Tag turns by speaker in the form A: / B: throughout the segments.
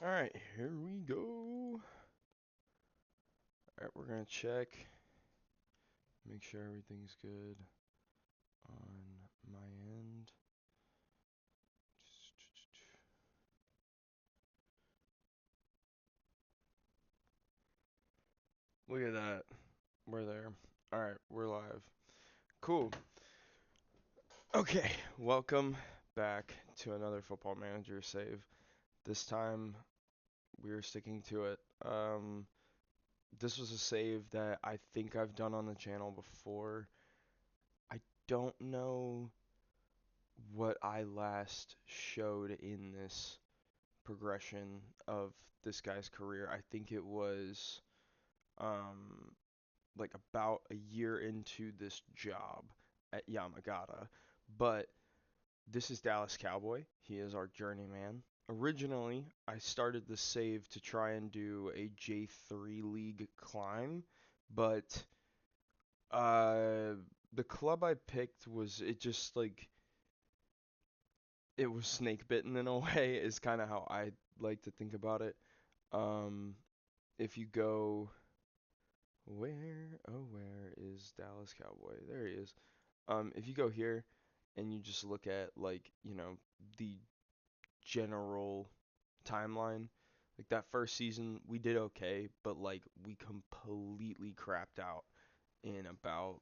A: Alright, here we go. Alright, we're gonna check, make sure everything's good on my end. Look at that. We're there. Alright, we're live. Cool. Okay, welcome back to another Football Manager save. This time, we're sticking to it. This was a save that I think I've done on the channel before. I don't know what I last showed in this progression of this guy's career. I think it was um, like about a year into this job at Yamagata. But this is Dallas Cowboy. He is our journeyman. Originally, I started the save to try and do a J3 league climb, but uh, the club I picked was it just like it was snake bitten in a way is kind of how I like to think about it. Um, if you go where is Dallas Cowboy? There he is. If you go here and you just look at like, the general timeline, like that first season we did okay, but like we completely crapped out in about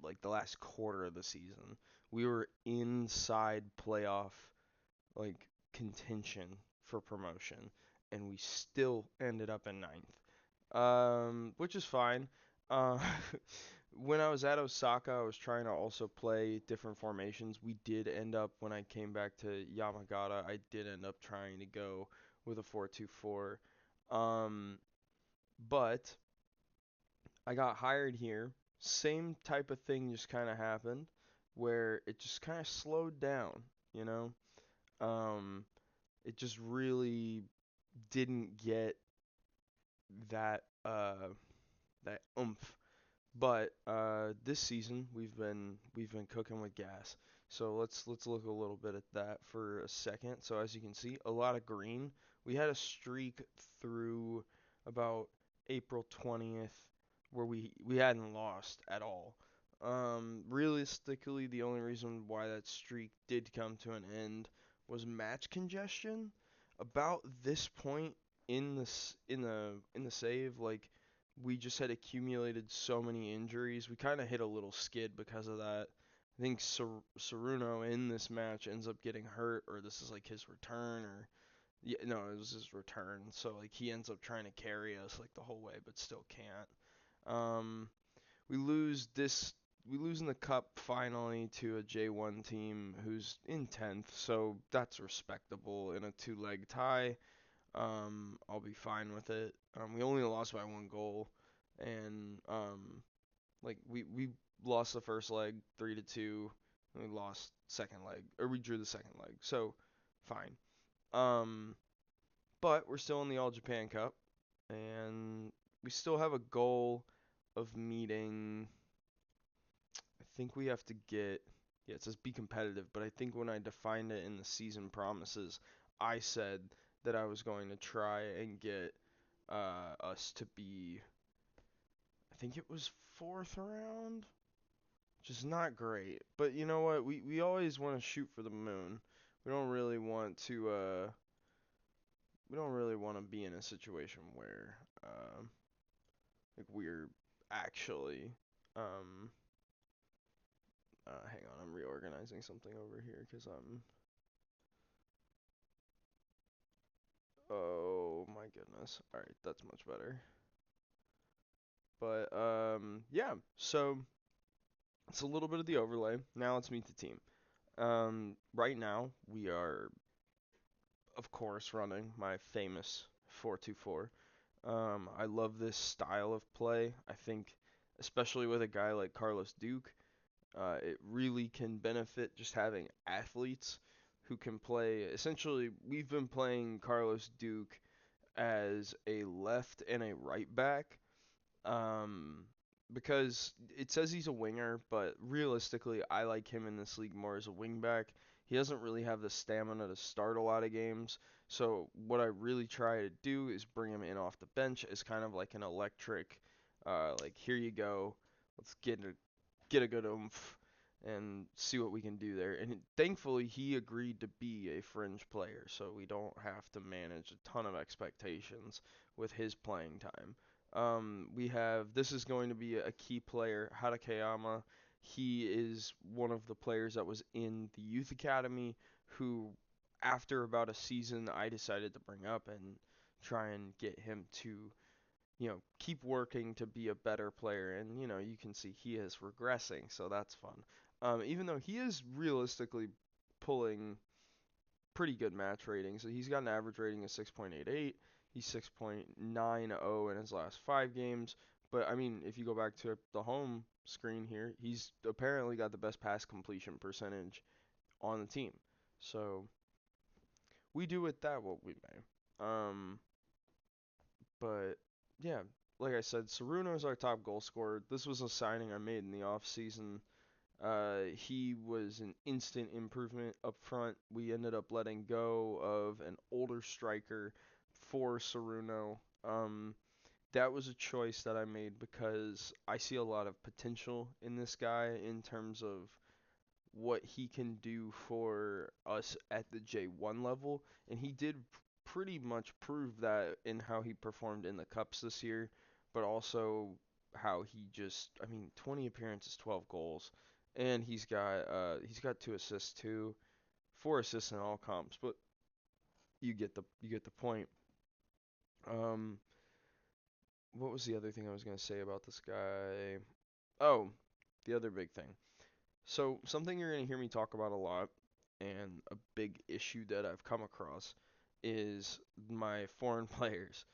A: like the last quarter of the season. We were inside playoff like contention for promotion and we still ended up in ninth. Which is fine. Uh, when I was at Osaka, I was trying to also play different formations. We did end up, when I came back to Yamagata, I did end up trying to go with a 4-2-4. Um, but I got hired here. Same type of thing just kind of happened, where it just kind of slowed down, you know? Um, it just really didn't get that that oomph. But this season we've been cooking with gas. So let's look a little bit at that for a second. So as you can see, a lot of green. We had a streak through about April 20th where we hadn't lost at all. Realistically, the only reason why that streak did come to an end was match congestion. About this point in the save, like we just had accumulated so many injuries. We kind of hit a little skid because of that. I think Saruno in this match ends up getting hurt, or this is like his return, or yeah, no, it was his return. So like he ends up trying to carry us like the whole way, but still can't. We lose this. We lose in the cup finally to a J1 team who's in 10th, so that's respectable in a two-leg tie. I'll be fine with it. We only lost by one goal, and like we lost the first leg 3-2, and we lost second leg, or we drew the second leg, so fine. Um, but we're still in the All Japan Cup, and we still have a goal of meeting. I think we have to get. Yeah, it says be competitive, but I think when I defined it in the season promises, I said that I was going to try and get us to be, I think it was fourth round, which is not great. But you know what? We always want to shoot for the moon. We don't really want to we don't really want to be in a situation where like we're actually hang on, I'm reorganizing something over here because I'm, oh my goodness. All right, that's much better. But yeah, so it's a little bit of the overlay. Now let's meet the team. Right now we are, of course, running my famous 4-2-4. I love this style of play. I think, especially with a guy like Carlos Duke, it really can benefit just having athletes who can play. Essentially, we've been playing Carlos Duke as a left and a right back, um, because it says he's a winger, but realistically, I like him in this league more as a wing back. he doesn't really have the stamina to start a lot of games. So what I really try to do is bring him in off the bench as kind of like an electric, like here you go, let's get a good oomph and see what we can do there. And thankfully, he agreed to be a fringe player, so we don't have to manage a ton of expectations with his playing time. We have this is going to be a key player, Hatakeyama. He is one of the players that was in the youth academy who, after about a season, I decided to bring up and try and get him to keep working to be a better player. And, you can see he is regressing, so that's fun. Even though he is realistically pulling pretty good match ratings. So he's got an average rating of 6.88. He's 6.90 in his last 5 games. But, I mean, if you go back to the home screen here, he's apparently got the best pass completion percentage on the team. So we do with that what we may. But yeah, like I said, Saruno is our top goal scorer. This was a signing I made in the off season. He was an instant improvement up front. We ended up letting go of an older striker for Saruno. That was a choice that I made because I see a lot of potential in this guy in terms of what he can do for us at the J1 level, and he did pretty much prove that in how he performed in the cups this year, but also how he just, I mean, 20 appearances, 12 goals, and he's got 2 assists too, 4 assists in all comps, but you get the point. Um, what was the other thing I was gonna say about this guy? Oh, the other big thing. So, something you're going to hear me talk about a lot, and a big issue that I've come across, is my foreign players.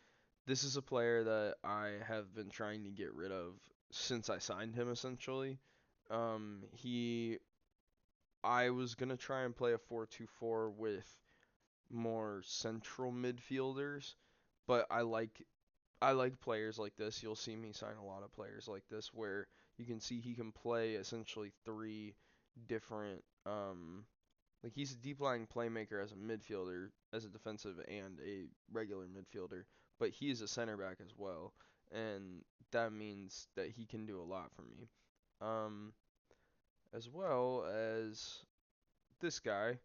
A: This is a player that I have been trying to get rid of since I signed him, essentially. He, I was going to try and play a 4-2-4 with more central midfielders, but I like players like this. You'll see me sign a lot of players like this where you can see he can play essentially three different like he's a deep lying playmaker as a midfielder, as a defensive and a regular midfielder, but he is a center back as well, and that means that he can do a lot for me. Um as well as this guy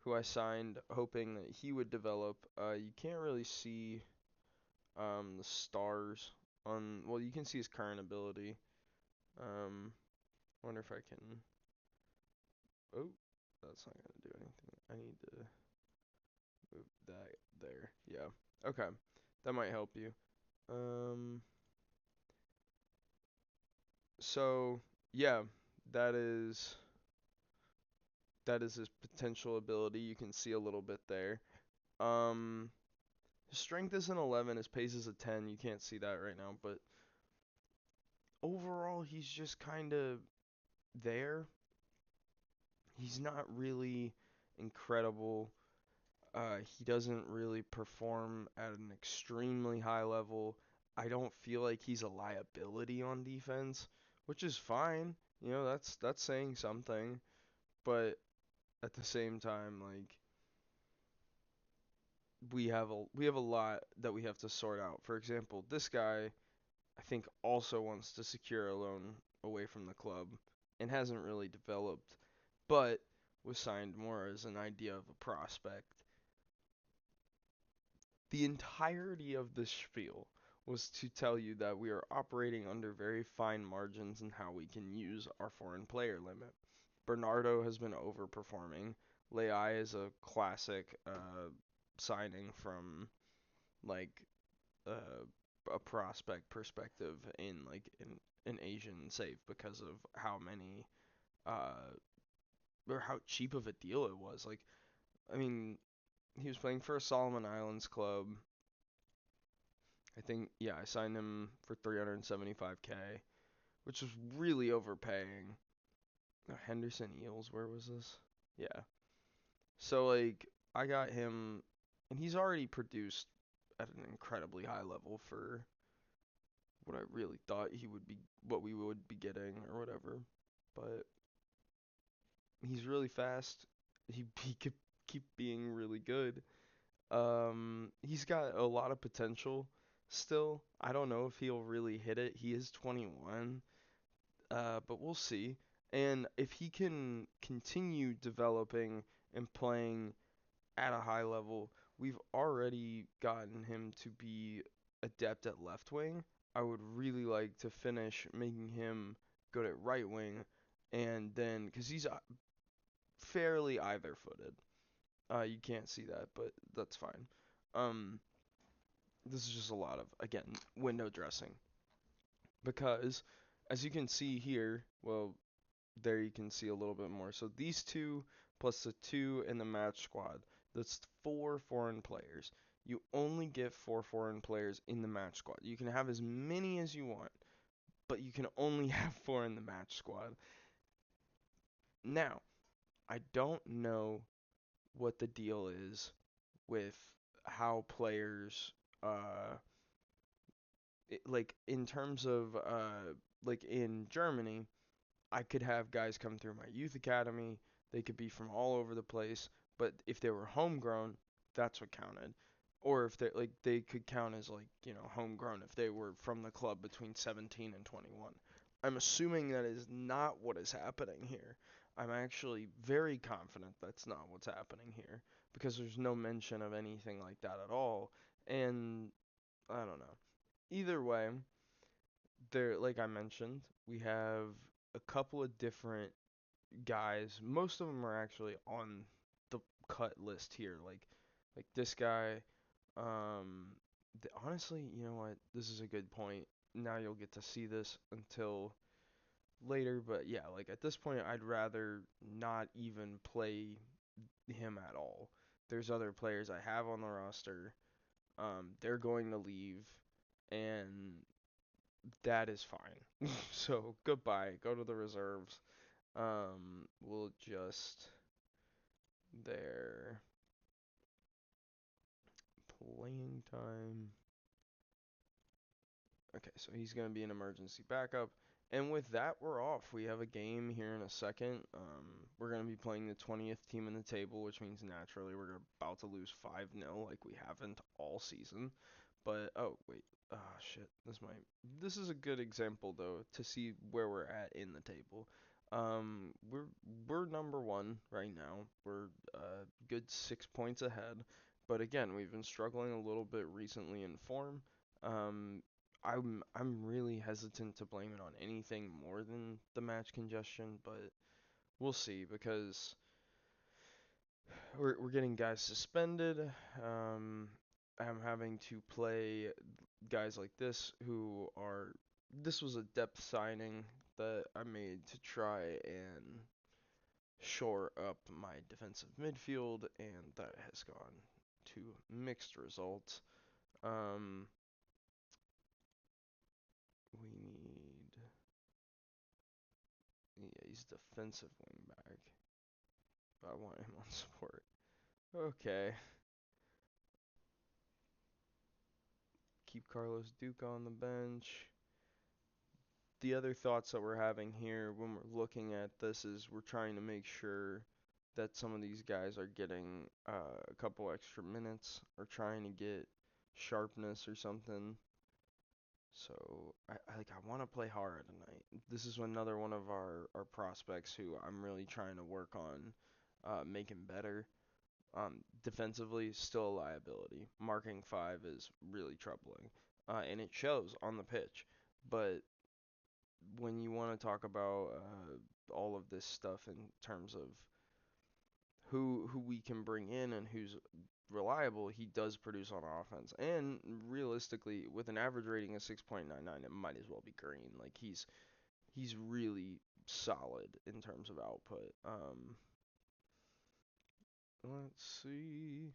A: who I signed hoping that he would develop. You can't really see the stars on. Well, you can see his current ability. Wonder if I can. Oh, that's not gonna do anything. I need to move that there. Yeah. Okay, that might help you. Um. So yeah, that is that is his potential ability. You can see a little bit there. Um. His strength is an 11. His pace is a 10. You can't see that right now, but overall, he's just kind of there. He's not really incredible. He doesn't really perform at an extremely high level. I don't feel like he's a liability on defense, which is fine. That's saying something. But at the same time, like we have a lot that we have to sort out. For example, this guy I think also wants to secure a loan away from the club and hasn't really developed, but was signed more as an idea of a prospect. The entirety of this spiel was to tell you that we are operating under very fine margins in how we can use our foreign player limit. Bernardo has been overperforming. Leai is a classic signing from like uh, a prospect perspective in like an Asian save because of how many uh, or how cheap of a deal it was. Like, I mean, he was playing for a Solomon Islands club. I think, yeah, I signed him for 375K, which was really overpaying. Oh, Henderson Eels, where was this? Yeah. So, like, I got him, and he's already produced at an incredibly high level for what I really thought he would be, what we would be getting or whatever. But he's really fast. he could keep being really good. He's got a lot of potential still. I don't know if he'll really hit it. He is 21, but we'll see. And if he can continue developing and playing at a high level, we've already gotten him to be adept at left wing. I would really like to finish making him good at right wing, and then because he's fairly either footed. You can't see that, but that's fine. Um, this is just a lot of, again, window dressing. Because, as you can see here, well, there you can see a little bit more. So these two, plus the two in the match squad, that's four foreign players. You only get four foreign players in the match squad. You can have as many as you want, but you can only have four in the match squad. Now, I don't know what the deal is with how players like in terms of like in Germany, I could have guys come through my youth academy. They could be from all over the place, but if they were homegrown, that's what counted. Or if they like they could count as like, homegrown if they were from the club between 17 and 21. I'm assuming that is not what is happening here. I'm actually very confident that's not what's happening here because there's no mention of anything like that at all. And I don't know. Either way, there, like I mentioned, we have a couple of different guys. Most of them are actually on the cut list here. Like this guy. Honestly, you know what? This is a good point. Now you'll get to see this until later, but yeah, like at this point, I'd rather not even play him at all. There's other players I have on the roster. They're going to leave, and that is fine. So goodbye. Go to the reserves. We'll just their playing time. Okay, so he's going to be an emergency backup. And with that, we're off. We have a game here in a second. We're going to be playing the 20th team in the table, which means naturally we're about to lose 5-0 like we haven't all season. But, oh, wait. Ah, shit. This is a good example, though, to see where we're at in the table. We're number one right now. We're a good 6 points ahead. But again, we've been struggling a little bit recently in form. Um, I'm really hesitant to blame it on anything more than the match congestion, but we'll see because we're getting guys suspended. Um, I'm having to play guys like this who are. This was a depth signing that I made to try and shore up my defensive midfield, and that has gone to mixed results. Um, we need. Yeah, he's defensive wing back. I want him on support. Okay. Keep Carlos Duke on the bench. The other thoughts that we're having here when we're looking at this is we're trying to make sure that some of these guys are getting a couple extra minutes or trying to get sharpness or something. So I want to play Hara tonight. This is another one of our prospects who I'm really trying to work on making better. Defensively, still a liability. Marking five is really troubling, and it shows on the pitch. But when you want to talk about all of this stuff in terms of who we can bring in and who's reliable, he does produce on offense. And realistically, with an average rating of 6.99, it might as well be green. Like he's really solid in terms of output. Let's see.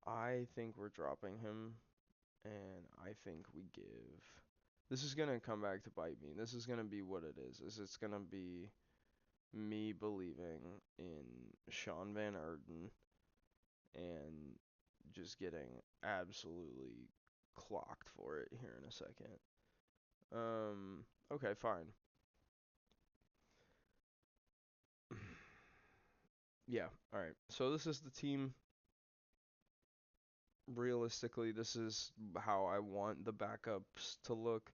A: I think we're dropping him, and I think we give. This is gonna come back to bite me. This is gonna be what it is. It's gonna be me believing in Sean Van Erden and just getting absolutely clocked for it here in a second. Okay, fine. Yeah. All right. So this is the team. Realistically, this is how I want the backups to look.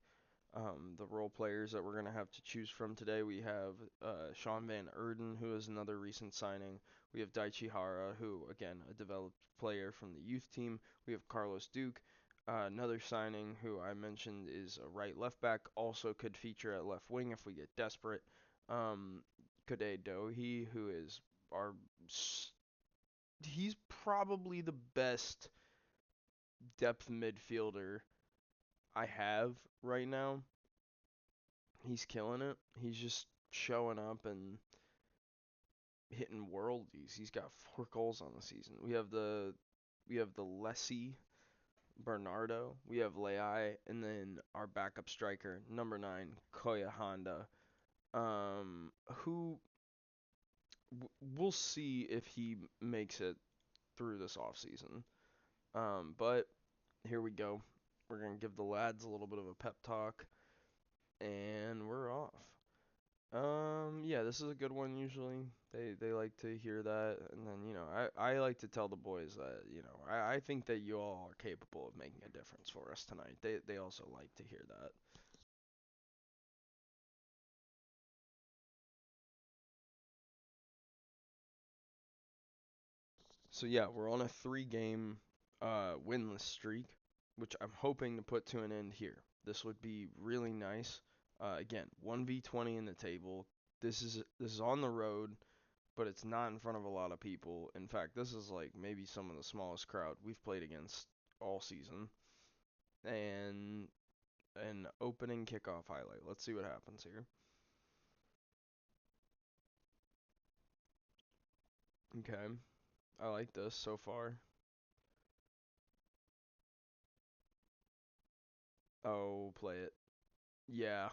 A: The role players that we're going to have to choose from today, we have Sean Van Erden, who is another recent signing. We have Daichi Hara, who, again, a developed player from the youth team. We have Carlos Duke, another signing who I mentioned is a right left back, also could feature at left wing if we get desperate. Um, Kode Dohi, who is our. He's probably the best depth midfielder I have right now. He's killing it. He's just showing up and hitting worldies. He's got 4 goals on the season. We have the Lessie Bernardo. We have Leai, and then our backup striker, number 9, Koya Honda. Who we'll see if he makes it through this offseason. But here we go. We're gonna give the lads a little bit of a pep talk, and we're off. Yeah, this is a good one usually. They like to hear that, and then I like to tell the boys that I think that you all are capable of making a difference for us tonight. They also like to hear that. So yeah, we're on a 3-game winless streak, which I'm hoping to put to an end here. This would be really nice. Again, 1v20 in the table. This is on the road, but it's not in front of a lot of people. In fact, this is like maybe some of the smallest crowd we've played against all season. And an opening kickoff highlight. Let's see what happens here. Okay, I like this so far. Oh, play it. Yeah.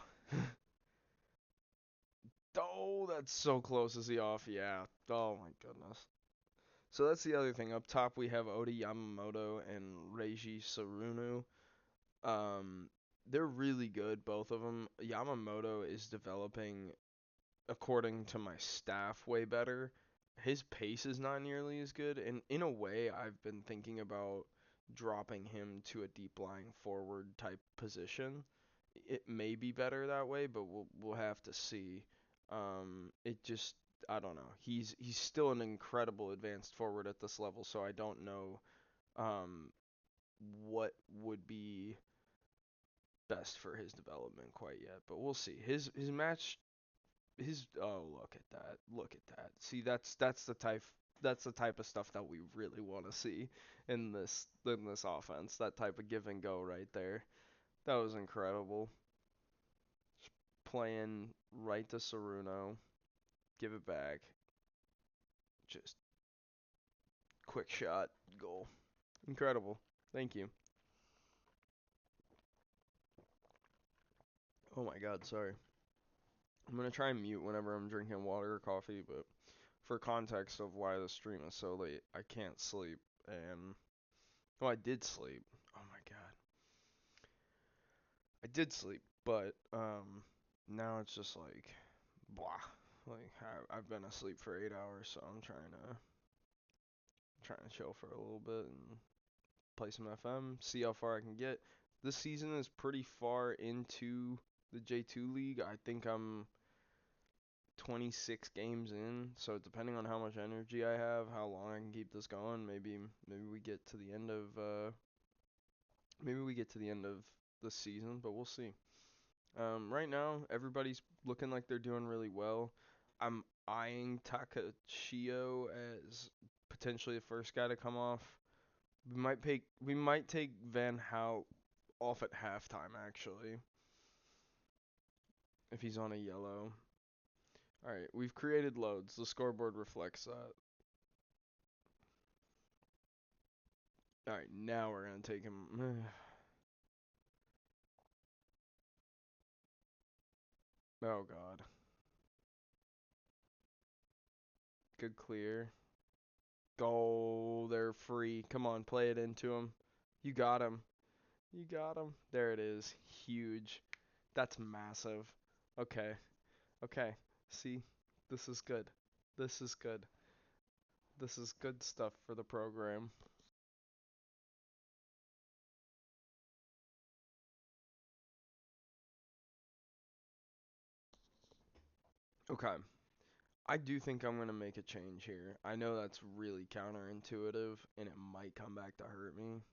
A: Oh, that's so close. Is he off? Yeah. Oh my goodness. So that's the other thing. Up top we have Odi Yamamoto and Reiji Sarunu. Um, they're really good, both of them. Yamamoto is developing, according to my staff, way better. His pace is not nearly as good, and in a way, I've been thinking about dropping him to a deep lying forward type position. It may be better that way, but we'll have to see. It just I don't know. He's still an incredible advanced forward at this level, so I don't know um what would be best for his development quite yet, but we'll see. His match his oh look at that. Look at that. See that's the type of stuff that we really want to see in this offense. That type of give and go right there. That was incredible. Playing right to Saruno, give it back. Just quick shot, goal. Incredible. Thank you. Oh my god, sorry. I'm gonna try and mute whenever I'm drinking water or coffee, but for context of why the stream is so late, I can't sleep. And well, I did sleep. Oh my god, I did sleep, but now it's just like blah. Like I've been asleep for 8 hours, so I'm trying to chill for a little bit and play some FM, see how far I can get. This season is pretty far into the J2 league. I think I'm 26 games in, so depending on how much energy I have, how long I can keep this going, maybe we get to the end of the season, but we'll see. Right now everybody's looking like they're doing really well. I'm eyeing Takachio as potentially the first guy to come off. We might take Van Hout off at halftime actually if he's on a yellow. All right, we've created loads. The scoreboard reflects that. All right, now we're gonna take him. Oh God, good clear. Go, they're free. Come on, play it into him. You got him. You got him. There it is. Huge. That's massive. Okay. Okay. See, this is good. This is good. This is good stuff for the program. Okay. I do think I'm going to make a change here. I know that's really counterintuitive and it might come back to hurt me.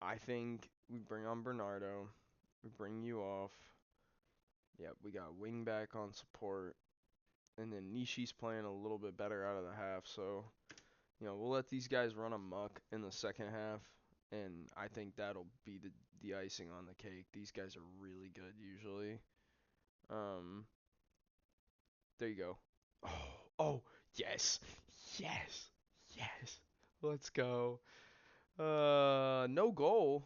A: I think we bring on Bernardo. We bring you off. Yep, we got wingback on support. And then Nishi's playing a little bit better out of the half. So, we'll let these guys run amok in the second half. And I think that'll be the icing on the cake. These guys are really good usually. Um, there you go. Oh, yes, yes, yes. Let's go. No goal.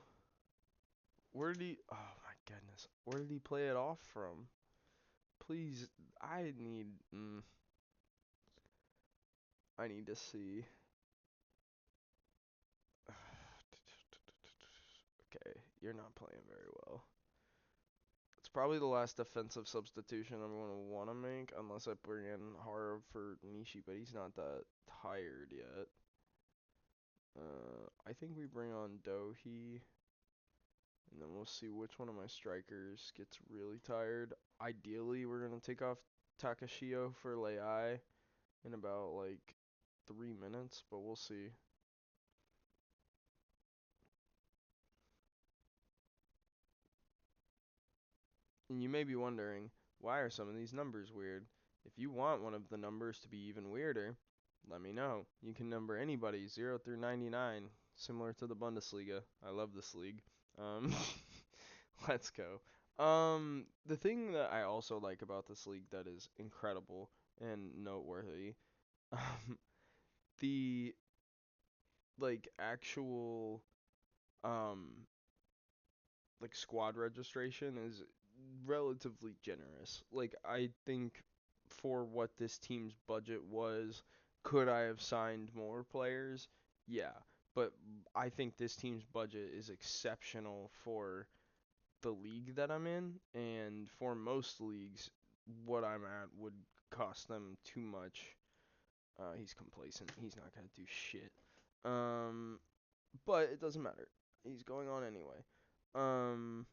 A: Where did he? Oh my goodness. Where did he play it off from? Please, I need. I need to see. Okay, you're not playing very well. It's probably the last defensive substitution I'm going to want to make, unless I bring in Hara for Nishi, but he's not that tired yet. I think we bring on Dohi, and then we'll see which one of my strikers gets really tired. Ideally, we're going to take off Takashio for Lei in about, 3 minutes, but we'll see. And you may be wondering, why are some of these numbers weird? If you want one of the numbers to be even weirder, let me know. You can number anybody 0 through 99, similar to the Bundesliga. I love this league. Um, let's go. The thing that I also like about this league that is incredible and noteworthy, um, the actual um squad registration is relatively generous. I think for what this team's budget was, could I have signed more players? Yeah, but I think this team's budget is exceptional for the league that I'm in, and for most leagues, what I'm at would cost them too much. He's complacent. He's not gonna do shit. Um, but it doesn't matter. He's going on anyway. Um,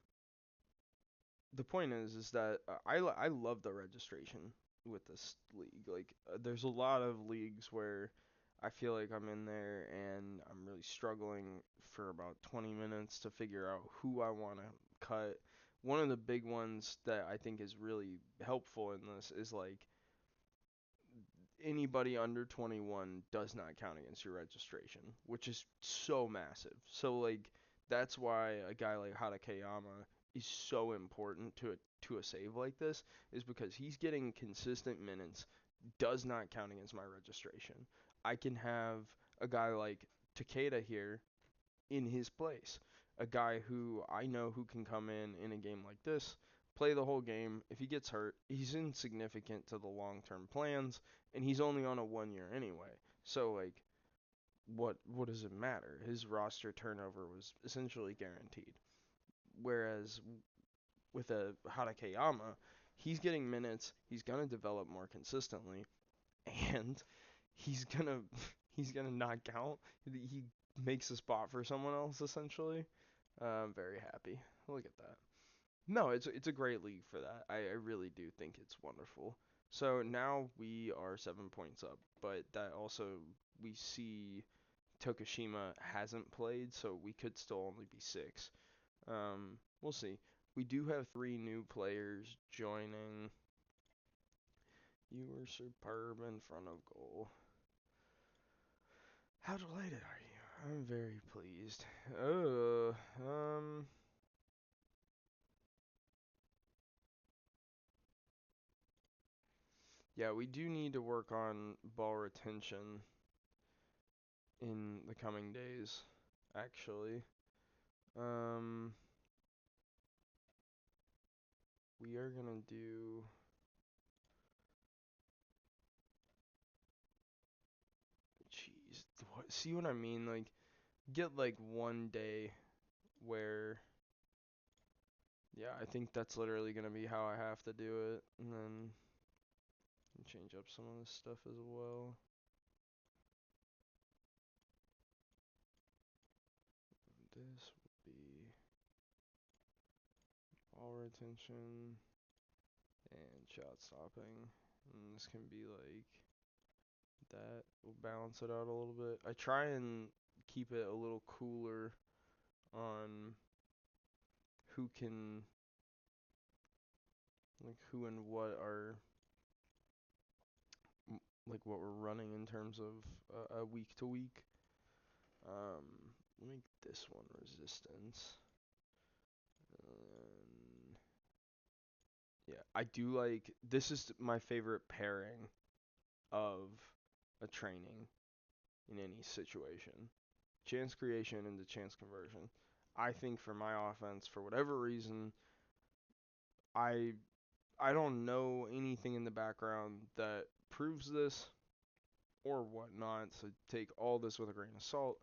A: the point is that I love the registration with this league. There's a lot of leagues where I feel like I'm in there and I'm really struggling for about 20 minutes to figure out who I want to cut. One of the big ones that I think is really helpful in this is anybody under 21 does not count against your registration, which is so massive. So that's why a guy like Hatakeyama is so important to a save like this, is because he's getting consistent minutes, does not count against my registration. I can have a guy like Takeda here in his place. A guy who I know who can come in a game like this, play the whole game. If he gets hurt, he's insignificant to the long-term plans, and he's only on a 1 year anyway. So what does it matter? His roster turnover was essentially guaranteed. Whereas with a Hatakeyama, he's getting minutes, he's gonna develop more consistently, and he's gonna he's gonna not count. He makes a spot for someone else essentially. I'm very happy. Look at that. No, it's a great league for that. I really do think it's wonderful. So now we are 7 points up, but that also we see Tokushima hasn't played, so we could still only be six. We'll see. We do have three new players joining. You were superb in front of goal. How delighted are you? I'm very pleased. Yeah, we do need to work on ball retention in the coming days, actually. Um, we are gonna do. Jeez, see what I mean? Get one day where. Yeah, I think that's literally gonna be how I have to do it, and then change up some of this stuff as well. this will be ball retention and shot stopping. And this can be like that. We'll balance it out a little bit. I try and keep it a little cooler on who can, like who and what are, like what we're running in terms of week to week. Let me make this one resistance. Yeah, I do like, this is my favorite pairing of a training in any situation. Chance creation into chance conversion. I think for my offense, for whatever reason, I I don't know anything in the background that proves this or whatnot, so take all this with a grain of salt.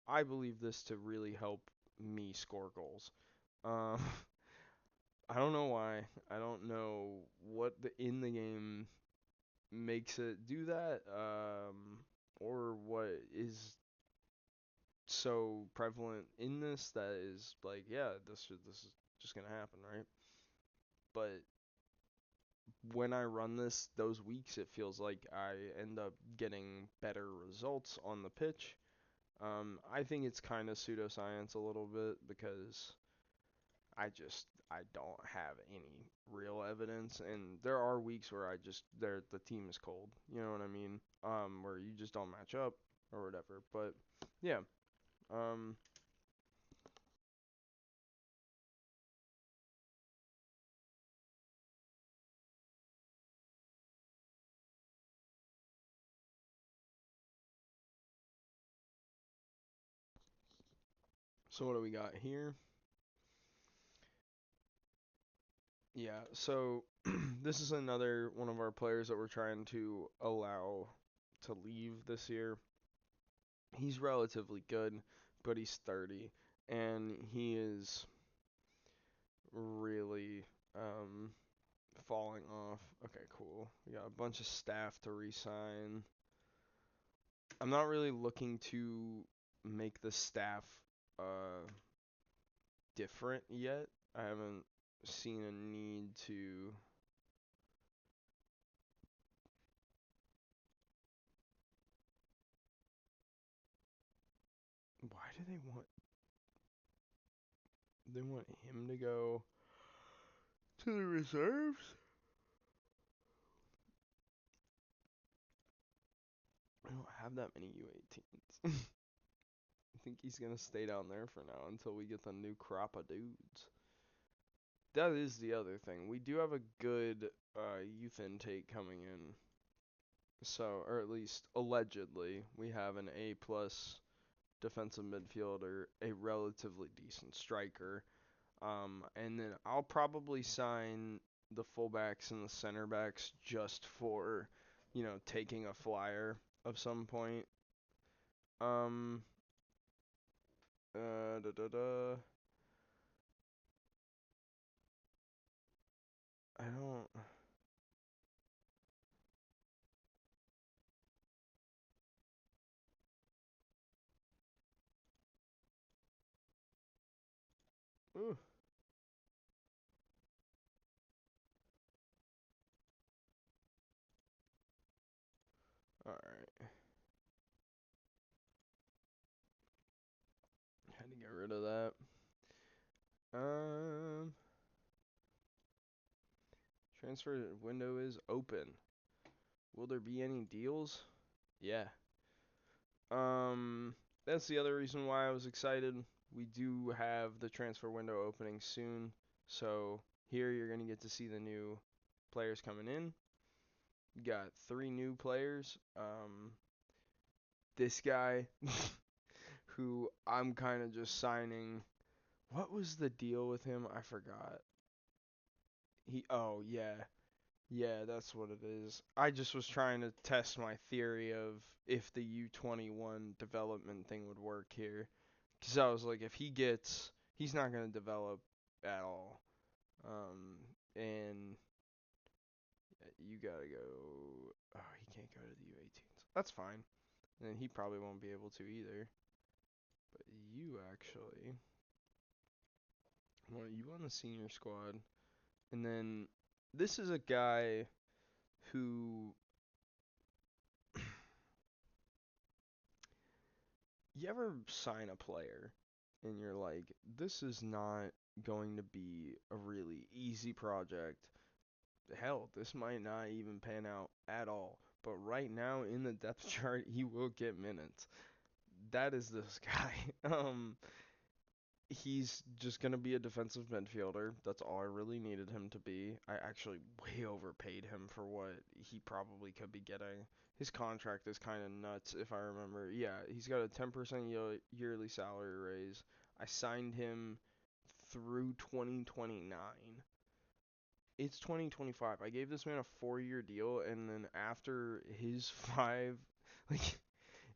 A: I believe this to really help me score goals. Um, I don't know why. I don't know what in the game makes it do that, or what is so prevalent in this that is like, yeah, this is just gonna happen, right? But when I run this, those weeks, it feels like I end up getting better results on the pitch. I think it's kind of pseudoscience a little bit because I don't have any real evidence, and there are weeks where the team is cold. You know what I mean? Where you just don't match up or whatever. But yeah. Um, so what do we got here? Yeah, so this is another one of our players that we're trying to allow to leave this year. He's relatively good, but he's 30, and he is really falling off. Okay, cool. We got a bunch of staff to re-sign. I'm not really looking to make the staff uh different yet. I haven't seen a need to. Why do they want him to go to the reserves? I don't have that many U18s. I think he's gonna stay down there for now until we get the new crop of dudes. That is the other thing. We do have a good youth intake coming in. So, or at least allegedly, we have an A plus defensive midfielder, a relatively decent striker. And then I'll probably sign the fullbacks and the center backs just for, taking a flyer of some point. Um, da da da. I don't. Ooh. All right. Had to get rid of that. Um, Transfer window is open. Will there be any deals? Yeah. That's the other reason why I was excited. We do have the transfer window opening soon. So here you're going to get to see the new players coming in. You got 3 new players. This guy who I'm kind of just signing. What was the deal with him? I forgot. Oh yeah. Yeah, that's what it is. I just was trying to test my theory of if the U21 development thing would work here. Because I was like, if he's not going to develop at all. And you got to go. Oh, he can't go to the U18s. That's fine. And he probably won't be able to either. But you actually. want you on the senior squad. And then this is a guy who you ever sign a player and you're like, this is not going to be a really easy project. Hell, this might not even pan out at all. But right now in the depth chart, he will get minutes. That is this guy. He's just going to be a defensive midfielder. That's all I really needed him to be. I actually way overpaid him for what he probably could be getting. His contract is kind of nuts, if I remember. Yeah, he's got a 10% yearly salary raise. I signed him through 2029. It's 2025. I gave this man a 4-year deal, and then after his like,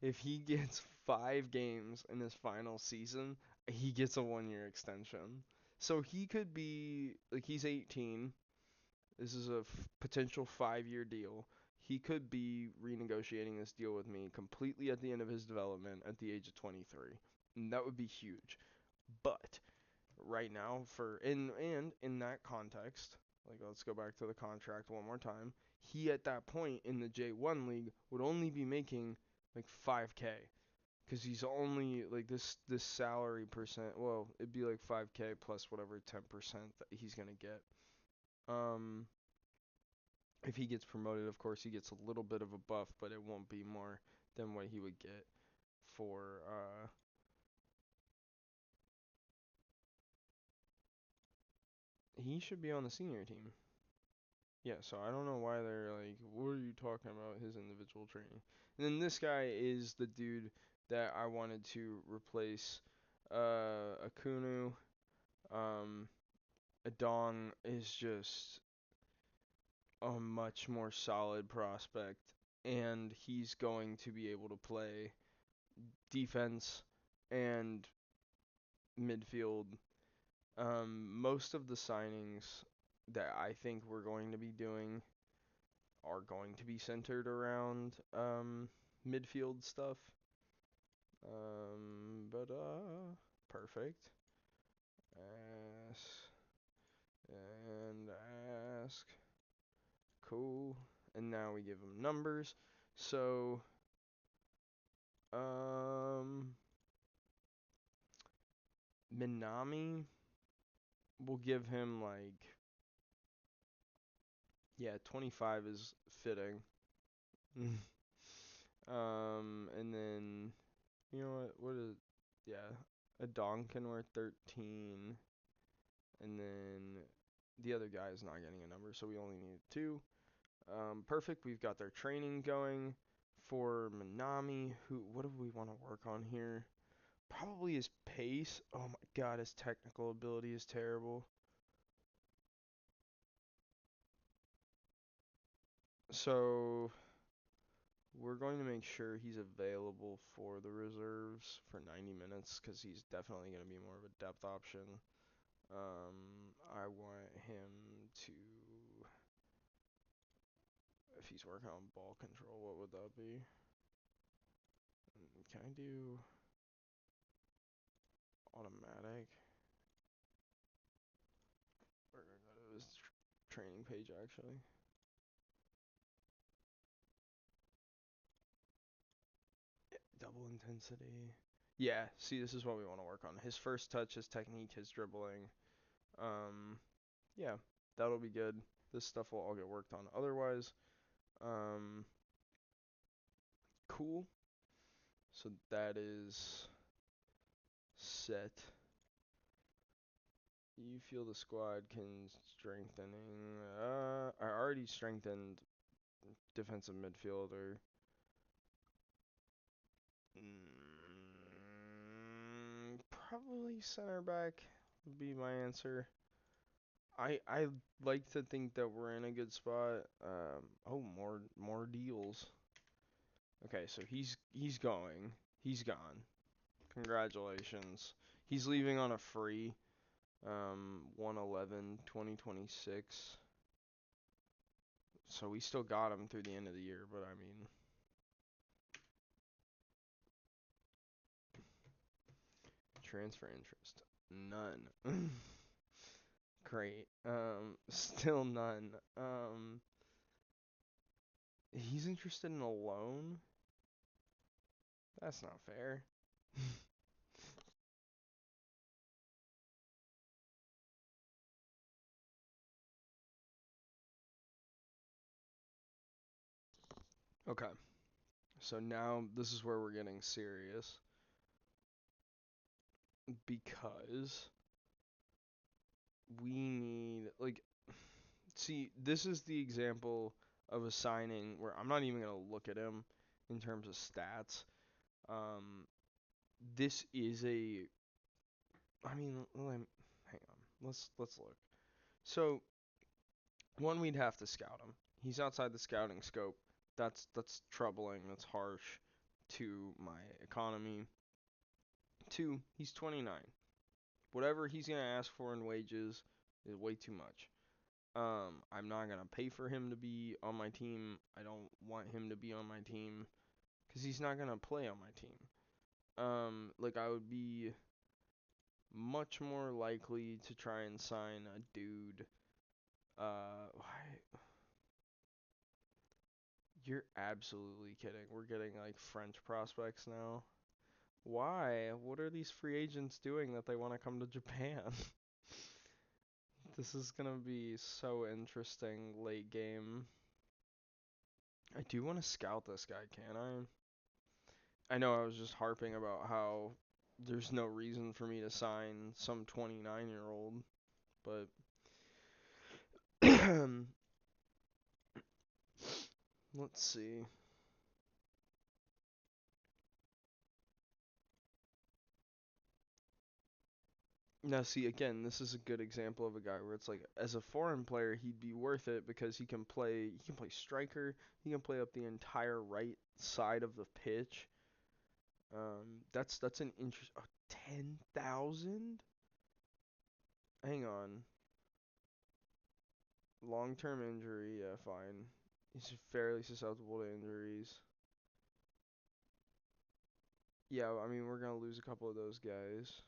A: if he gets 5 games in his final season, he gets a 1-year extension. So he could be, like, he's 18. This is a potential 5-year deal. He could be renegotiating this deal with me completely at the end of his development at the age of 23. And that would be huge. But right now, and in that context, like, let's go back to the contract one more time. He at that point in the J1 league would only be making like 5K, because he's only like this salary percent. Well, it'd be like 5K plus whatever 10% that he's gonna get. Um, if he gets promoted, of course he gets a little bit of a buff, but it won't be more than what he would get for he should be on the senior team. Yeah, so I don't know why they're like, what are you talking about, his individual training? And then this guy is the dude that I wanted to replace Akunu. Adong is just a much more solid prospect, and he's going to be able to play defense and midfield. Most of the signings that I think we're going to be doing are going to be centered around midfield stuff. But perfect. Ask and ask. Cool. And now we give him numbers. So Minami, will give him like, yeah, 25 is fitting. And then, you know what is, yeah, a Donkin worth 13, and then the other guy is not getting a number, so we only need 2. Perfect. We've got their training going for Minami. What do we want to work on here? Probably his pace. Oh my god, his technical ability is terrible. So we're going to make sure he's available for the reserves for 90 minutes, because he's definitely going to be more of a depth option. I want him to, if he's working on ball control, what would that be? Can I do automatic? We're going to go to his training page, actually. Double intensity. Yeah, see, this is what we want to work on. His first touch, his technique, his dribbling. Yeah, that'll be good. This stuff will all get worked on. Otherwise, cool. So that is set. You feel the squad can strengthening. I already strengthened defensive midfielder. Probably center back would be my answer. I like to think that we're in a good spot. Oh, more deals. Okay, so he's going. He's gone. Congratulations. He's leaving on a free. 1/11/2026. So we still got him through the end of the year, but I mean, transfer interest, none. Great. Still none. He's interested in a loan? That's not fair. Okay. So now this is where we're getting serious because we need like see, this is the example of a signing where I'm not even going to look at him in terms of stats. Um this is a I mean, hang on. Let's look. So, one, we'd have to scout him. He's outside the scouting scope. That's troubling. That's harsh to my economy. Two, he's 29. Whatever he's gonna ask for in wages is way too much. I'm not gonna pay for him to be on my team. I don't want him to be on my team because he's not gonna play on my team. Like I would be much more likely to try and sign a dude. Why? You're absolutely kidding. We're getting like French prospects now. Why? What are these free agents doing that they want to come to Japan? This is gonna be so interesting late game. I do want to scout this guy, can I? I know I was just harping about how there's no reason for me to sign some 29-year-old, but let's see. Now, see, again, this is a good example of a guy where it's like, as a foreign player, he'd be worth it because he can play striker, he can play up the entire right side of the pitch. That's an interest. Oh, 10,000? Hang on. Long-term injury, yeah, fine. He's fairly susceptible to injuries. Yeah, I mean, we're gonna lose a couple of those guys.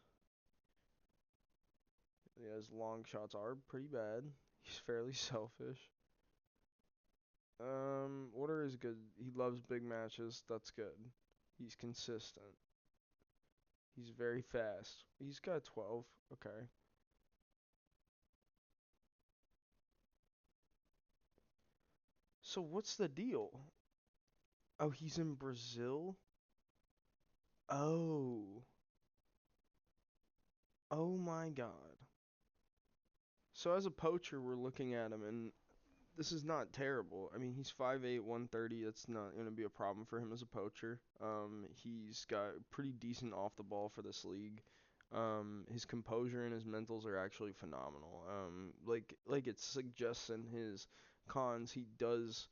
A: Yeah, his long shots are pretty bad. He's fairly selfish. What are his good? He loves big matches. That's good. He's consistent. He's very fast. He's got 12. Okay. So what's the deal? Oh, he's in Brazil? Oh. Oh my God. So as a poacher, we're looking at him, and this is not terrible. I mean, he's 5'8", 130. That's not going to be a problem for him as a poacher. He's got pretty decent off the ball for this league. His composure and his mentals are actually phenomenal. Like it suggests in his cons, he does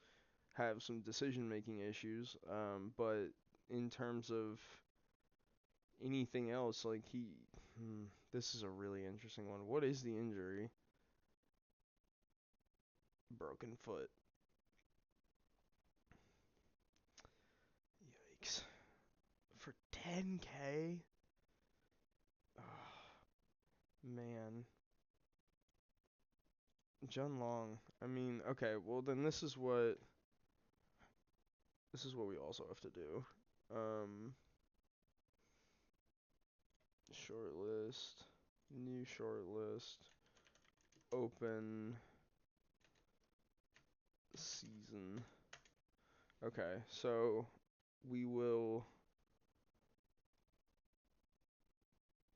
A: have some decision-making issues. But in terms of anything else, like this is a really interesting one. What is the injury? Broken foot. Yikes. For 10K? Oh, man. Jun Long. I mean, okay, well then this is what we also have to do. Um Shortlist, new shortlist, open season. Okay, so we will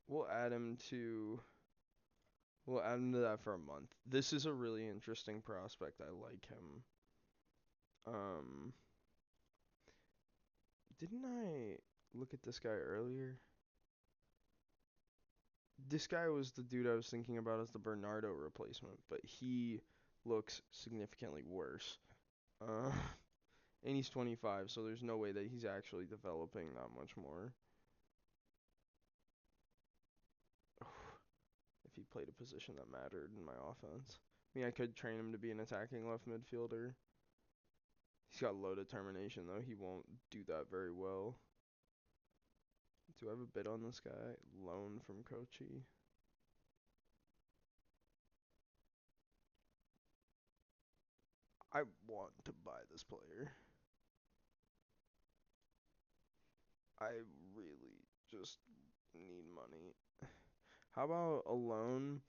A: we'll add him to we'll add him to that for a month. This is a really interesting prospect. I like him. Um didn't I look at this guy earlier? This guy was the dude I was thinking about as the Bernardo replacement, but he looks significantly worse. Uh, and he's 25, so there's no way that he's actually developing that much more. If he played a position that mattered in my offense. I mean, I could train him to be an attacking left midfielder. He's got low determination, though. He won't do that very well. Do I have a bid on this guy? Loan from Kochi. I want to buy this player. I really just need money. How about a loan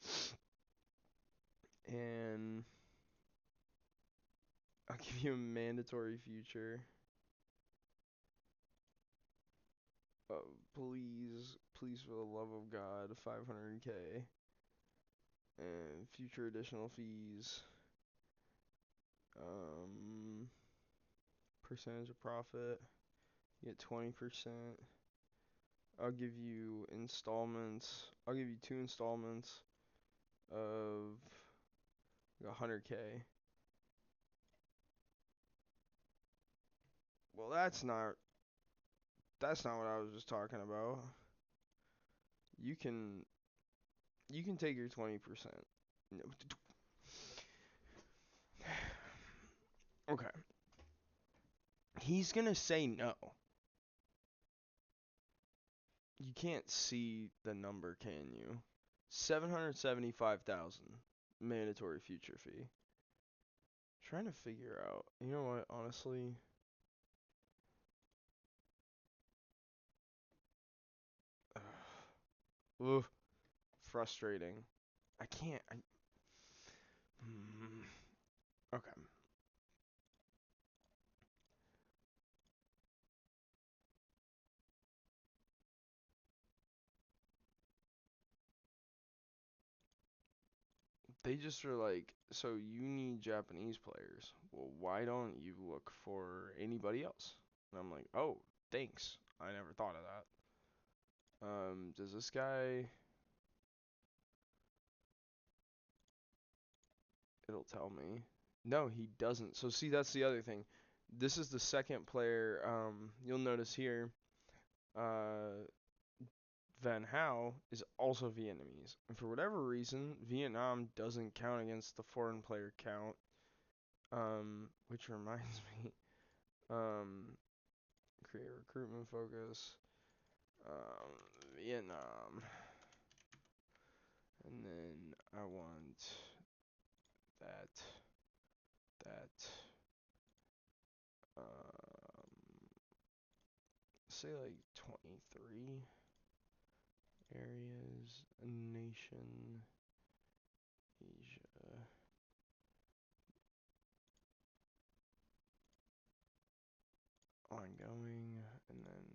A: and I'll give you a mandatory future. Please, please, for the love of God, 500K and future additional fees. Percentage of profit. You get 20%. I'll give you installments. I'll give you 2 installments of 100K. Well, that's not what I was just talking about. You can take your 20%. No. Okay. He's gonna say no. You can't see the number, can you? 775,000 mandatory future fee. Trying to figure out. You know what? Honestly, ugh, frustrating. I can't. Okay. They just are like, so you need Japanese players. Well, why don't you look for anybody else? And I'm like, oh, thanks. I never thought of that. Does this guy? It'll tell me. No, he doesn't. So see, that's the other thing. This is the second player. You'll notice here. Van Hao is also Vietnamese, and for whatever reason, Vietnam doesn't count against the foreign player count. Which reminds me. Create recruitment focus. Vietnam. And then I want that, say like 23 areas, nation, Asia. Ongoing, and then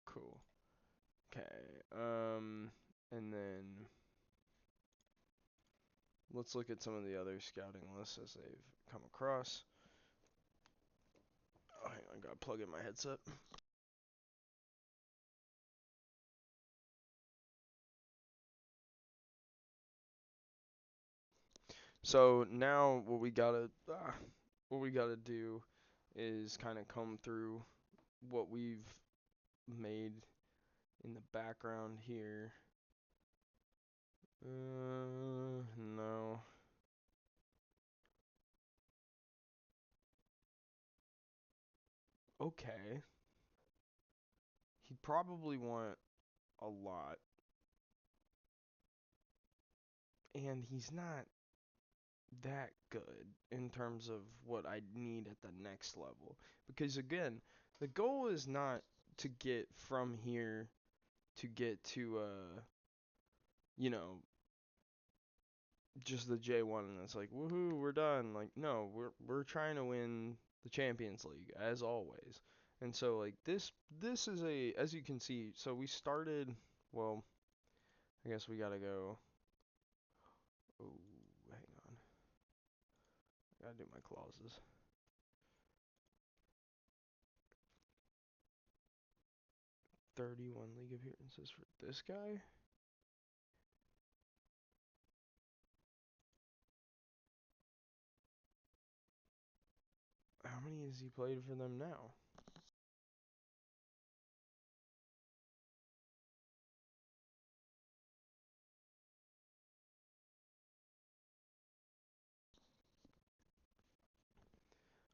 A: cool. Okay. And then let's look at some of the other scouting lists as they've come across. Oh, hang on, gotta plug in my headset. So now what we gotta do is kind of comb through what we've made in the background here. No. Okay. He'd probably want a lot. And he's not that good in terms of what I need at the next level. Because again, the goal is not to get from here to get to you know, just the J1 and it's like, woohoo, we're done. Like, no, we're trying to win the Champions League as always. And so like this is a, as you can see, so we started, well, I guess we gotta go. Oh, hang on. I gotta do my clauses. 31 league appearances for this guy. How many has he played for them now?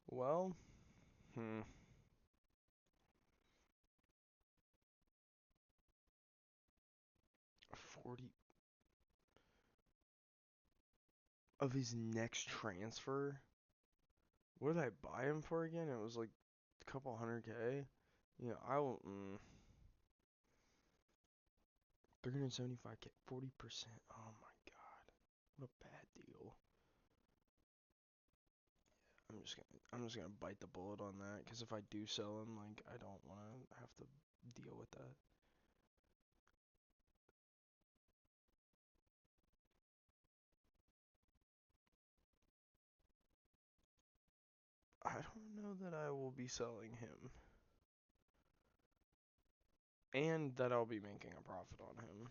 A: Well, Hmm. 40 of his next transfer. What did I buy him for again? It was like a couple hundred K. Yeah, I will. 375K, 40%. Oh my god, what a bad deal. I'm just gonna bite the bullet on that because if I do sell him, like I don't want to have to deal with that. I don't know that I will be selling him, and that I'll be making a profit on him,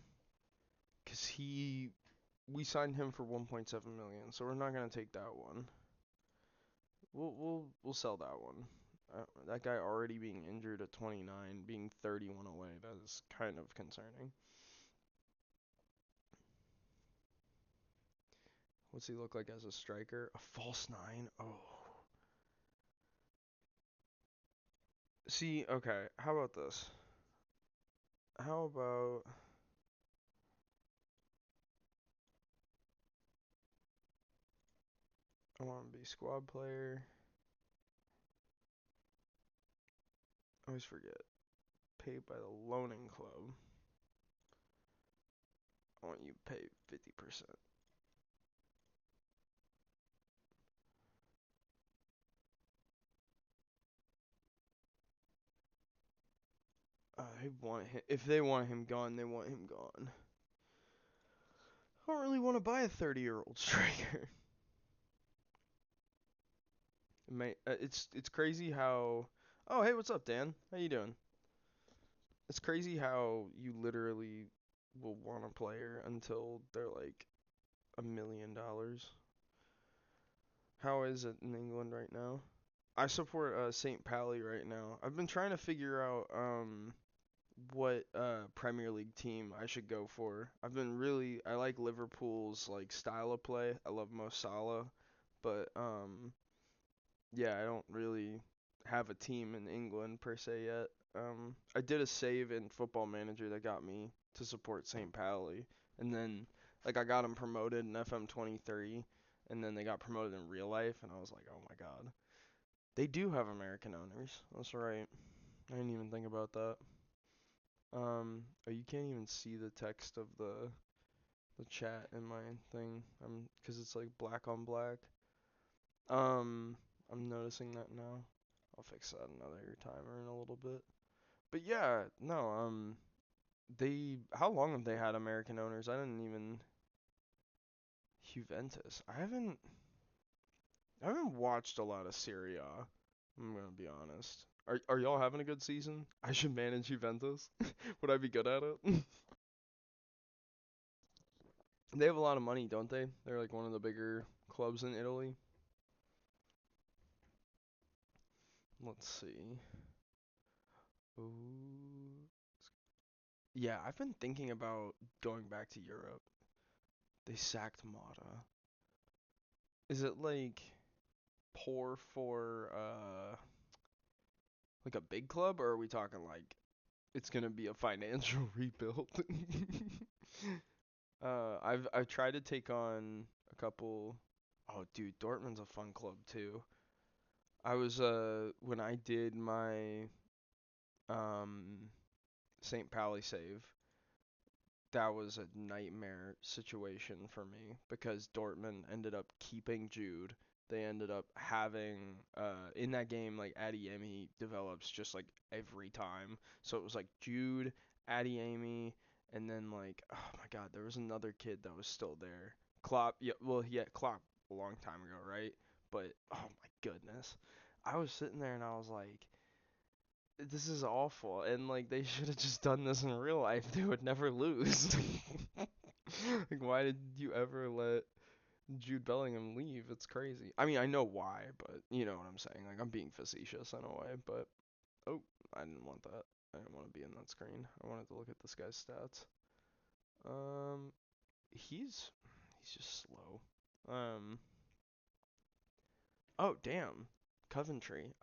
A: cause we signed him for 1.7 million, so we're not gonna take that one. We'll sell that one. That guy already being injured at 29, being 31 away, that is kind of concerning. What's he look like as a striker? A false nine? Oh. See, okay, how about this? How about I want to be squad player. I always forget. Paid by the loaning club. I want you to pay 50%. If they want him gone, they want him gone. I don't really want to buy a 30-year-old striker. It's crazy how. Oh, hey, what's up, Dan? How you doing? It's crazy how you literally will want a player until they're like $1 million. How is it in England right now? I support St. Pally right now. I've been trying to figure out what Premier League team I should go for. I like Liverpool's like style of play. I love Mo Salah, but yeah, I don't really have a team in England per se yet. I did a save in Football Manager that got me to support St. Pally, and then like I got him promoted in FM23, and then they got promoted in real life, and I was like, oh my god, they do have American owners. That's right. I didn't even think about that. Oh, you can't even see the text of the chat in my thing. 'Cause it's like black on black. Um, I'm noticing that now. I'll fix that another timer in a little bit. But yeah, no, how long have they had American owners? I didn't even Juventus. I haven't watched a lot of Serie A. I'm gonna be honest. Are y'all having a good season? I should manage Juventus. Would I be good at it? They have a lot of money, don't they? They're like one of the bigger clubs in Italy. Let's see. Ooh. Yeah, I've been thinking about going back to Europe. They sacked Mata. Is it like poor for like a big club, or are we talking like it's gonna be a financial rebuild? I've tried to take on a couple. Oh, dude, Dortmund's a fun club too. I was when I did my um St. Pally save, that was a nightmare situation for me because Dortmund ended up keeping Jude. They ended up having in that game like Adeyemi develops just like every time. So it was like Jude, Adeyemi, and then like oh my god, there was another kid that was still there. Klopp, yeah, well he had Klopp a long time ago, right? But oh my goodness. I was sitting there and I was like, this is awful, and like they should have just done this in real life. They would never lose. Like, why did you ever let Jude Bellingham leave? It's crazy. I mean, I know why, but you know what I'm saying. Like, I'm being facetious in a way, but oh, I didn't want that. I didn't want to be in that screen. I wanted to look at this guy's stats. Um, he's just slow. Oh damn, Coventry.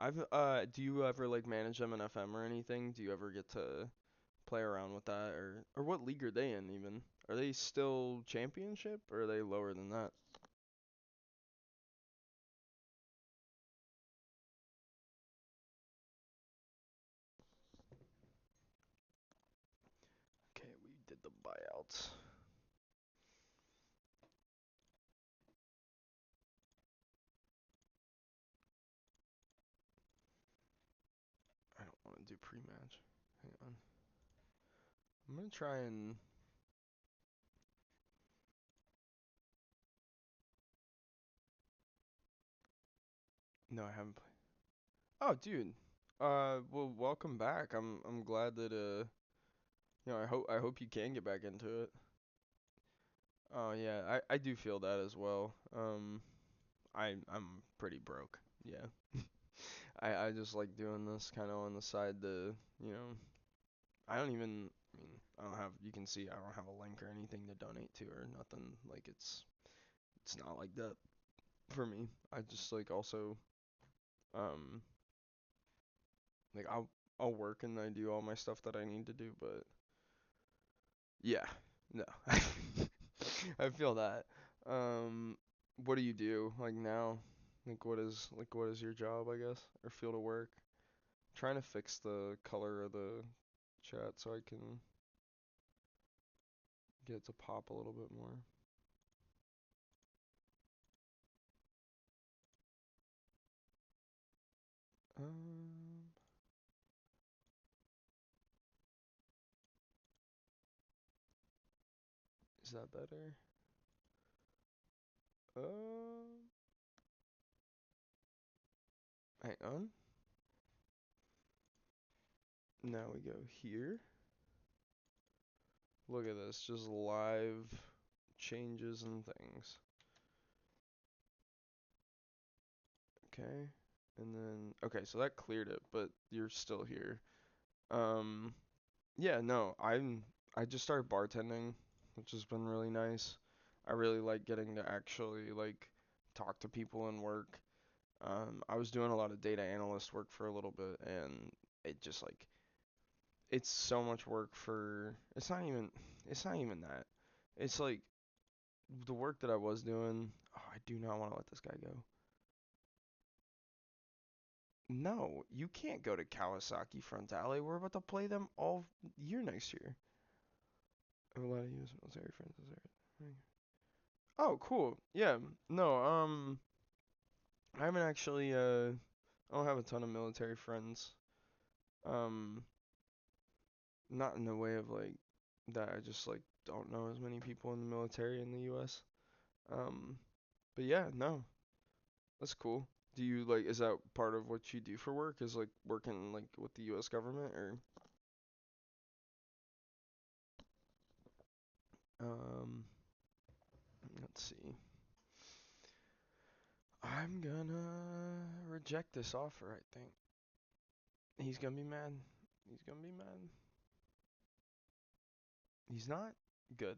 A: Do you ever like manage them in FM or anything? Do you ever get to play around with that, or what league are they in even? Are they still championship or are they lower than that? Okay, we did the buyouts. I don't want to do pre-match. Hang on. I'm gonna try and no, I haven't played. Oh, dude. Well, welcome back. I'm glad that I hope you can get back into it. Oh yeah, I do feel that as well. I'm pretty broke. Yeah. I just like doing this kind of on the side to, you know, I don't even, I mean, I don't have, you can see I don't have a link or anything to donate to or nothing. Like it's not like that for me. I just like also, um, like I'll work and I do all my stuff that I need to do, but yeah, no. I feel that. Um, what do you do like now? Like what is your job, I guess, or field of work? Trying to fix the color of the chat so I can get it to pop a little bit more. Um, is that better? Um, hang on. Now we go here. Look at this, just live changes and things. Okay. And then okay, so that cleared it, but you're still here. Um, yeah, no, I just started bartending, which has been really nice. I really like getting to actually like talk to people and work. I was doing a lot of data analyst work for a little bit, and it just like it's so much work for it's not even that. It's like the work that I was doing. Oh, I do not want to let this guy go. No, you can't go to Kawasaki Frontale. We're about to play them all year next year. I have a lot of US military friends there. Oh, cool. Yeah. No, I haven't actually I don't have a ton of military friends. Um, not in the way of like that. I just like don't know as many people in the military in the US. Um, but yeah, no, that's cool. Do you like is that part of what you do for work? Is like working like with the US government or um let's see. I'm gonna reject this offer, I think. He's gonna be mad. He's gonna be mad. He's not? Good.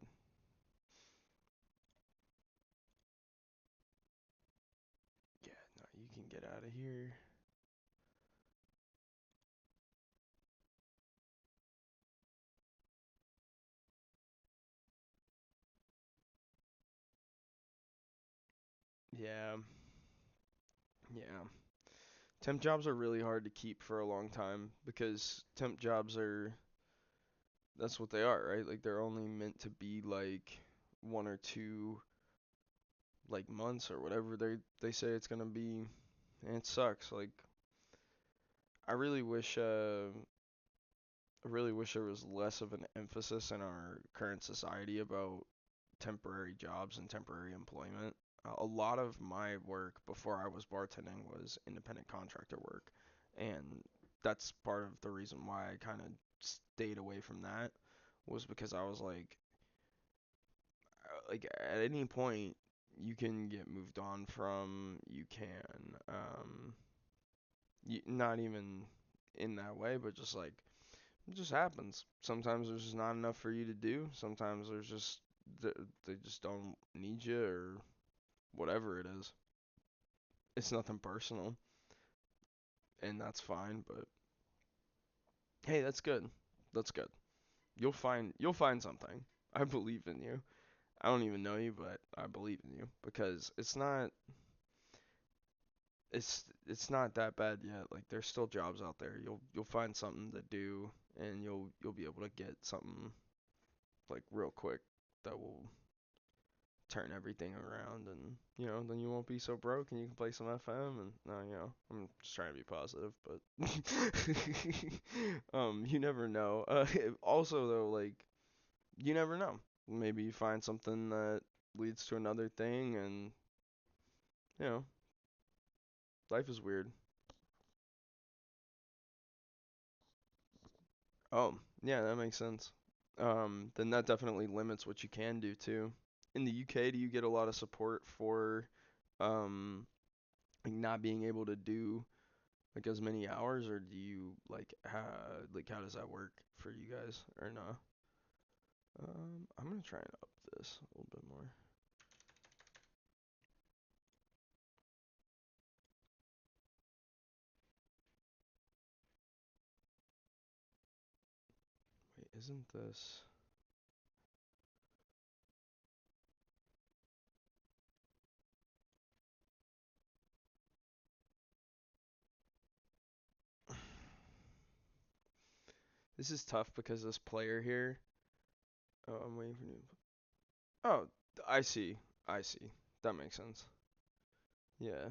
A: Yeah, no, you can get out of here. Yeah, yeah. Temp jobs are really hard to keep for a long time because temp jobs are that's what they are, right? Like they're only meant to be like 1 or 2 like months or whatever they say it's gonna be, and it sucks. Like I really wish I really wish there was less of an emphasis in our current society about temporary jobs and temporary employment. A lot of my work before I was bartending was independent contractor work, and that's part of the reason why I kind of stayed away from that was because I was like at any point you can get moved on from, you can not even in that way, but just like it just happens. Sometimes there's just not enough for you to do. Sometimes there's just they just don't need you or whatever it is. It's nothing personal. and that's fine. But hey, that's good. That's good. You'll find something. I believe in you. I don't even know you, but I believe in you because it's not that bad yet. Like there's still jobs out there. You'll find something to do and you'll be able to get something like real quick that will turn everything around, and then you won't be so broke and you can play some FM. And no, I'm just trying to be positive, but you never know. Also though, like you never know. Maybe you find something that leads to another thing, and you know, life is weird. Oh, yeah, that makes sense. Then that definitely limits what you can do too. In the UK, do you get a lot of support for um like not being able to do like as many hours, or do you like how does that work for you guys or no? I'm gonna try and up this a little bit more. Wait, isn't this? This is tough because this player here. Oh, I'm waiting for new. Oh, I see. I see. That makes sense. Yeah.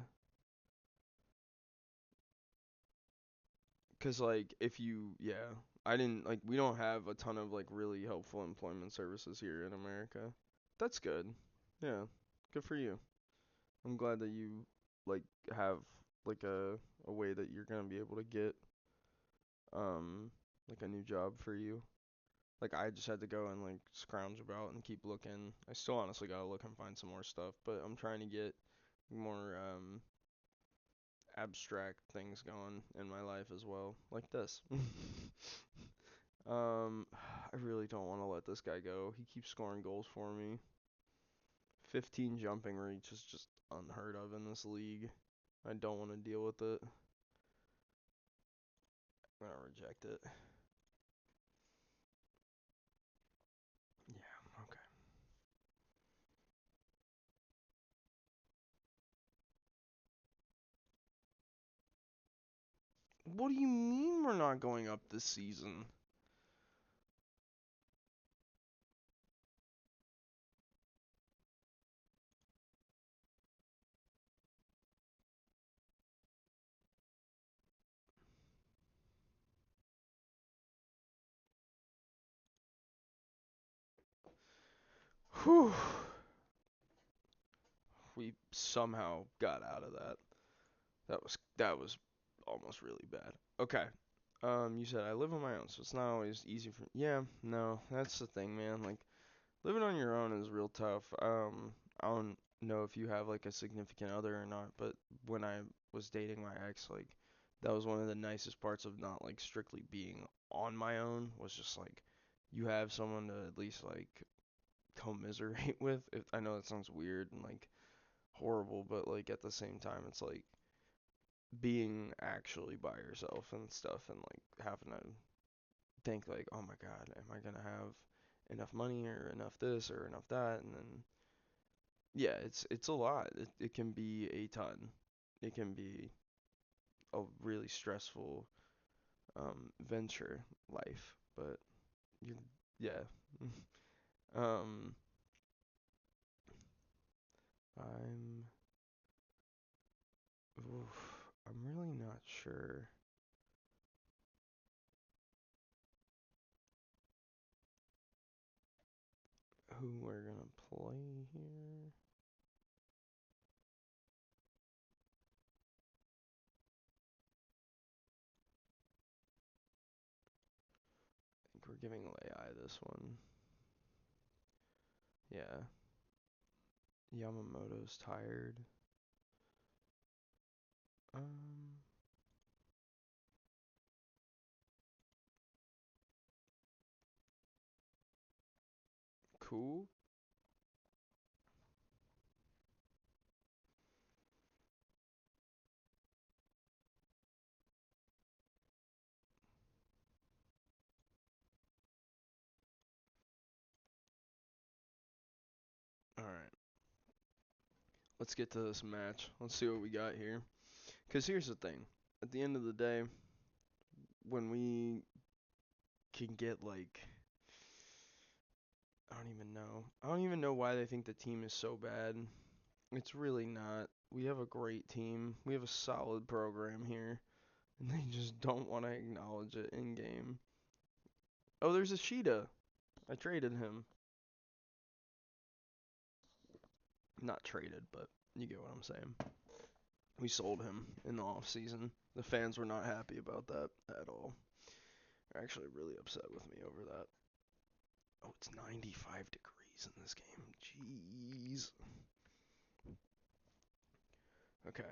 A: Cause like if you yeah, I didn't like we don't have a ton of like really helpful employment services here in America. That's good. Yeah. Good for you. I'm glad that you like have like a way that you're gonna be able to get um like a new job for you. Like I just had to go and like scrounge about and keep looking. I still honestly gotta look and find some more stuff, but I'm trying to get more abstract things going in my life as well, like this. I really don't want to let this guy go. He keeps scoring goals for me. 15 jumping reach is just unheard of in this league. I don't want to deal with it. I'm gonna reject it. Yeah, okay. What do you mean we're not going up this season? Whew. We somehow got out of that. That was almost really bad. Okay. You said I live on my own, so it's not always easy for. Yeah, no, that's the thing, man. Like living on your own is real tough. I don't know if you have like a significant other or not, but when I was dating my ex, like that was one of the nicest parts of not like strictly being on my own was just like you have someone to at least like commiserate with. If I know that sounds weird and like horrible, but like at the same time, it's like being actually by yourself and stuff, and like having to think like, oh my God, am I gonna have enough money or enough this or enough that? And then yeah, it's a lot. It can be a ton. It can be a really stressful venture life, but you yeah. um I'm I'm really not sure who we're gonna play here. I think we're giving AI this one. Yeah. Yamamoto's tired. Um, cool. let's get to this match. Let's see what we got here. Because here's the thing. At the end of the day, when we can get, like, I don't even know. I don't even know why they think the team is so bad. It's really not. We have a great team. We have a solid program here. And they just don't want to acknowledge it in game. Oh, there's a Sheeta. I traded him. Not traded, but you get what I'm saying. We sold him in the off season. The fans were not happy about that at all. They're actually really upset with me over that. Oh, it's 95 degrees in this game. Jeez. Okay.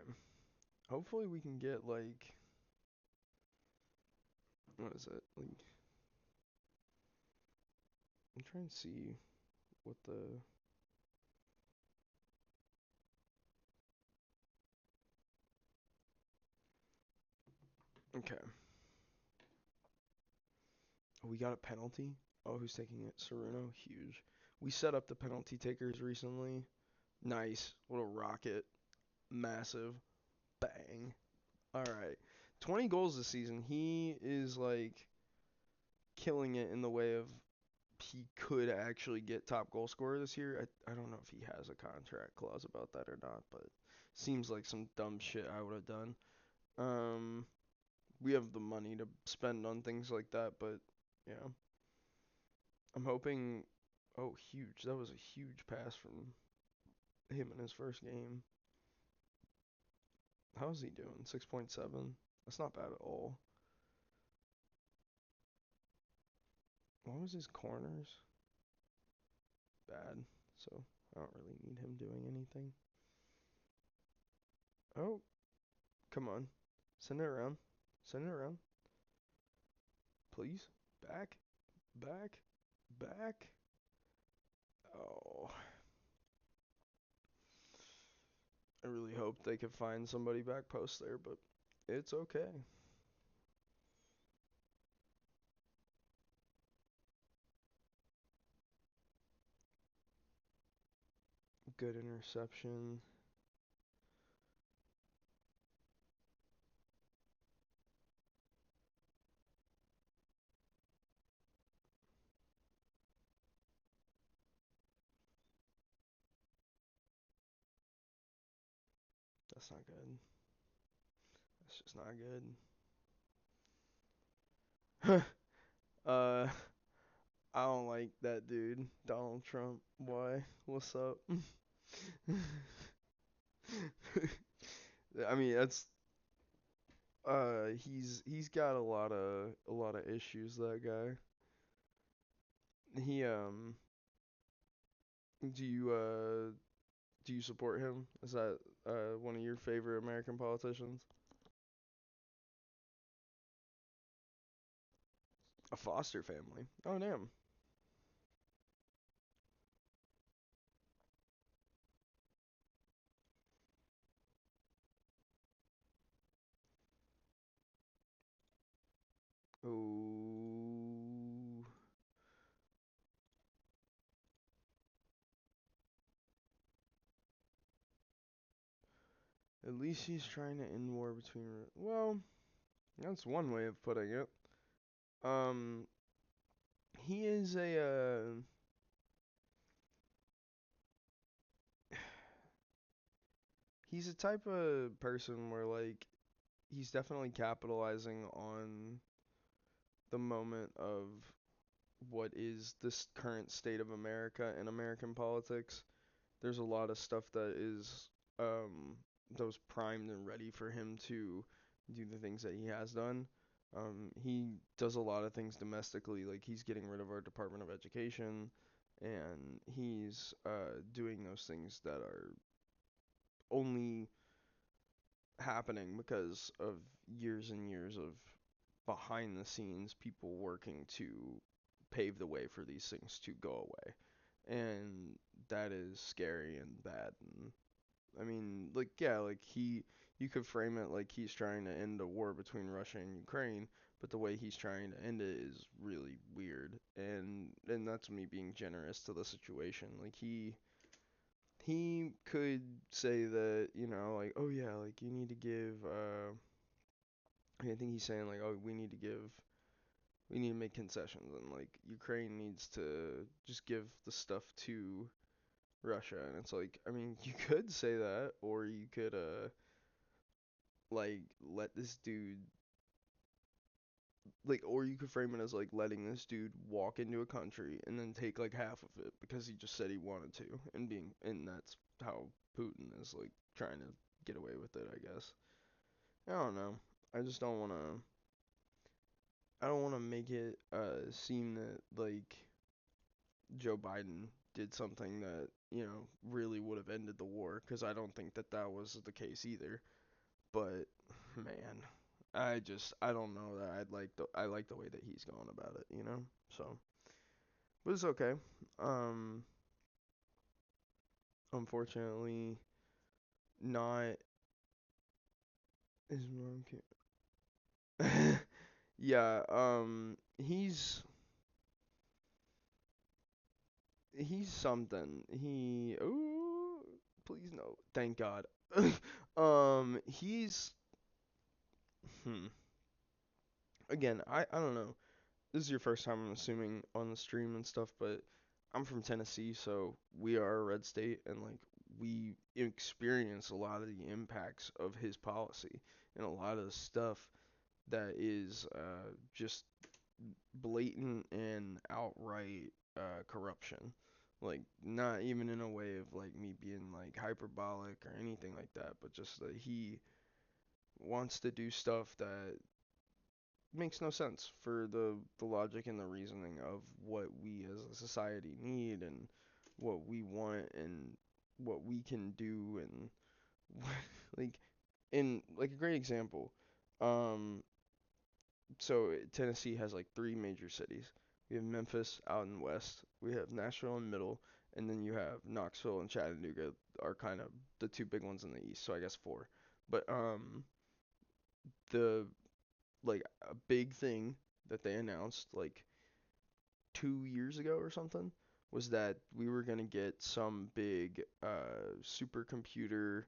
A: Hopefully we can get, like, what is it? Like, I'm trying to see what the okay. Oh, we got a penalty. Oh, who's taking it? Ceruno? Huge. We set up the penalty takers recently. Nice. What a rocket. Massive. Bang. Alright. 20 goals this season. He is, like, killing it in the way of he could actually get top goal scorer this year. I don't know if he has a contract clause about that or not, but seems like some dumb shit I would have done. We have the money to spend on things like that, but yeah. I'm hoping. Oh, huge. That was a huge pass from him in his first game. How's he doing? 6.7? That's not bad at all. What was his corners? Bad. So I don't really need him doing anything. Oh, come on. Send it around. Send it around. Please. Back. Back. Back. Oh. I really hoped they could find somebody back post there, but it's okay. Good interception. That's not good. That's just not good. uh, I don't like that dude, Donald Trump. Why? What's up? I mean, that's he's got a lot of issues. That guy. He do you do you support him? Is that one of your favorite American politicians? A foster family. Oh damn. Oh. At least he's trying to end war between. Well, that's one way of putting it. Um, he is he's a type of person where, like, he's definitely capitalizing on the moment of what is this current state of America and American politics. There's a lot of stuff um that was primed and ready for him to do the things that he has done. He does a lot of things domestically, like he's getting rid of our Department of Education, and he's doing those things that are only happening because of years and years of behind the scenes people working to pave the way for these things to go away. And that is scary and bad. And I mean, like, yeah, like you could frame it like he's trying to end a war between Russia and Ukraine, but the way he's trying to end it is really weird. And that's me being generous to the situation. Like he could say that, like, oh yeah, like you need to give I think he's saying like, oh, we need to make concessions, and like Ukraine needs to just give the stuff to Russia. And it's like, I mean, you could say that, or you could like let this dude like, or you could frame it as like letting this dude walk into a country and then take like half of it because he just said he wanted to, and that's how Putin is like trying to get away with it, I guess. I don't know. I just don't want to. I don't want to make it seem that like Joe Biden did something that really would have ended the war, because I don't think that that was the case either. But man, I don't know that I like the way that he's going about it. So, but it's okay. Um, Unfortunately, not his mom can't. Yeah. He's something. Please no. Thank God. He's hmm. Again, I don't know. This is your first time, I'm assuming, on the stream and stuff, but I'm from Tennessee, so we are a red state, and like we experience a lot of the impacts of his policy and a lot of the stuff that is just blatant and outright corruption. Like, not even in a way of like me being like hyperbolic or anything like that, but just that he wants to do stuff that makes no sense for the logic and the reasoning of what we as a society need and what we want and what we can do, and like, in like a great example, um so Tennessee has like three major cities. We have Memphis out in the west, we have Nashville in the middle, and then you have Knoxville and Chattanooga are kind of the two big ones in the east, so I guess four. But the like a big thing that they announced like 2 years ago or something was that we were gonna get some big supercomputer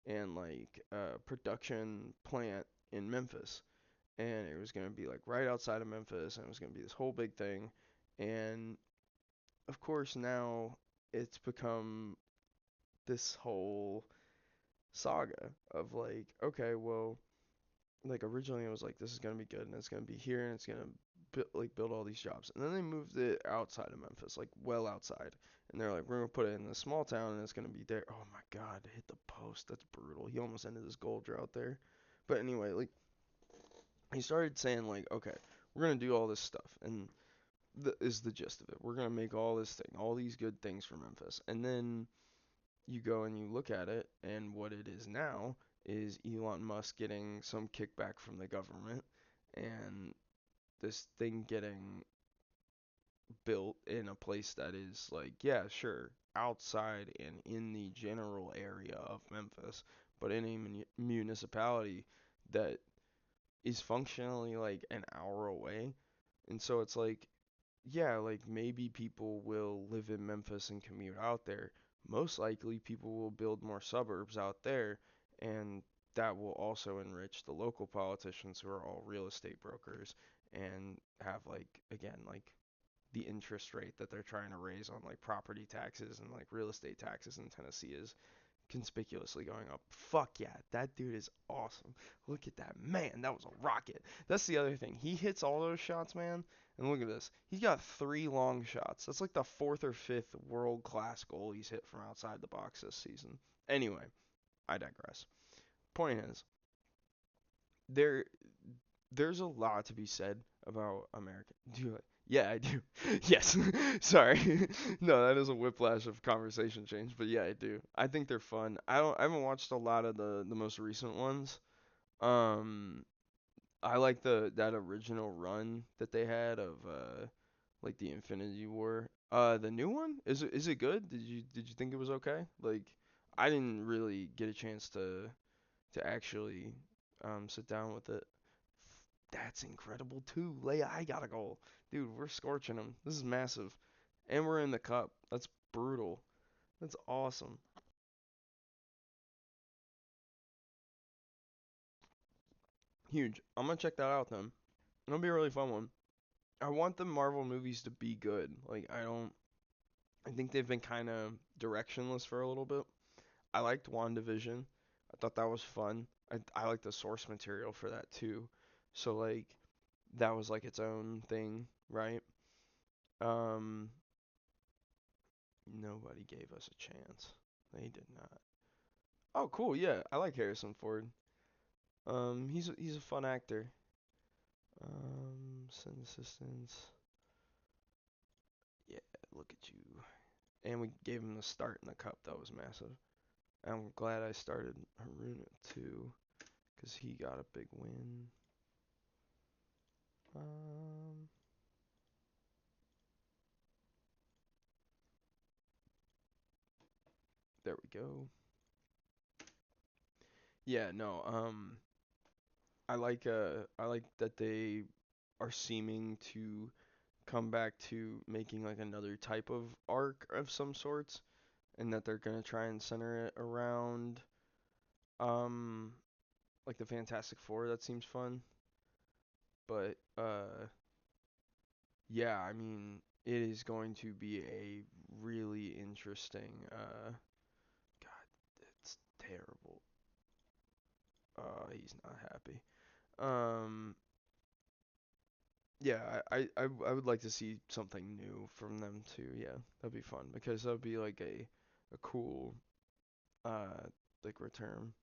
A: and like production plant in Memphis, and it was gonna be like right outside of Memphis, and it was gonna be this whole big thing. And of course now it's become this whole saga of like, okay, well, like originally it was like this is gonna be good and it's gonna be here and it's gonna build all these jobs, and then they moved it outside of Memphis, like well outside, and they're like, we're gonna put it in a small town and it's gonna be there. Oh my God, hit the post. That's brutal. He almost ended his goal drought there. But anyway, like he started saying like, okay, we're gonna do all this stuff, and is the gist of it. We're gonna make all this thing, all these good things for Memphis, and then you go and you look at it, and what it is now is Elon Musk getting some kickback from the government, and this thing getting built in a place that is like, yeah, sure, outside and in the general area of Memphis, but in a municipality that is functionally like an hour away. And so it's like, yeah, like maybe people will live in Memphis and commute out there. Most likely, people will build more suburbs out there, and that will also enrich the local politicians who are all real estate brokers and have, like, again, like the interest rate that they're trying to raise on like property taxes and like real estate taxes in Tennessee is conspicuously going up. Fuck yeah, that dude is awesome. Look at that, man. That was a rocket. That's the other thing. He hits all those shots, man. And look at this. He got three long shots. That's like the fourth or fifth world class goal he's hit from outside the box this season. Anyway, I digress. Point is, there there's a lot to be said about American. Do you? Yeah, I do. Yes. Sorry. No, that is a whiplash of conversation change, but yeah, I do. I think they're fun. I haven't watched a lot of the most recent ones. Um I like that original run that they had of like the Infinity War. The new one? Is it good? Did you think it was okay? Like, I didn't really get a chance to actually sit down with it. That's incredible too. Leia, I got a goal. Dude, we're scorching them. This is massive. And we're in the cup. That's brutal. That's awesome. Huge. I'm gonna check that out then. It'll be a really fun one. I want the Marvel movies to be good. Like I don't. I think they've been kind of directionless for a little bit. I liked WandaVision. I thought that was fun. I like the source material for that too. So like that was like its own thing, right? Um, Nobody gave us a chance. They did not. Oh, cool. Yeah, I like Harrison Ford. He's a fun actor. Send assistance. Yeah, look at you. And we gave him the start in the cup. That was massive. I'm glad I started Haruna too, cause he got a big win. Um, there we go. Yeah, no. I like that they are seeming to come back to making like another type of arc of some sorts, and that they're gonna try and center it around um like the Fantastic Four. That seems fun, but yeah, I mean it is going to be a really interesting. God, it's terrible. He's not happy. Um, yeah, I would like to see something new from them too. Yeah, that'd be fun because that'd be like a cool uh like return.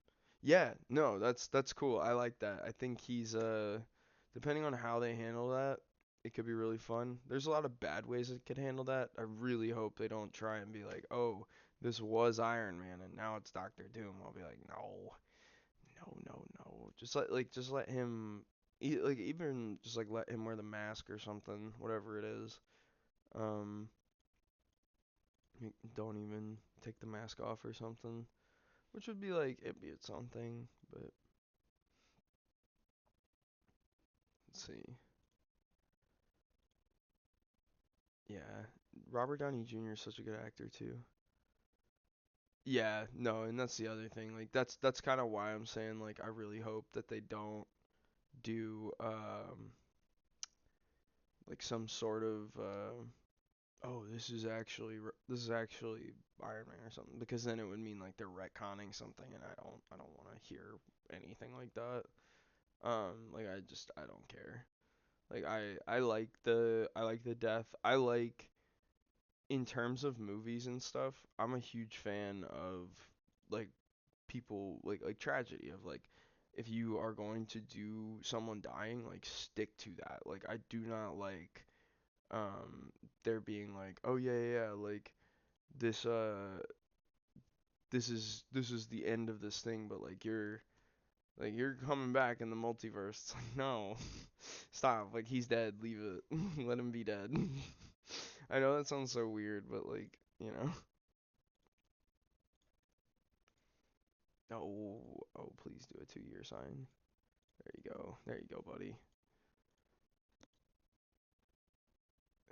A: Yeah, no, that's cool. I like that. I think he's depending on how they handle that, it could be really fun. There's a lot of bad ways it could handle that. I really hope they don't try and be like, "Oh, this was Iron Man and now it's Doctor Doom." I'll be like, "No. No, no, no. Just let him like even just like let him wear the mask or something, whatever it is. Um don't even take the mask off or something, which would be like it'd be its own thing, but let's see. Yeah, Robert Downey Jr. is such a good actor too. Yeah, no, and that's the other thing. Like that's kind of why I'm saying like I really hope that they don't do like some sort of oh, this is actually Iron Man or something, because then it would mean like they're retconning something, and I don't want to hear anything like that. Like I don't care. Like I like the death. I like in terms of movies and stuff. I'm a huge fan of like people like tragedy of like if you are going to do someone dying, like stick to that. Like I do not like um there being like, oh yeah, yeah, yeah, like this this is the end of this thing, but like you're coming back in the multiverse. It's like no, stop. Like he's dead. Leave it. Let him be dead. I know that sounds so weird, but like you know. Oh, oh, please do a 2 year sign. There you go. There you go, buddy.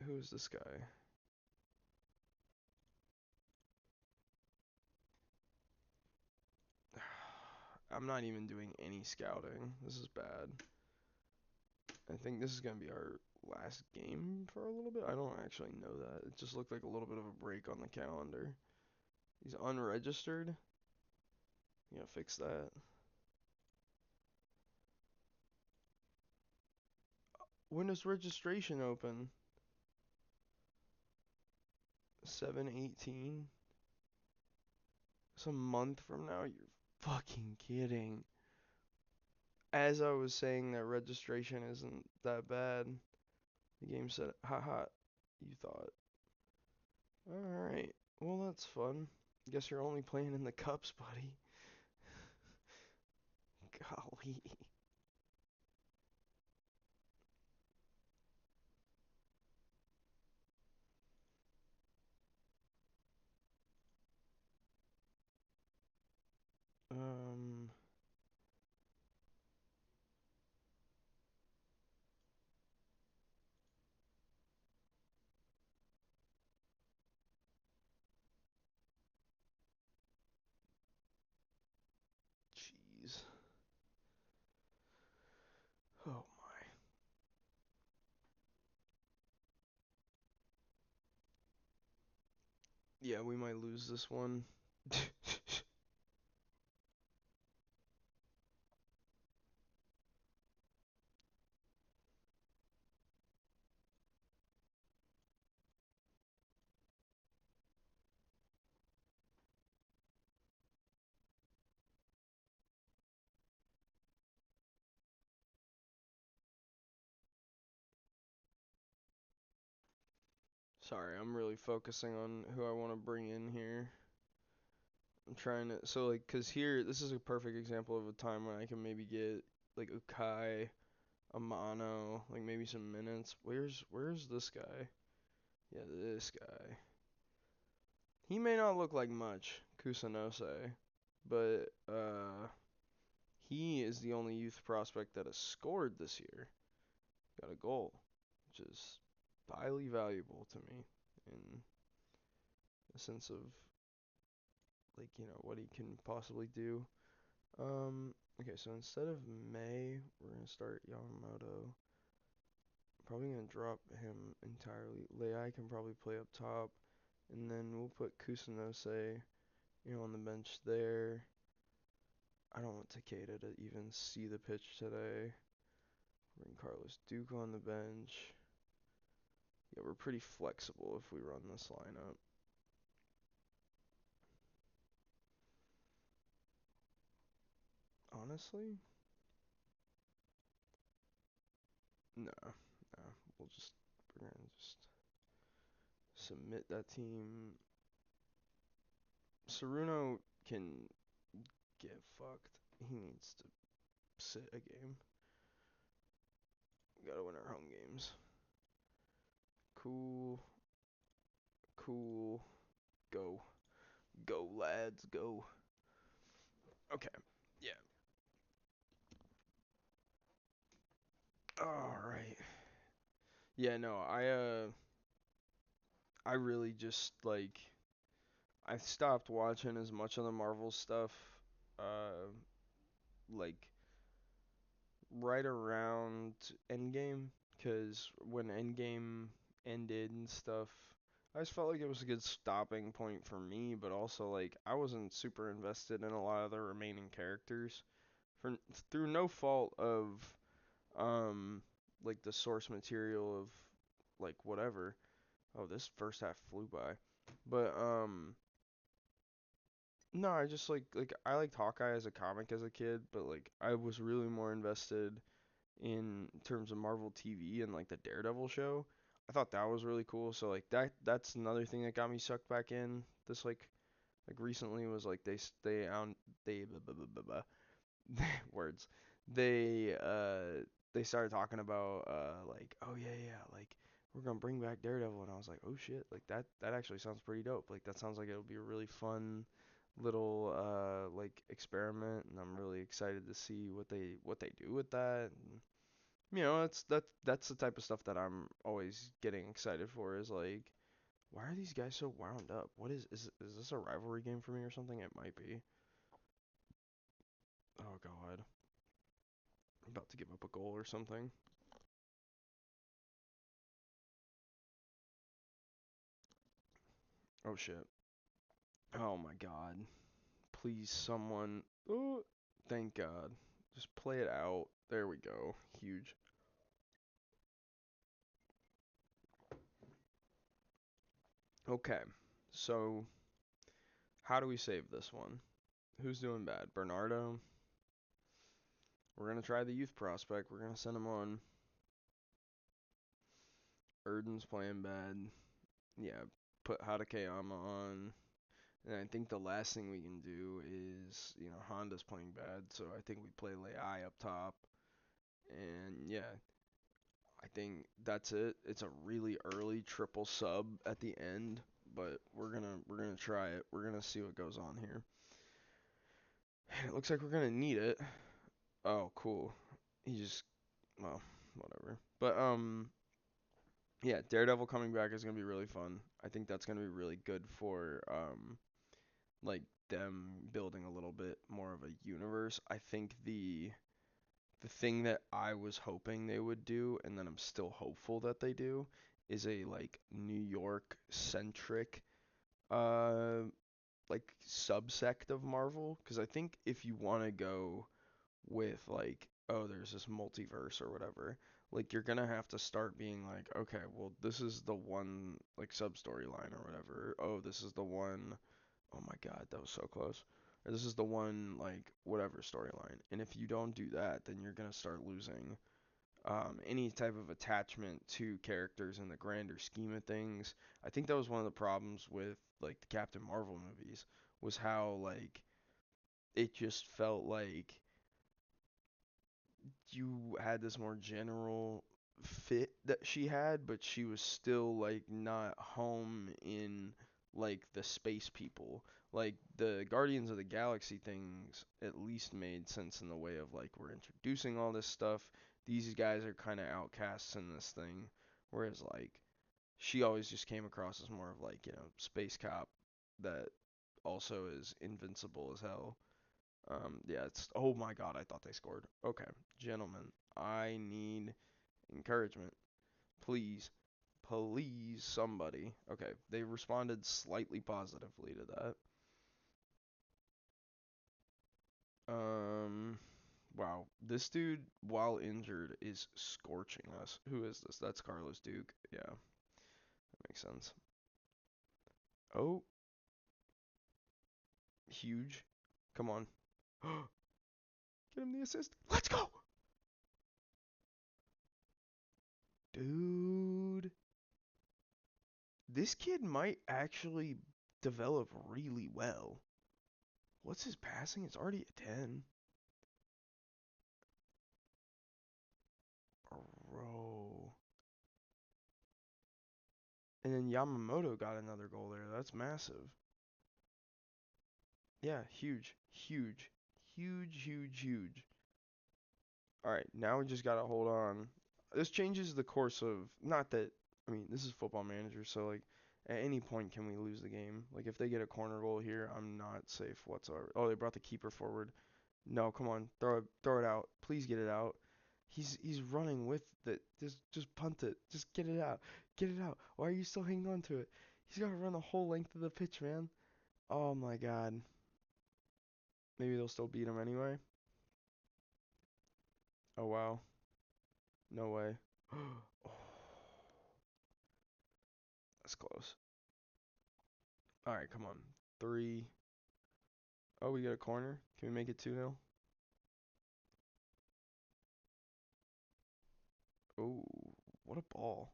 A: Who is this guy? I'm not even doing any scouting. This is bad. I think this is gonna be our last game for a little bit. I don't actually know that. It just looked like a little bit of a break on the calendar. He's unregistered. You gotta fix that. When does registration open? 7/18. It's a month from now. You're fucking kidding. As I was saying that registration isn't that bad, the game said, haha, you thought. Alright. Well, that's fun. Guess you're only playing in the cups, buddy. Golly. Um, Jeez. Oh my. Yeah, we might lose this one. Sorry, I'm really focusing on who I want to bring in here. I'm trying to, so like, cause here, this is a perfect example of a time when I can maybe get like Ukai, Amano, like maybe some minutes. Where's this guy? Yeah, this guy. He may not look like much, Kusanose, but he is the only youth prospect that has scored this year. Got a goal, which is highly valuable to me in the sense of like, what he can possibly do. Okay, so instead of May, we're gonna start Yamamoto. Probably gonna drop him entirely. Lei can probably play up top, and then we'll put Kusanose, on the bench there. I don't want Takeda to even see the pitch today. Bring Carlos Duke on the bench. Yeah, we're pretty flexible if we run this lineup. Honestly, no, no. We're gonna just submit that team. Saruno can get fucked. He needs to sit a game. We gotta win our home games. Cool, cool. Go, go, lads, go. Okay, yeah. All right. Yeah, no, I really just like I stopped watching as much of the Marvel stuff, uh, like right around Endgame, because when Endgame ended and stuff, I just felt like it was a good stopping point for me, but also like I wasn't super invested in a lot of the remaining characters for through no fault of um like the source material of like whatever. Oh, this first half flew by. But no, I just like I liked Hawkeye as a comic as a kid, but like I was really more invested in terms of Marvel TV and like the Daredevil show. I thought that was really cool. So like that's another thing that got me sucked back in. This like recently was like they blah, blah, blah, blah, blah. Words. They they started talking about like, oh yeah, yeah, like we're gonna bring back Daredevil, and I was like, oh shit, like that actually sounds pretty dope. Like that sounds like it'll be a really fun little like experiment, and I'm really excited to see what they do with that. And, that's the type of stuff that I'm always getting excited for, is like, why are these guys so wound up? What is this a rivalry game for me or something? It might be. Oh god. I'm about to give up a goal or something. Oh shit. Oh my god. Please someone. Oh, thank god. Just play it out. There we go. Huge. Okay. So, how do we save this one? Who's doing bad? Bernardo? We're going to try the youth prospect. We're going to send him on. Erden's playing bad. Yeah, put Hadakeyama on. And I think the last thing we can do is, Honda's playing bad, so I think we play Lei up top. And yeah, I think that's it. It's a really early triple sub at the end, but we're gonna try it. We're gonna see what goes on here. It looks like we're gonna need it. Oh, cool. He just, well, whatever. But yeah, Daredevil coming back is gonna be really fun. I think that's gonna be really good for like them building a little bit more of a universe. I think the the thing that I was hoping they would do, and that I'm still hopeful that they do, is a like New York centric uh like subsect of Marvel. Because I think if you want to go with like, oh, there's this multiverse or whatever, like you're gonna have to start being like, okay, well, this is the one like sub storyline or whatever. Oh, this is the one. Oh my God, that was so close. Or this is the one like whatever storyline. And if you don't do that, then you're gonna start losing any type of attachment to characters in the grander scheme of things. I think that was one of the problems with like the Captain Marvel movies, was how like it just felt like you had this more general fit that she had, but she was still like not home in like the space people. Like the Guardians of the Galaxy things at least made sense in the way of like we're introducing all this stuff. These guys are kind of outcasts in this thing, whereas like she always just came across as more of like, space cop that also is invincible as hell. Yeah, it's. Oh my God, I thought they scored. Okay, gentlemen, I need encouragement. Please, please, somebody. Okay, they responded slightly positively to that. Wow, this dude, while injured, is scorching us. Who is this? That's Carlos Duke. Yeah, that makes sense. Oh, huge. Come on. Get him the assist. Let's go! Dude. This kid might actually develop really well. What's his passing? It's already a 10. Bro. And then Yamamoto got another goal there. That's massive. Yeah, huge. Huge. Huge, huge, huge. Alright, now we just gotta hold on. This changes the course of. Not that. I mean, this is Football Manager, so, like, at any point can we lose the game. Like, if they get a corner goal here, I'm not safe whatsoever. Oh, they brought the keeper forward. No, come on, throw it out. Please get it out. He's running with it. Just punt it. Just get it out. Get it out. Why are you still hanging on to it? He's got to run the whole length of the pitch, man. Oh my God. Maybe they'll still beat him anyway. Oh wow. No way. Oh, that's close. All right, come on. 3. Oh, we got a corner. Can we make it 2-0? Oh, what a ball.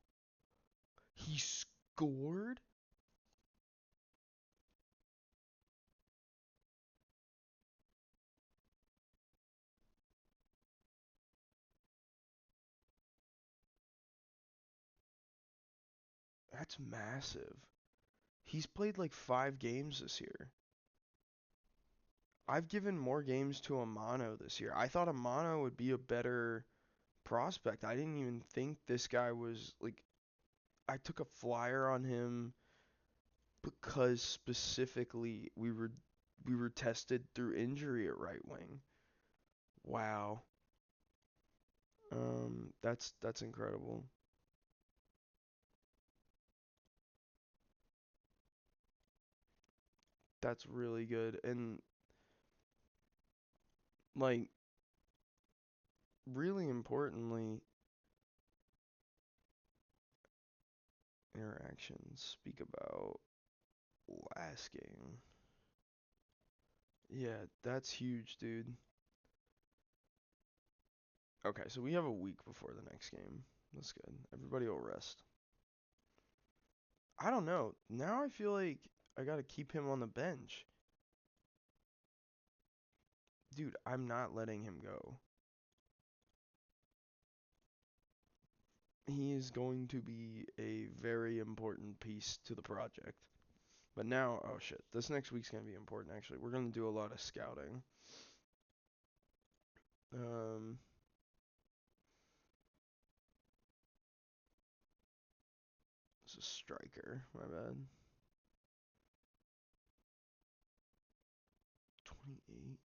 A: He scored? That's massive. He's played like 5 games this year. I've given more games to Amano this year. I thought Amano would be a better prospect. I didn't even think this guy was like. I took a flyer on him because specifically we were tested through injury at right wing. Wow. That's incredible. That's really good. And like really importantly, interactions speak about last game. Yeah, that's huge, dude. Okay, so we have a week before the next game. That's good. Everybody will rest. I don't know. Now I feel like I gotta keep him on the bench. Dude, I'm not letting him go. He is going to be a very important piece to the project. But now, oh shit, this next week's gonna be important actually. We're gonna do a lot of scouting. Um, it's a striker. My bad. 28.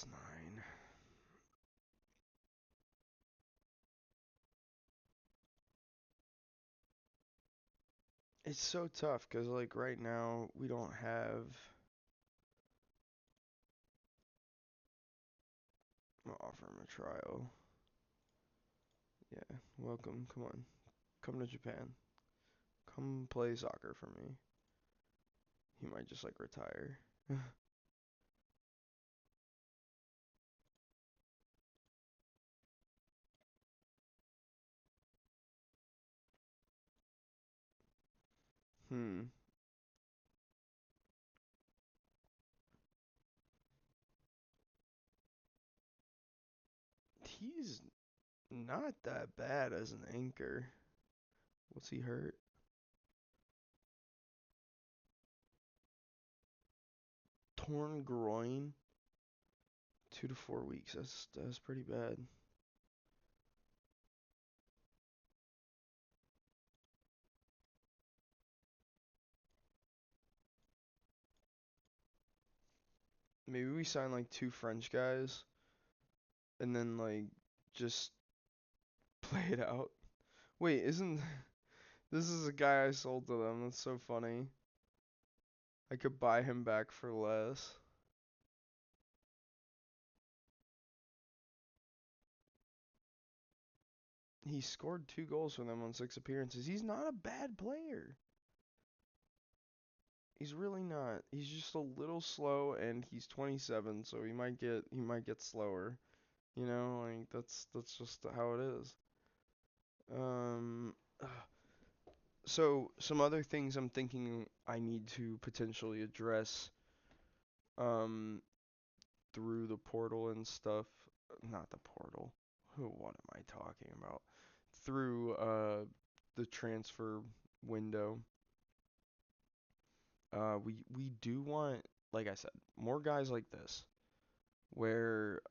A: That's 9. It's so tough because, like, right now we don't have. I'll offer him a trial. Yeah, welcome. Come on. Come to Japan. Come play soccer for me. He might just, like, retire. Hmm. He's not that bad as an anchor. What's he hurt? Torn groin. 2 to 4 weeks. That's pretty bad. Maybe we sign like 2 French guys and then like just play it out. Wait, isn't this is a guy I sold to them? That's so funny. I could buy him back for less. He scored 2 goals for them on 6 appearances. He's not a bad player. He's really not. He's just a little slow, and he's 27, so he might get slower. You know, like that's just how it is. Um, so some other things I'm thinking I need to potentially address um through the portal and stuff. Not the portal. What am I talking about? Through the transfer window. We do want, like I said, more guys like this where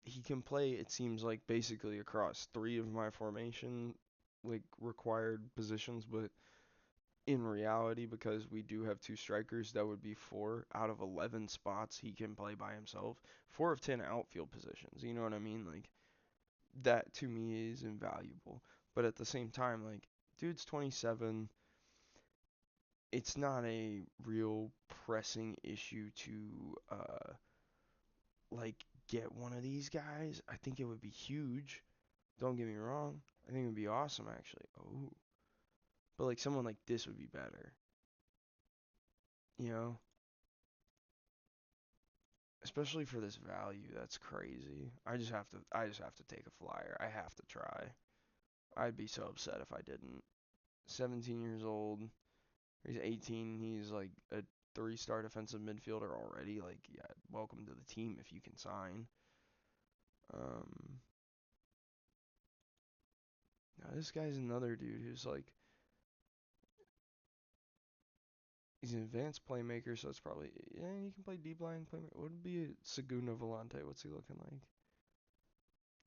A: he can play, it seems like, basically across 3 of my formation like required positions, but in reality, because we do have 2 strikers, that would be 4 out of 11 spots he can play by himself. 4 of 10 outfield positions. You know what I mean? Like, that to me is invaluable. But at the same time, like, dude's 27. It's not a real pressing issue to like get one of these guys. I think it would be huge. Don't get me wrong. I think it would be awesome actually. Oh. But like someone like this would be better. You know? Especially for this value. That's crazy. I just have to take a flyer. I have to try. I'd be so upset if I didn't. 17 years old. He's 18. He's like a 3-star defensive midfielder already. Like, yeah, welcome to the team if you can sign. Um, Now this guy's another dude who's like, he's an advanced playmaker, so it's probably, yeah, he can play deep line playmaker. What would be a Segunda Volante? What's he looking like?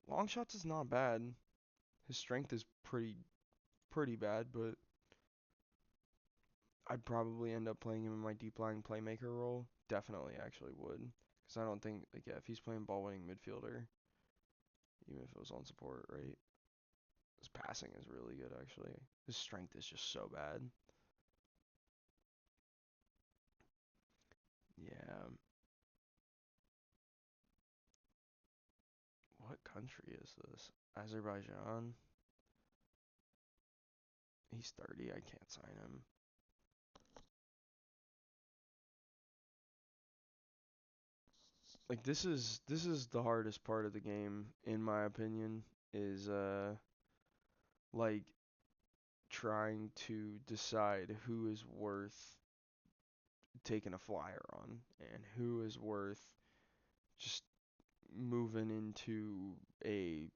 A: Long shots is not bad. His strength is pretty bad, but I'd probably end up playing him in my deep line playmaker role. Definitely, actually would, because I don't think, like, yeah, if he's playing ball winning midfielder, even if it was on support, right? His passing is really good, actually. His strength is just so bad. Yeah. What country is this? Azerbaijan? He's 30. I can't sign him. Like this is the hardest part of the game in my opinion is like trying to decide who is worth taking a flyer on and who is worth just moving into a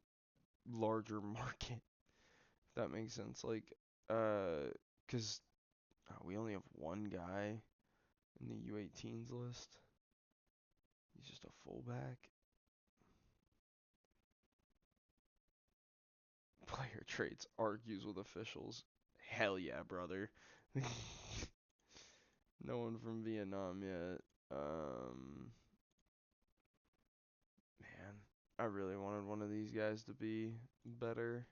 A: larger market. If that makes sense. Like 'cause we only have one guy in the U18s list. He's just a fullback. Player traits argues with officials. Hell yeah, brother. No one from Vietnam yet. I really wanted one of these guys to be better.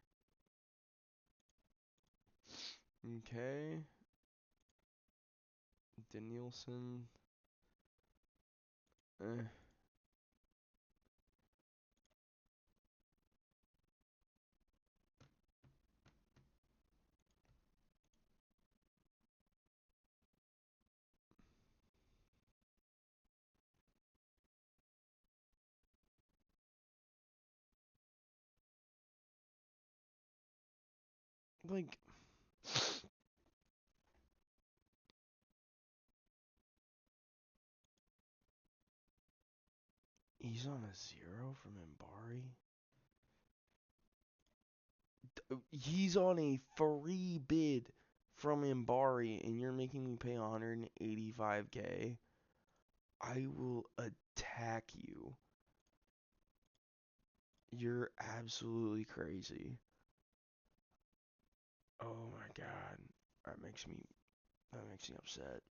A: Okay. Danielson. Eh. Like, he's on a 0 from Mbari. He's on a free bid from Mbari, and you're making me pay 185K. I will attack you. You're absolutely crazy. Oh my god. That makes me upset.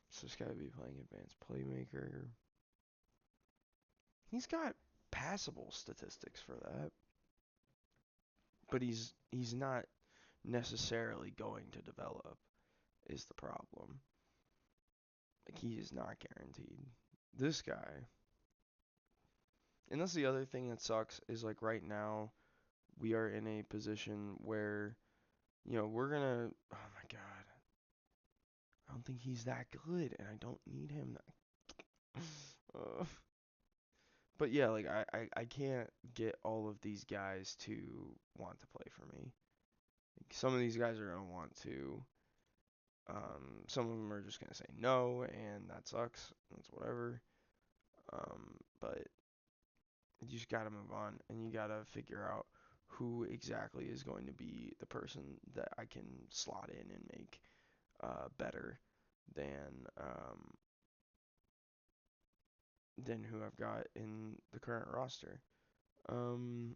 A: So this guy would be playing advanced playmaker. He's got passable statistics for that, but he's not necessarily going to develop is the problem. Like, he is not guaranteed. This guy, and that's the other thing that sucks is, like, right now we are in a position where, we're gonna, oh my god, I don't think he's that good, and I don't need him. uh, but yeah, like, I can't get all of these guys to want to play for me. Like, some of these guys are gonna want to. Some of them are just gonna say no, and that sucks. That's whatever. But you just gotta move on, and you gotta figure out who exactly is going to be the person that I can slot in and make better than who I've got in the current roster. Um,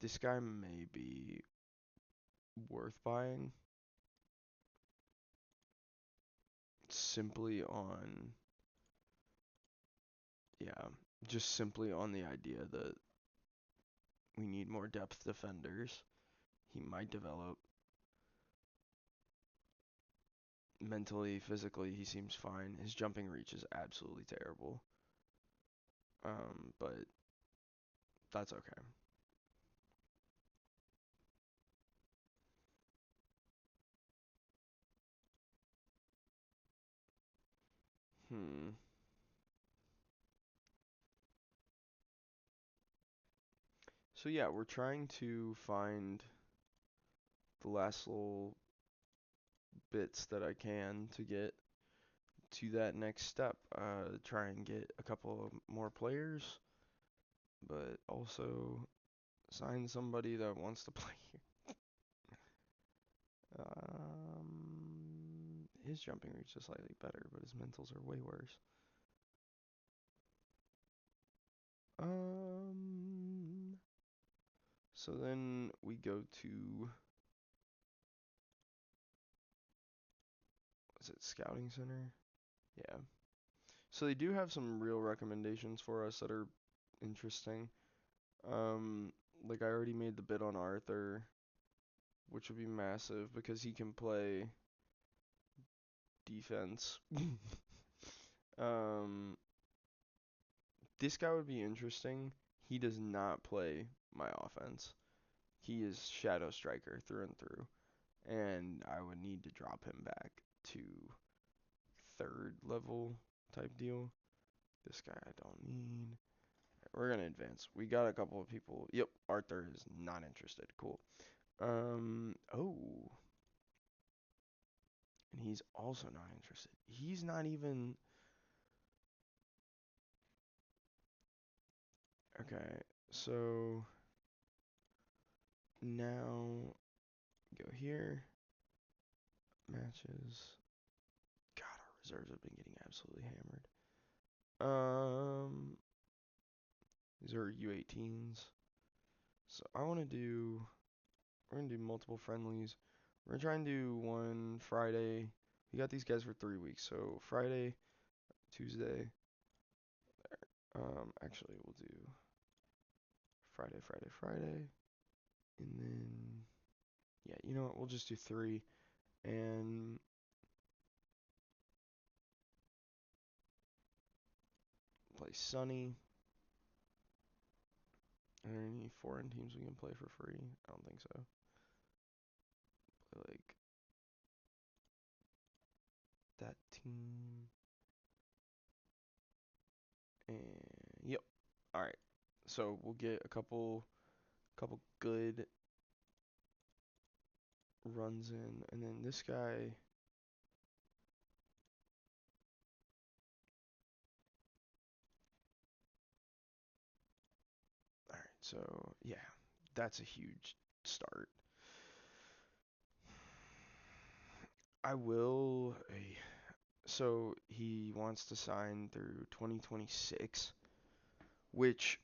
A: this guy may be worth buying simply on, yeah, just simply on the idea that we need more depth defenders. He might develop. Mentally, physically, he seems fine. His jumping reach is absolutely terrible. But that's okay. Hmm. So yeah, we're trying to find the last little bits that I can to get to that next step. Try and get a couple of more players, but also sign somebody that wants to play here. His jumping reach is slightly better, but his mentals are way worse. So then we go to, is it Scouting Center? Yeah. So they do have some real recommendations for us that are interesting. Like, I already made the bid on Arthur, which would be massive because he can play defense. um, this guy would be interesting. He does not play my offense. He is Shadow Striker through and through, and I would need to drop him back to third level type deal. This guy I don't need. We're gonna advance. We got a couple of people. Yep, Arthur is not interested. Cool. Oh, and he's also not interested. He's not even. Okay, so now go here. Matches. God, our reserves have been getting absolutely hammered. These are U18s. So I want to do. We're gonna do multiple friendlies. We're gonna try and do one Friday. We got these guys for 3 weeks, so Friday, Tuesday. Actually, we'll do Friday, Friday, Friday, and then yeah, you know what? We'll just do three and play Sunny. Are there any foreign teams we can play for free? I don't think so. Play like that team. And yep. All right. So we'll get a couple good runs in, and then this guy. All right. So yeah, that's a huge start. I will. So he wants to sign through 2026, which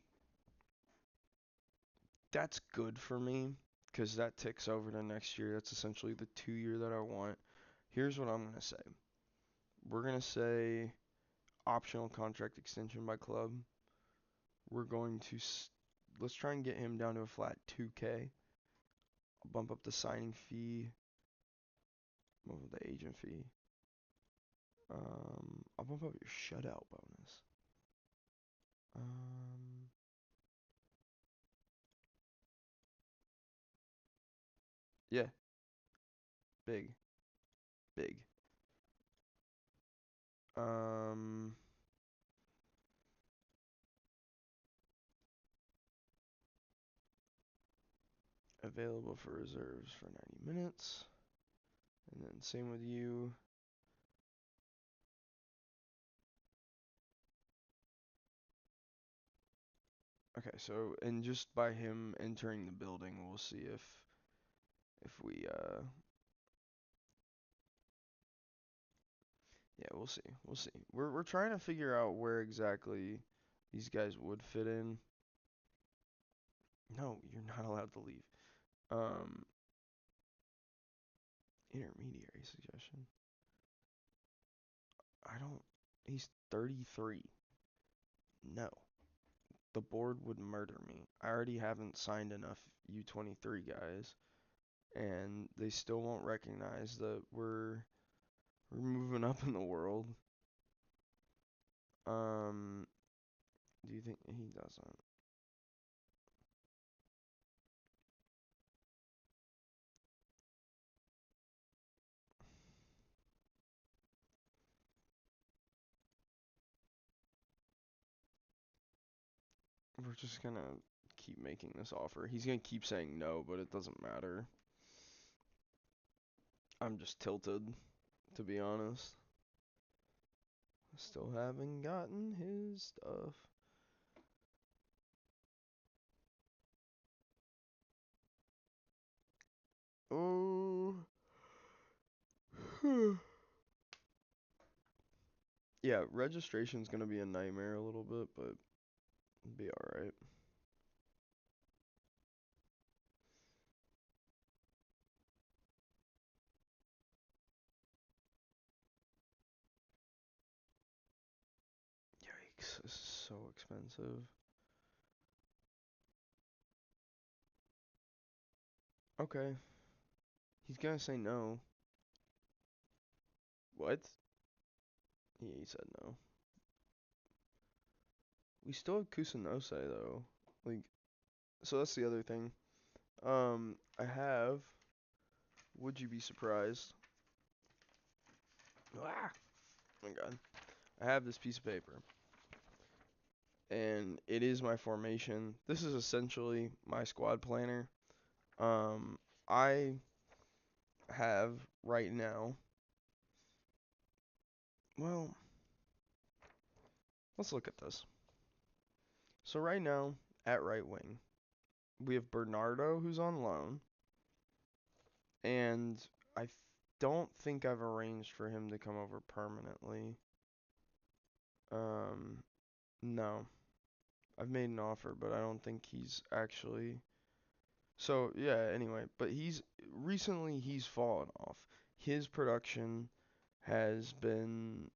A: that's good for me because that ticks over to next year. That's essentially the 2 year that I want. Here's what I'm gonna say. We're gonna say optional contract extension by club. We're going to let's try and get him down to a flat 2K. I'll bump up the signing fee, bump up the agent fee. I'll bump up your shutout bonus. Um, yeah, big, big. Um, Available for reserves for 90 minutes. And then same with you. Okay, so and just by him entering the building, we'll see if we yeah, we'll see. We'll see. We're trying to figure out where exactly these guys would fit in. No, you're not allowed to leave. Um, Intermediary suggestion. I don't. He's 33. No. The board would murder me. I already haven't signed enough U23 guys, and they still won't recognize that we're moving up in the world. Um, do you think he doesn't? We're just gonna keep making this offer. He's gonna keep saying no, but it doesn't matter. I'm just tilted, to be honest. Still haven't gotten his stuff. Oh. Yeah, registration's gonna be a nightmare a little bit, but it'll be alright. Yikes, this is so expensive. Okay, he's gonna say no. What? Yeah, he said no. We still have Kusanose though. Like, so that's the other thing. I have. Would you be surprised? Ah, oh my God. I have this piece of paper, and it is my formation. This is essentially my squad planner. Um, I have right now. Well, let's look at this. So right now, at right wing, we have Bernardo who's on loan, and don't think I've arranged for him to come over permanently. Um, no. I've made an offer, but I don't think he's actually So yeah, anyway, but he's fallen off. His production has been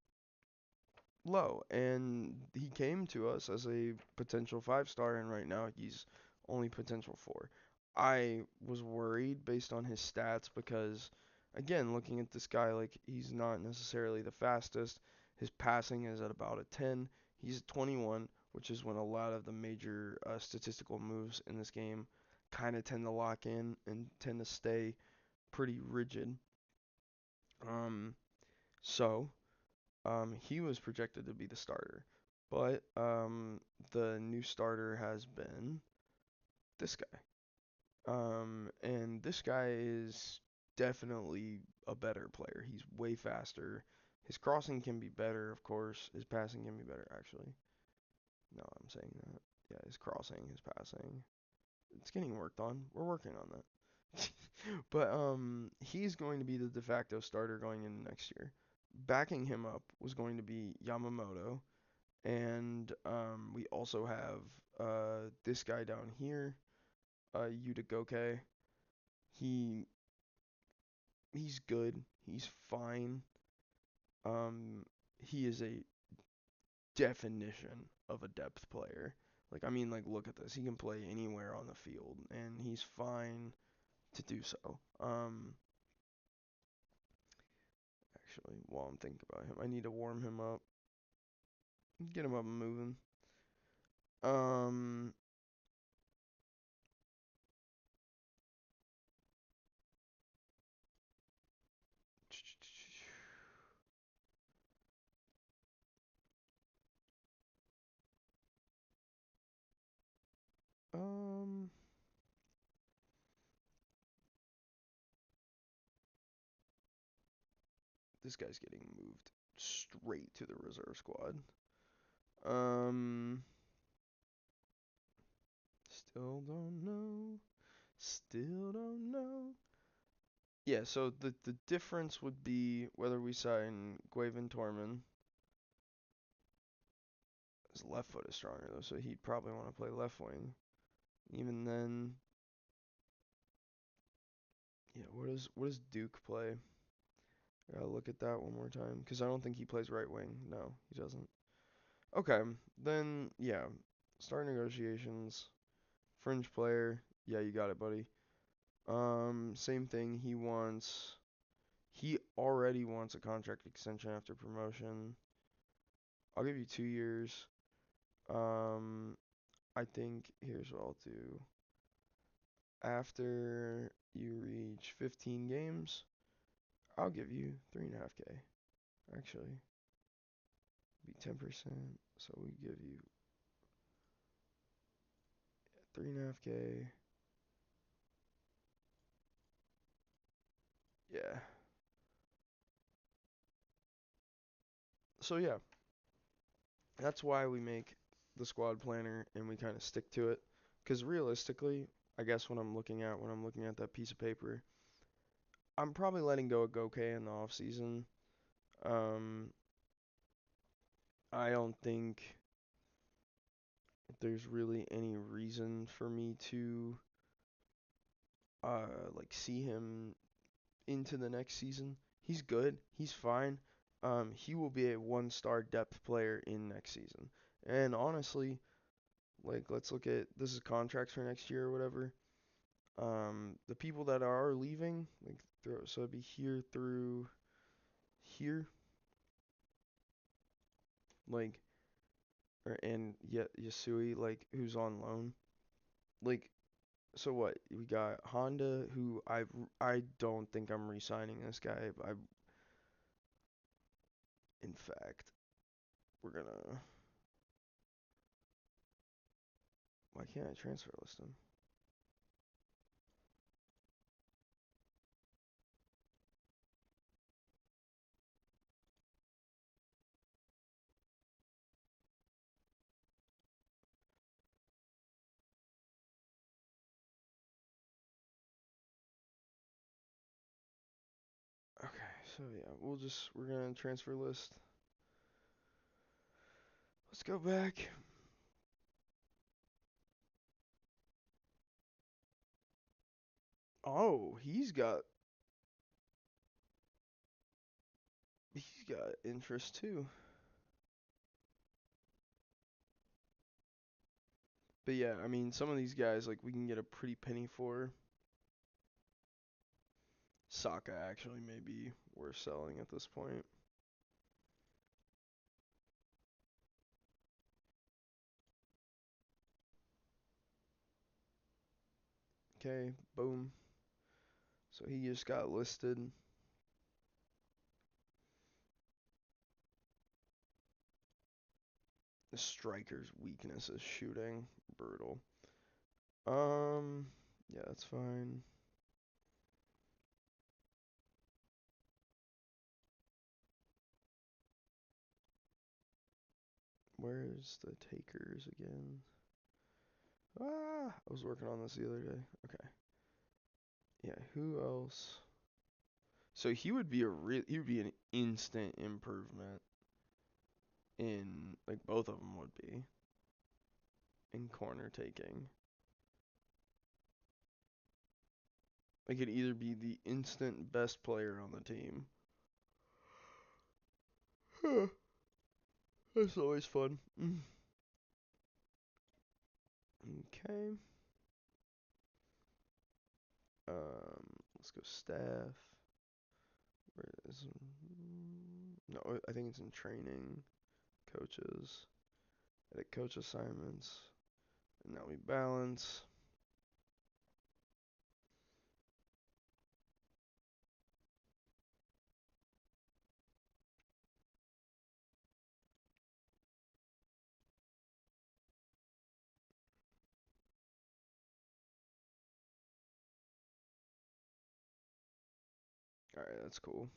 A: low, and he came to us as a potential 5 star, and right now he's only potential 4. I was worried based on his stats because, again, looking at this guy, like he's not necessarily the fastest. His passing is at about a 10. He's at 21, which is when a lot of the major statistical moves in this game kind of tend to lock in and tend to stay pretty rigid. Um, so he was projected to be the starter, but the new starter has been this guy. And this guy is definitely a better player. He's way faster. His crossing can be better, of course. His passing can be better, actually. No, I'm saying that. Yeah, his crossing, his passing. It's getting worked on. We're working on that. But he's going to be the de facto starter going into next year. Backing him up was going to be Yamamoto, and we also have this guy down here, Yuta Goke. He he's good. He's fine. He is a definition of a depth player. Like I mean, like look at this. He can play anywhere on the field, and he's fine to do so. Actually, while I'm thinking about him, I need to warm him up, get him up and moving. Um, um, this guy's getting moved straight to the reserve squad. Um, still don't know. Still don't know. Yeah, so the difference would be whether we sign Guaven Torman. His left foot is stronger though, so he'd probably want to play left wing. Even then, yeah, what does Duke play? I gotta look at that one more time, because I don't think he plays right wing. No, he doesn't. Okay, then, yeah. Start negotiations. Fringe player. Yeah, you got it, buddy. Same thing. He already wants a contract extension after promotion. I'll give you 2 years. Um, I think here's what I'll do. After you reach 15 games, I'll give you 3.5K. Actually, be 10%. So we give you 3.5K. Yeah. So yeah, that's why we make the squad planner and we kind of stick to it. Because realistically, I guess when I'm looking at that piece of paper, I'm probably letting go of Goke in the off season. Um, I don't think there's really any reason for me to like see him into the next season. He's good. He's fine. He will be a 1 star depth player in next season. And honestly, like let's look at this is contracts for next year or whatever. The people that are leaving, like so it'd be here through here, like and Yasui, like who's on loan. Like so what? We got Honda, who I don't think I'm re-signing this guy. In fact, we're gonna. Why can't I transfer list him? Okay, so yeah, we're gonna transfer list. Let's go back. Oh, he's got interest too. But yeah, I mean, some of these guys like we can get a pretty penny for. Saka actually may be worth selling at this point. Okay, boom. So he just got listed. The striker's weakness is shooting. Brutal. Yeah, that's fine. Where's the takers again? I was working on this the other day. Okay. Yeah, who else? So he would be an instant improvement in like both of them would be in corner taking. They could either be the instant best player on the team. That's always fun. Okay. Let's go staff. Where is no? I think it's in training, coaches, edit coach assignments, and now we balance. All right, that's cool.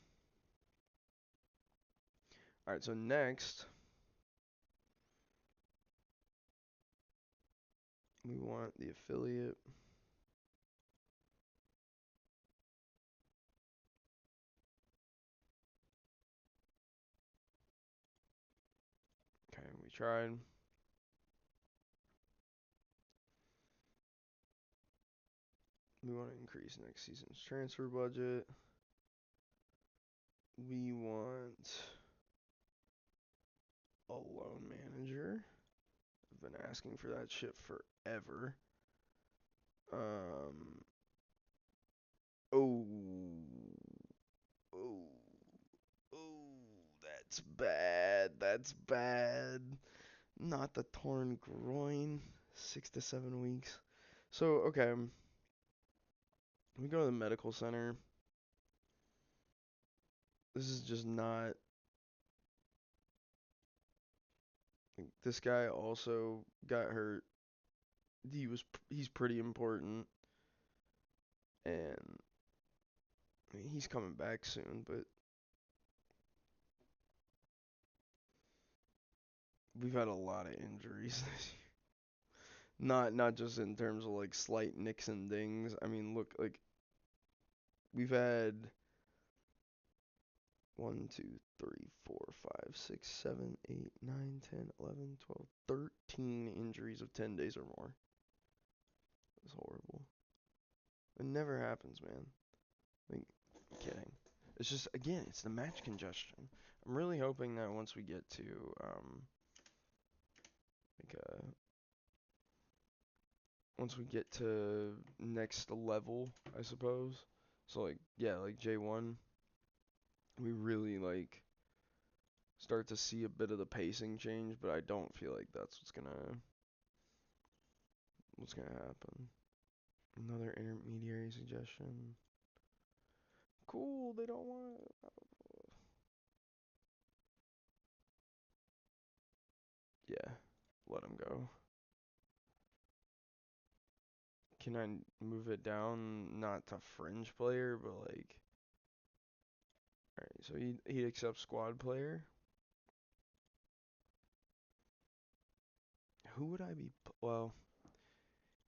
A: All right, so next we want the affiliate. Okay, we tried. We want to increase next season's transfer budget. We want a loan manager. I've been asking for that shit forever. Um. Oh. Oh. Oh. That's bad. That's bad. Not the torn groin. 6 to 7 weeks. So, okay. We go to the medical center. This is just not. This guy also got hurt. He's pretty important, and I mean, he's coming back soon. But we've had a lot of injuries this year. Not just in terms of like slight nicks and dings. I mean, look, like we've had 1, 2, 3, 4, 5, 6, 7, 8, 9, 10, 11, 12, 13 injuries of 10 days or more. It's horrible. It never happens, man. Like, kidding. It's just again, it's the match congestion. I'm really hoping that once we get to like once we get to next level, I suppose. So like yeah, like J1, we really like start to see a bit of the pacing change, but I don't feel like that's what's gonna happen. Another intermediary suggestion. Cool, they don't want it. Yeah, let them go. Can I move it down not to fringe player, but like alright, so he'd accept squad player. Who would I be? Well,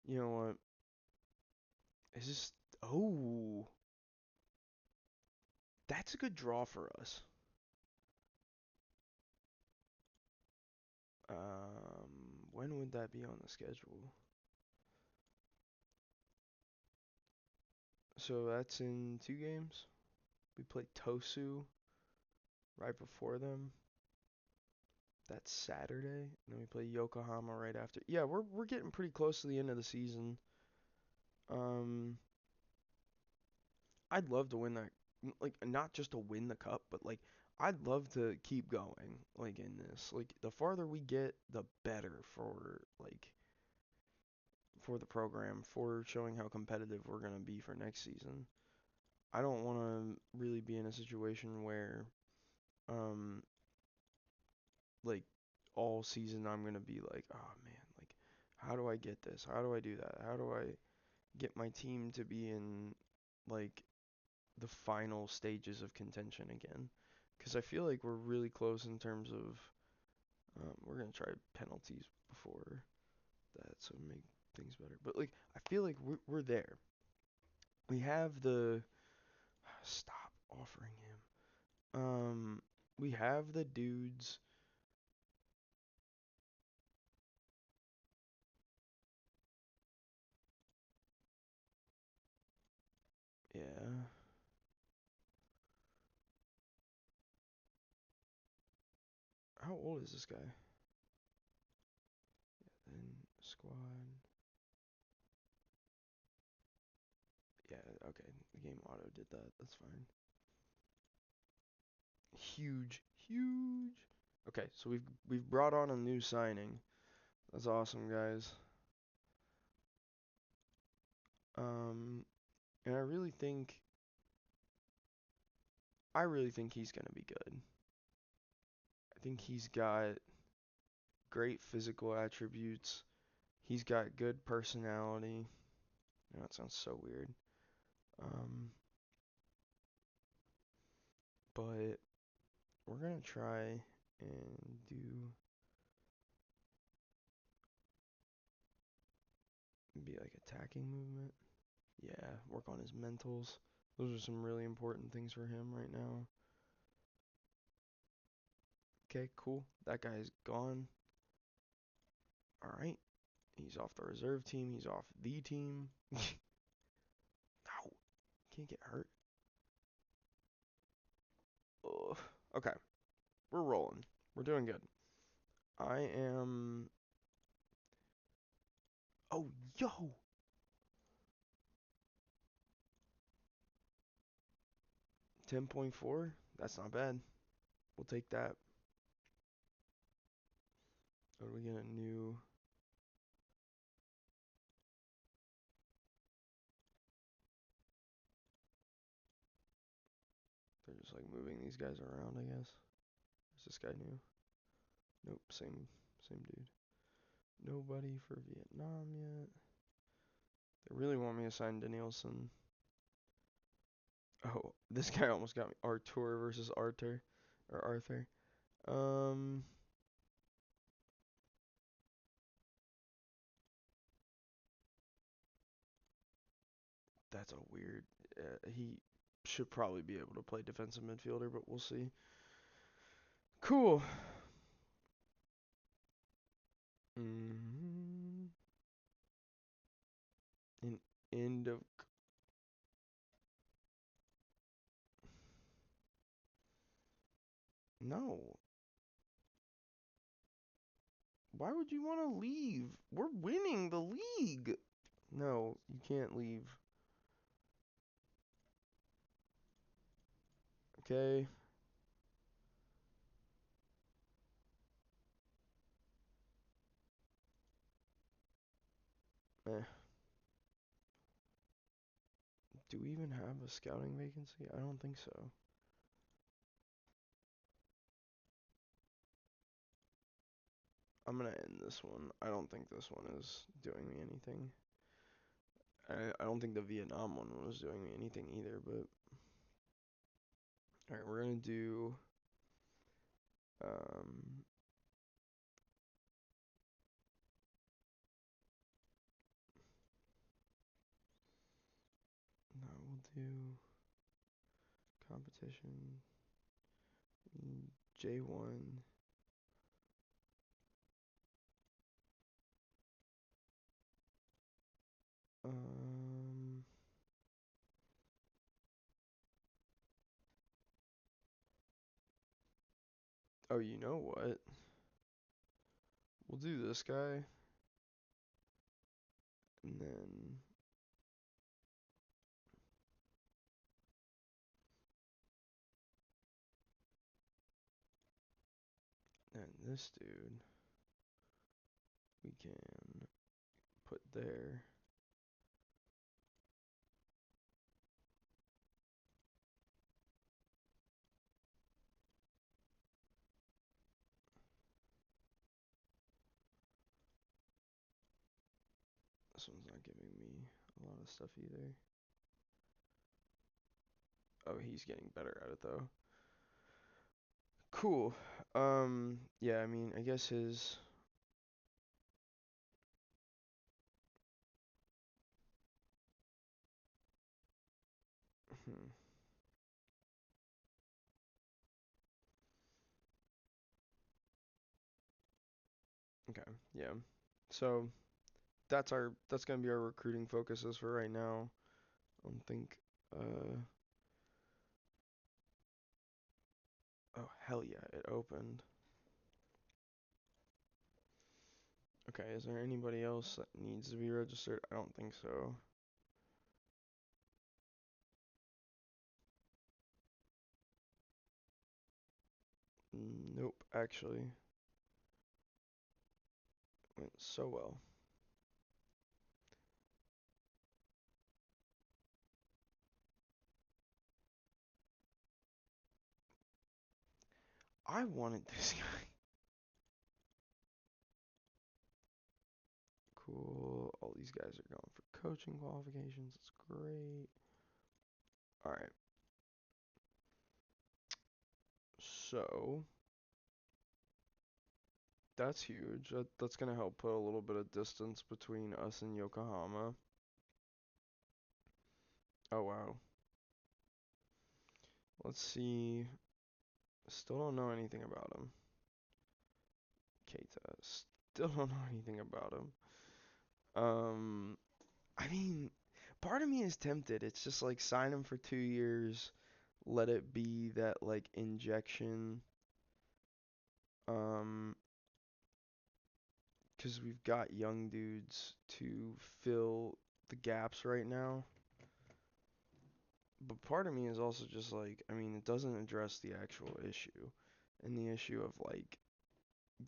A: you know what? Is this? Oh, that's a good draw for us. When would that be on the schedule? So that's in 2 games. We play Tosu right before them. That's Saturday. And then we play Yokohama right after. Yeah, we're getting pretty close to the end of the season. Um, I'd love to win that, like not just to win the cup, but like I'd love to keep going like in this. Like the farther we get, the better for the program, for showing how competitive we're going to be for next season. I don't want to really be in a situation where um like all season I'm going to be like, "Oh man, like how do I get this? How do I do that? How do I get my team to be in like the final stages of contention again?" Because I feel like we're really close in terms of we're going to try penalties before that, so make things better. But like I feel like we're there. We have the stop offering him. We have the dudes. Yeah. How old is this guy? Then squad. Yeah, okay. The game auto did that. That's fine. Huge, huge. Okay, so we've brought on a new signing. That's awesome, guys. And I really think he's gonna be good. I think he's got great physical attributes. He's got good personality. I know it sounds so weird. Um, but we're gonna try and do be like attacking movement. Yeah, work on his mentals. Those are some really important things for him right now. Okay, cool. That guy's gone. All right. He's off the reserve team. He's off the team. No, can't get hurt. Ugh. Okay, we're rolling. We're doing good. I am. Oh, yo. 10.4. That's not bad. We'll take that. What do we get? A new. They're just like moving these guys around, I guess. Is this guy new? Nope, same dude. Nobody for Vietnam yet. They really want me to sign Danielson. Oh, this guy almost got me. Artur versus Arthur. Or Arthur. Um, that's a weird. He should probably be able to play defensive midfielder, but we'll see. Cool. Mm-hmm. An end of. No. Why would you want to leave? We're winning the league. No, you can't leave. Okay. Eh. Do we even have a scouting vacancy? I don't think so. I'm gonna end this one. I don't think this one is doing me anything. I don't think the Vietnam one was doing me anything either, but alright, we're gonna do um no, we'll do competition J1. Um Oh, you know what? We'll do this guy, and then this dude we can put there. This one's not giving me a lot of stuff either. Oh, he's getting better at it though. Cool. Yeah, I mean, I guess his hmm. Okay, yeah. So that's gonna be our recruiting focuses for right now. I don't think oh hell yeah, it opened. Okay, is there anybody else that needs to be registered? I don't think so. Nope, actually. Went so well. I wanted this guy. Cool. All these guys are going for coaching qualifications. It's great. Alright. So that's huge. That's gonna help put a little bit of distance between us and Yokohama. Oh wow. Let's see. Still don't know anything about him. Keita. Still don't know anything about him. I mean, part of me is tempted. It's just like sign him for 2 years, let it be that like injection. Um, because we've got young dudes to fill the gaps right now. But part of me is also just like, I mean, it doesn't address the actual issue, and the issue of like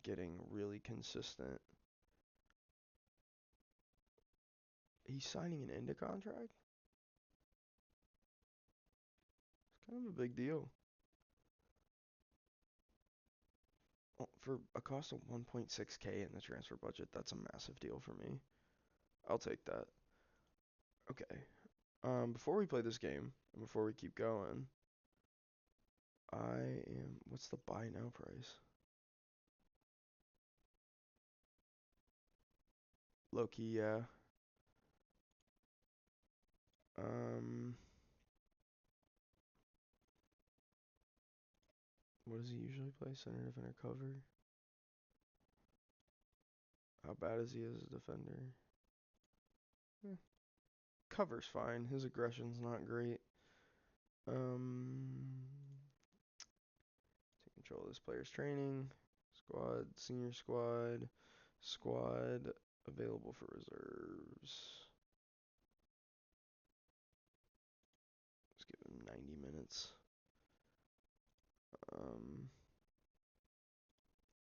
A: getting really consistent. He's signing an Indy contract? It's kind of a big deal. Well, for a cost of 1.6K in the transfer budget, that's a massive deal for me. I'll take that. Okay. Before we play this game, and before we keep going, what's the buy now price? Loki, yeah. Um, what does he usually play? Center, defender, cover? How bad is he as a defender? Eh, cover's fine. His aggression's not great. Um, take control of this player's training. Squad, senior squad, squad available for reserves. Let's give him 90 minutes. Um,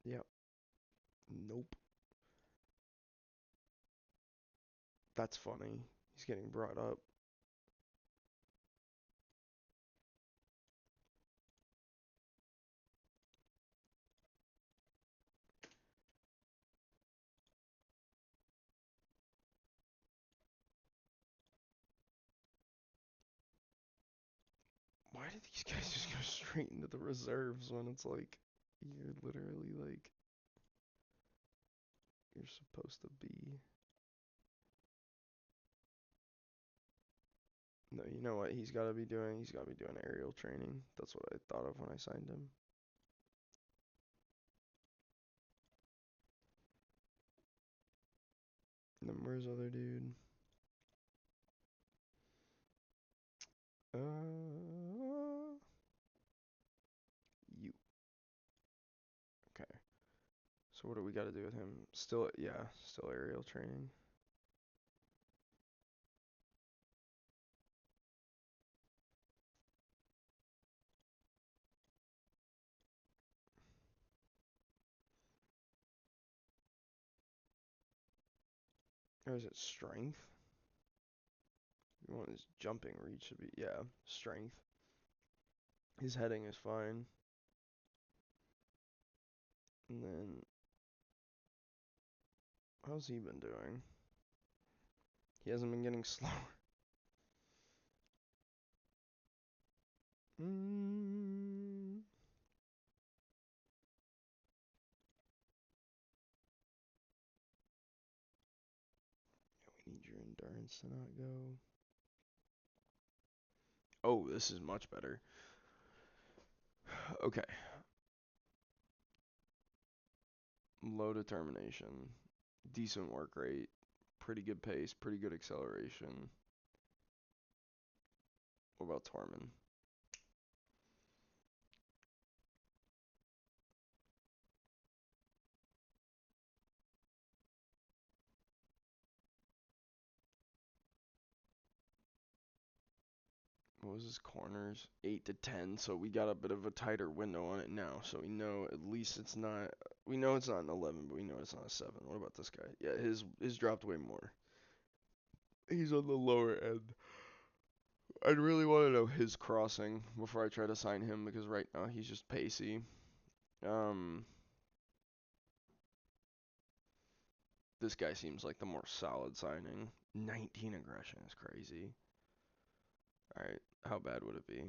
A: yep. Nope. That's funny. He's getting brought up. Why did these guys just go straight into the reserves when it's like you're literally like you're supposed to be? No, you know what he's got to be doing? He's got to be doing aerial training. That's what I thought of when I signed him. And then where's other dude? Uh, you. So what do we got to do with him? Still, yeah, still aerial training. Or is it strength? You want his jumping reach to be, yeah, strength. His heading is fine. And then, how's he been doing? He hasn't been getting slower. Mm. We need your endurance to not go. Oh, this is much better. Okay. Low determination. Decent work rate. Pretty good pace. Pretty good acceleration. What about Tormund? What was his corners? 8 to 10, so we got a bit of a tighter window on it now. So we know at least it's not, we know it's not an 11, but we know it's not a 7. What about this guy? Yeah, his dropped way more. He's on the lower end. I'd really want to know his crossing before I try to sign him because right now he's just pacey. This guy seems like the more solid signing. 19 aggression is crazy. Alright, how bad would it be?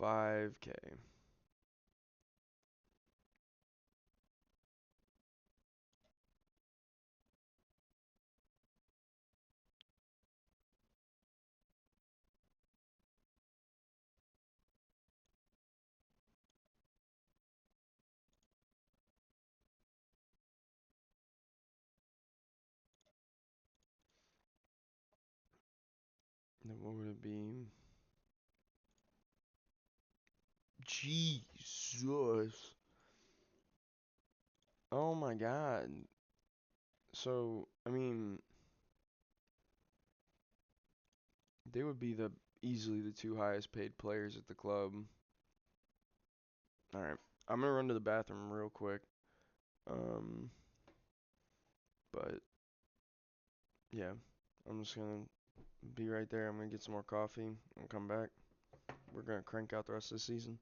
A: 5K. Then what would it be? Jesus. Oh my god. So, I mean, they would be the easily the 2 highest paid players at the club. Alright. I'm gonna run to the bathroom real quick. Um, but yeah, I'm just gonna be right there. I'm gonna get some more coffee and come back. We're gonna crank out the rest of the season.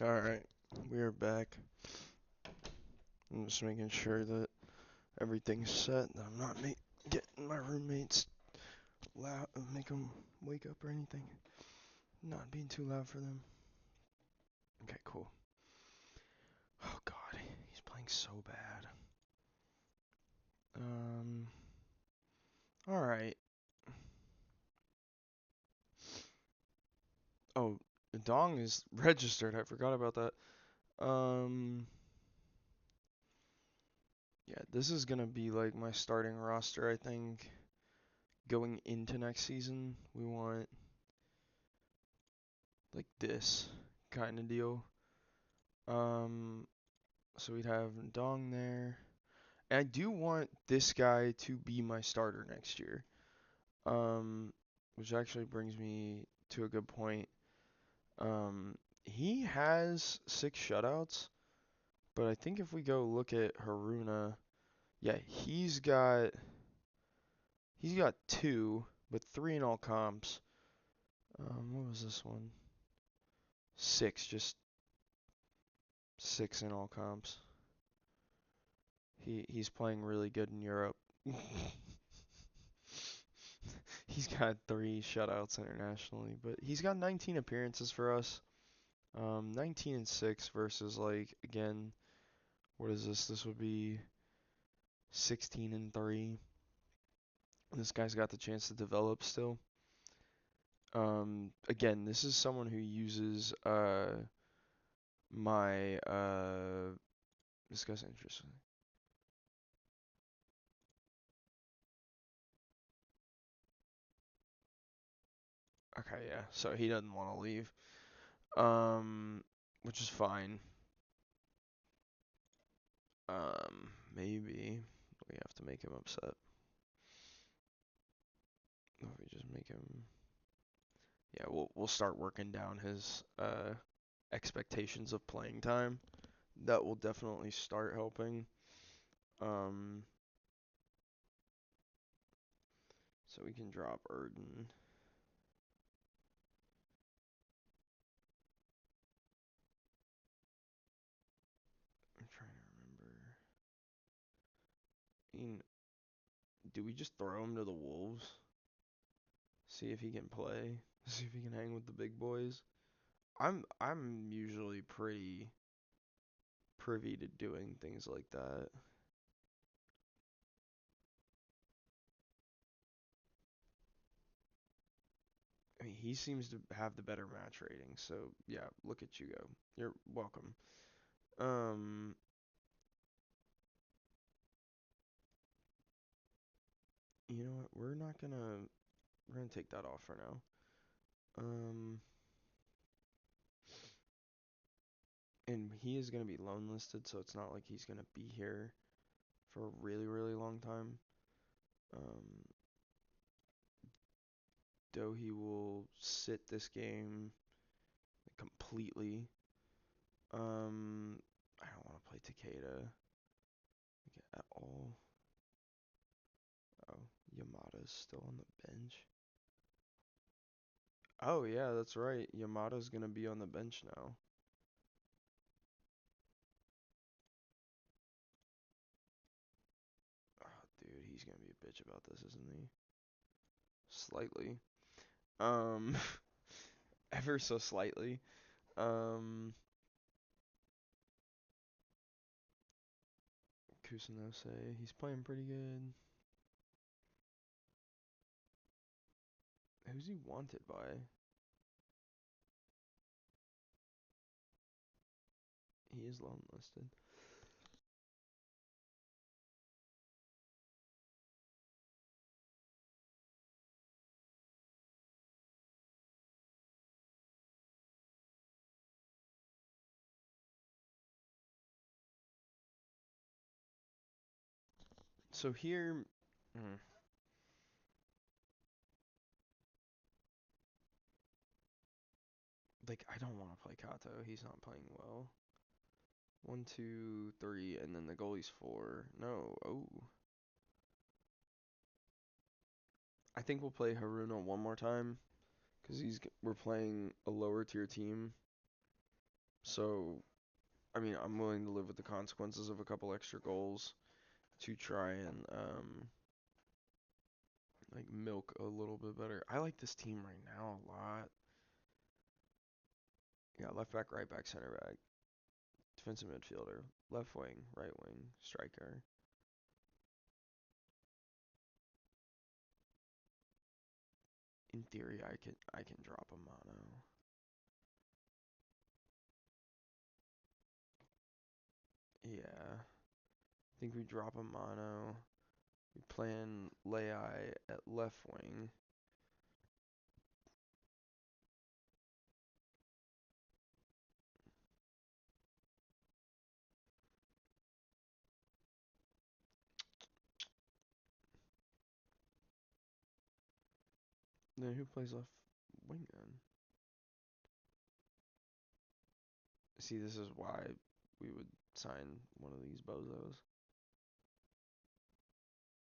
A: Alright, we are back. I'm just making sure that everything's set, that I'm not getting my roommates loud, make them wake up or anything. Not being too loud for them. Okay, cool. Oh god, he's playing so bad. Alright. Oh, the dong is registered, I forgot about that. Yeah, this is gonna be like my starting roster, I think. Going into next season, we want like this kind of deal. Um, so we'd have Dong there. And I do want this guy to be my starter next year. Which actually brings me to a good point. He has 6 shutouts, but I think if we go look at Haruna, yeah, he's got 2, but 3 in all comps. What was this one? 6, just 6 in all comps. He's playing really good in Europe. He's got 3 shutouts internationally, but he's got 19 appearances for us. 19 and 6 versus like again, what is this? This would be 16 and 3. This guy's got the chance to develop still. Again, this is someone who uses my this guy's interesting. Okay, yeah. So he doesn't want to leave. Which is fine. Maybe we have to make him upset. If we just make him, yeah, we'll start working down his expectations of playing time. That will definitely start helping. Um, so we can drop Erden. I'm trying to remember. I mean, do we just throw him to the Wolves? See if he can play. See if he can hang with the big boys. I'm usually pretty privy to doing things like that. I mean, he seems to have the better match rating, so yeah, look at you go. You're welcome. Um, you know what? We're gonna take that off for now. Um, and he is gonna be loan listed, so it's not like he's gonna be here for a really, really long time. Um, though he will sit this game completely. I don't want to play Takeda at all. Oh, Yamada's still on the bench. Oh yeah, that's right. Yamada's gonna be on the bench now. Oh, dude, he's gonna be a bitch about this, isn't he? Slightly. Um, ever so slightly. Um, Kusanose, he's playing pretty good. Who's he wanted by? He is loan listed. So here, mm, like I don't want to play Kato. He's not playing well. 1, 2, 3, and then the goalie's 4. No, oh. I think we'll play Haruna one more time because we're playing a lower tier team. So, I mean, I'm willing to live with the consequences of a couple extra goals to try and like milk a little bit better. I like this team right now a lot. Yeah, left back, right back, center back, defensive midfielder, left wing, right wing, striker. In theory, I can drop a mono. Yeah, I think we drop a mono. We plan Lei at left wing. Then who plays left wing then? See, this is why we would sign one of these bozos.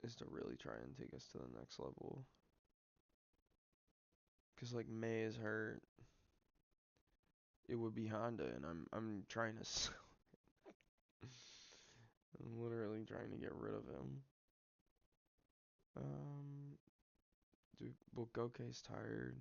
A: Is to really try and take us to the next level. Cause like May is hurt. It would be Honda, and I'm trying to. I'm literally trying to get rid of him. Um, dude, well, Goke's tired.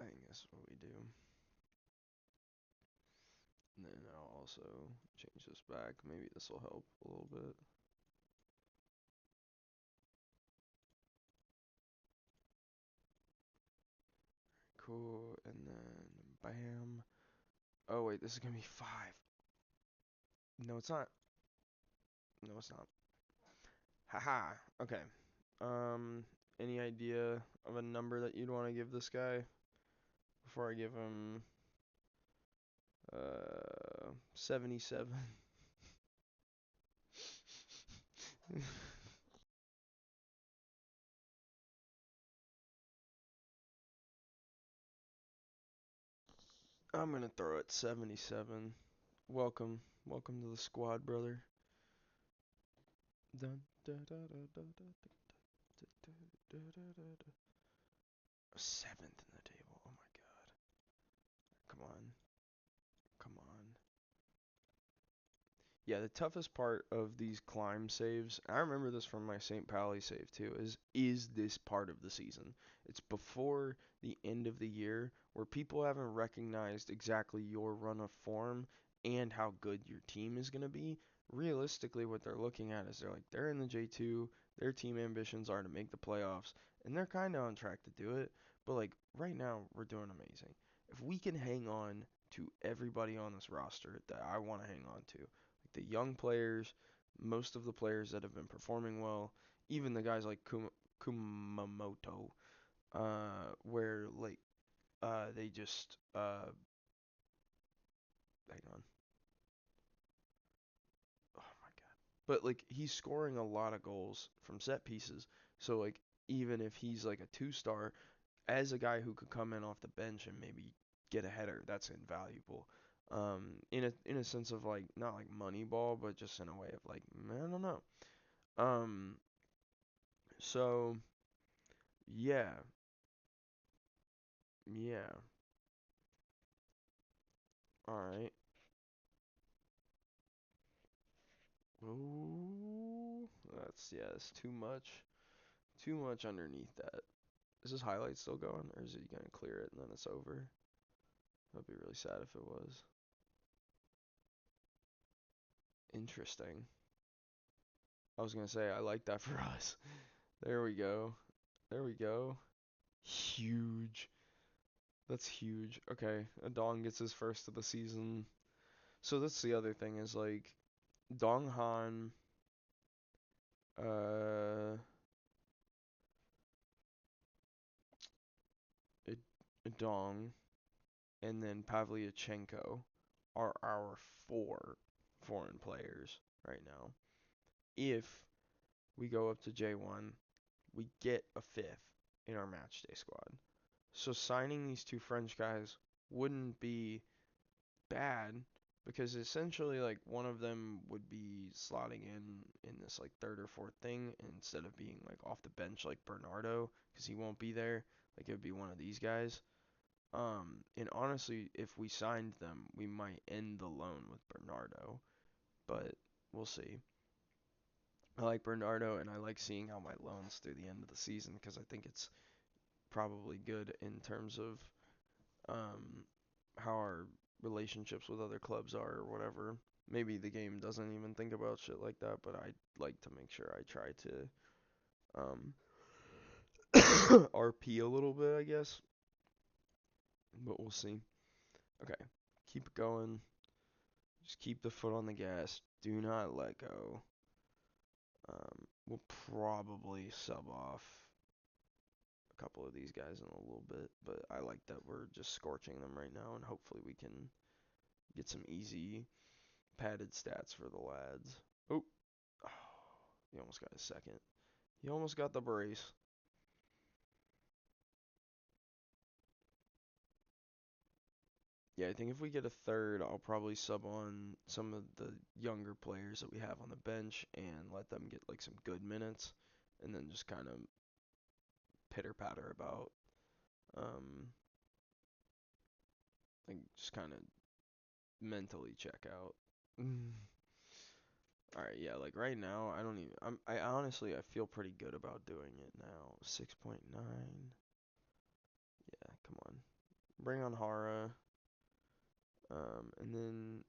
A: I think that's what we do. And then I'll also change this back. Maybe this will help a little bit. Cool. And then bam. Oh wait, this is gonna be 5. No, it's not. No, it's not. Haha. Okay. Um, any idea of a number that you'd want to give this guy before I give him 77? I'm gonna throw it 77. Welcome, welcome to the squad, brother. Dun, da, da, da, da, da, da. 7th in the table. Oh my god. Come on, come on. Yeah, the toughest part of these climb saves, I remember this from my St. Pally save too, is this part of the season. It's before the end of the year where people haven't recognized exactly your run of form and how good your team is going to be. Realistically, what they're looking at is they're in the J2, their team ambitions are to make the playoffs, and they're kind of on track to do it. But like right now, we're doing amazing. If we can hang on to everybody on this roster that I want to hang on to, the young players, most of the players that have been performing well, even the guys like Kumamoto, where like they just hang on, oh my god, but like he's scoring a lot of goals from set pieces, so like even if he's like a 2-star, as a guy who could come in off the bench and maybe get a header, that's invaluable. In a sense of like not like money ball, but just in a way of like I don't know. Um, So, yeah, yeah. All right. Ooh, that's too much. Too much underneath that. Is this highlight still going, or is it gonna clear it and then it's over? That'd be really sad if it was. Interesting. I was gonna say I like that for us. There we go. There we go. Huge. That's huge. Okay, Dong gets his first of the season. So that's the other thing is like Dong Han, uh, Dong, and then Pavlyuchenko are our 4 foreign players right now. If we go up to J1, we get a 5th in our matchday squad. So signing these 2 French guys wouldn't be bad because essentially like one of them would be slotting in this like third or fourth thing instead of being like off the bench like Bernardo because he won't be there. Like it would be one of these guys. And honestly, if we signed them, we might end the loan with Bernardo, but we'll see. I like Bernardo, and I like seeing how my loans through the end of the season because I think it's probably good in terms of um, how our relationships with other clubs are or whatever. Maybe the game doesn't even think about shit like that, but I like to make sure I try to um, RP a little bit, I guess. But we'll see. Okay, keep it going. Just keep the foot on the gas. Do not let go. We'll probably sub off a couple of these guys in a little bit, but I like that we're just scorching them right now, and hopefully we can get some easy padded stats for the lads. Oh, he almost got a second. He almost got the brace. Yeah, I think if we get a third, I'll probably sub on some of the younger players that we have on the bench and let them get like some good minutes, and then just kind of pitter patter about, um, like just kind of mentally check out. All right, yeah, like right now, I don't even. I honestly, I feel pretty good about doing it now. 6.9. Yeah, come on, bring on Hara. And then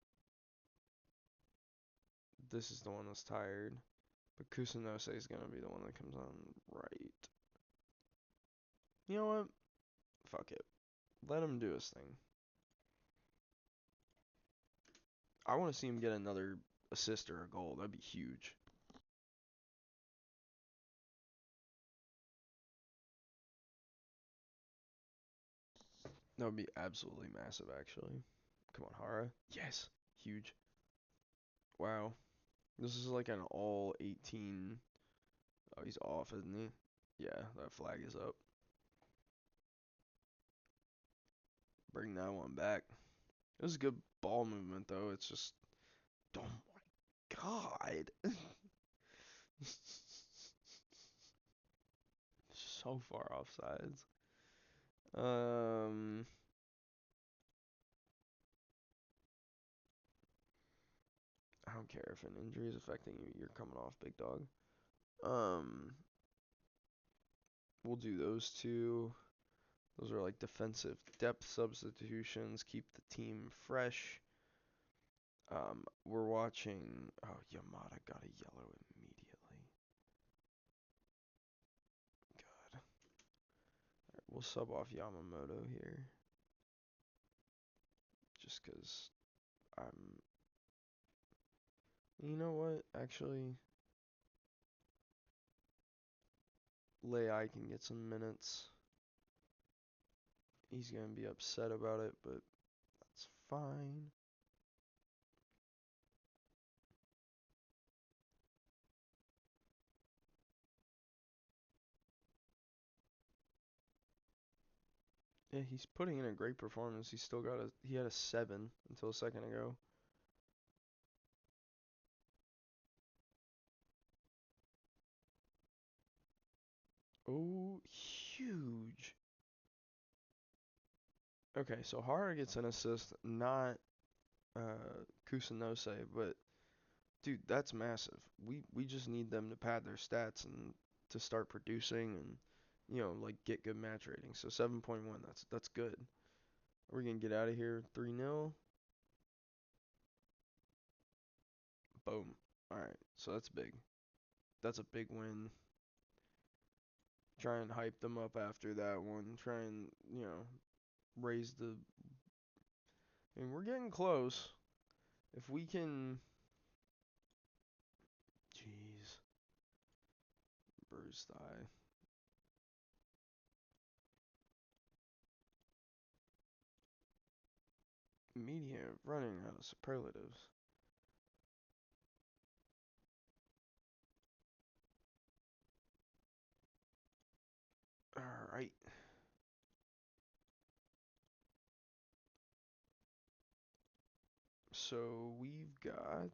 A: this is the one that's tired. But Kusanose is gonna be the one that comes on right. You know what? Fuck it. Let him do his thing. I want to see him get another assist or a goal. That'd be huge. That would be absolutely massive, actually. Come on, Hara. Yes. Huge. Wow. This is like an all 18. Oh, he's off, isn't he? Yeah, that flag is up. Bring that one back. It was good ball movement, though. It's just. Oh my god. So far offsides. Um, I don't care if an injury is affecting you. You're coming off, big dog. Um, we'll do those two. Those are like defensive depth substitutions. Keep the team fresh. We're watching. Oh, Yamada got a yellow immediately. God. Right, we'll sub off Yamamoto here. Just because I'm. You know what? Actually, Lei can get some minutes. He's going to be upset about it, but that's fine. Yeah, he's putting in a great performance. He had a 7 until a second ago. Oh, huge. Okay, so Hara gets an assist, not Kusanose, but dude, that's massive. We just need them to pad their stats and to start producing and like get good match ratings. So 7.1, that's good. Are we gonna get out of here 3-0? Boom. All right, so that's big. That's a big win. Try and hype them up after that one. Try and raise the. I mean, we're getting close. If we can. Jeez. Bruised thigh. Media running out of superlatives. Alright. So we've got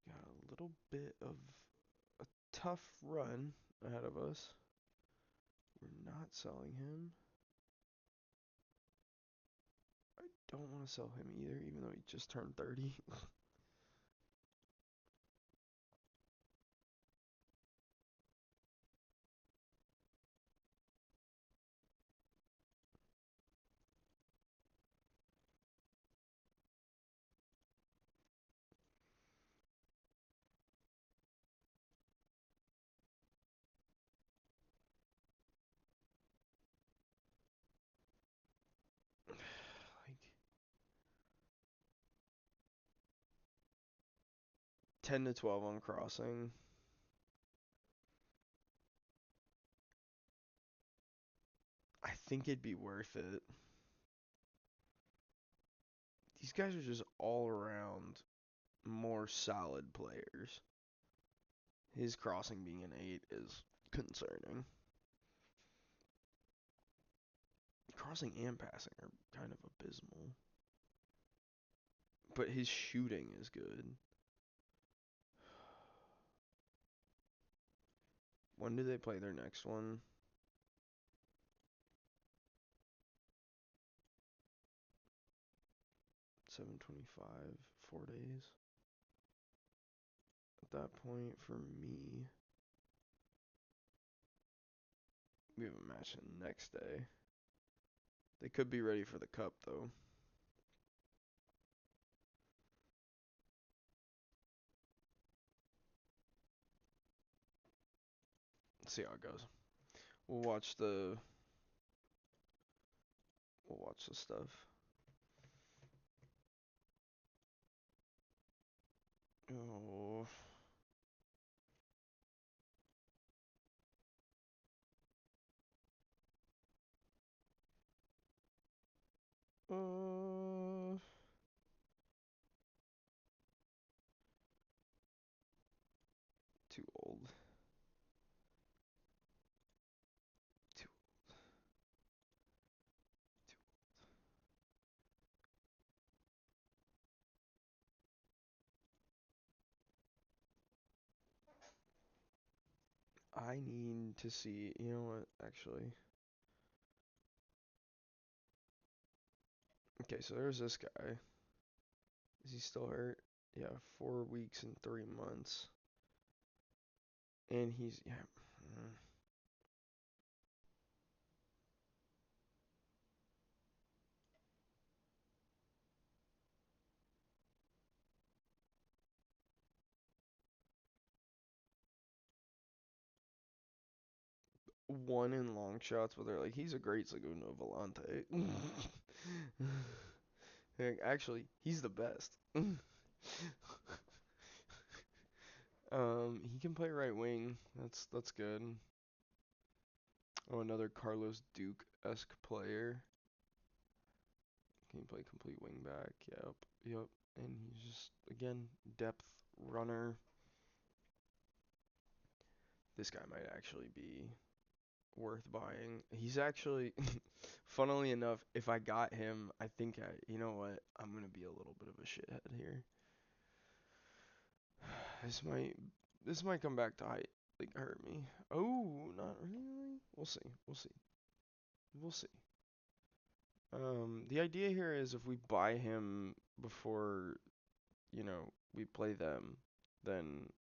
A: a little bit of a tough run ahead of us. We're not selling him. I don't want to sell him either, even though he just turned 30. Like 10 to 12 on crossing. I think it'd be worth it. These guys are just all around more solid players. His crossing being an 8 is concerning. Crossing and passing are kind of abysmal. But his shooting is good. When do they play their next one? 7/25, 4 days. At that point, for me, we have a match the next day. They could be ready for the cup, though. Let's see how it goes. We'll watch the stuff. Oh. Too old. Too I need to see. You know what? Actually. Okay, so there's this guy. Is he still hurt? Yeah, 4 weeks and 3 months. And he's, yeah. One in long shots, but they're like, he's a great Segundo Volante. Actually, he's the best. He can play right wing. That's good. Oh, another Carlos Duke-esque player. Can he play complete wing back? Yep. And he's just, again, depth runner. This guy might actually be worth buying. He's actually, funnily enough, if I got him, I think you know what? I'm gonna be a little bit of a shithead here. This might come back to hurt me. Oh, not really. We'll see. We'll see. The idea here is if we buy him before, we play them, then,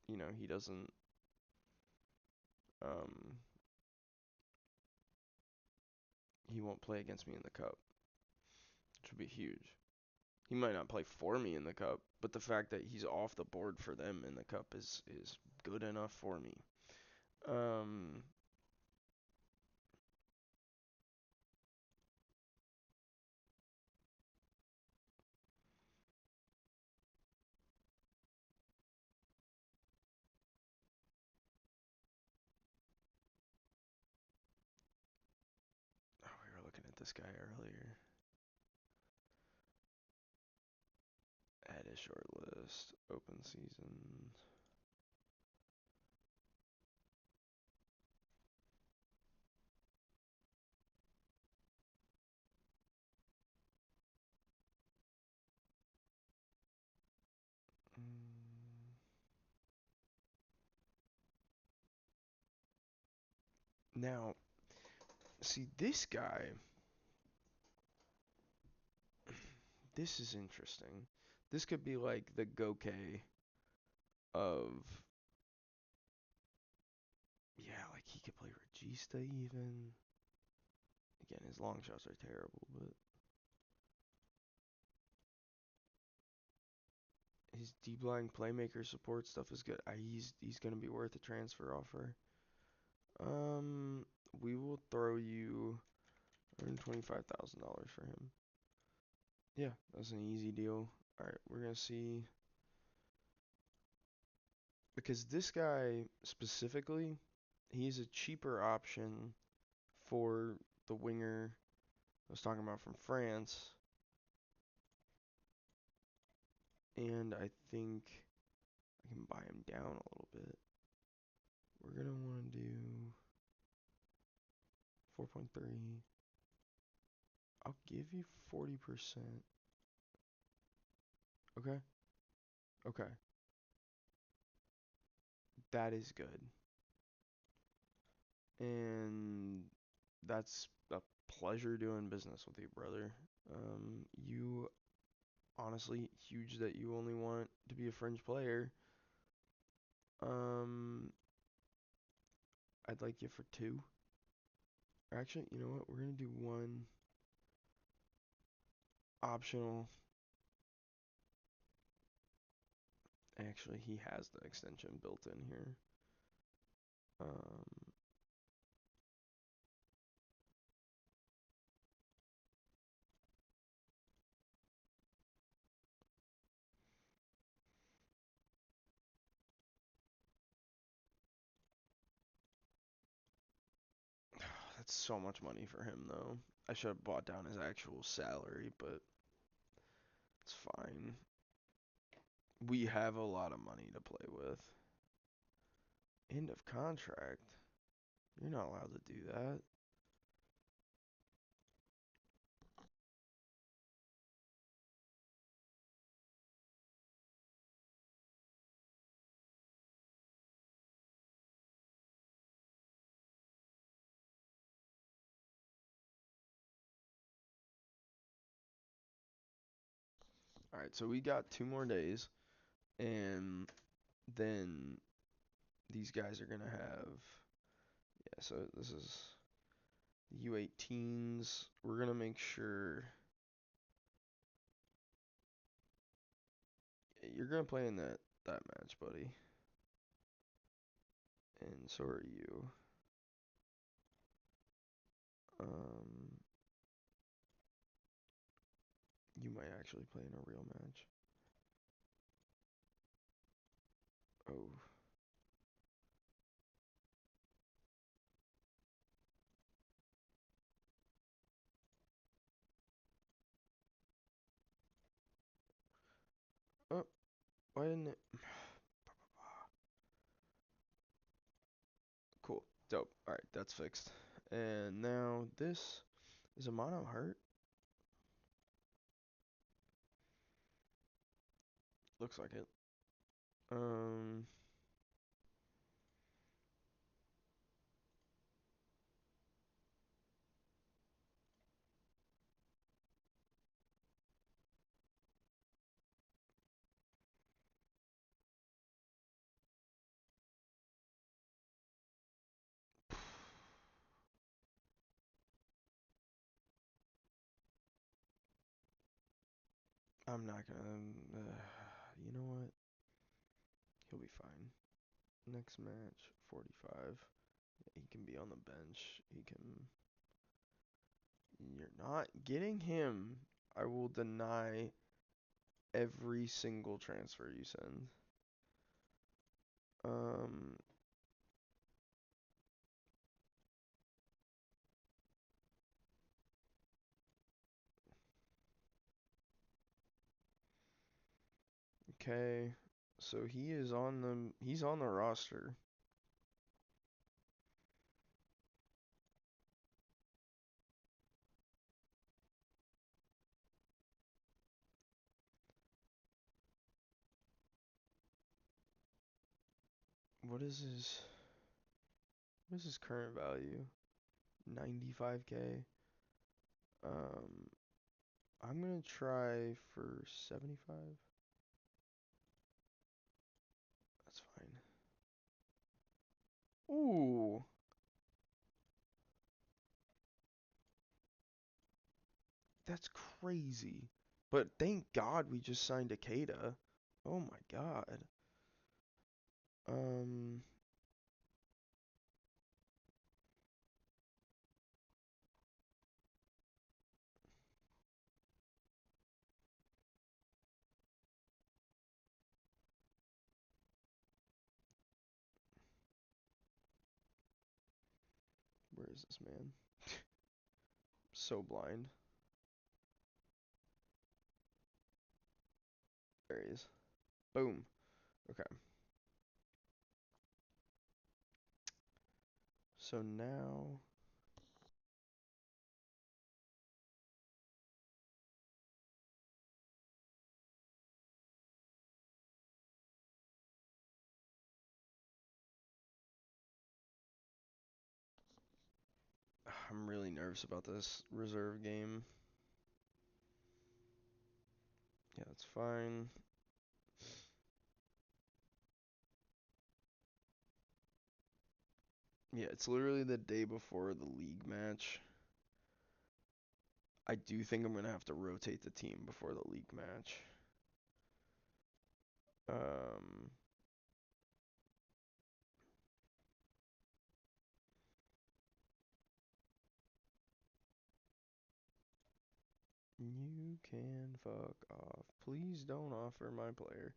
A: he doesn't, um, he won't play against me in the cup, which would be huge. He might not play for me in the cup, but the fact that he's off the board for them in the cup is good enough for me. Um, oh, we were looking at this guy earlier. Add a short list. Open season. Now, see this guy. This is interesting. This could be like the Goke of, yeah, like he could play Regista even. Again, his long shots are terrible, but his deep line playmaker support stuff is good. He's gonna be worth a transfer offer. We will throw you $125,000 for him. Yeah, that's an easy deal. All right, we're gonna see because this guy specifically, he's a cheaper option for the winger I was talking about from France, and I think I can buy him down a little bit. We're gonna want to do 4.3. I'll give you 40%. Okay, okay, that is good, and that's a pleasure doing business with you, brother. You honestly huge that you only want to be a fringe player. Um, I'd like you for two. Actually, you know what? We're gonna do one optional. Actually, he has the extension built in here. Um, that's so much money for him, though. I should have bought down his actual salary, but it's fine. We have a lot of money to play with. End of contract. You're not allowed to do that. All right, so we got 2 more days, and then these guys are gonna have. Yeah, so this is U18s. We're gonna make sure you're gonna play in that match, buddy, and so are you. Um, you might actually play in a real match. Oh, oh, why didn't it? Cool, dope. All right, that's fixed. And now this is a mono hurt. Looks like it. Um, I'm not gonna. You know what? He'll be fine. Next match, 45. He can be on the bench. He can. You're not getting him. I will deny every single transfer you send. Um, okay. So he's on the roster. What is his What is his current value? 95K. Um, I'm gonna try for 75. That's fine. Ooh, that's crazy. But thank God we just signed Akeda. Oh my God. Um, where is this man? So blind. There he is. Boom. Okay. So now I'm really nervous about this reserve game. Yeah, that's fine. Yeah, it's literally the day before the league match. I do think I'm gonna have to rotate the team before the league match. Um, you can fuck off. Please don't offer my player.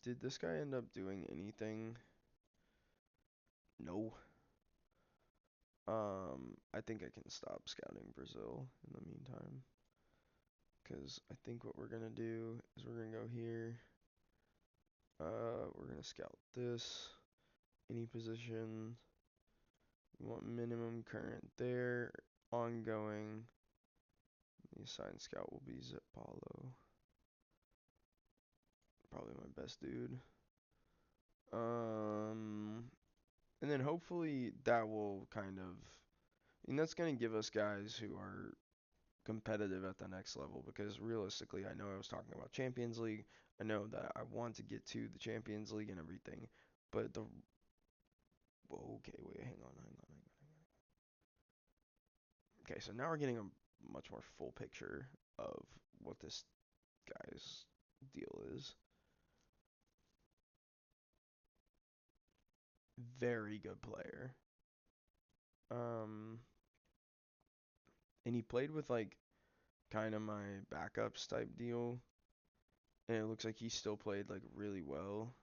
A: Did this guy end up doing anything? No. I think I can stop scouting Brazil in the meantime. Because I think what we're gonna do is we're gonna go here. We're gonna scout this. Any position. We want minimum current there. Ongoing. The assigned scout will be Zip Paulo. Probably my best dude. And then hopefully that will kind of, and that's going to give us guys who are competitive at the next level because realistically, I know I was talking about Champions League. I know that I want to get to the Champions League and everything, but okay, wait, hang on. Okay, so now we're getting a much more full picture of what this guy's deal is. Very good player. Um, and he played with like kind of my backups type deal, and it looks like he still played like really well.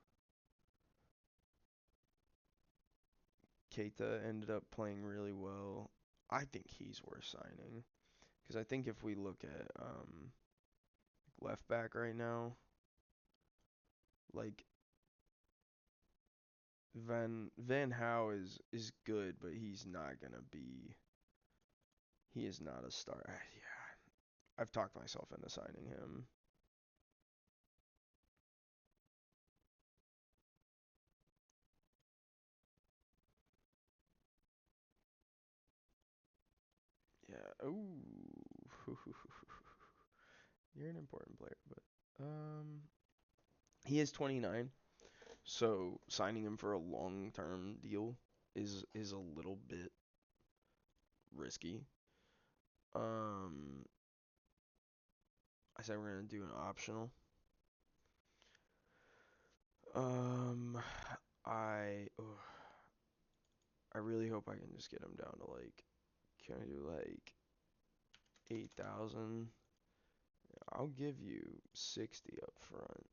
A: Keita ended up playing really well. I think he's worth signing because I think if we look at left back right now, like Van Hal is good, but he's not gonna be. He is not a star. Yeah, I've talked myself into signing him. Yeah. Ooh. You're an important player, but he is 29, so signing him for a long-term deal is a little bit risky. Um, I said we're gonna do an optional. Um, I ugh, I really hope I can just get him down to like, can I do like 8,000? I'll give you 60 up front.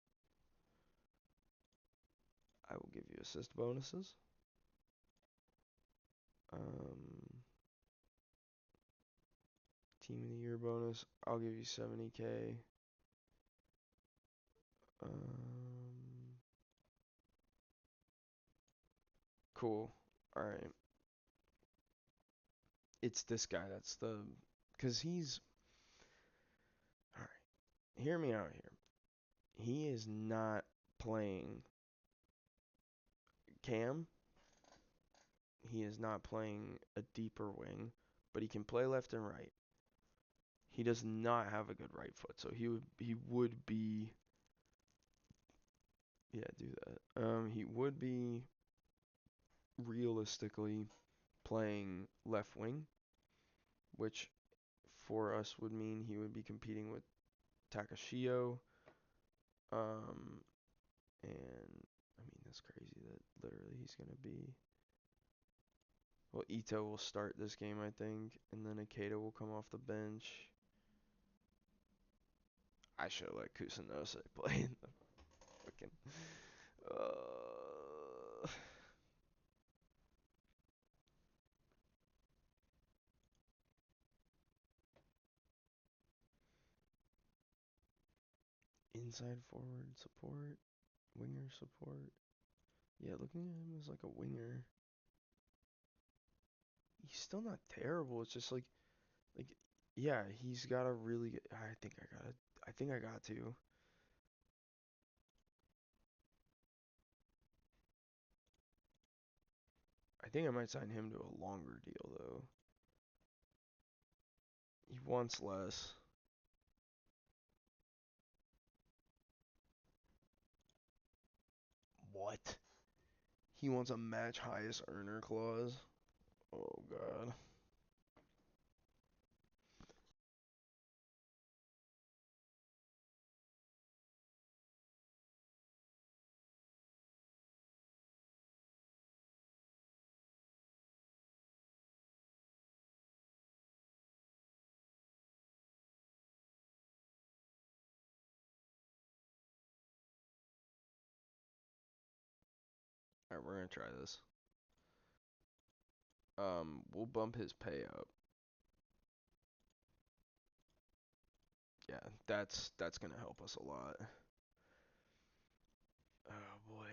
A: I will give you assist bonuses. Um, team of the year bonus. I'll give you 70K. Um, cool. All right. It's this guy that's cause he's, all right. Hear me out here. He is not playing Cam. he is not playing a deeper wing, but he can play left and right. He does not have a good right foot, so he would be yeah, do that. He would be realistically playing left wing, which for us would mean he would be competing with Takashio. Um, and I mean that's crazy that literally he's gonna be. Well, Ito will start this game, I think, and then Ikeda will come off the bench. I should have let Kusanose play in the fucking. Uh, inside forward support, winger support. Yeah, looking at him as like a winger, he's still not terrible. It's just like, yeah, he's got a really good. I think I got to. I think I might sign him to a longer deal though. He wants less. What? He wants a match highest earner clause. Oh god. Alright, we're gonna try this. We'll bump his pay up. Yeah, that's gonna help us a lot. Oh boy.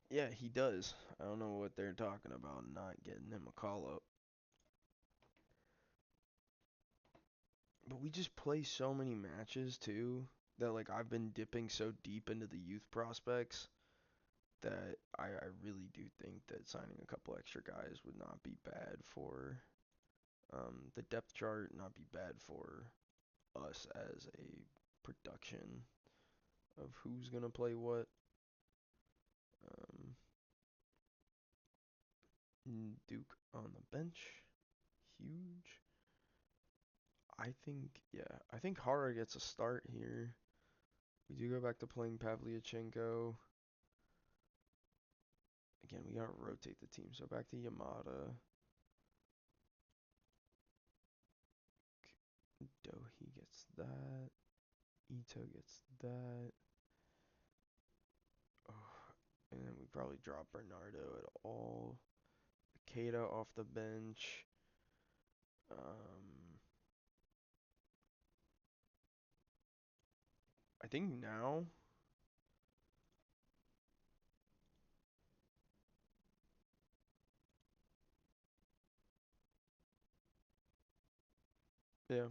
A: Yeah, he does. I don't know what they're talking about not getting him a call up. But we just play so many matches too that like I've been dipping so deep into the youth prospects that I really do think that signing a couple extra guys would not be bad for the depth chart, not be bad for us as a production of who's gonna play what. Um, Duke on the bench, huge. I think Hara gets a start here. We do go back to playing Pavlyuchenko. Again, we gotta rotate the team. So back to Yamada. Dohi gets that. Ito gets that. Oh, and then we probably drop Bernardo at all. Keita off the bench. Um, I think now. Yeah,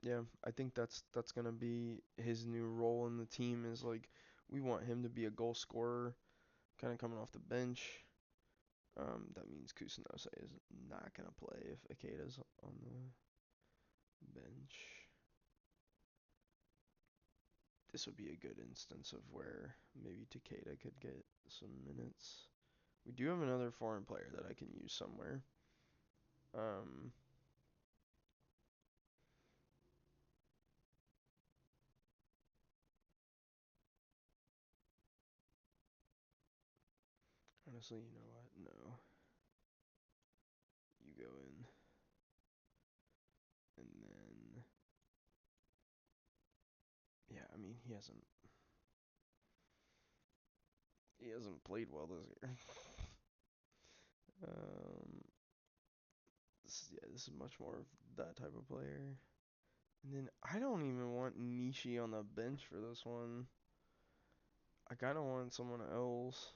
A: yeah. I think that's gonna be his new role in the team. Is like we want him to be a goal scorer, kind of coming off the bench. That means Kusanose is not gonna play if Ikeda's on the bench. This would be a good instance of where maybe Takeda could get some minutes. We do have another foreign player that I can use somewhere. Um, Honestly, you know what? No. You go in, and then yeah. I mean, he hasn't played well this year. um, this is much more of that type of player. And then I don't even want Nishi on the bench for this one. I kind of want someone else.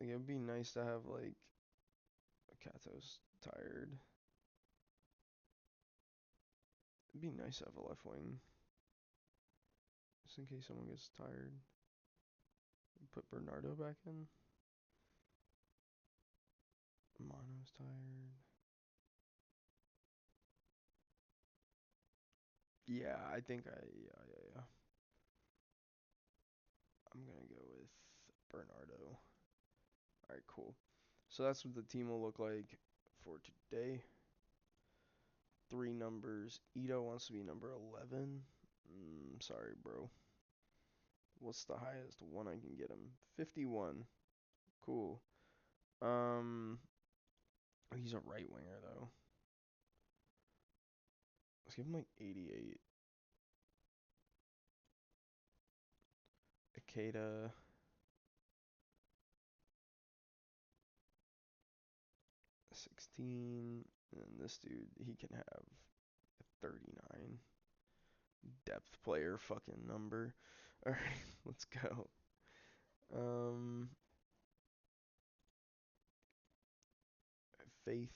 A: Like it'd be nice to have like Kato's tired. It'd be nice to have a left wing. Just in case someone gets tired. Put Bernardo back in. Mono's tired. Yeah, I think yeah. I'm gonna go with Bernardo. Alright, cool. So that's what the team will look like for today. 3 numbers. Ito wants to be number 11. Sorry, bro. What's the highest one I can get him? 51. Cool. He's a right winger though. Let's give him like 88. Akeda. 16. And this dude, he can have 39. Depth player fucking number. Alright, let's go. Faith.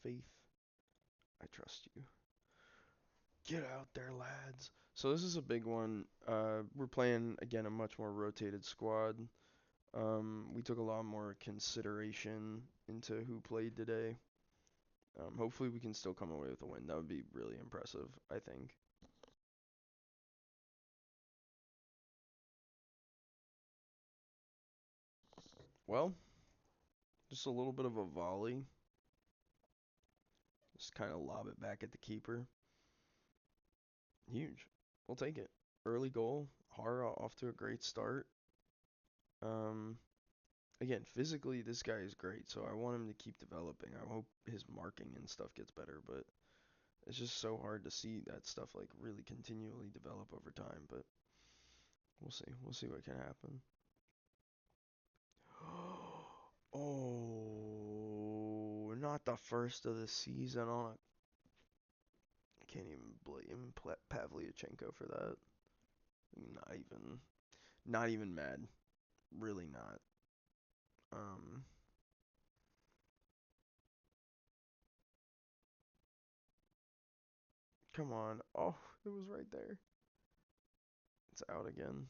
A: Faith. I trust you. Get out there, lads. So this is a big one. We're playing, again, a much more rotated squad. We took a lot more consideration into who played today. Hopefully we can still come away with a win. That would be really impressive, I think. Well, just a little bit of a volley. Just kind of lob it back at the keeper. Huge. We'll take it. Early goal. Hara off to a great start. Again, physically, this guy is great, so I want him to keep developing. I hope his marking and stuff gets better, but it's just so hard to see that stuff like really continually develop over time. But we'll see. We'll see what can happen. Oh, not the first of the season on a. I can't even blame Pavlyuchenko for that. Not even mad. Really not. Um, Come on. Oh, it was right there. It's out again.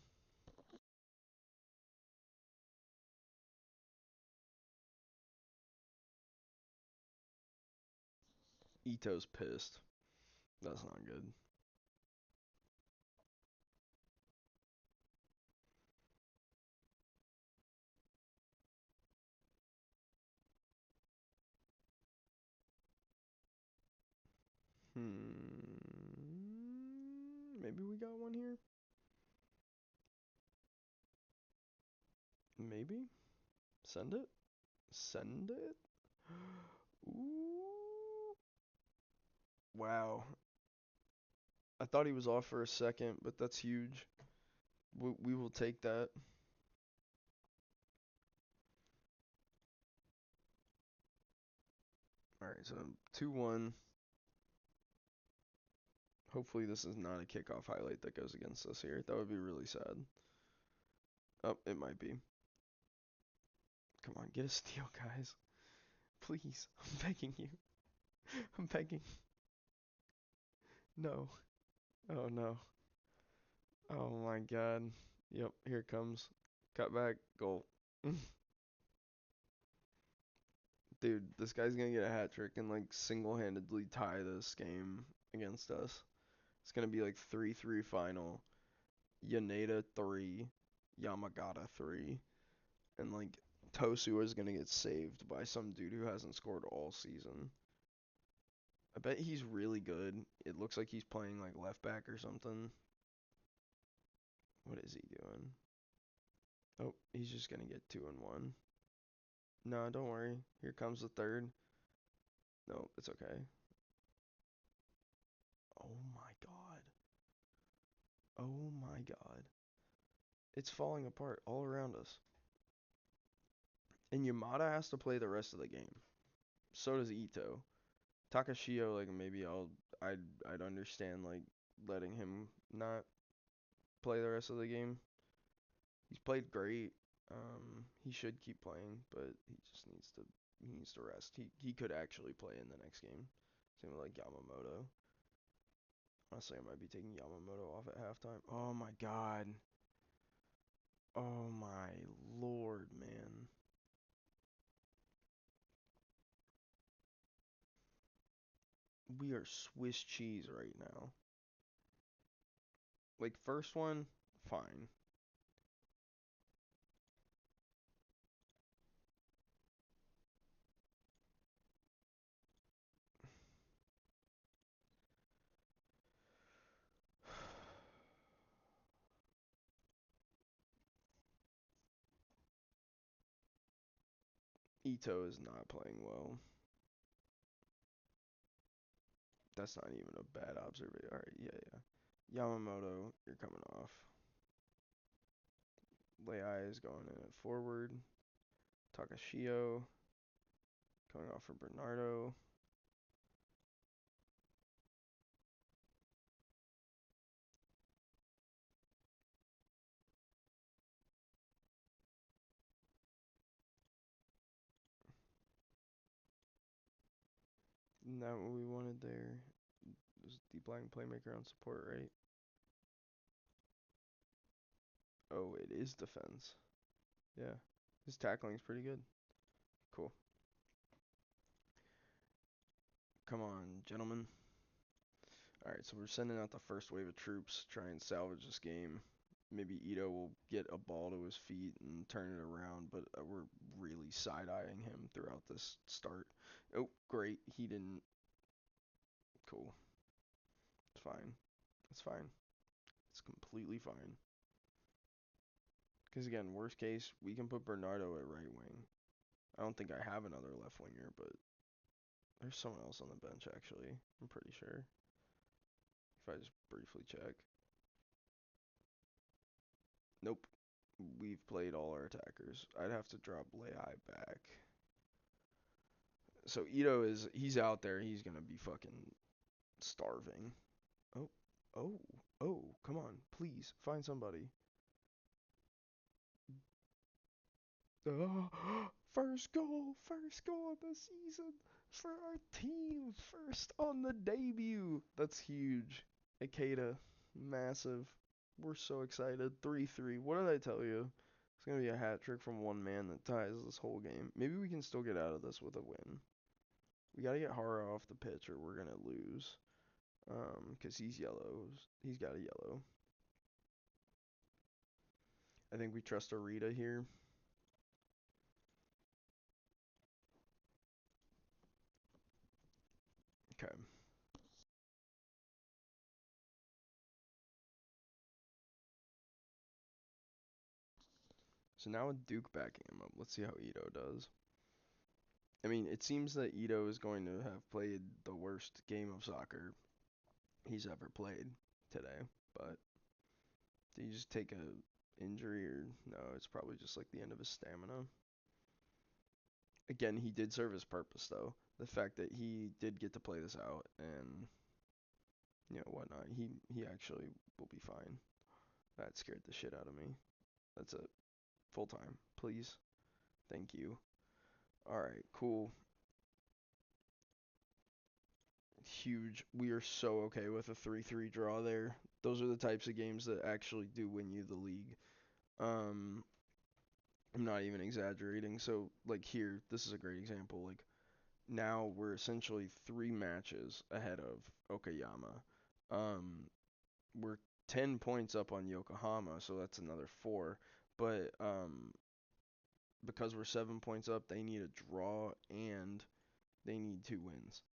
A: Ito's pissed. That's not good. Maybe we got one here? Maybe? Send it? Send it? Ooh. Wow. I thought he was off for a second, but that's huge. We will take that. Alright, so 2-1. Hopefully this is not a kickoff highlight that goes against us here. That would be really sad. Oh, it might be. Come on, get a steal, guys. Please. I'm begging you. I'm begging. No. Oh no. Oh my god. Yep, here it comes. Cut back, goal. Dude, this guy's gonna get a hat trick and like single-handedly tie this game against us. It's gonna be like 3-3 final. Yaneda 3, Yamagata 3, and like Tosu is gonna get saved by some dude who hasn't scored all season. I bet he's really good. It looks like he's playing like left back or something. What is he doing? Oh, he's just gonna get 2 and 1. No, don't worry. Here comes the third. No, it's okay. Oh my god. Oh my god. It's falling apart all around us. And Yamada has to play the rest of the game. So does Ito. Takashio, like maybe I'd understand like letting him not play the rest of the game. He's played great. He should keep playing, but he needs to rest. He could actually play in the next game. Same with like Yamamoto. Honestly, I might be taking Yamamoto off at halftime. Oh my god. Oh my lord, man. We are Swiss cheese right now. Like, first one, fine. Ito is not playing well. That's not even a bad observation. Alright, yeah. Yamamoto, you're coming off. Lei is going in at forward. Takashio coming off for Bernardo. Isn't that what we wanted there? Just deep line playmaker on support, right? Oh, it is defense. Yeah. His tackling's pretty good. Cool. Come on, gentlemen. Alright, so we're sending out the first wave of troops, try and salvage this game. Maybe Ito will get a ball to his feet and turn it around, but we're really side-eyeing him throughout this start. Oh, great. He didn't. Cool. It's fine. It's fine. It's completely fine. Because again, worst case, we can put Bernardo at right wing. I don't think I have another left winger, but there's someone else on the bench actually. I'm pretty sure. If I just briefly check. Nope. We've played all our attackers. I'd have to drop Lei back. So Ito he's out there. He's gonna be fucking starving. Oh, oh, oh! Come on, please find somebody. Oh, first goal of the season for our team, first on the debut. That's huge. Ikeda, massive. We're so excited. 3-3. What did I tell you? It's gonna be a hat trick from one man that ties this whole game. Maybe we can still get out of this with a win. We gotta get Hara off the pitch or we're gonna lose. 'Cause he's yellow. He's got a yellow. I think we trust Arita here. Okay. So now with Duke backing him up, let's see how Ito does. I mean, it seems that Ito is going to have played the worst game of soccer he's ever played today. But did he just take a injury or no? It's probably just like the end of his stamina. Again, he did serve his purpose though. The fact that he did get to play this out and whatnot, he actually will be fine. That scared the shit out of me. That's it. Full time, please. Thank you. All right, cool. Huge. We are so okay with a 3-3 draw there. Those are the types of games that actually do win you the league. Um, I'm not even exaggerating. So, like here, this is a great example. Like now we're essentially 3 matches ahead of Okayama. We're 10 points up on Yokohama, so that's another 4. But because we're 7 points up, they need a draw and they need 2 wins.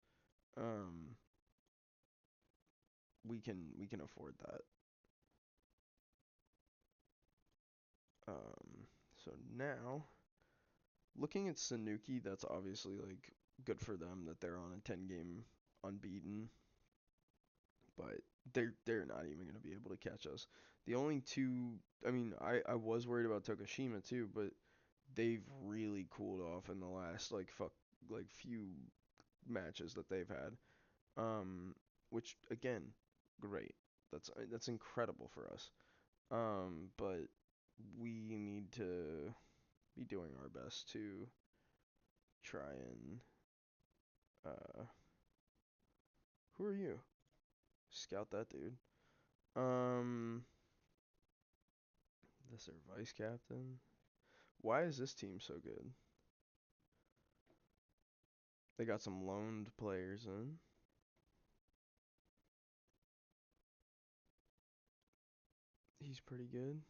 A: Um, we can afford that. So now, looking at Sanuki, that's obviously like good for them that they're on a 10 game unbeaten, but they're not even gonna be able to catch us. The only two, I mean, I was worried about Tokushima too, but they've really cooled off in the last like few matches that they've had. Which again, great. That's incredible for us. But we need to be doing our best to try and who are you? Scout that dude. Um, that's their vice captain. Why is this team so good? They got some loaned players in. He's pretty good.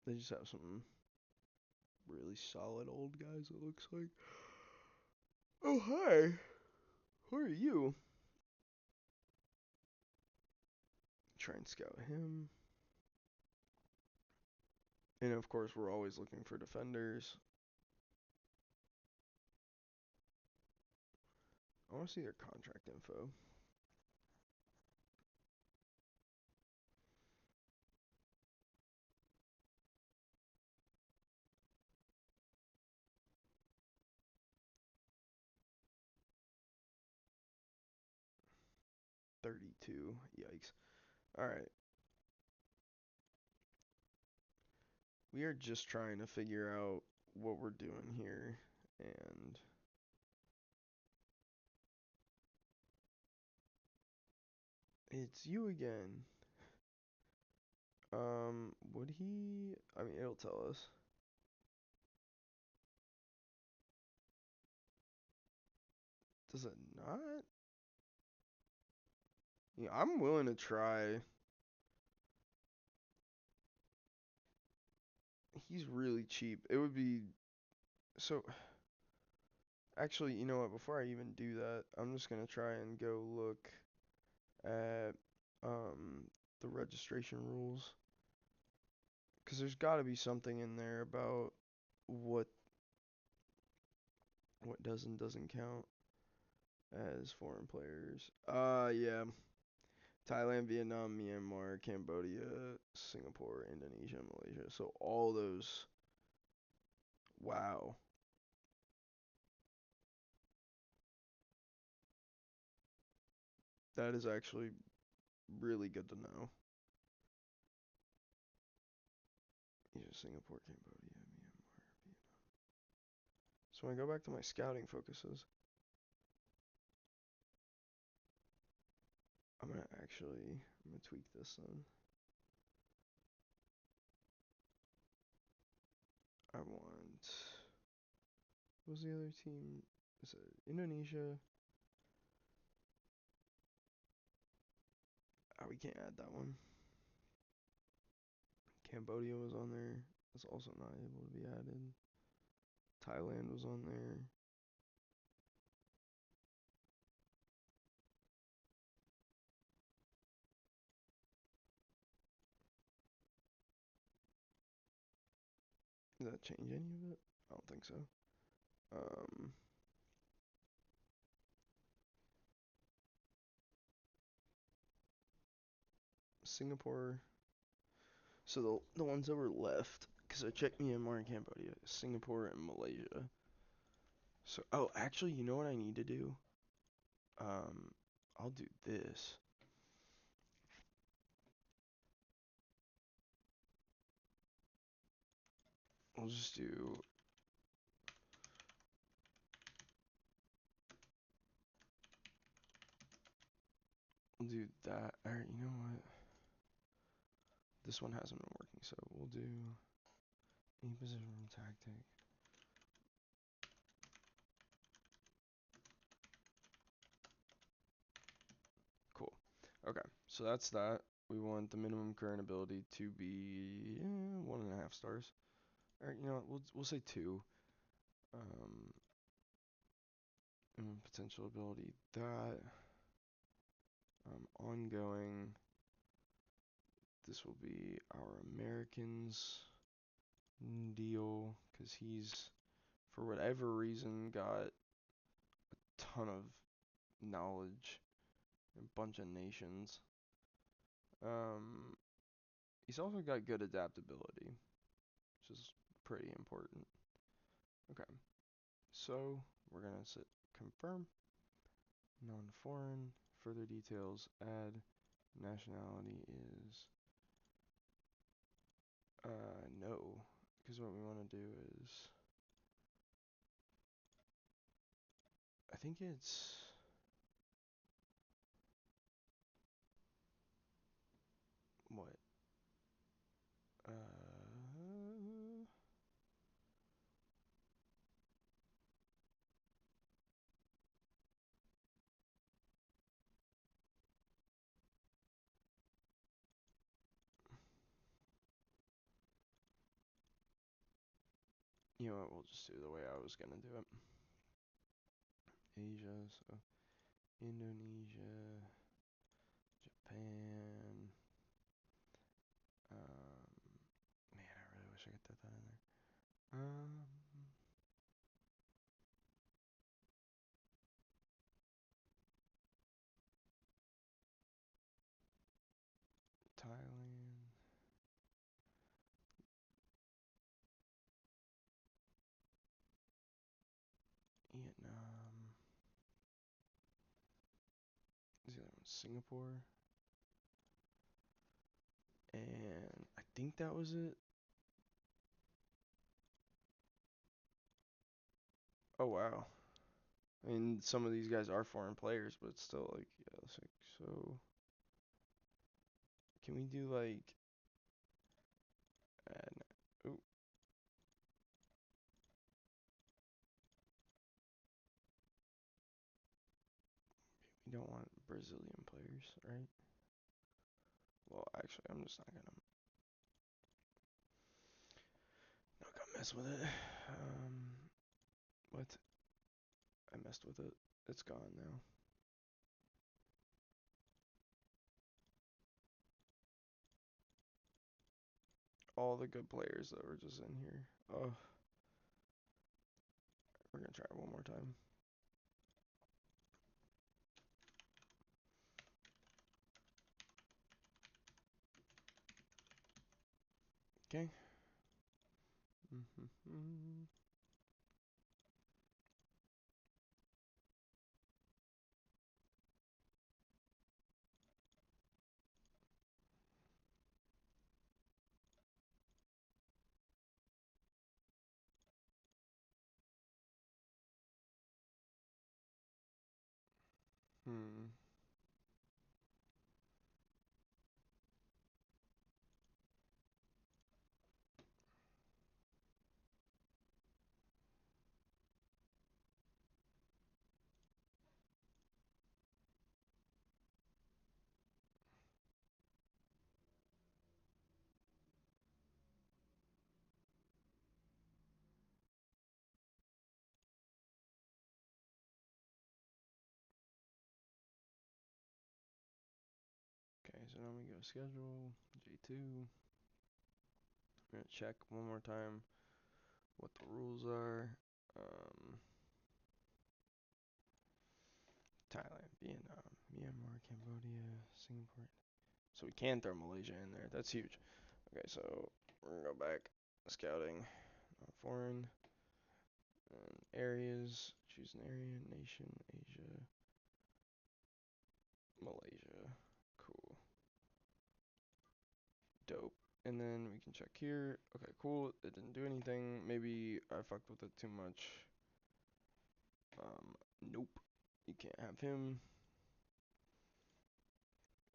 A: They just have some really solid old guys, it looks like. Oh, hi. Who are you? Try and scout him. And of course, we're always looking for defenders. I want to see their contract info. $32. Yikes. Alright. We are just trying to figure out what we're doing here. And it's you again. Would he? I mean, it'll tell us. Does it not? Yeah, I'm willing to try. He's really cheap. It would be so. Actually, you know what? Before I even do that, I'm just gonna try and go look at the registration rules, because there's got to be something in there about what does and doesn't count as foreign players. Yeah. Thailand, Vietnam, Myanmar, Cambodia, Singapore, Indonesia, Malaysia. So all those. Wow. That is actually really good to know. Yeah, Singapore, Cambodia, Myanmar, Vietnam. So when I go back to my scouting focuses, I'm gonna tweak this then. I want. What was the other team? Is it Indonesia? Oh, we can't add that one. Cambodia was on there. That's also not able to be added. Thailand was on there. Does that change any of it? I don't think so. Um, Singapore. So the ones that were left, because I checked Myanmar and Cambodia, Singapore and Malaysia. So, oh, actually, you know what I need to do? Um, I'll do this. We'll just do. We'll do that. Alright, you know what? This one hasn't been working, so we'll do any position tactic. Cool. Okay, so that's that. We want the minimum current ability to be 1.5 stars. Alright, you know what? We'll say 2. And potential ability that. Ongoing. This will be our Americans deal, because he's, for whatever reason, got a ton of knowledge in a bunch of nations. He's also got good adaptability, which is pretty important. Okay, so we're gonna sit confirm, non-foreign, further details, add, nationality is, no, because what we want to do is, I think it's what? You know what? We'll just do the way I was gonna do it. Asia, so Indonesia, Japan. Man, I really wish I could put that in there. Thailand, Vietnam. Is the other one Singapore? And I think that was it. Oh wow. I mean, some of these guys are foreign players, but it's still like, yeah, it's like, so can we do like add, oh, we don't want Brazilian players, right? Well, actually, I'm just not gonna mess with it. What? I messed with it. It's gone now. All the good players that were just in here. Oh, we're gonna try it one more time. Okay. Hmm. Okay, so now we go schedule, J2. We're gonna check one more time what the rules are. Thailand, Vietnam, Myanmar, Cambodia, Singapore. So we can throw Malaysia in there. That's huge. Okay, so we're gonna go back. Scouting, foreign, and areas. Choose an area, nation, Asia, Malaysia. Cool. Dope. And then we can check here. Okay, cool. It didn't do anything. Maybe I fucked with it too much. Nope. You can't have him.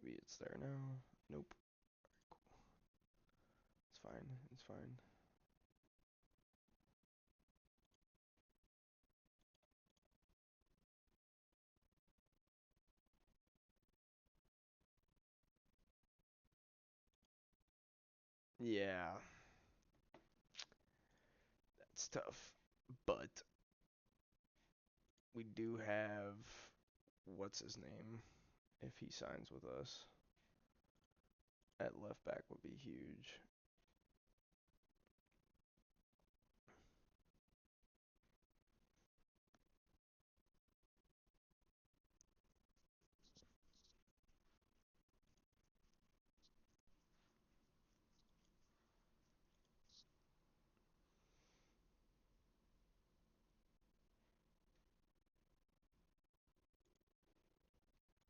A: Maybe it's there now. Nope. Cool. It's fine. It's fine. Yeah, that's tough. But we do have what's his name if he signs with us at left back would be huge.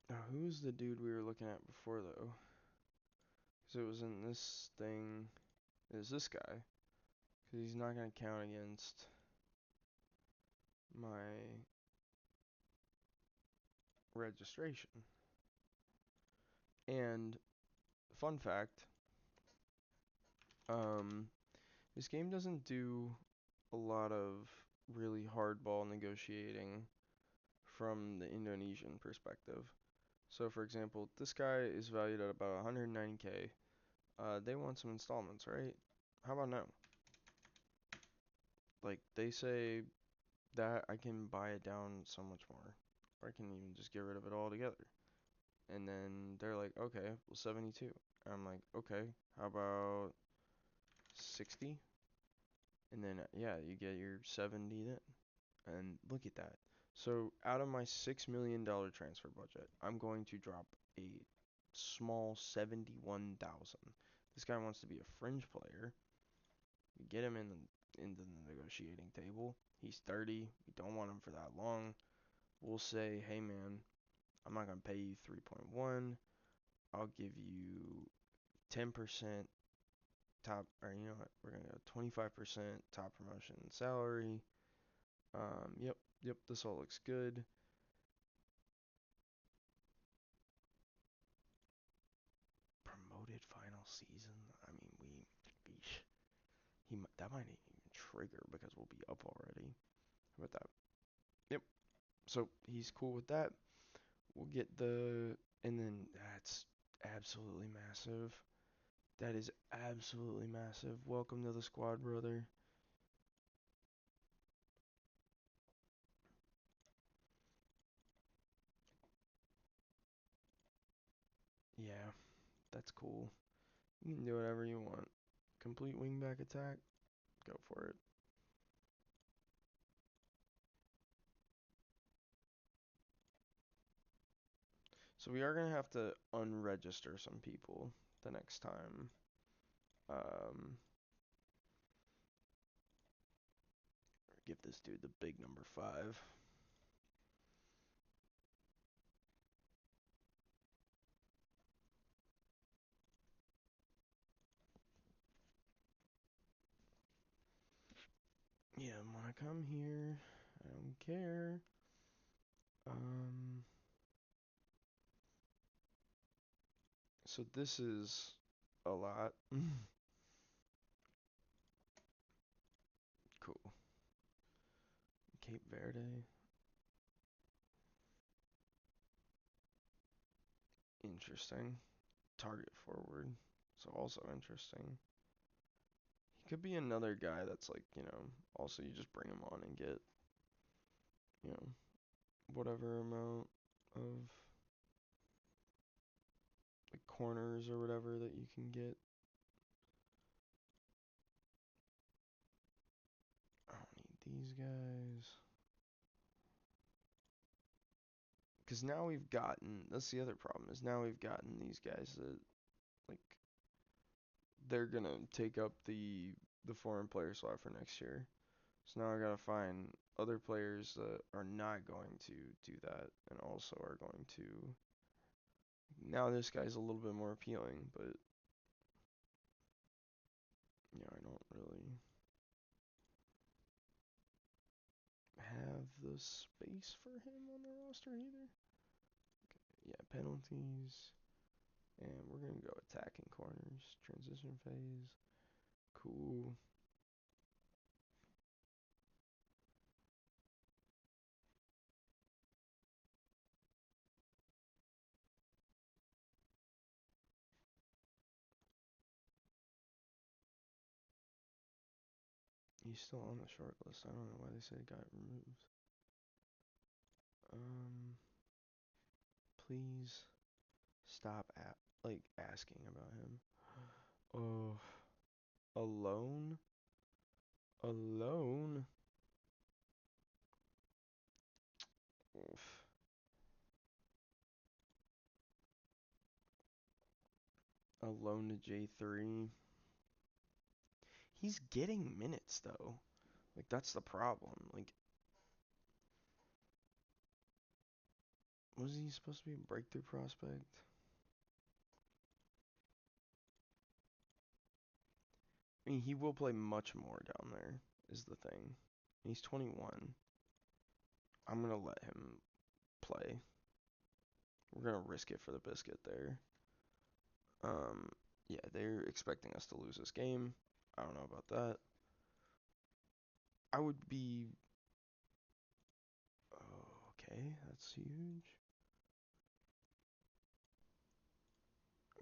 A: Now, who was the dude we were looking at before though? Because it was in this thing. Is this guy? Because he's not gonna count against my registration. And fun fact, um, this game doesn't do a lot of really hardball negotiating from the Indonesian perspective. So, for example, this guy is valued at about 190K. They want some installments, right? How about no? Like, they say that I can buy it down so much more. Or I can even just get rid of it altogether. And then they're like, okay, well, 72. And I'm like, okay, how about 60? And then, yeah, you get your 70 then. And look at that. So out of my $6 million transfer budget, I'm going to drop a small 71,000. This guy wants to be a fringe player. We get him into the negotiating table. He's 30. We don't want him for that long. We'll say, hey man, I'm not gonna pay you 3.1. I'll give you 10% top, or you know what? We're gonna go 25% top promotion salary. Yep. This all looks good. Promoted final season. I mean, that might even trigger because we'll be up already. How about that? Yep. So he's cool with that. We'll get and then that's absolutely massive. That is absolutely massive. Welcome to the squad, brother. Yeah, that's cool. You can do whatever you want. Complete wingback attack. Go for it. So we are gonna have to unregister some people the next time. Um, Give this dude the big number 5. Yeah, wanna come here? I don't care. So this is a lot. Cool. Cape Verde. Interesting. Target forward. So also interesting. He could be another guy that's like, also you just bring him on and get, you know, whatever amount of like corners or whatever that you can get. I don't need these guys. Because now that's the other problem, is now we've gotten these guys that, like, they're gonna take up the foreign player slot for next year. So now I gotta find other players that are not going to do that and also are going to. Now this guy's a little bit more appealing, but I don't really have the space for him on the roster either. Okay, yeah, penalties. And we're gonna go attacking corners, transition phase. Cool. He's still on the short list. I don't know why they said it got removed. Please stop asking about him. Oh, alone? Alone? Oof. Alone to J3. He's getting minutes though. Like that's the problem. Like was he supposed to be a breakthrough prospect? I mean, he will play much more down there is the thing. He's 21. I'm going to let him play. we're gonna risk it for the biscuit there. Um, yeah, they're expecting us to lose this game. I don't know about that. I would be. Oh, okay, that's huge.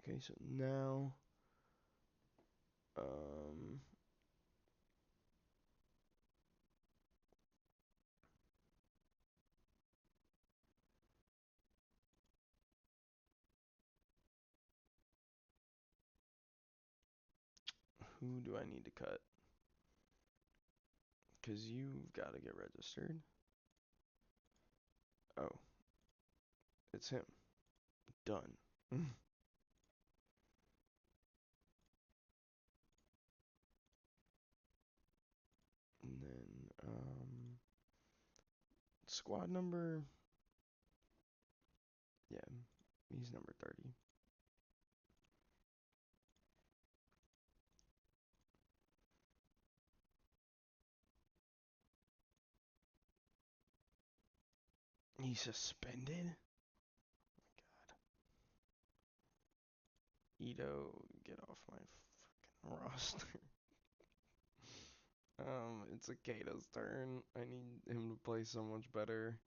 A: Okay, so now, um, who do I need to cut? Because you've got to get registered. Oh, it's him. Done. And then, squad number. Yeah, he's number 30. He's suspended? God. Ito, get off my fucking roster. It's Ikeda's turn. I need him to play so much better.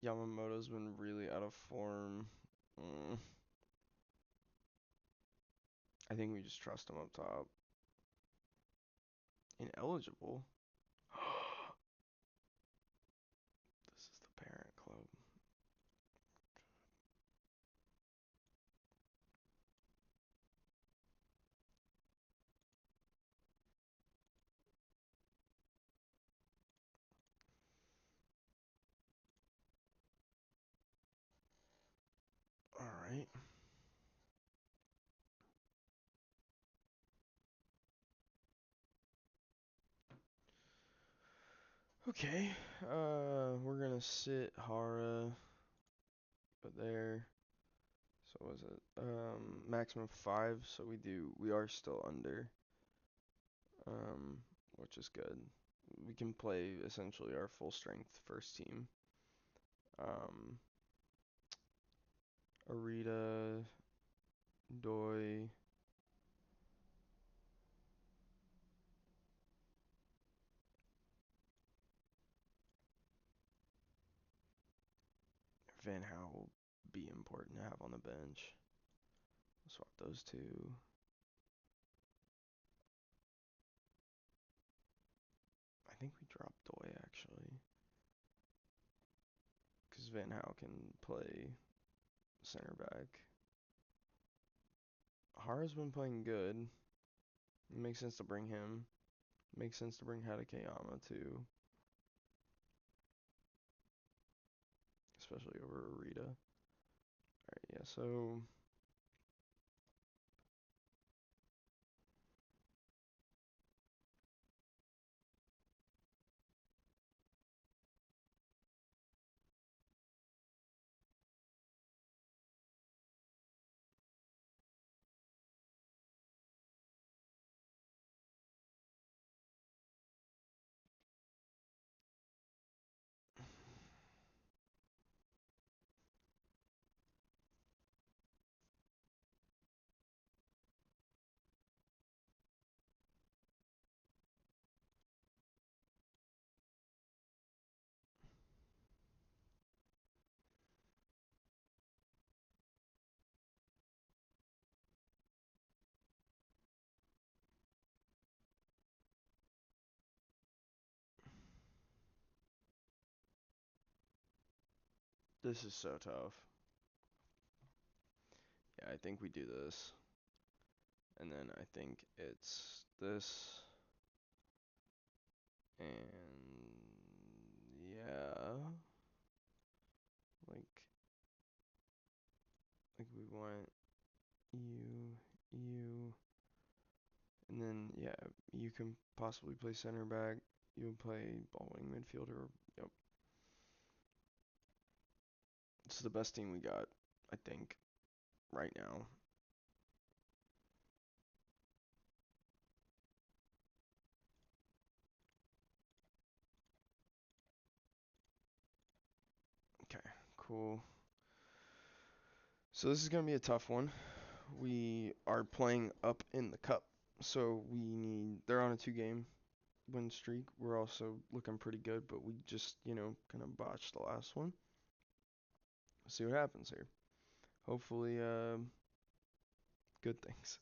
A: Yamamoto's been really out of form. I think we just trust him up top. Ineligible? This is the parent club. Alright. Okay. We're gonna sit Hara there. So was it maximum 5, so we are still under. Which is good. We can play essentially our full strength first team. Arita, Doi, Van Hal will be important to have on the bench. Swap those two. I think we dropped Doi actually. Because Van Hal can play center back. Hara's been playing good. It makes sense to bring him. Makes sense to bring Hadakeyama too. Especially over Arita. Alright, yeah, so this is so tough. Yeah, I think we do this. And then I think it's this. And yeah. Like we want you. And then yeah, you can possibly play center back. You'll play ball wing midfielder. Yep. It's the best team we got, I think, right now. cool. So this is gonna be a tough one. We are playing up in the cup, so they're on a 2 game win streak. We're also looking pretty good, but we just, kind of botched the last one. See what happens here. Hopefully, good things.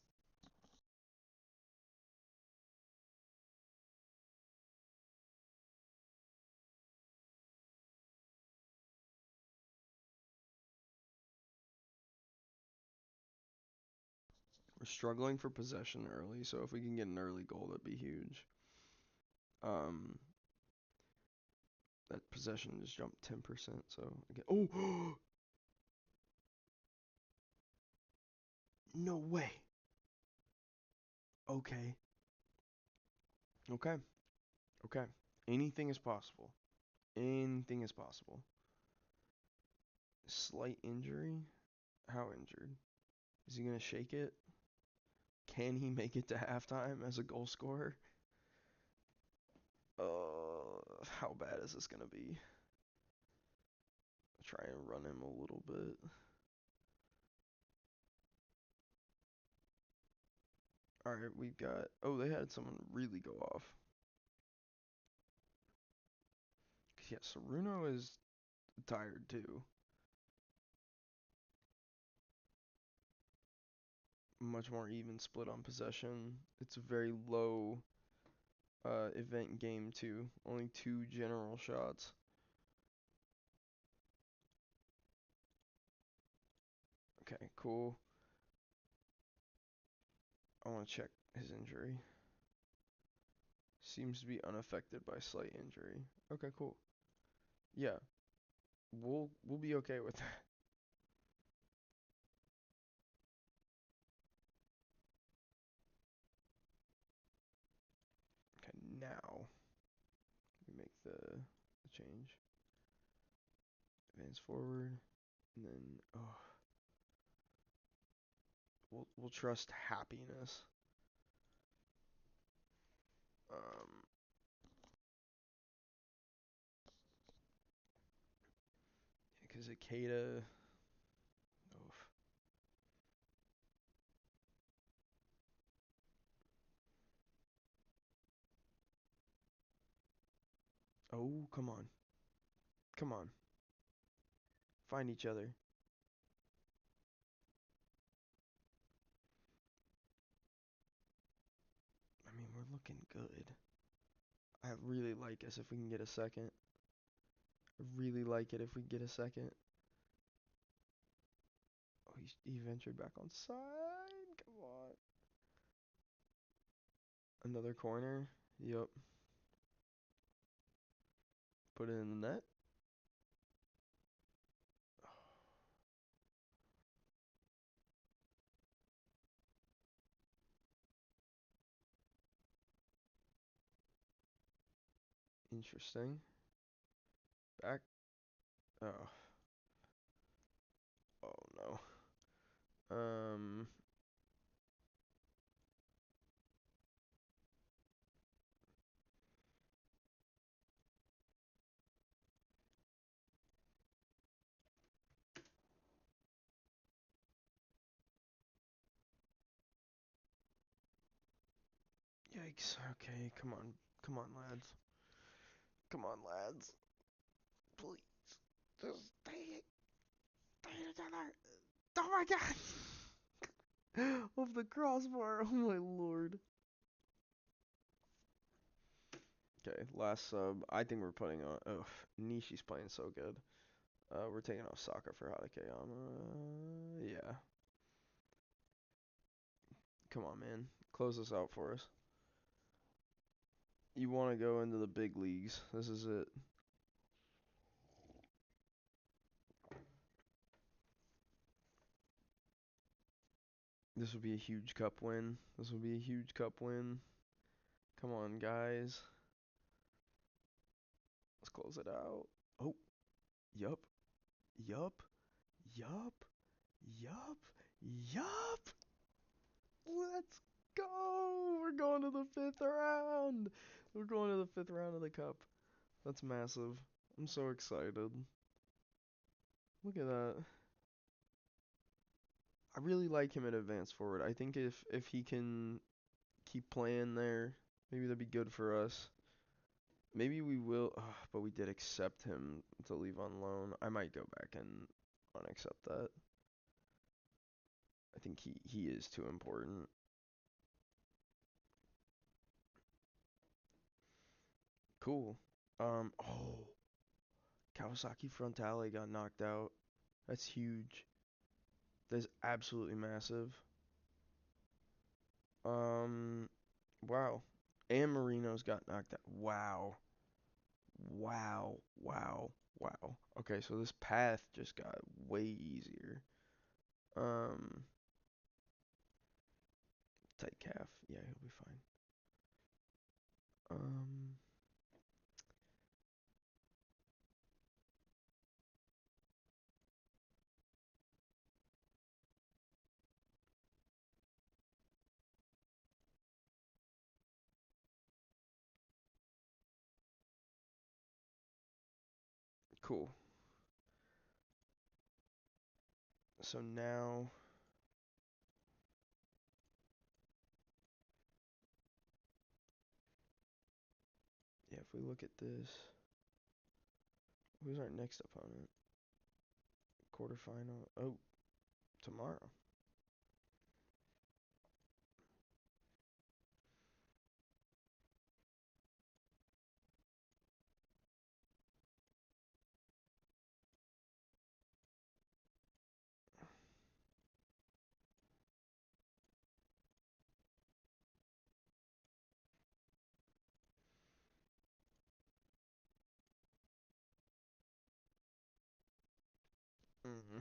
A: We're struggling for possession early, so if we can get an early goal, that'd be huge. Um, that possession just jumped 10%, so again, oh, no way. Okay, okay, okay. Anything is possible. Anything is possible. Slight injury? How injured? Is he gonna shake it? Can he make it to halftime as a goal scorer? How bad is this gonna be? Try and run him a little bit. Alright, we've got... Oh, they had someone really go off. Yeah, Saruno is tired too. Much more even split on possession. It's a very low event game too. Only 2 general shots. Okay, cool. I want to check his injury. Seems to be unaffected by slight injury. Okay, cool. Yeah, we'll be okay with that. Okay, now we make the change. Advance forward, and then we'll trust happiness. Because Ikeda. Oof. Oh, come on. Come on. Find each other. I mean, we're looking good. I really like us if we can get a second. I really like it if we get a second. Oh, he ventured back on side. Come on. Another corner. Yup. Put it in the net. Interesting. Back. Oh. Oh no. Yikes. Okay, come on. Come on, lads. Come on, lads. Please. Just stay it. Stay together. Oh my god. Of the crossbar. Oh my lord. Okay, last sub. I think we're putting on. Oh, Nishi's playing so good. We're taking off Saka for Hatakeyama. Yeah. Come on, man. Close this out for us. You want to go into the big leagues. This is it. This will be a huge cup win. This will be a huge cup win. Come on, guys. Let's close it out. Oh, yup. Yup. Yup. Yup. Yup. Let's go. We're going to the 5th round. We're going to the 5th round of the cup. That's massive. I'm so excited. Look at that. I really like him at advance forward. I think if he can keep playing there, maybe that'd be good for us. Maybe we will, but we did accept him to leave on loan. I might go back and unaccept that. I think he is too important. Cool. Oh, Kawasaki Frontale got knocked out. That's huge. That's absolutely massive. Um, wow. And Marino's got knocked out. Wow. Wow. Wow. Wow. Okay, so this path just got way easier. Um, tight calf. Yeah, he'll be fine. Um, cool. So now, yeah, if we look at this, who's our next opponent? Quarterfinal. Oh, tomorrow. Hmm.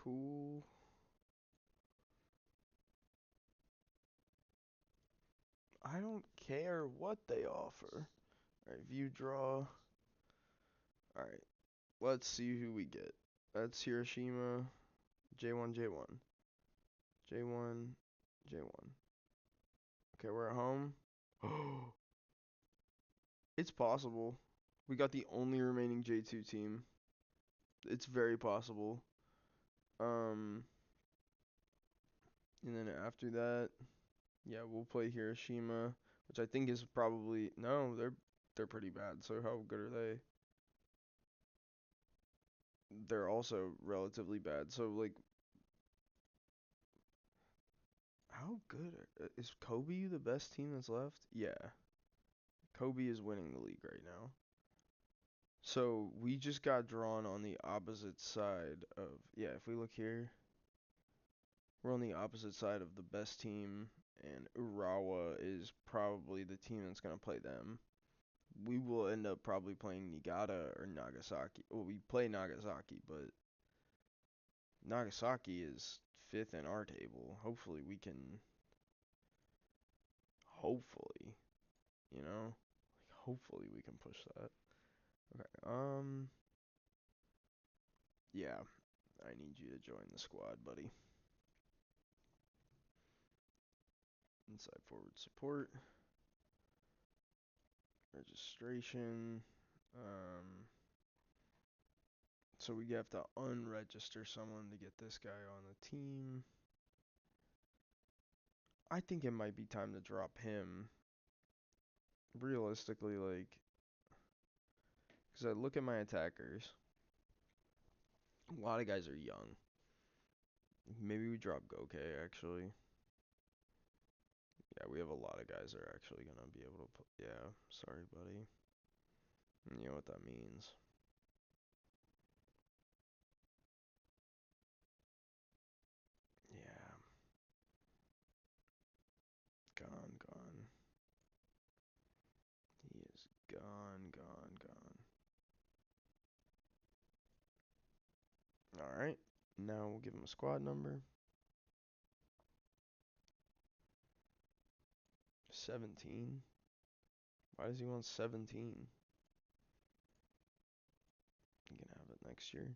A: Cool. I don't care what they offer. Alright, view draw. Alright, let's see who we get. That's Hiroshima. J1, J1. J1, J1. Okay, we're at home. It's possible. We got the only remaining J2 team. It's very possible. Um, and then after that, yeah, we'll play Hiroshima, which I think is probably no, they're pretty bad. So how good are they? They're also relatively bad. So like, how good is Kobe the best team that's left? Yeah, Kobe is winning the league right now. So we just got drawn on the opposite side of, yeah, if we look here, we're on the opposite side of the best team, and Urawa is probably the team that's going to play them. We will end up probably playing Niigata or Nagasaki. Well, we play Nagasaki, but Nagasaki is fifth in our table. Hopefully we can, hopefully, you know, like hopefully we can push that. Okay, yeah, I need you to join the squad, buddy. Inside forward support. Registration. So we have to unregister someone to get this guy on the team. I think it might be time to drop him. Realistically, like, because I look at my attackers, a lot of guys are young. Maybe we drop Goke, actually. Yeah, we have a lot of guys that are actually going to be able to put. Yeah, sorry, buddy. You know what that means. Alright, now we'll give him a squad number. 17. Why does he want 17? You can have it next year.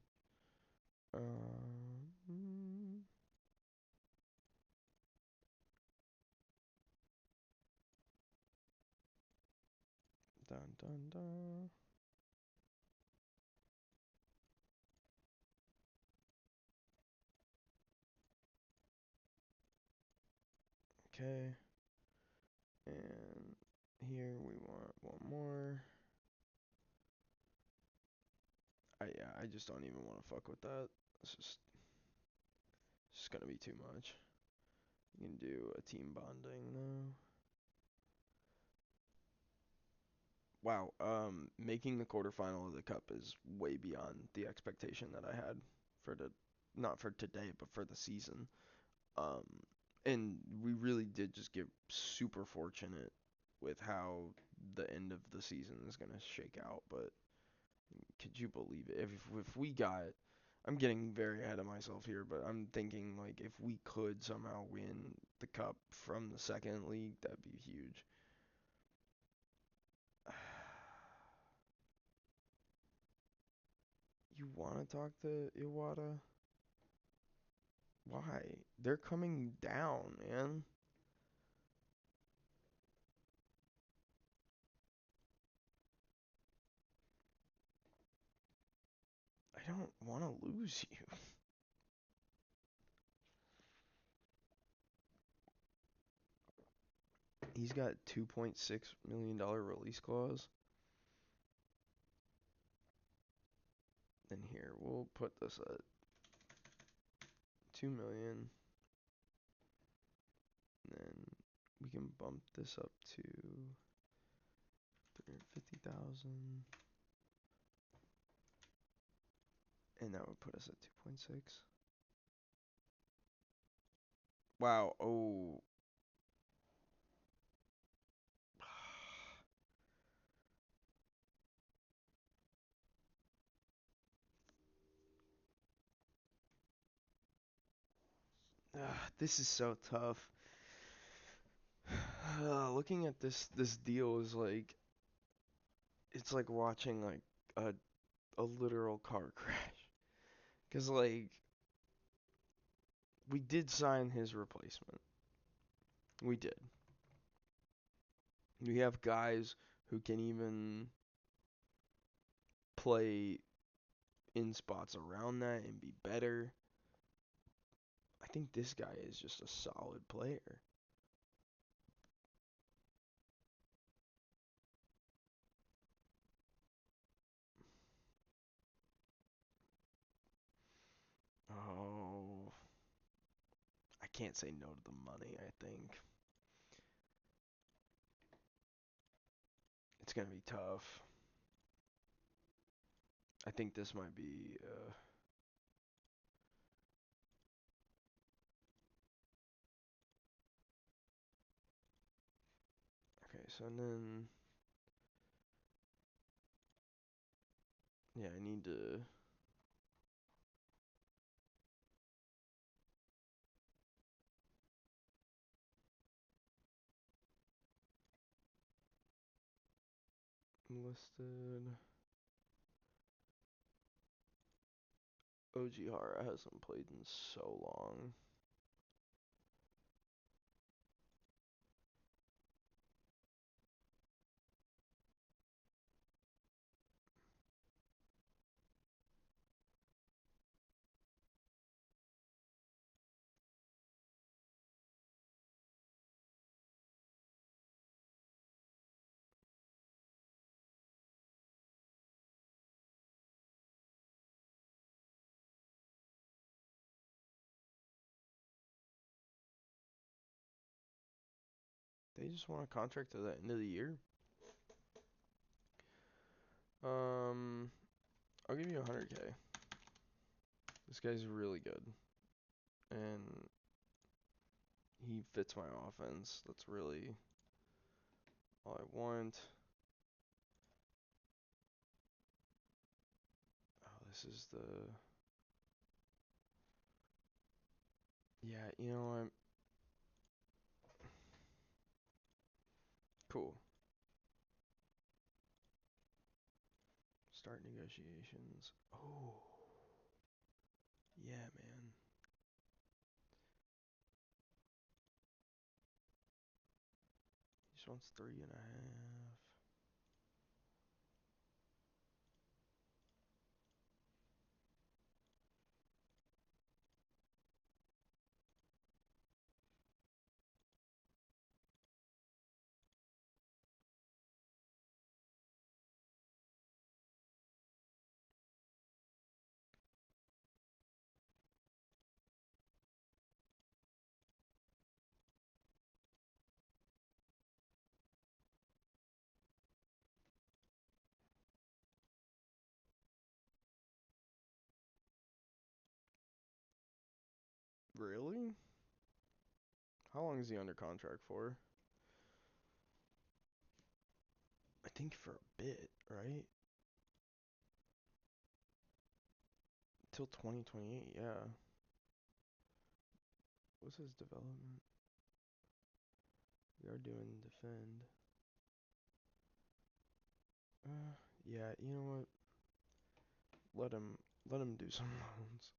A: Dun dun dun. Okay. And here we want one more. I just don't even want to fuck with that. It's just gonna be too much. You can do a team bonding though. Wow, making the quarterfinal of the cup is way beyond the expectation that I had for not for today, but for the season. Um, and we really did just get super fortunate with how the end of the season is gonna shake out. But could you believe it? If we got, I'm getting very ahead of myself here, but I'm thinking like if we could somehow win the cup from the second league, that'd be huge. You want to talk to Iwata? Why? They're coming down, man. I don't want to lose you. He's got $2.6 million release clause. Then here, we'll put this at 2 million. And then we can bump this up to 350,000. And that would put us at 2.6. Wow. Oh. This is so tough. Looking at this deal is like it's like watching like a literal car crash. Cause like we did sign his replacement. We did. We have guys who can even play in spots around that and be better. I think this guy is just a solid player. Oh, I can't say no to the money, I think. It's going to be tough. I think this might be okay, so then yeah, I need to listed. OG Hara hasn't played in so long. They just want a contract to the end of the year. I'll give you 100K. This guy's really good. And he fits my offense. That's really all I want. Oh, this is the Yeah, you know what? Cool. Start negotiations. Oh, yeah, man. He just wants 3.5. Really? How long is he under contract for? I think for a bit, right? Till 2028, yeah. What's his development? We are doing defend. Yeah, you know what? Let him let him do some loans.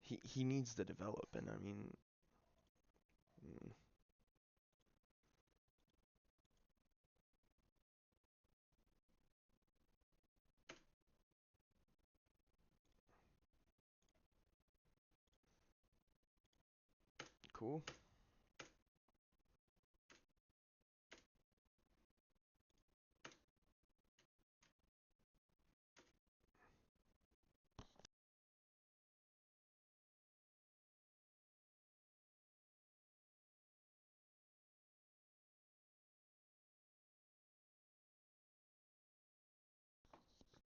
A: He needs to develop, and I mean, mm, cool.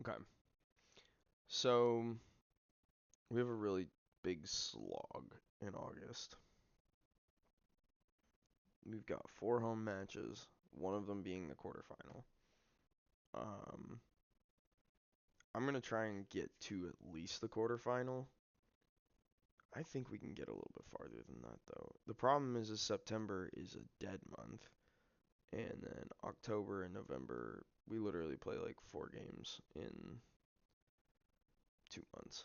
A: Okay, so we have a really big slog in August. We've got 4 home matches, one of them being the quarterfinal. Um, I'm gonna try and get to at least the quarterfinal. I think we can get a little bit farther than that though. The problem is September is a dead month, and then October and November we literally play like 4 games in 2 months.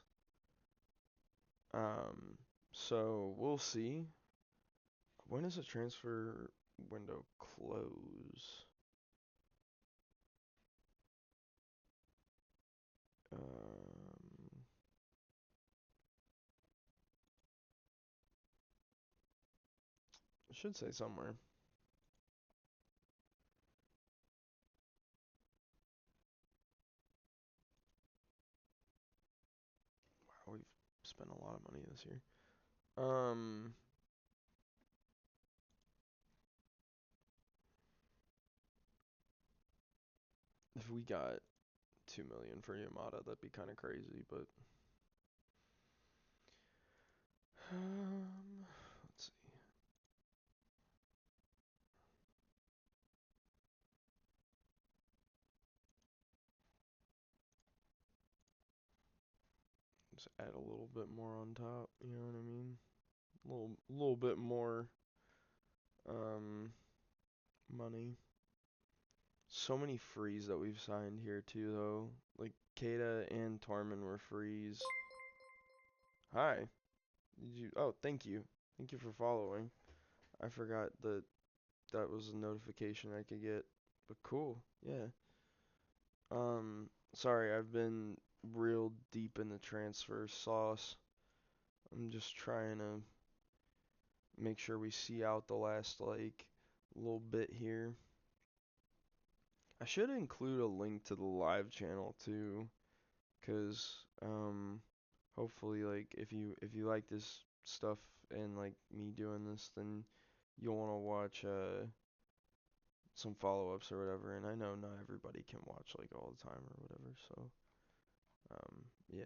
A: Um, so we'll see. When does the transfer window close? Um, it should say somewhere. Wow, we've spent a lot of money this year. Um, if we got 2 million for Yamada, that'd be kind of crazy. But let's see. Just add a little bit more on top. You know what I mean? Little bit more um money. So many frees that we've signed here too, though. Like Kata and Tormund were frees. Hi. Did you? Oh, thank you. Thank you for following. I forgot that that was a notification I could get. But cool. Yeah. Sorry, I've been real deep in the transfer sauce. I'm just trying to make sure we see out the last like little bit here. I should include a link to the live channel too, 'cause hopefully like if you like this stuff and like me doing this, then you'll want to watch some follow-ups or whatever. And I know not everybody can watch like all the time or whatever, so yeah.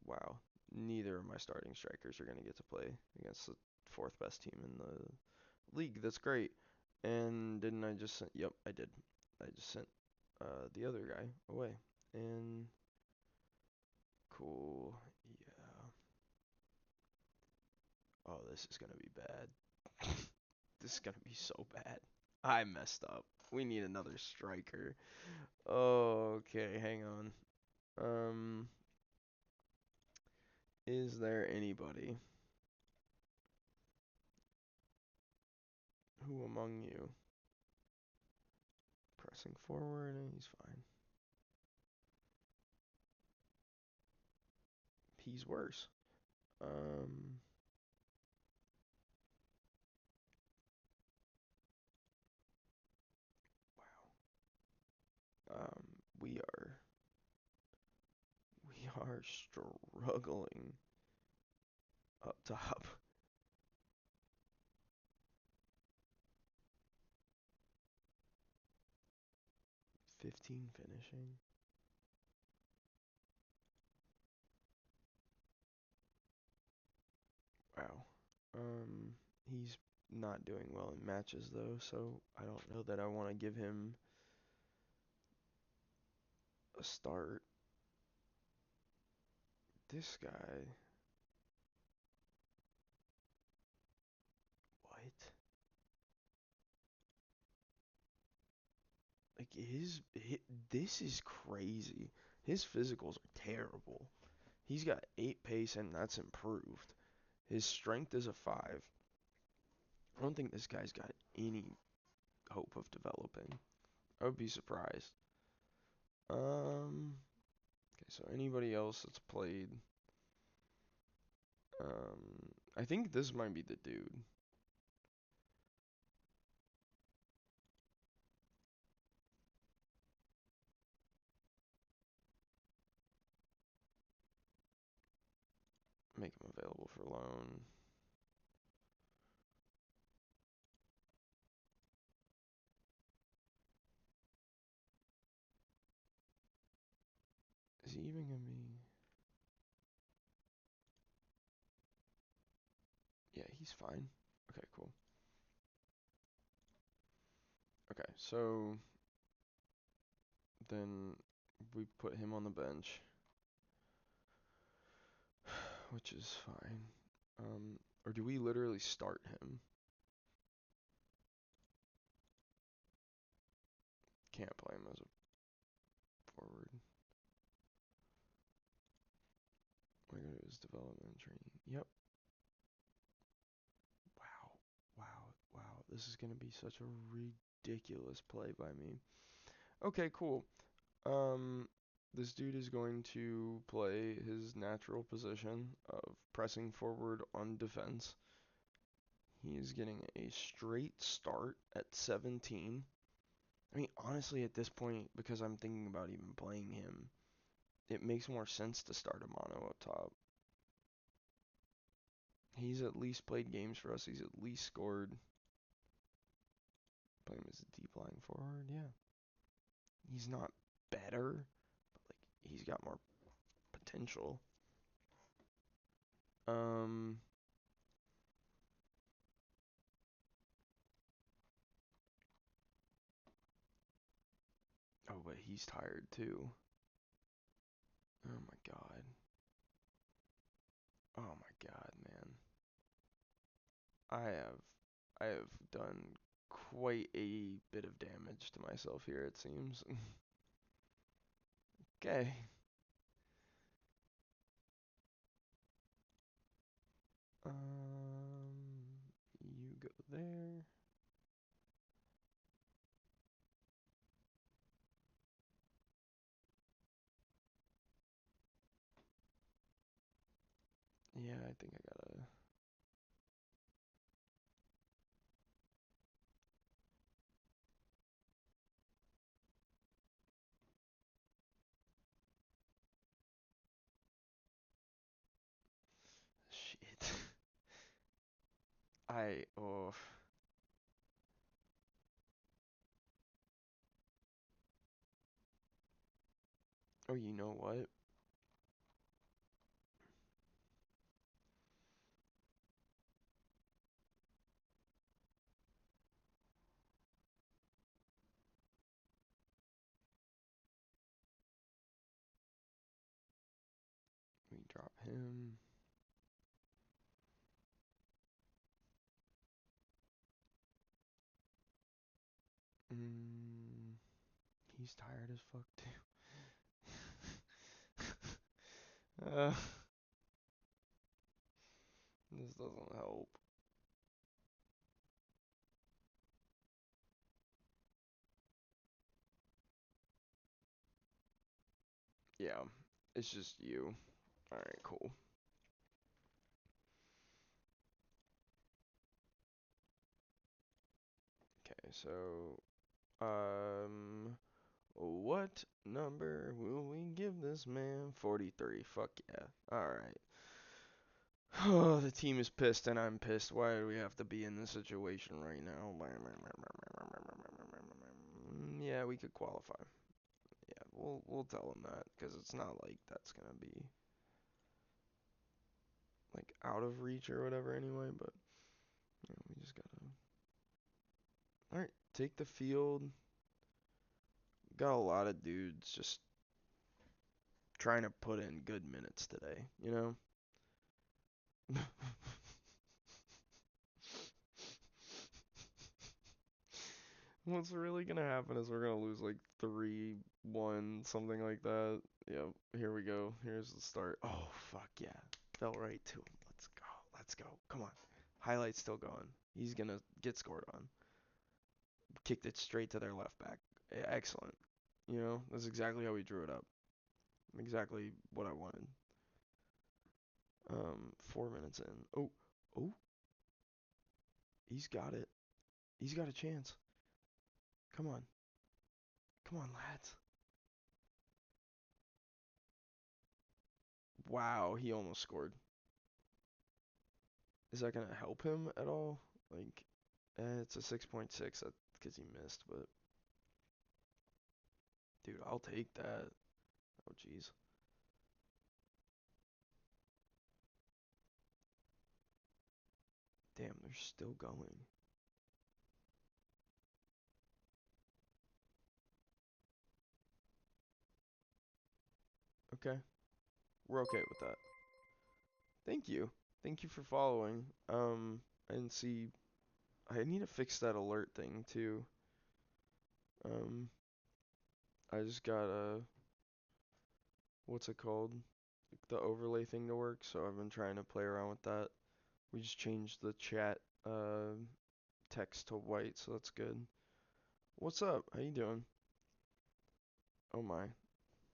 A: Wow. Neither of my starting strikers are gonna get to play against the fourth best team in the league. That's great. And didn't I just send? Yep, I did. I just sent the other guy away. And cool. Yeah. Oh, this is gonna be bad. This is gonna be so bad. I messed up. We need another striker. Okay, hang on. Is there anybody who among you pressing forward? He's fine. He's worse. Um, we are we are struggling up top. 15 finishing. Wow. He's not doing well in matches though, so I don't know that I want to give him a start. This guy, what? Like this is crazy. His physicals are terrible. He's got 8 pace and that's improved. His strength is a 5. I don't think this guy's got any hope of developing. I would be surprised. Okay, so anybody else that's played, I think this might be the dude. Make him available for loan. Is he even gonna be? Yeah, he's fine. Okay, cool. Okay, so then we put him on the bench, which is fine. Or do we literally start him? Can't play him as a forward. We're gonna do his development and training. Yep. Wow, wow, wow. This is gonna be such a ridiculous play by me. Okay, cool. This dude is going to play his natural position of pressing forward on defense. He is getting a straight start at 17. I mean, honestly, at this point, because I'm thinking about even playing him, it makes more sense to start a mono up top. He's at least played games for us. He's at least scored. Play him as a deep lying forward, yeah. He's not better, but like he's got more potential. Um, oh, but he's tired too. Oh my god. Oh my god, man. I have I have done quite a bit of damage to myself here, it seems. Okay. You go there. Yeah, I think I gotta. Shit. Oh. Oh, you know what? We drop him. he's tired as fuck too. This doesn't help. Yeah, it's just you. Alright, cool. Okay, so, what number will we give this man? 43. Fuck yeah. Alright. Oh, the team is pissed and I'm pissed. Why do we have to be in this situation right now? Yeah, we could qualify. Yeah, we'll tell them that because it's not like that's gonna be like out of reach or whatever anyway. But yeah, we just gotta. All right, take the field. Got a lot of dudes just trying to put in good minutes today. You know. What's really gonna happen is we're gonna lose like 3-1, something like that. Yep, here we go. Here's the start. Oh, fuck yeah. Fell right to him. Let's go. Let's go. Come on. Highlight's still going. He's gonna get scored on. Kicked it straight to their left back. Excellent. That's exactly how we drew it up. Exactly what I wanted. 4 minutes in. Oh, oh, he's got it. He's got a chance. Come on. Come on, lads. Wow, he almost scored. Is that gonna help him at all? Like, it's a 6.6 because he missed, but dude, I'll take that. Oh, jeez. Damn, they're still going. Okay, we're okay with that. Thank you. Thank you for following. And see, I need to fix that alert thing too. Um, I just got what's it called? The overlay thing to work, so I've been trying to play around with that. We just changed the chat text to white, so that's good. What's up? How you doing? Oh my.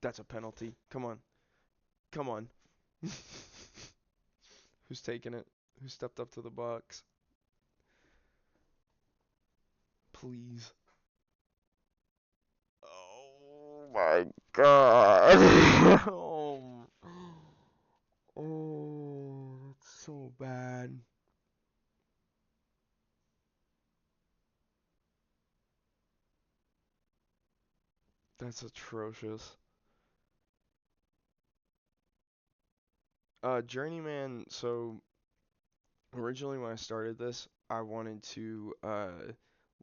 A: That's a penalty. Come on. Come on. Who's taking it? Who stepped up to the box? Please. Oh my god. Oh, oh, that's so bad. That's atrocious. Journeyman, so originally when I started this, I wanted to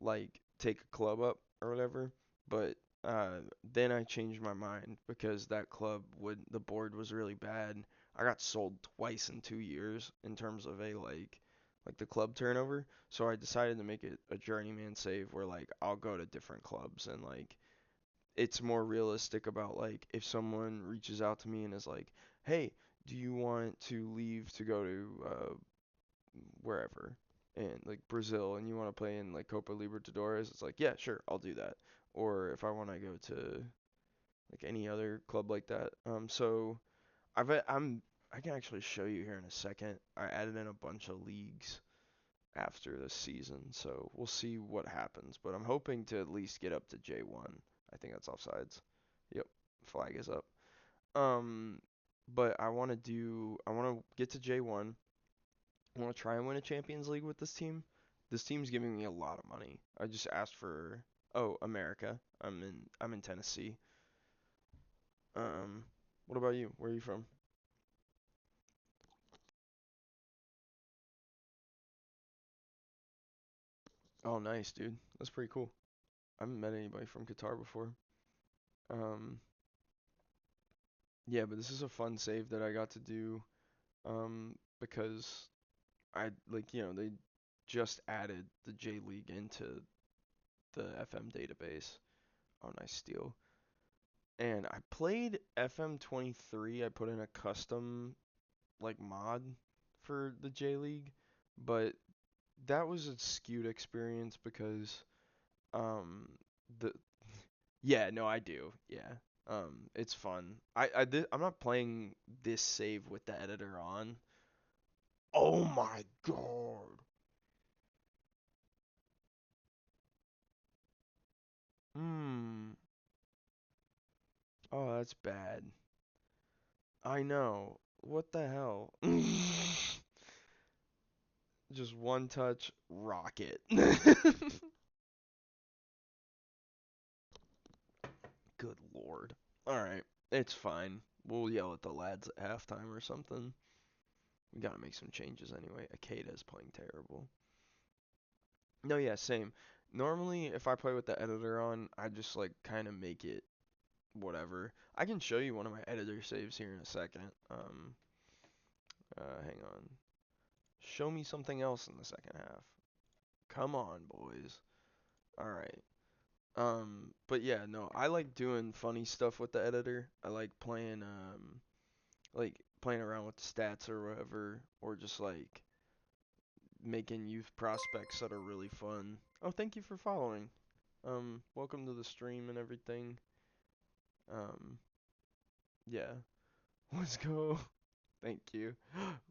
A: like take a club up or whatever, but then I changed my mind because that club would the board was really bad. I got sold twice in 2 years in terms of a like the club turnover, so I decided to make it a journeyman save where like I'll go to different clubs and like it's more realistic about like if someone reaches out to me and is like, "Hey, do you want to leave to go to wherever in like Brazil and you want to play in like Copa Libertadores?" It's like, yeah, sure, I'll do that. Or if I want to go to like any other club like that. So I can actually show you here in a second. I added in a bunch of leagues after this season, so we'll see what happens. But I'm hoping to at least get up to J1. I think that's offsides. Yep, flag is up. Um, but I want to get to J1. I want to try and win a Champions League with this team. This team's giving me a lot of money. I just asked for America. I'm in Tennessee. Um, what about you? Where are you from? Oh, nice, dude. That's pretty cool. I haven't met anybody from Qatar before. Um, yeah, but this is a fun save that I got to do. Because I like they just added the J League into the FM database. Oh, nice steal. And I played FM23. I put in a custom like mod for the J League, but that was a skewed experience because um the yeah, no, I do. Yeah. It's fun. I'm not playing this save with the editor on. Oh my god. Hmm. Oh, that's bad. I know. What the hell? Just one touch, rocket. Good lord. Alright, it's fine. We'll yell at the lads at halftime or something. We gotta make some changes anyway. Akeda's playing terrible. No, yeah, same. Normally, if I play with the editor on, I just like kind of make it whatever. I can show you one of my editor saves here in a second. Hang on. Show me something else in the second half. Come on, boys. All right. But yeah, no, I like doing funny stuff with the editor. I like playing around with the stats or whatever, or just like making youth prospects that are really fun. Oh, thank you for following. Welcome to the stream and everything. Um, yeah, let's go. Thank you.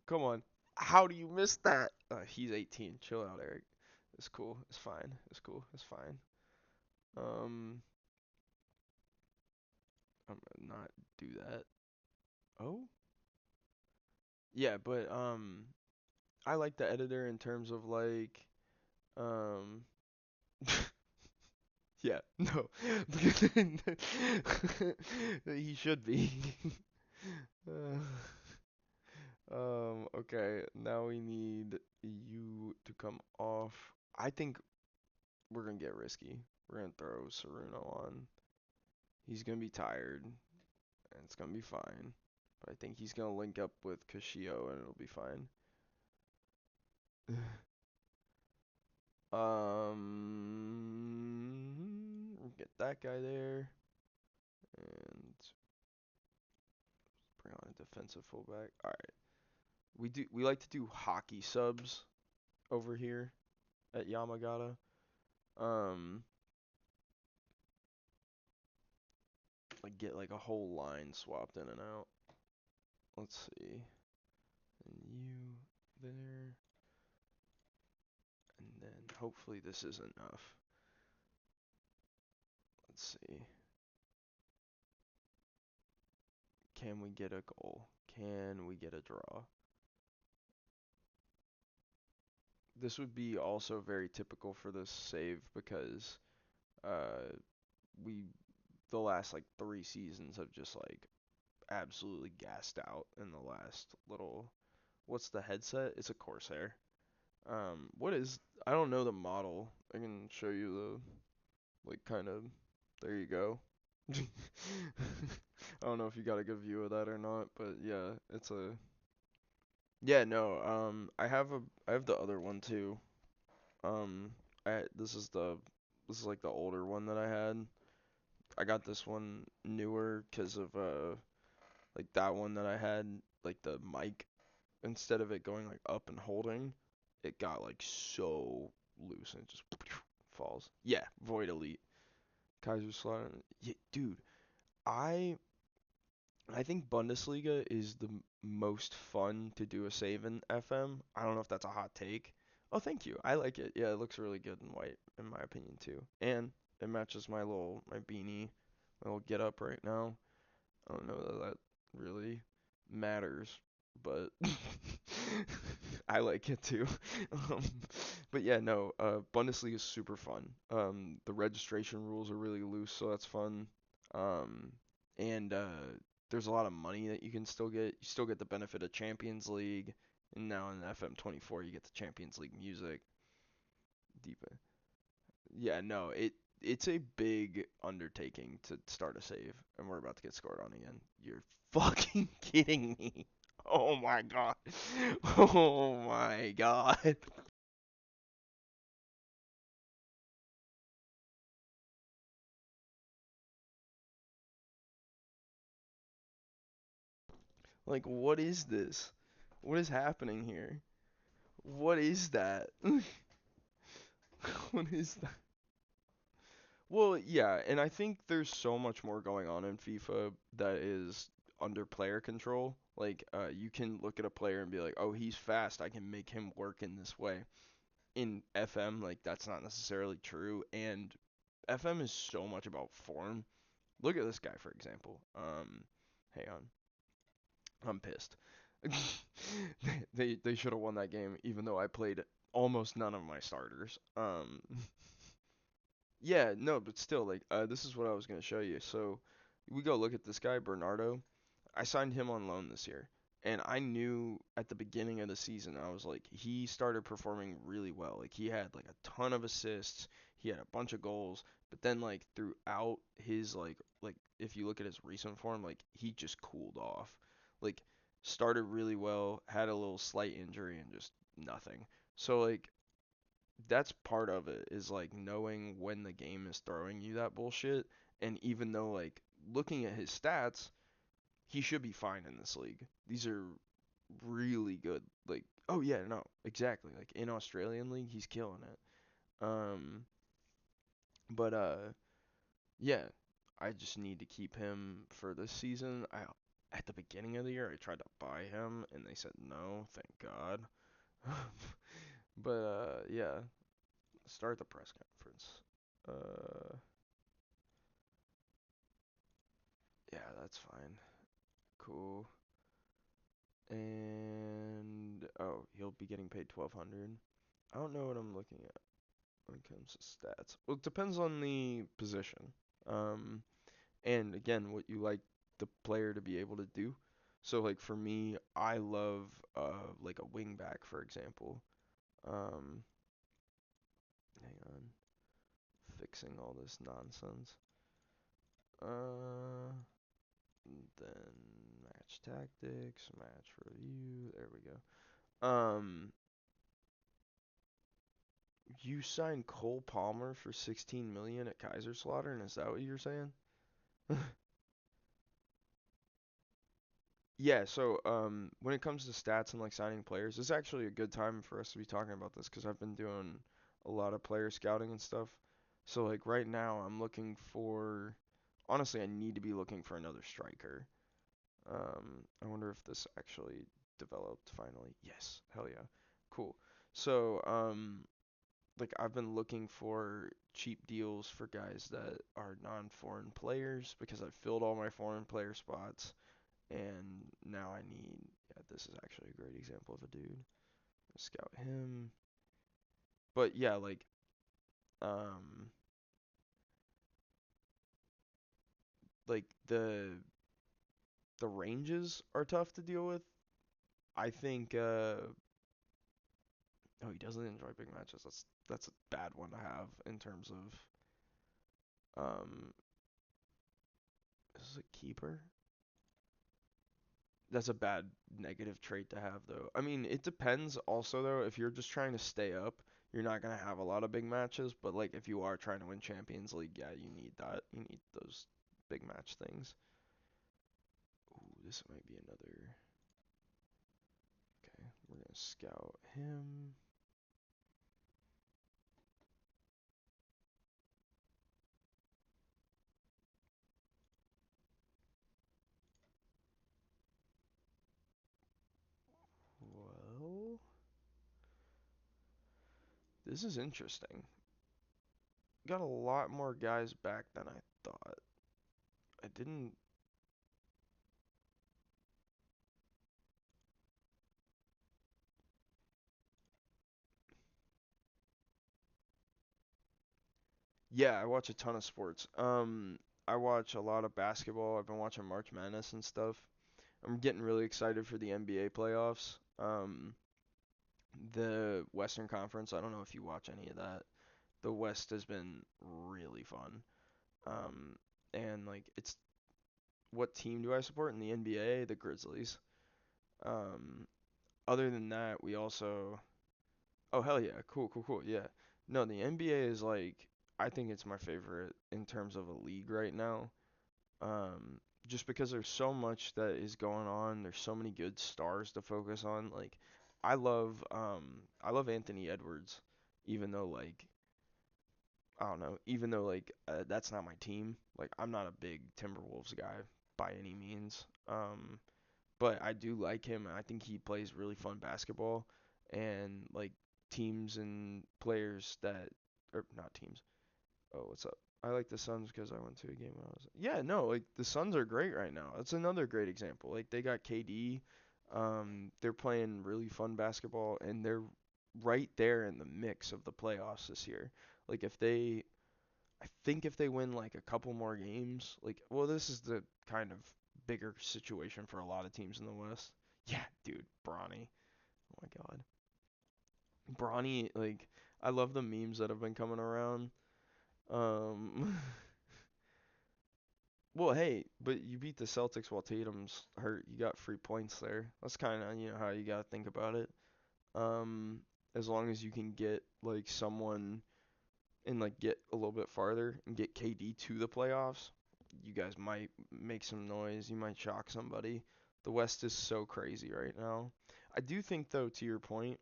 A: Come on. How do you miss that? He's 18. Chill out, Eric. It's cool. It's fine. It's cool. It's fine. Um, I'm gonna not do that. Oh, yeah, but I like the editor in terms of like, um, yeah, no, he should be. Uh, okay, now we need you to come off. I think we're gonna get risky. We're gonna throw Saruno on. He's gonna be tired, and it's gonna be fine. But I think he's gonna link up with Kashio, and it'll be fine. We'll get that guy there, and bring on a defensive fullback. All right, we like to do hockey subs over here at Yamagata. Um, like get like a whole line swapped in and out. Let's see. And you there. And then hopefully this is enough. Let's see. Can we get a goal? Can we get a draw? This would be also very typical for this save because uh we the last like 3 seasons have just like absolutely gassed out in the last little what's the headset? It's a Corsair. What is I don't know the model. I can show you the like kind of there you go. I don't know if you got a good view of that or not, but yeah, it's a yeah, no, I have the other one too. Um this is like the older one that I had. I got this one newer 'cause of like that one that I had like the mic instead of it going like up and holding, it got like so loose and it just falls. Yeah, Void Elite. Kaiser Slaughter. Yeah, dude, I I think Bundesliga is the most fun to do a save in FM. I don't know if that's a hot take. Oh, thank you. I like it. Yeah, it looks really good in white, in my opinion too. And it matches my beanie, my little get up right now. I don't know that that really matters, but I like it too. Um, but yeah, no, Bundesliga is super fun. The registration rules are really loose, so that's fun. Um, and there's a lot of money that you can still get. You still get the benefit of Champions League, and now in FM24 you get the Champions League music. Deep. Yeah, no, it's a big undertaking to start a save, and we're about to get scored on again. You're fucking kidding me. Oh my god. Oh my god. Like, what is this? What is happening here? What is that? What is that? Well, yeah, and I think there's so much more going on in FIFA that is under player control. Like, you can look at a player and be like, oh, he's fast. I can make him work in this way. In FM, like, that's not necessarily true. And FM is so much about form. Look at this guy, for example. Hang on. I'm pissed. They should have won that game, even though I played almost none of my starters. Yeah, no, but still, like, this is what I was gonna show you. So, we go look at this guy, Bernardo. I signed him on loan this year, and I knew at the beginning of the season, I was like, he started performing really well. Like, he had like a ton of assists, he had a bunch of goals, but then like throughout his like if you look at his recent form, like he just cooled off. Like, started really well, had a little slight injury, and just nothing. So like that's part of it is like knowing when the game is throwing you that bullshit. And even though like looking at his stats, he should be fine in this league. These are really good. Like, oh yeah, no, exactly. Like in Australian league, he's killing it. But yeah, I just need to keep him for this season. I At the beginning of the year, I tried to buy him, and they said no. Thank God. But yeah, start the press conference. Uh, yeah, that's fine. Cool. And oh, he'll be getting paid 1,200. I don't know what I'm looking at when it comes to stats. Well, it depends on the position. Um, and again, what you like the player to be able to do. So like for me, I love like a wing back, for example. Um, hang on, fixing all this nonsense. Then match tactics, match review. There we go. You signed Cole Palmer for 16 million at Kaiserslautern. Is that what you're saying? Yeah, so when it comes to stats and like signing players, it's actually a good time for us to be talking about this because I've been doing a lot of player scouting and stuff. So like right now I'm looking for honestly I need to be looking for another striker. I wonder if this actually developed finally. Yes, hell yeah. Cool. So like I've been looking for cheap deals for guys that are non-foreign players because I've filled all my foreign player spots and now I need yeah, this is actually a great example of a dude. Scout him. But yeah, um like the ranges are tough to deal with. I think oh, he doesn't enjoy big matches. That's a bad one to have in terms of is this a keeper? That's a bad negative trait to have though. I mean, it depends also though. If you're just trying to stay up, you're not gonna have a lot of big matches. But like if you are trying to win Champions League, yeah, you need that. You need those big match things. Ooh, this might be another. Okay, we're gonna scout him. Well, this is interesting. Got a lot more guys back than I thought. I didn't. Yeah, I watch a ton of sports. I watch a lot of basketball. I've been watching March Madness and stuff. I'm getting really excited for the NBA playoffs. The Western Conference, I don't know if you watch any of that. The West has been really fun. Um, and like it's what team do I support in the NBA? The Grizzlies. Um, Other than that, we also oh hell yeah, cool, cool, cool. Yeah. No, the NBA is like I think it's my favorite in terms of a league right now. Um, just because there's so much that is going on. There's so many good stars to focus on. Like I love Anthony Edwards, even though like I don't know, even though like that's not my team. Like I'm not a big Timberwolves guy by any means. But I do like him, and I think he plays really fun basketball. And like teams and players that, or not teams. Oh, what's up? I like the Suns because I went to a game when I was. Yeah, no, like the Suns are great right now. That's another great example. Like they got KD. They're playing really fun basketball, and they're right there in the mix of the playoffs this year. Like I think if they win like a couple more games, like, well, this is the kind of bigger situation for a lot of teams in the West. Yeah, dude, Bronny. Oh my God, Bronny. Like, I love the memes that have been coming around. Um, well, hey, but you beat the Celtics while Tatum's hurt. You got free points there. That's kind of how you gotta think about it. Um, as long as you can get like someone and like get a little bit farther and get KD to the playoffs, you guys might make some noise. You might shock somebody. The West is so crazy right now. I do think though, to your point,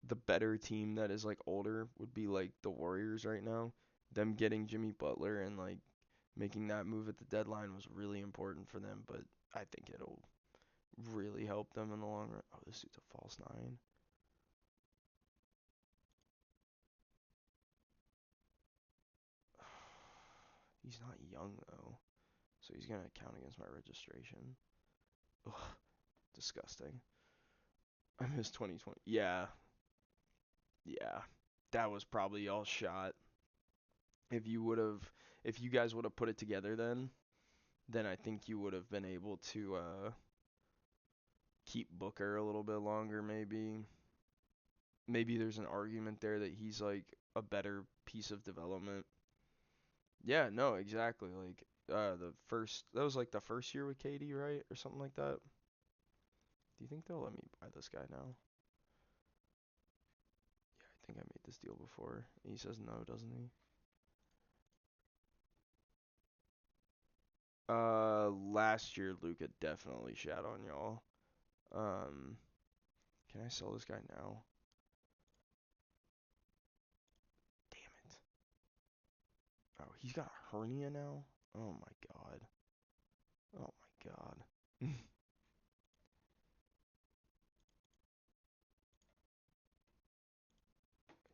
A: the better team that is like older would be like the Warriors right now. Them getting Jimmy Butler and like making that move at the deadline was really important for them, but I think it'll really help them in the long run. Oh, this dude's a false nine. He's not young though, so he's gonna count against my registration. Ugh, disgusting. I missed 2020. Yeah, yeah. That was probably all shot. If you would have, if you guys would have put it together then I think you would have been able to keep Booker a little bit longer maybe. Maybe there's an argument there that he's like a better piece of development. Yeah, no, exactly. Like the first that was like the first year with KD, right? Or something like that. Do you think they'll let me buy this guy now? Yeah, I think I made this deal before. He says no, doesn't he? Last year Luca definitely shat on y'all. Um, can I sell this guy now? Damn it. Oh, he's got a hernia now? Oh my god. Oh my god.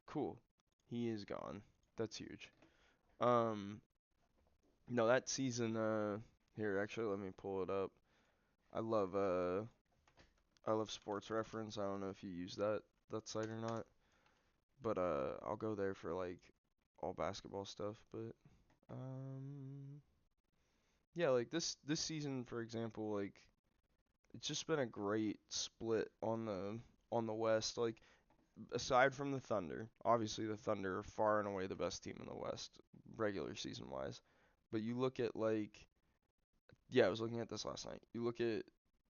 A: Cool. He is gone. That's huge. Um, no, that season, here, actually, let me pull it up. I love, uh, I love Sports Reference. I don't know if you use that site or not, but, I'll go there for, like, all basketball stuff, but, um, yeah, like, this season, for example, like, it's just been a great split on the West. Like, aside from the Thunder, obviously the Thunder are far and away the best team in the West, regular season wise. But you look at like, yeah, I was looking at this last night. You look at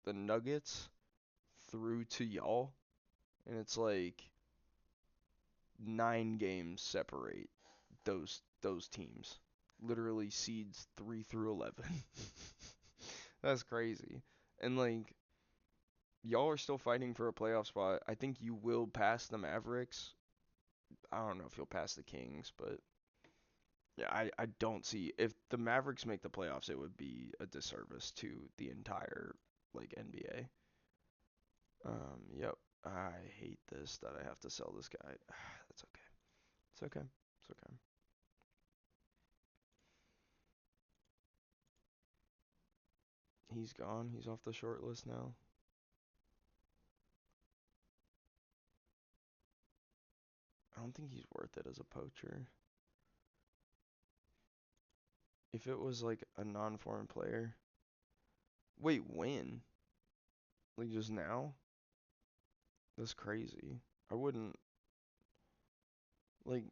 A: the Nuggets through to y'all, and it's like 9 games separate those teams. Literally seeds 3 through 11. That's crazy. And like y'all are still fighting for a playoff spot. I think you will pass the Mavericks. I don't know if you'll pass the Kings, but yeah, I don't see if the Mavericks make the playoffs, it would be a disservice to the entire like NBA. Yep. I hate this that I have to sell this guy. That's okay. It's okay. It's okay. He's gone. He's off the short list now. I don't think he's worth it as a poacher. If it was like a non-foreign player. Wait, when? Like just now? That's crazy. I wouldn't like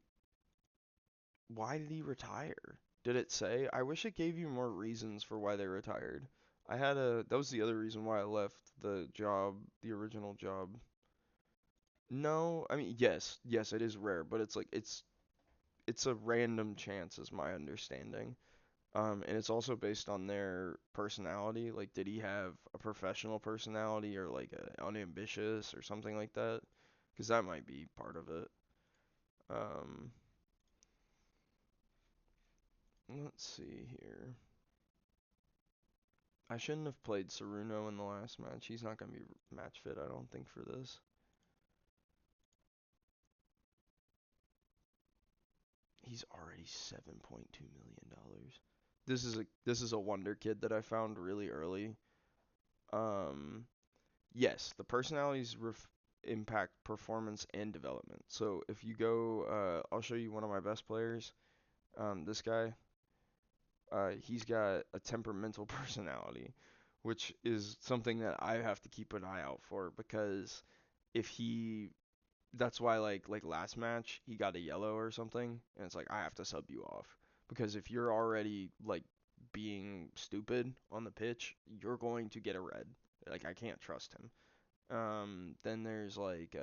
A: why did he retire? Did it say? I wish it gave you more reasons for why they retired. That was the other reason why I left the job, the original job. No, I mean, yes, it is rare, but it's like it's a random chance is my understanding. And it's also based on their personality. Like, did he have a professional personality or like a unambitious or something like that? Because that might be part of it. Um, let's see here. I shouldn't have played Saruno in the last match. He's not going to be match fit, I don't think, for this. He's already $7.2 million. This is a wonder kid that I found really early. Um, yes, the personalities impact performance and development. So if you go, I'll show you one of my best players. This guy, he's got a temperamental personality, which is something that I have to keep an eye out for because if he that's why like last match he got a yellow or something and it's like I have to sub you off because if you're already like being stupid on the pitch, you're going to get a red. Like I can't trust him. Then there's like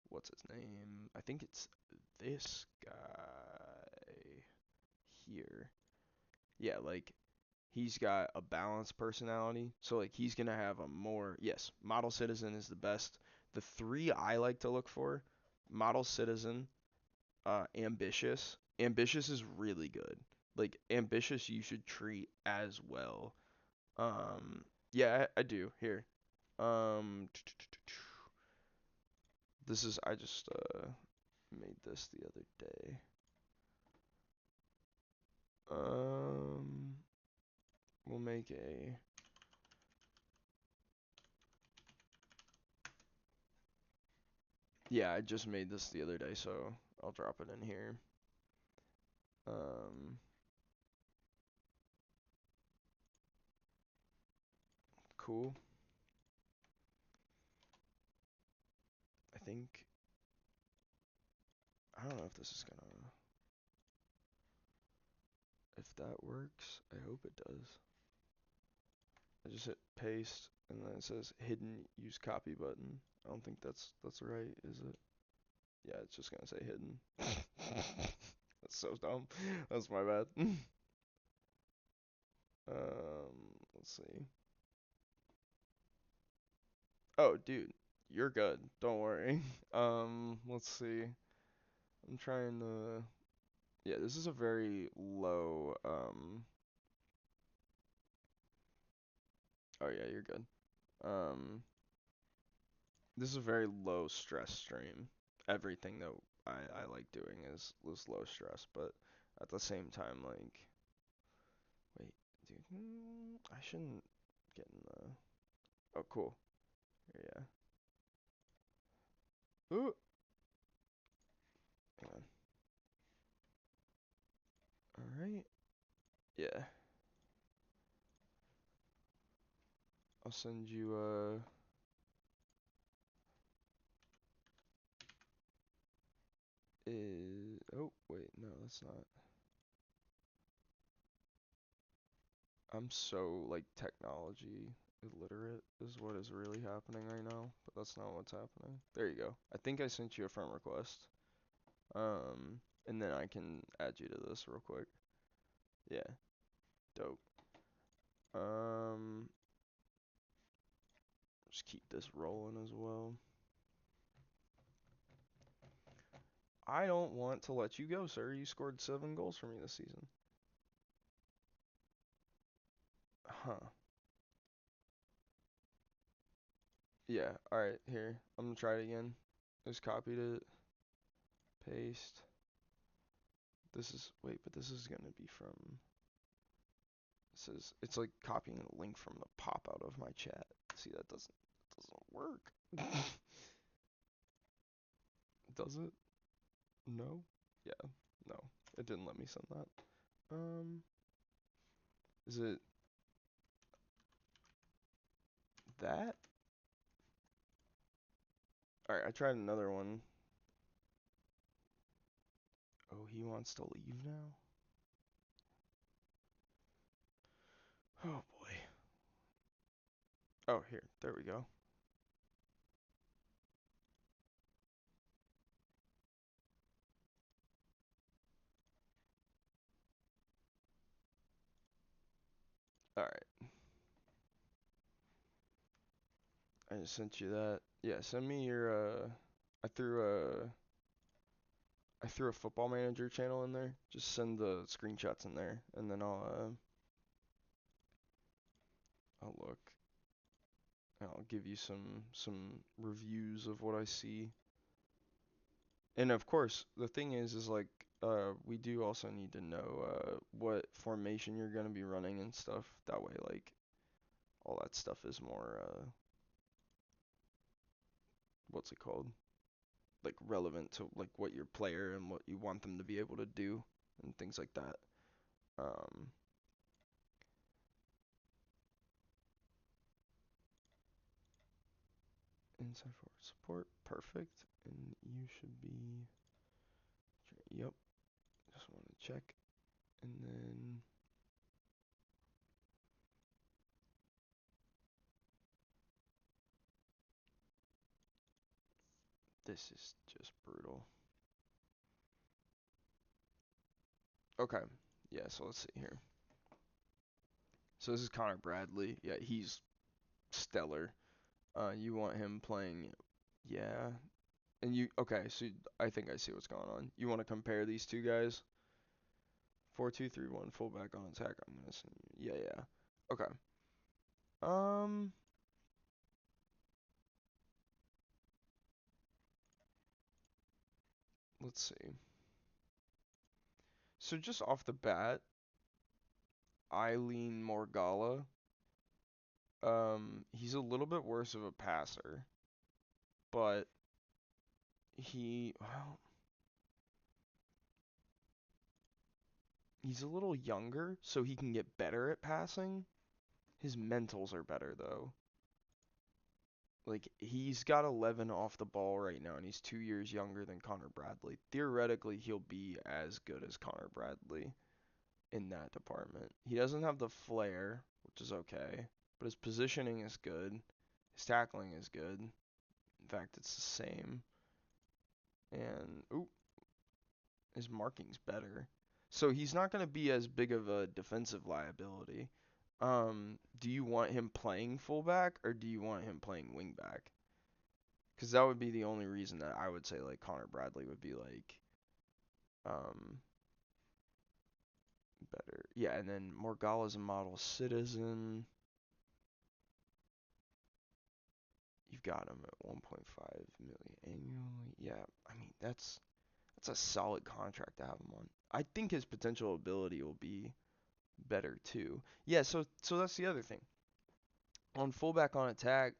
A: what's his name? I think it's this guy here. Yeah, like he's got a balanced personality. So like he's gonna have a more yes, model citizen is the best. The three I like to look for, model citizen, ambitious. Ambitious is really good. Like ambitious you should treat as well. Yeah, I do. Here. Um this is I just made this the other day. Um we'll make a yeah, I just made this the other day, so I'll drop it in here. Um, cool. I think I don't know if this is gonna if that works. I hope it does. I just hit paste and then it says hidden use copy button. I don't think that's right, is it? Yeah, it's just gonna say hidden. That's so dumb. That's my bad. Let's see. Oh, dude, you're good. Don't worry. Let's see. I'm trying to. Yeah, this is a very low. Oh yeah, you're good. Um, this is a very low stress stream. Everything that I like doing is low stress, but at the same time, like, wait, dude, I shouldn't get in the. Oh, cool. Yeah. Ooh. Hang on. All right. Yeah. I'll send you is oh wait, no, that's not. I'm so like technology illiterate is what is really happening right now, but that's not what's happening. There you go. I think I sent you a friend request. And then I can add you to this real quick. Yeah, dope. Um, just keep this rolling as well. I don't want to let you go, sir. You scored 7 goals for me this season. Huh. Yeah, alright, here. I'm gonna try it again. Just copied it. Paste. This is, wait, but this is gonna be from, it says, it's like copying a link from the pop out of my chat. See, that doesn't work. Does it? No? Yeah, no. It didn't let me send that. Is it that? Alright, I tried another one. Oh, he wants to leave now? Oh boy. Oh, here. There we go. All right. I just sent you that. Yeah, send me your I threw a I threw a football manager channel in there. Just send the screenshots in there and then I'll look and I'll give you some reviews of what I see. And of course, the thing is like we do also need to know what formation you're going to be running and stuff. That way like all that stuff is more what's it called? Like relevant to like what your player and what you want them to be able to do and things like that. Um, inside forward support, perfect. And you should be, yep, just want to check. And then this is just brutal. Okay, yeah, so let's see here. So this is Connor Bradley. Yeah, he's stellar. You want him playing, yeah. And you, okay, so I think I see what's going on. You want to compare these two guys? 4-2-3-1 fullback on attack. I'm gonna send you. Yeah, yeah. Okay. Um, let's see. So just off the bat, I lean Morgala. He's a little bit worse of a passer, but well, he's a little younger, so he can get better at passing. His mentals are better though. Like he's got 11 off the ball right now, and he's 2 years younger than Connor Bradley. Theoretically, he'll be as good as Connor Bradley in that department. He doesn't have the flair, which is okay, but his positioning is good. His tackling is good. In fact, it's the same. And his marking's better. So he's not going to be as big of a defensive liability. Do you want him playing fullback or do you want him playing wingback? Because that would be the only reason that I would say like Connor Bradley would be like um better. Yeah, and then Morgala's a model citizen. You've got him at 1.5 million annually. Yeah, I mean that's a solid contract to have him on. I think his potential ability will be better too. Yeah, so that's the other thing. On fullback on attack,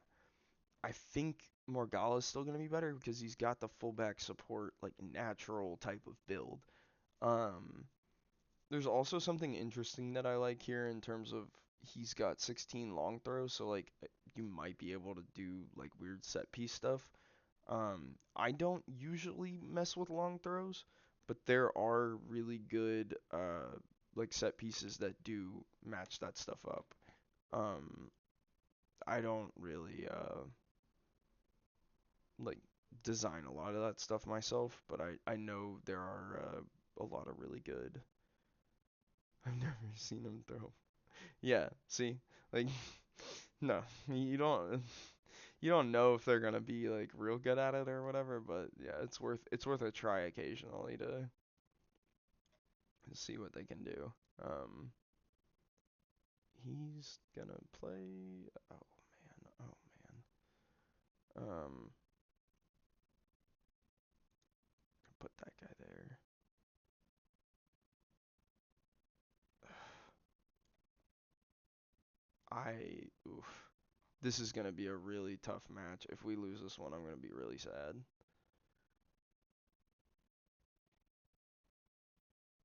A: I think Morgala's still gonna be better because he's got the fullback support like natural type of build. Um, there's also something interesting that I like here in terms of he's got 16 long throws, so like you might be able to do like weird set piece stuff. I don't usually mess with long throws, but there are really good like set pieces that do match that stuff up. Um, I don't really like design a lot of that stuff myself, but I know there are a lot of really good. I've never seen him throw. Yeah, see, like no, you don't know if they're gonna be like real good at it or whatever, but yeah, it's worth a try occasionally to see what they can do. Um, he's gonna play. Oh man. Put that guy there. Oof. This is gonna be a really tough match. If we lose this one, I'm gonna be really sad.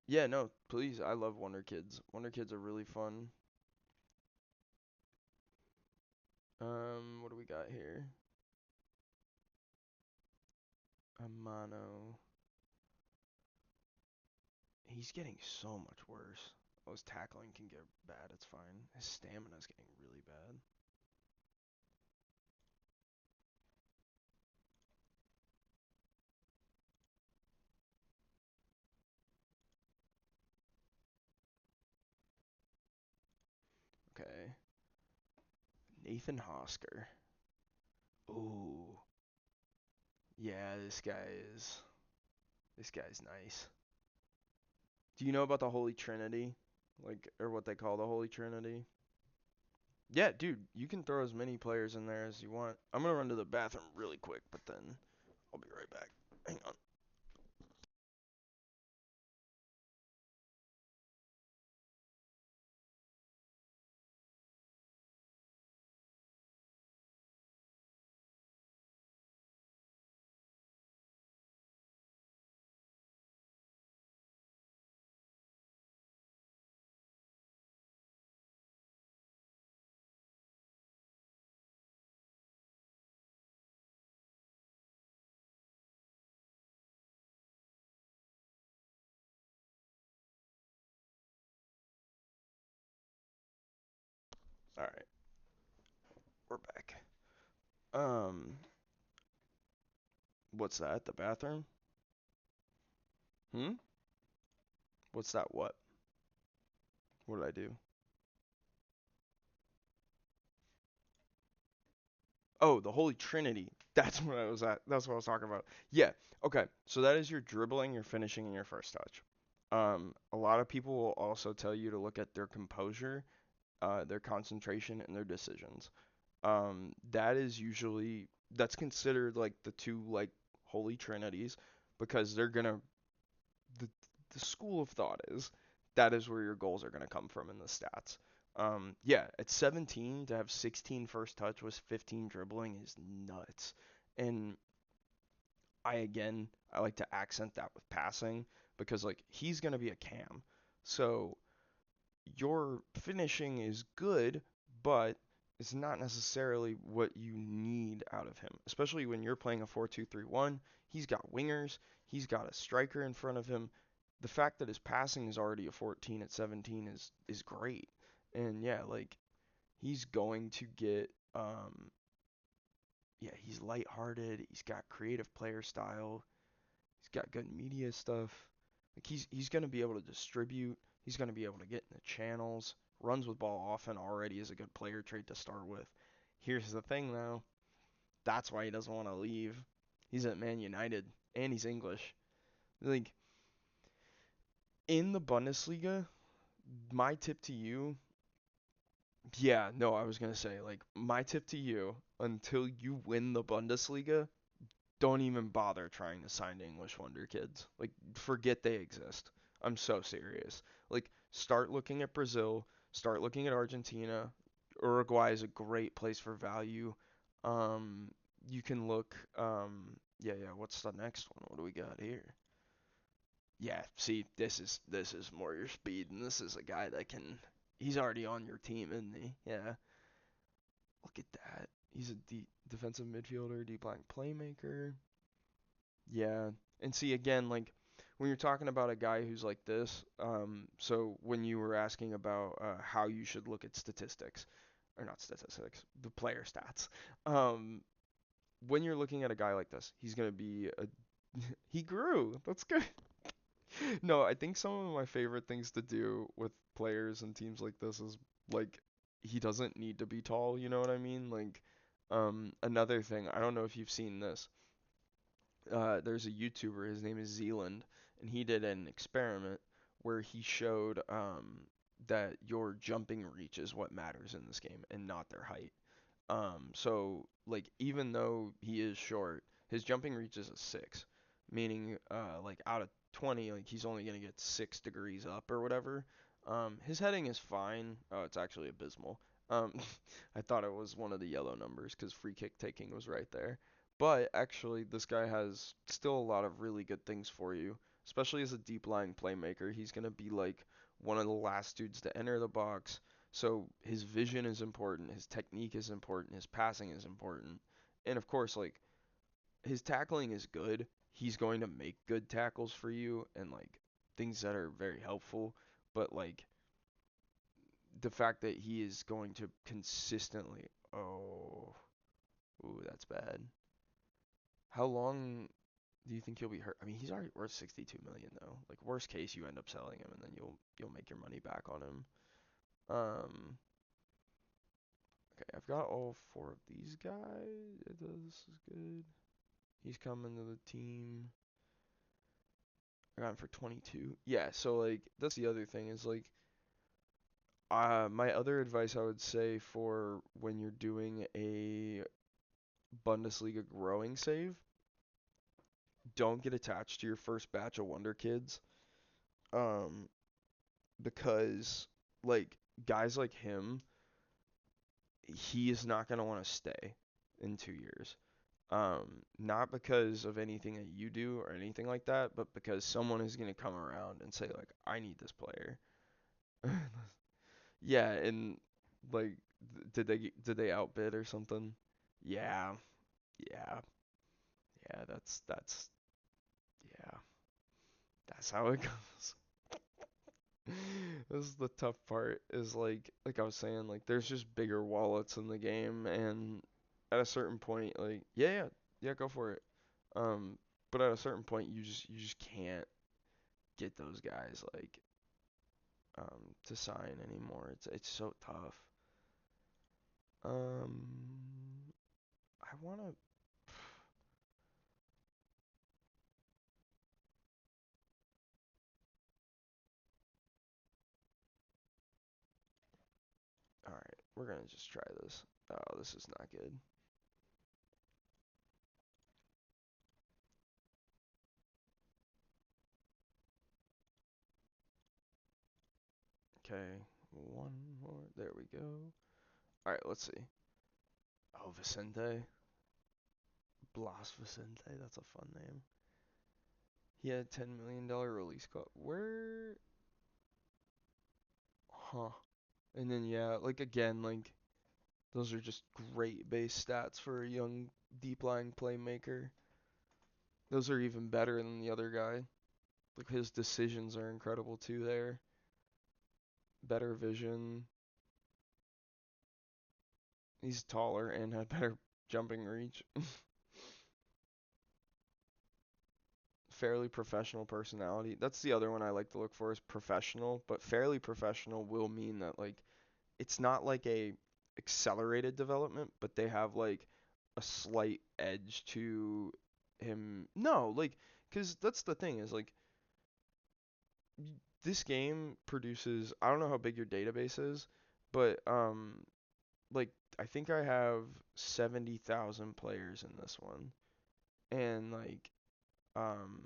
A: Yeah, no, please. I love Wonder Kids. Wonder Kids are really fun. What do we got here? Amano. He's getting so much worse. Oh, his tackling can get bad. It's fine. His stamina's getting really bad. Okay, Nathan Hosker. Ooh, yeah, this guy's nice. Do you know about the Holy Trinity? Like, or what they call the Holy Trinity? Yeah, dude, you can throw as many players in there as you want. I'm gonna run to the bathroom really quick, but then I'll be right back. Hang on. All right, we're back. Um, what's that? The bathroom? Hmm? What's that? What? What did I do? Oh, the Holy Trinity. That's what I was at. That's what I was talking about. Yeah. Okay. So that is your dribbling, your finishing, and your first touch. A lot of people will also tell you to look at their composure, their concentration, and their decisions. That is usually that's considered like the two like holy trinities because they're gonna the the school of thought is that is where your goals are gonna come from in the stats. Yeah, at 17 to have 16 first touch with 15 dribbling is nuts. And I like to accent that with passing because like he's gonna be a cam. So your finishing is good, but it's not necessarily what you need out of him, especially when you're playing a 4-2-3-1. He's got wingers, he's got a striker in front of him. The fact that his passing is already a 14 at 17 is great. And yeah, like he's going to get yeah, he's lighthearted, he's got creative player style, he's got good media stuff. Like he's going to be able to distribute. He's going to be able to get in the channels. Runs with ball often already is a good player trait to start with. Here's the thing though. That's why he doesn't want to leave. He's at Man United and he's English. Like in the Bundesliga, my tip to you, yeah, no, I was going to say like my tip to you until you win the Bundesliga, don't even bother trying to sign English wonder kids. Like, forget they exist. I'm so serious. Like, start looking at Brazil, start looking at Argentina. Uruguay is a great place for value. Um, you can look. Yeah. What's the next one? What do we got here? Yeah, see, this is more your speed, and this is a guy that can. He's already on your team, isn't he? Yeah. Look at that. He's a defensive midfielder, deep line playmaker. Yeah, and see again, like when you're talking about a guy who's like this, so when you were asking about how you should look at statistics, or not statistics, the player stats, um, when you're looking at a guy like this, he's gonna be a he grew. That's good. No, I think some of my favorite things to do with players and teams like this is like he doesn't need to be tall, you know what I mean? Like, another thing, I don't know if you've seen this there's a YouTuber, his name is Zealand, and he did an experiment where he showed that your jumping reach is what matters in this game and not their height. So like even though he is short, his jumping reach is a 6, meaning like out of 20, like he's only gonna get 6 degrees up or whatever. His heading is fine. Oh, it's actually abysmal. Um, I thought it was one of the yellow numbers because free kick taking was right there. But actually, this guy has still a lot of really good things for you, especially as a deep lying playmaker. He's gonna be like one of the last dudes to enter the box. So his vision is important, his technique is important, his passing is important. And of course, like his tackling is good. He's going to make good tackles for you and like things that are very helpful, but like the fact that he is going to consistently oh, ooh, that's bad. How long do you think he'll be hurt? I mean, he's already worth 62 million though. Like worst case you end up selling him and then you'll make your money back on him. Um Okay, I've got all four of these guys. This is good. He's coming to the team. I got him for 22. Yeah, so like that's the other thing is like my other advice I would say for when you're doing a Bundesliga growing save, don't get attached to your first batch of Wonder Kids. Um, because like guys like him, he is not gonna want to stay in 2 years. Not because of anything that you do or anything like that, but because someone is gonna come around and say like, I need this player. Yeah, and like, did they outbid or something? Yeah, yeah, yeah. Yeah, that's how it goes. This is the tough part. Is like I was saying, like there's just bigger wallets in the game, and at a certain point, like yeah, go for it. Um, but at a certain point, you just can't get those guys like to sign anymore. It's so tough. Um, I wanna. All right, we're gonna just try this. Oh, this is not good. Okay, one more. There we go. All right, let's see. Oh, Vicente. Blas Vicente. That's a fun name. He had $10 million release cost. Where? Huh. And then yeah, like again, like those are just great base stats for a young deep lying playmaker. Those are even better than the other guy. Like his decisions are incredible too there. Better vision. He's taller and had better jumping reach. Fairly professional personality. That's the other one I like to look for is professional, but fairly professional will mean that like it's not like a accelerated development, but they have like a slight edge to him. No, like cuz that's the thing is like this game produces I don't know how big your database is, but like I think I have 70,000 players in this one. And like um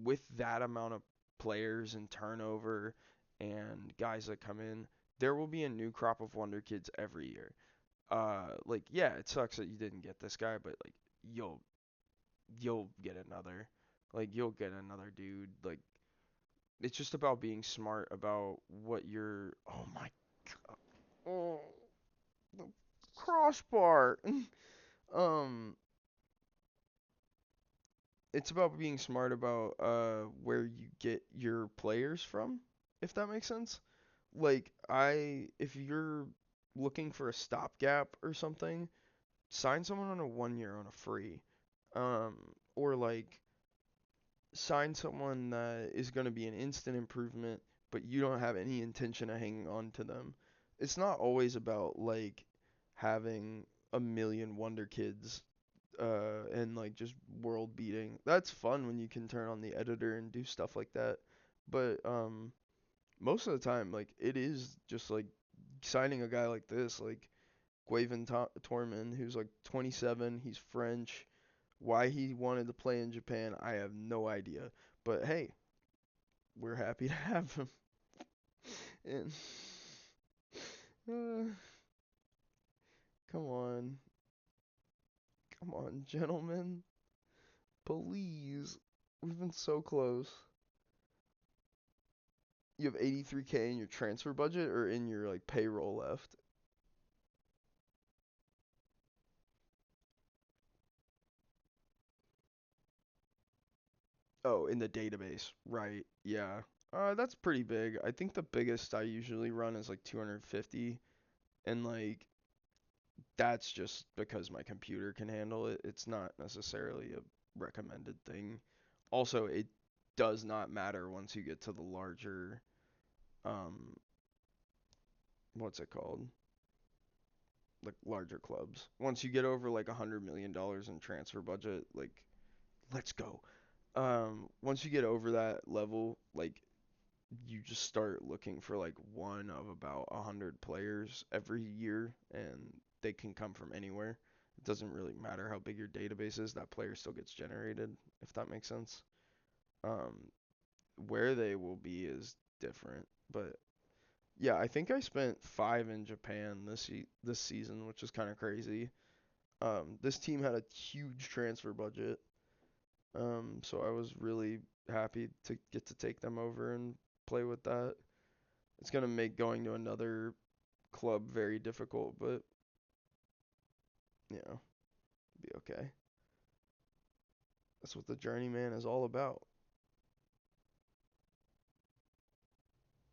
A: with that amount of players and turnover and guys that come in, there will be a new crop of wonder kids every year. Like yeah, it sucks that you didn't get this guy, but like you'll you'll get another. Like you'll get another dude. Like it's just about being smart about what you're. Oh my god. Oh, the crossbar. um, it's about being smart about where you get your players from, if that makes sense. Like if you're looking for a stopgap or something, sign someone on a 1 year on a free, or like sign someone that is going to be an instant improvement, but you don't have any intention of hanging on to them. It's not always about like having a million wonder kids and like just world beating. That's fun when you can turn on the editor and do stuff like that. But most of the time like it is just like signing a guy like this like Guavin Torman who's like 27, he's French. Why he wanted to play in Japan, I have no idea. But hey, we're happy to have him. And uh, come on, come on, gentlemen, please. We've been so close. You have 83K in your transfer budget or in your like payroll left? Oh, in the database, right? Yeah. That's pretty big. I think the biggest I usually run is like 250, and like that's just because my computer can handle it. It's not necessarily a recommended thing. Also, it does not matter once you get to the larger, um, what's it called? like larger clubs. Once you get over like $100 million in transfer budget, like let's go. Once you get over that level, like you just start looking for like one of about 100 players every year, and they can come from anywhere. It doesn't really matter how big your database is, that player still gets generated, if that makes sense. Um, where they will be is different, but yeah, I think I spent 5 in Japan this season, which is kind of crazy. This team had a huge transfer budget, so I was really happy to get to take them over and play with that. It's gonna make going to another club very difficult, but you know, be okay. That's what the journeyman is all about.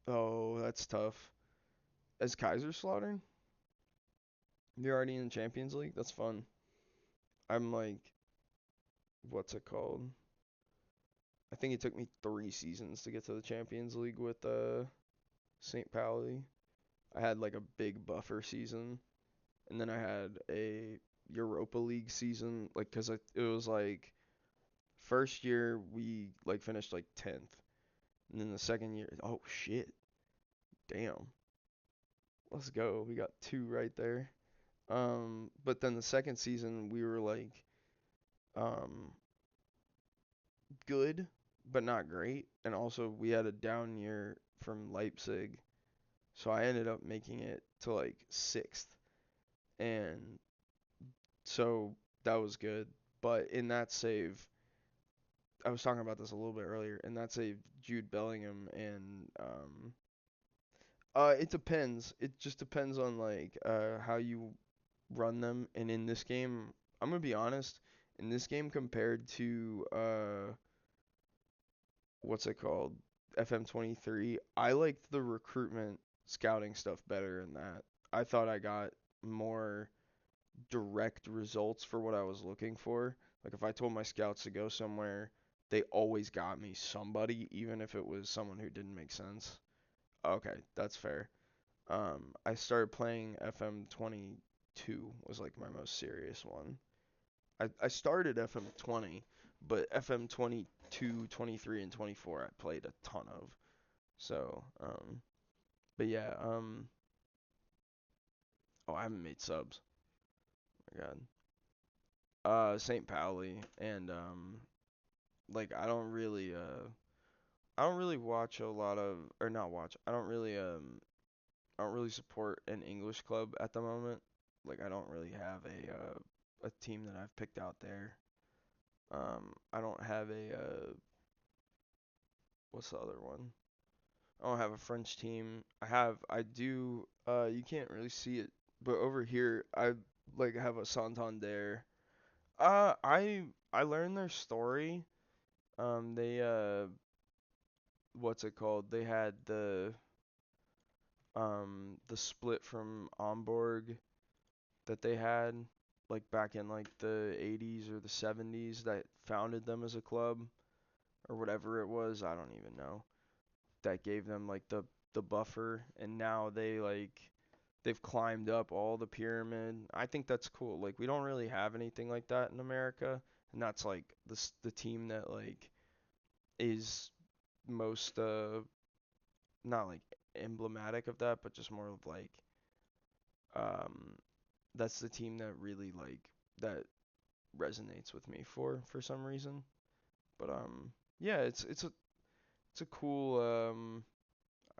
A: Oh, that's tough. As Kaiserslautern, you're already in the Champions League. That's fun. I'm like, what's it called? I think it took me 3 seasons to get to the Champions League with St. Pauli. I had like a big buffer season, and then I had a Europa League season, like, cause it was like first year we like finished like 10th, and then the second year, oh shit, damn, let's go, we got two right there. But then the second season we were like um good, but not great, and also we had a down year from Leipzig, so I ended up making it to like sixth, and so that was good. But in that save, I was talking about this a little bit earlier, and that save Jude Bellingham and it depends. It just depends on like how you run them. And in this game, I'm gonna be honest. In this game, compared to what's it called, FM23, I liked the recruitment scouting stuff better in that. I thought I got more direct results for what I was looking for. Like if I told my scouts to go somewhere, they always got me somebody, even if it was someone who didn't make sense. Okay, that's fair. I started playing FM22 was like my most serious one. I started FM20, but FM22, 23, and 24 I played a ton of. So, but yeah, oh, I haven't made subs. Oh my God. St. Pauli and like I don't really watch a lot of, or not watch. I don't really support an English club at the moment. Like I don't really have a team that I've picked out there. I don't have a what's the other one? I don't have a French team. I do you can't really see it, but over here I like have a Santander. I learned their story. They what's it called? They had the split from Omborg that they had like back in like the 80s or the 70s that founded them as a club or whatever it was. I don't even know. That gave them like the buffer, and now they've climbed up all the pyramid. I think that's cool. Like we don't really have anything like that in America, and that's like the team that like is most not like emblematic of that, but just more of like um that's the team that really like that resonates with me for some reason. But yeah, it's a cool I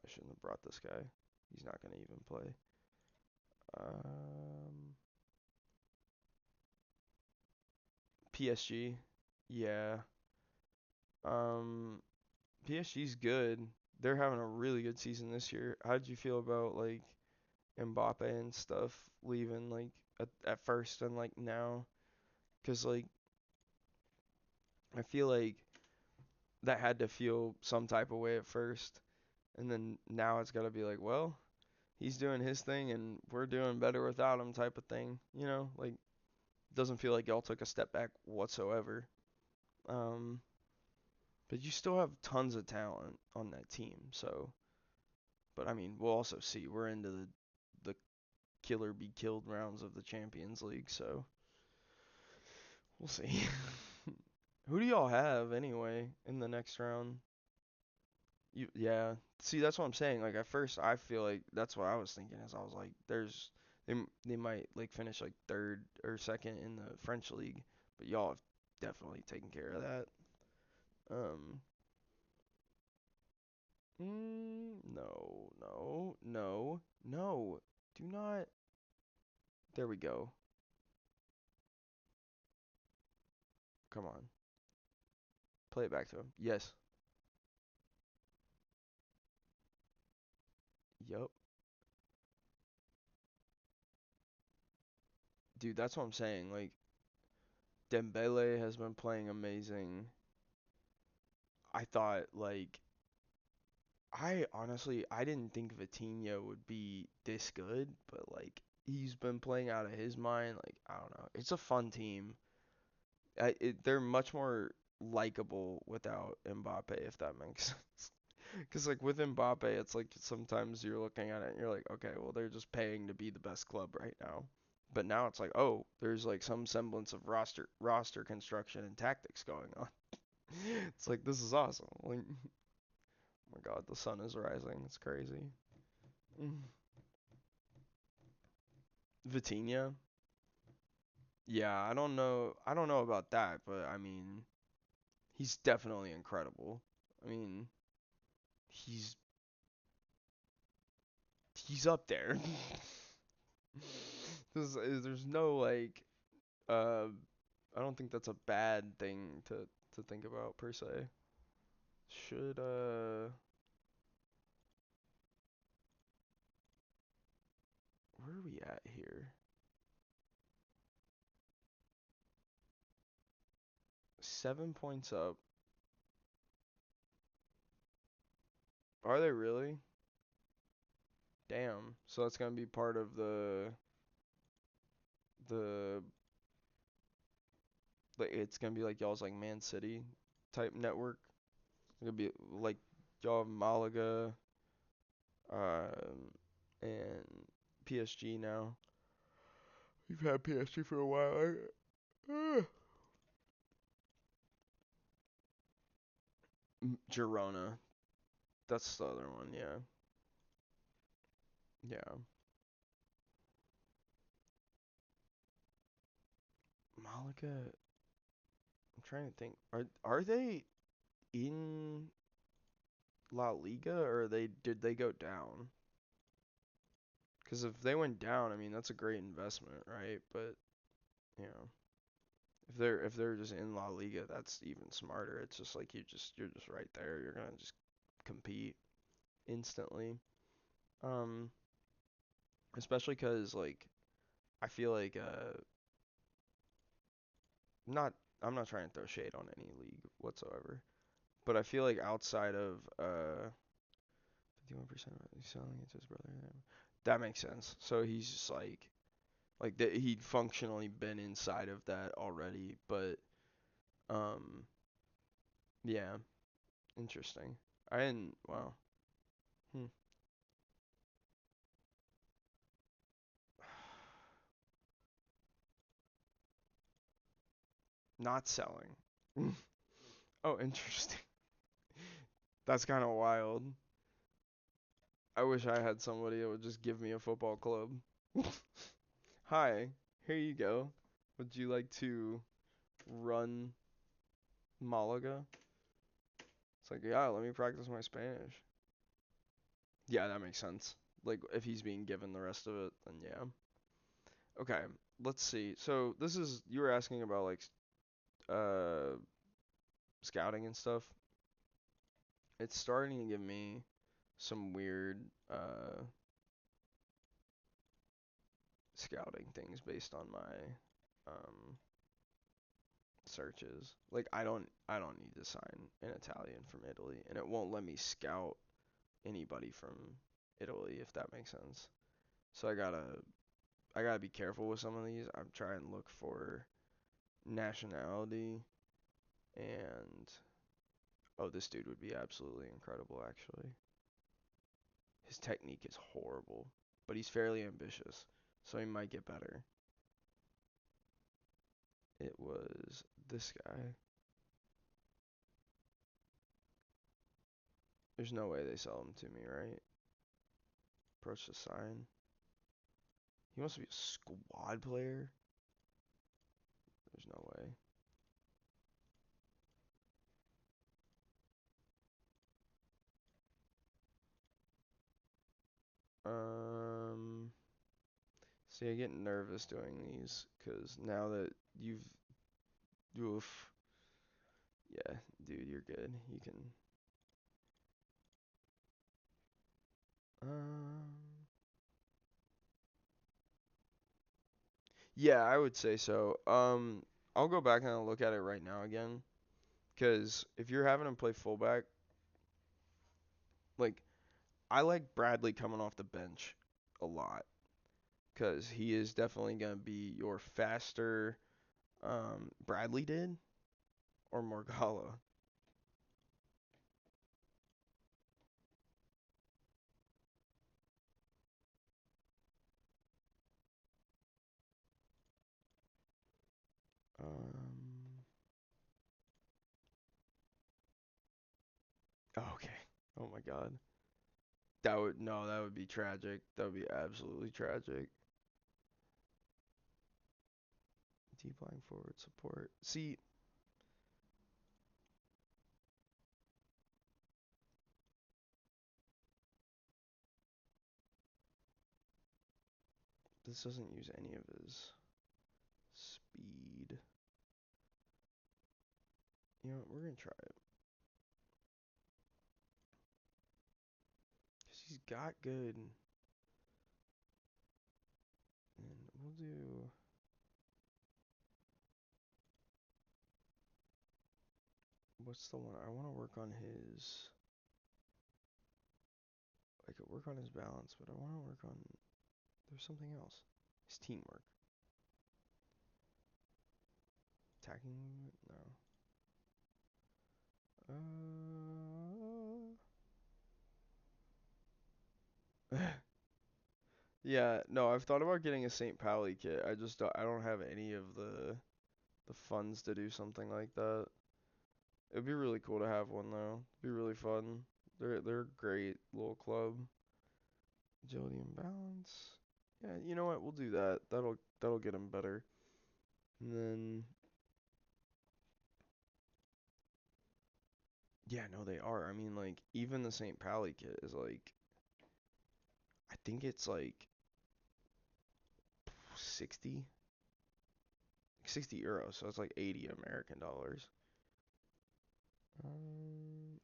A: shouldn't have brought this guy. He's not gonna even play. Um PSG. Yeah. Um PSG's good. They're having a really good season this year. How did you feel about like Mbappe and stuff leaving like at first and like now? 'Cause like I feel like that had to feel some type of way at first, and then now it's gotta be like, well, he's doing his thing and we're doing better without him type of thing. You know, like doesn't feel like y'all took a step back whatsoever. Um, but you still have tons of talent on that team. So, but I mean, we'll also see. We're into the kill or be killed rounds of the Champions League. So we'll see. Who do y'all have anyway in the next round? Yeah. See, that's what I'm saying. Like at first, I feel like that's what I was thinking. Is I was like, they might like finish like third or second in the French league, but y'all have definitely taken care of that. Um, no, no, no, no. Do not. There we go. Come on. Play it back to him. Yes. Yup. Dude, that's what I'm saying. Like Dembele has been playing amazing. I thought like I honestly I didn't think Vitinha would be this good, but like he's been playing out of his mind. Like I don't know. It's a fun team. They're much more likable without Mbappe, if that makes sense. Because like with Mbappe, it's like sometimes you're looking at it and you're like, okay, well they're just paying to be the best club right now. But now it's like, oh, there's like some semblance of roster construction and tactics going on. It's like this is awesome. Like, oh my God, the sun is rising. It's crazy. Mm. Vitinha. Yeah, I don't know. I don't know about that, but I mean, he's definitely incredible. I mean, he's he's up there. There's no like uh I don't think that's a bad thing to think about per se. Should where are we at here? 7 points up. Are they really? Damn. So that's gonna be part of the like it's gonna be like y'all's like Man City type network. It's gonna be like y'all have Malaga, and PSG now. You've had PSG for a while. Girona. That's the other one. Yeah. Yeah. Malaga. I'm trying to think. Are they in La Liga or did they go down? Because if they went down, I mean that's a great investment, right? But you know, if they're just in La Liga, that's even smarter. It's just like you're just right there. You're gonna just compete instantly. Um, especially because like I feel like not I'm not trying to throw shade on any league whatsoever, but I feel like outside of 51% of he's selling it to his brother. That makes sense. So he's just like that he'd functionally been inside of that already, but um yeah, interesting. I didn't wow. Hmm. Not selling. Oh, interesting. That's kind of wild. I wish I had somebody that would just give me a football club. Hi, here you go. Would you like to run Malaga? It's like, yeah, let me practice my Spanish. Yeah, that makes sense. Like, if he's being given the rest of it, then yeah. Okay, let's see. So this is you were asking about like uh scouting and stuff. It's starting to give me some weird scouting things based on my searches. Like I don't need to sign an Italian from Italy, and it won't let me scout anybody from Italy if that makes sense. So I gotta be careful with some of these. I'm trying to look for nationality and oh, this dude would be absolutely incredible actually. His technique is horrible, but he's fairly ambitious. so he might get better. It was this guy. There's no way they sell him to me, right? Approach the sign. He wants to be a squad player? There's no way. See, I get nervous doing these, because now that oof. Yeah, dude, you're good. You can, um, yeah, I would say so. I'll go back and I'll look at it right now again, because if you're having him play fullback, like, I like Bradley coming off the bench a lot, because he is definitely going to be your faster, Bradley did, or Morgala. Um, okay. Oh my God. That would be tragic. That would be absolutely tragic. Deep line forward support. See, this doesn't use any of his speed. You know what, we're gonna try it. Cause he's got good. And we'll do. What's the one? I want to work on his. I could work on his balance, but I want to work on. There's something else. His teamwork. Attacking movement? No. Yeah, no, I've thought about getting a St. Pally kit. I don't have any of the funds to do something like that. It'd be really cool to have one though. It'd be really fun. They're a great little club. Agility and balance. Yeah, you know what? We'll do that. That'll get them better. And then yeah, no, they are. I mean, like even the St. Pally kit is like I think it's like 60 euros, so it's like 80 American dollars.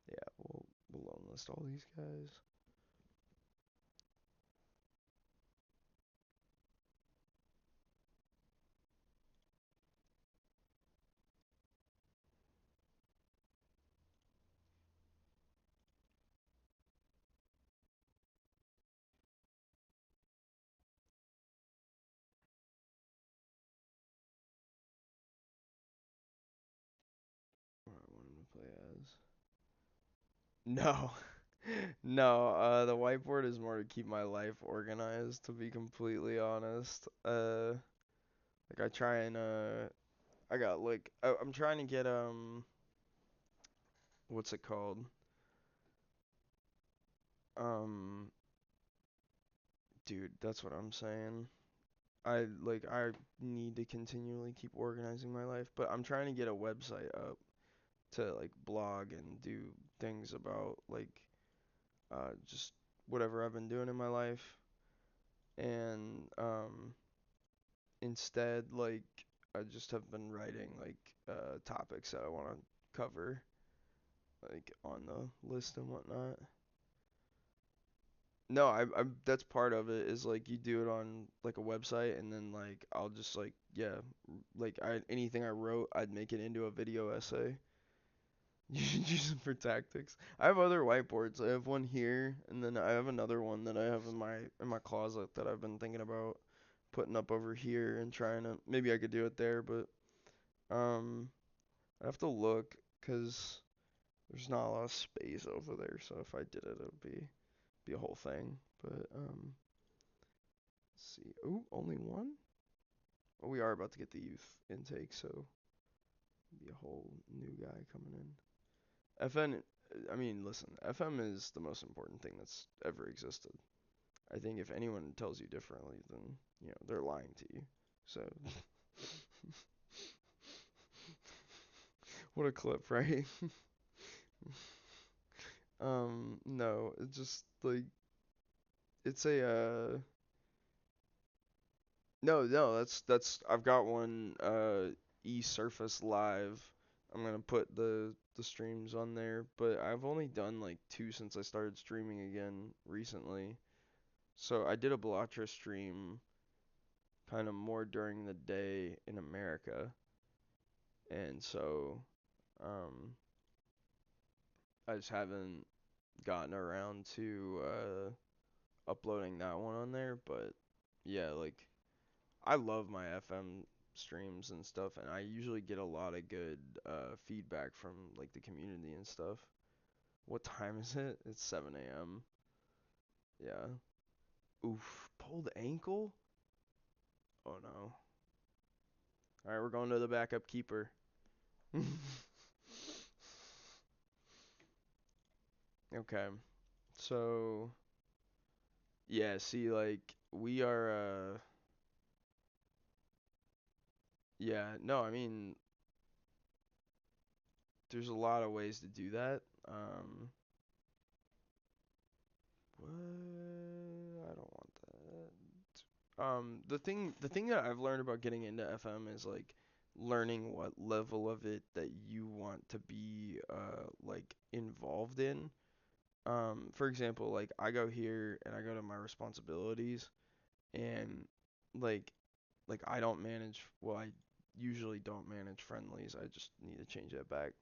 A: Yeah, we'll loan list all these guys. What I want him to play as. No. No, the whiteboard is more to keep my life organized, to be completely honest. Like I try and I got like I'm trying to get what's it called? Um Dude, that's what I'm saying. I need to continually keep organizing my life, but I'm trying to get a website up to like blog and do things about like just whatever I've been doing in my life, and instead like I just have been writing like topics that I want to cover like on the list and whatnot. No, I that's part of it is like you do it on like a website, and then like I'll just like yeah, like I anything I wrote I'd make it into a video essay. You should use them for tactics. I have other whiteboards. I have one here, and then I have another one that I have in my closet that I've been thinking about putting up over here and trying to maybe I could do it there, but um I have to look, 'cause there's not a lot of space over there. So if I did it, it'd be a whole thing. But see. Ooh, only one? Well, we are about to get the youth intake, so be a whole new guy coming in. FN, I mean, listen, FM is the most important thing that's ever existed. I think if anyone tells you differently, then, they're lying to you. So, what a clip, right? No, it's just like, it's a, no, I've got one, E-Surface Live. I'm gonna put the streams on there, but I've only done like two since I started streaming again recently. So I did a Bellatra stream kind of more during the day in America, and so um, I just haven't gotten around to uploading that one on there. But yeah, like I love my FM streams and stuff, and I usually get a lot of good feedback from like the community and stuff. What time is it? It's 7 a.m. Yeah. Oof, pulled ankle? Oh no. All right, we're going to the backup keeper. Okay. So, yeah, see, like, we are, yeah, no, I mean, there's a lot of ways to do that. What? I don't want that. The thing that I've learned about getting into FM is, like, learning what level of it that you want to be, like, involved in. For example, like, I go here and I go to my responsibilities, and, like, I don't manage, well, I usually don't manage friendlies. I just need to change that back.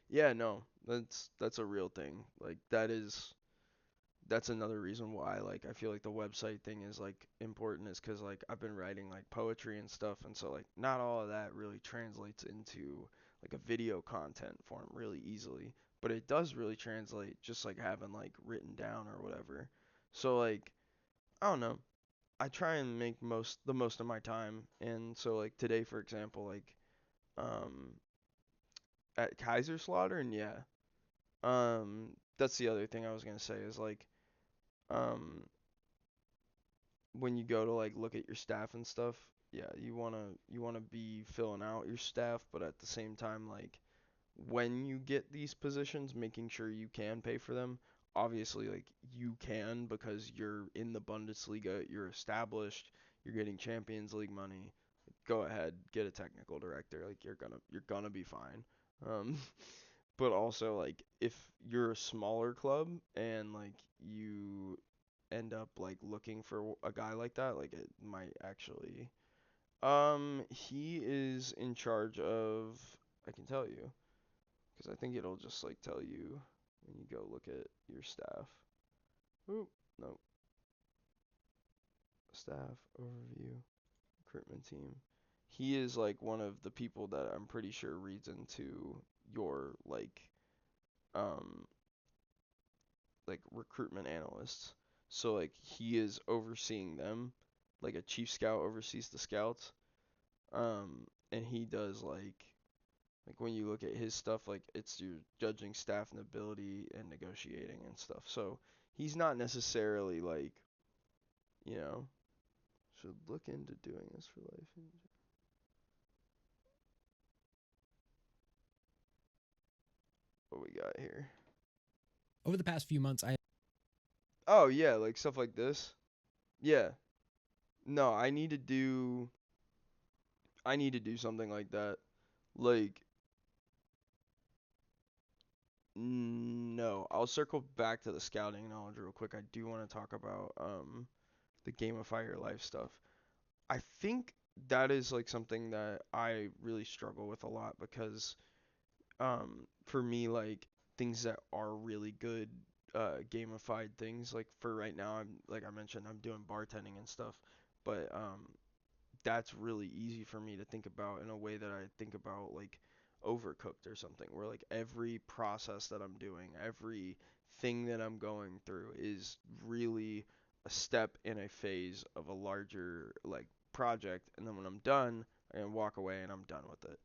A: Yeah, no, that's a real thing. Like that's another reason why, like, I feel like the website thing is like important, is 'cause like I've been writing like poetry and stuff, and so like not all of that really translates into like a video content form really easily, but it does really translate just like having like written down or whatever. So like I don't know. I try and make the most of my time, and so like today, for example, like um at Kaiserslautern, yeah. That's the other thing I was gonna say is like um when you go to like look at your staff and stuff, yeah, you wanna be filling out your staff, but at the same time, like when you get these positions, making sure you can pay for them. Obviously, like you can because you're in the Bundesliga, you're established, you're getting Champions League money. Go ahead, get a technical director. Like you're gonna be fine. Um, but also like if you're a smaller club and like you end up like looking for a guy like that, like it might actually. He is in charge of. I can tell you. Because I think it'll just like tell you when you go look at your staff. Oop, no. Staff overview, recruitment team. He is like one of the people that I'm pretty sure reads into your um like recruitment analysts. So like he is overseeing them, like a chief scout oversees the scouts. And he does like when you look at his stuff, like it's your judging staff and ability and negotiating and stuff. So he's not necessarily like, you know, should look into doing this for life. What we got here?
B: Over the past few months,
A: Oh yeah, like stuff like this. Yeah. No, I need to do something like that. Like no, I'll circle back to the scouting knowledge real quick. I do want to talk about the gamify your life stuff. I think that is like something that I really struggle with a lot because for me, like things that are really good gamified things, like for right now, I'm like I mentioned, I'm doing bartending and stuff, but that's really easy for me to think about in a way that I think about like Overcooked or something, where like every process that I'm doing, every thing that I'm going through is really a step in a phase of a larger like project, and then when I'm done, I can walk away and I'm done with it.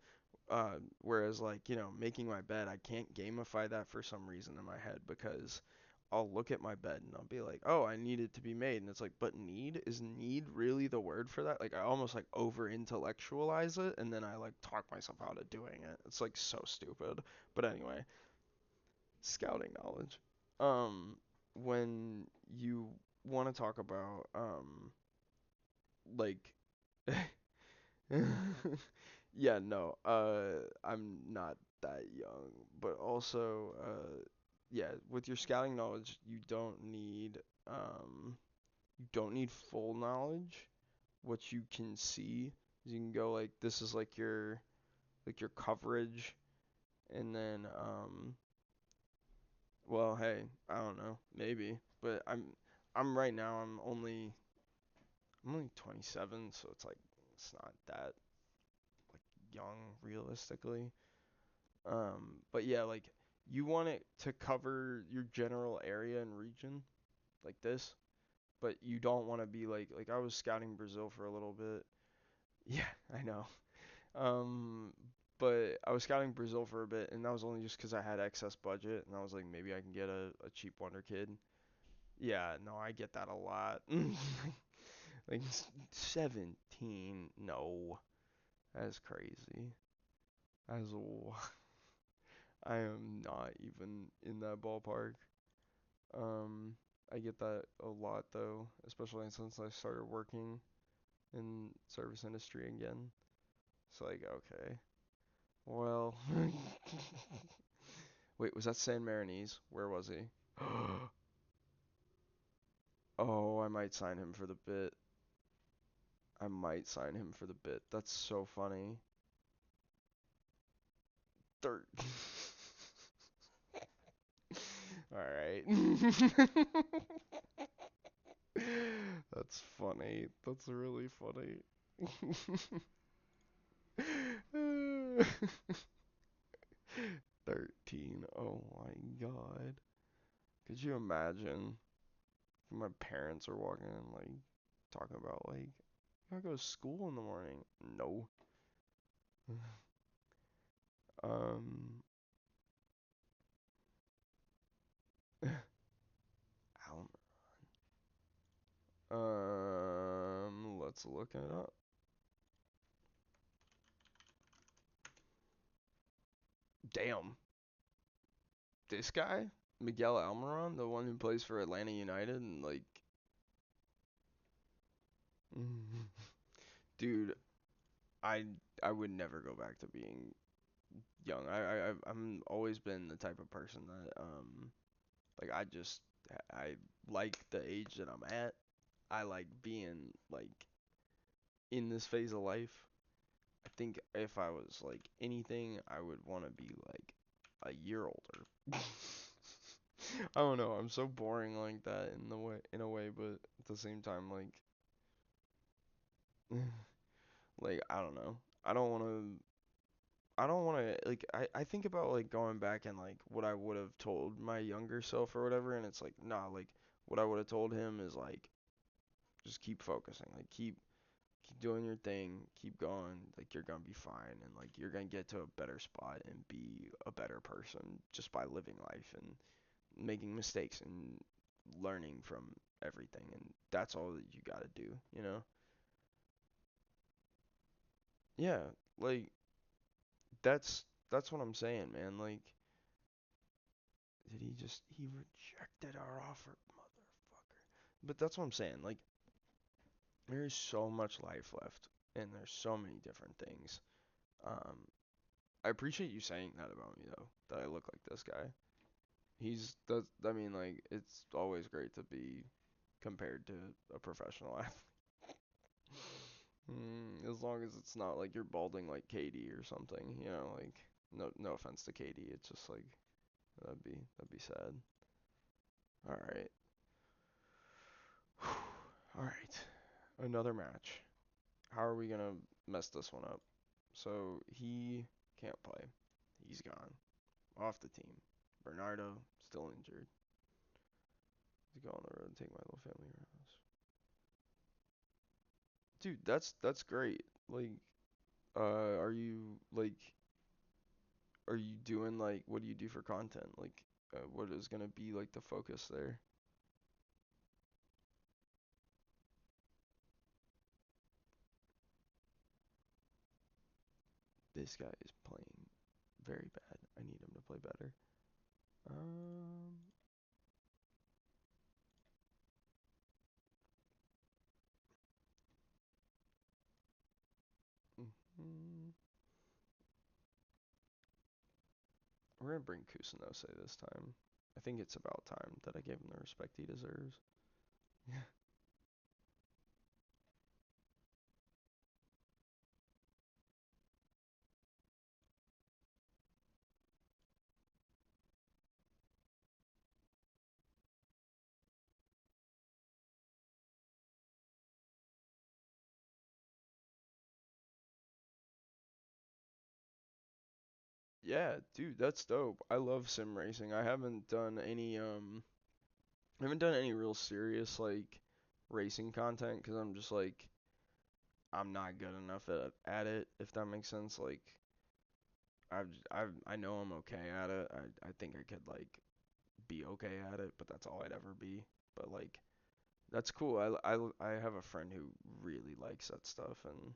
A: Whereas like, making my bed, I can't gamify that for some reason in my head because I'll look at my bed and I'll be like, oh, I need it to be made. And it's like, but is need really the word for that? Like I almost like over intellectualize it and then I like talk myself out of doing it. It's like so stupid. But anyway, scouting knowledge. When you want to talk about like yeah, no. I'm not that young, but also yeah, with your scouting knowledge, you don't need full knowledge. What you can see is you can go like this is like your coverage and then well, hey, I don't know, maybe, but I'm right now I'm only 27, so it's like it's not that like young realistically. But yeah, like you want it to cover your general area and region like this, but you don't want to be like I was scouting Brazil for a little bit. Yeah, I know. Um, but I was scouting Brazil for a bit, and that was only just 'cause I had excess budget, and I was like maybe I can get a cheap Wonder Kid. Yeah, no, I get that a lot. Like 17, no, that's crazy. That's I am not even in that ballpark. Um, I get that a lot though, especially since I started working in service industry again. It's like, okay, well, wait, was that San Marinese? Where was he? Oh, I might sign him for the bit. I might sign him for the bit. That's so funny. Third. All right. That's funny. That's really funny. 13. Oh my god. Could you imagine if my parents are walking in, like, talking about, like, I gotta go to school in the morning? No. Um, Alm- let's look it up. Damn. This guy? Miguel Almiron, the one who plays for Atlanta United, and, like, dude, I I would never go back to being young. I'm always been the type of person that like I like the age that I'm at. I like being like in this phase of life. I think if I was like anything, I would want to be like a year older. I don't know. I'm so boring like that in a way, but at the same time like I don't know. I don't want to I don't want to like I think about like going back and like what I would have told my younger self or whatever, and it's like nah, like what I would have told him is like just keep focusing, like keep doing your thing, keep going, like you're gonna be fine, and like you're gonna get to a better spot and be a better person just by living life and making mistakes and learning from everything, and that's all that you gotta do, you know? Yeah, like that's what I'm saying, man. Like he rejected our offer, motherfucker. But that's what I'm saying. Like there's so much life left and there's so many different things. Um I appreciate you saying that about me though, that I look like this guy. I mean like it's always great to be compared to a professional athlete. As long as it's not like you're balding like Katie or something, like no offense to Katie, it's just like that'd be sad. All right. All right. Another match. How are we gonna mess this one up? So he can't play. He's gone. Off the team. Bernardo still injured. To go on the road and take my little family around. Dude, that's great. Like, are you doing like, what do you do for content? Like, what is gonna be like the focus there? This guy is playing very bad. I need him to play better. Um, mhm. We're gonna bring Kusanose this time. I think it's about time that I gave him the respect he deserves. Yeah, dude, that's dope. I love sim racing. I haven't done any real serious like racing content because I'm just like I'm not good enough at it, if that makes sense. Like I know I'm okay at it. I think I could like be okay at it, but that's all I'd ever be. But like that's cool. I have a friend who really likes that stuff, and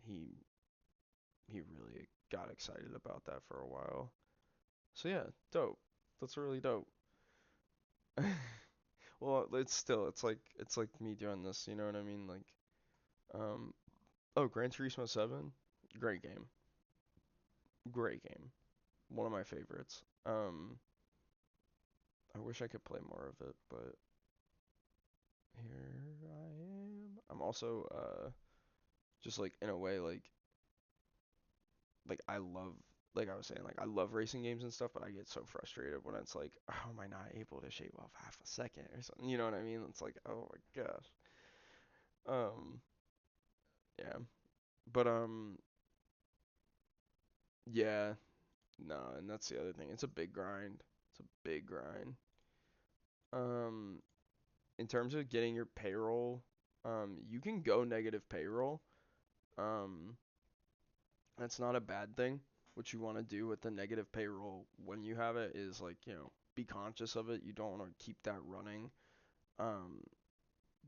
A: he he really got excited about that for a while. So yeah, dope. That's really dope. Well, it's like me doing this, you know what I mean? Like um oh, Gran Turismo 7, great game. Great game. One of my favorites. I wish I could play more of it, but here I am. I'm also just like in a way like I love like I was saying like I love racing games and stuff, but I get so frustrated when it's like, how am I not able to shave off half a second or something? You know what I mean? It's like, oh my gosh. Um, yeah. But yeah, no, and that's the other thing. It's a big grind. It's a big grind. Um, in terms of getting your payroll, you can go negative payroll. Um, that's not a bad thing. What you want to do with the negative payroll when you have it is like, be conscious of it. You don't want to keep that running. Um,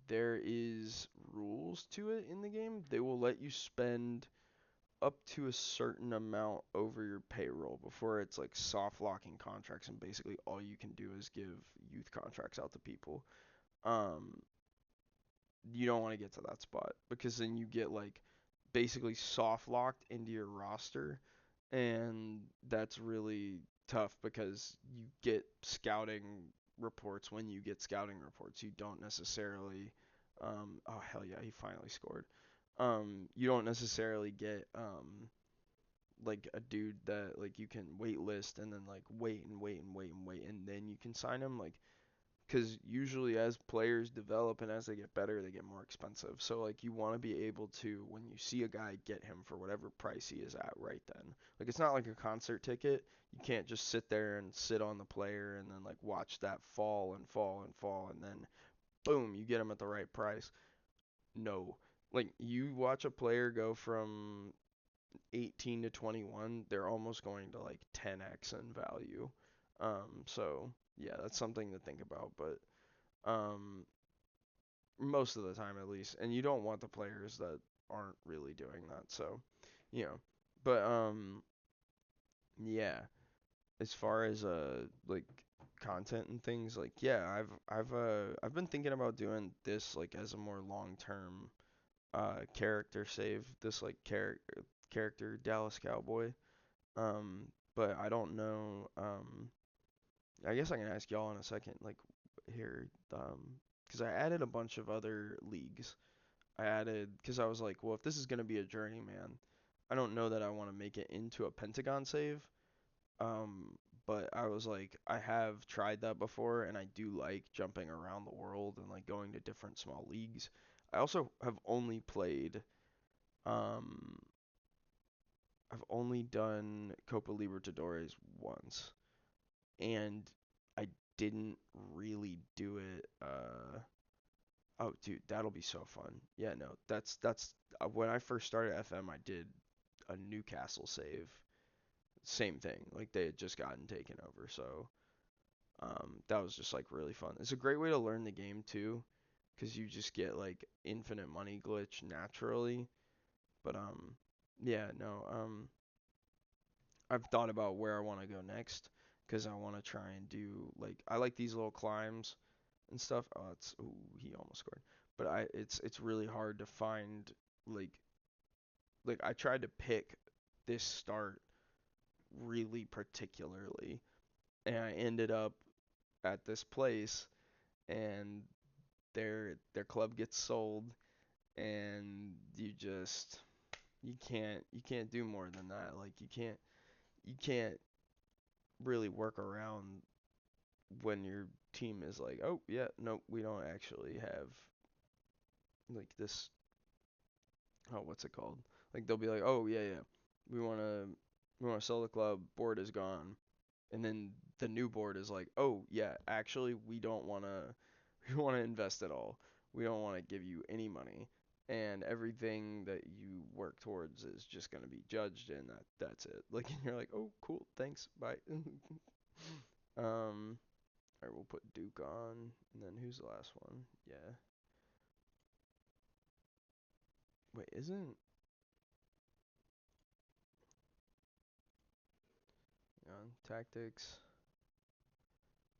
A: there is rules to it in the game. They will let you spend up to a certain amount over your payroll before it's like soft locking contracts, and basically all you can do is give youth contracts out to people. Um, you don't want to get to that spot because then you get like basically soft locked into your roster, and that's really tough because you get scouting reports. When you get scouting reports, you don't necessarily oh hell yeah, he finally scored. You don't necessarily get like a dude that like you can wait list and then like wait and wait and wait and wait and then you can sign him, like, because usually as players develop and as they get better, they get more expensive. So like you want to be able to, when you see a guy, get him for whatever price he is at right then. Like it's not like a concert ticket. You can't just sit there and sit on the player and then like watch that fall and fall and fall and then boom, you get him at the right price. No. Like you watch a player go from 18 to 21, they're almost going to like 10x in value. So yeah, that's something to think about, but um, most of the time at least. And you don't want the players that aren't really doing that. So, you know, but yeah. As far as like content and things, like yeah, I've been thinking about doing this like as a more long term character save. This like character Dallas Cowboy. But I don't know. I guess I can ask y'all in a second, like here, because I added a bunch of other leagues. I added because I was like, well, if this is gonna be a journeyman, I don't know that I want to make it into a Pentagon save. Um, but I was like, I have tried that before, and I do like jumping around the world and like going to different small leagues. I also have only played, um, I've only done Copa Libertadores once, and I didn't really do it. Oh, dude, that'll be so fun. Yeah, no, that's when I first started FM, I did a Newcastle save. Same thing, like they had just gotten taken over, so that was just like really fun. It's a great way to learn the game too, because you just get like infinite money glitch naturally. But yeah, no, I've thought about where I want to go next, because I want to try and do like I like these little climbs and stuff. Oh, it's ooh, he almost scored. But it's really hard to find like I tried to pick this start really particularly, and I ended up at this place, and their club gets sold, and you can't do more than that. Like you can't really work around when your team is like, oh yeah, no, we don't actually have like this. Oh, what's it called? Like they'll be like, oh yeah, yeah, we wanna we wanna sell the club. Board is gone, and then the new board is like, oh yeah, actually we don't wanna we wanna invest at all. We don't wanna give you any money, and everything that you work towards is just gonna be judged, and that's it. Like, and you're like, oh cool, thanks, bye. Alright, we'll put Duke on, and then who's the last one? Yeah. Wait, isn't tactics?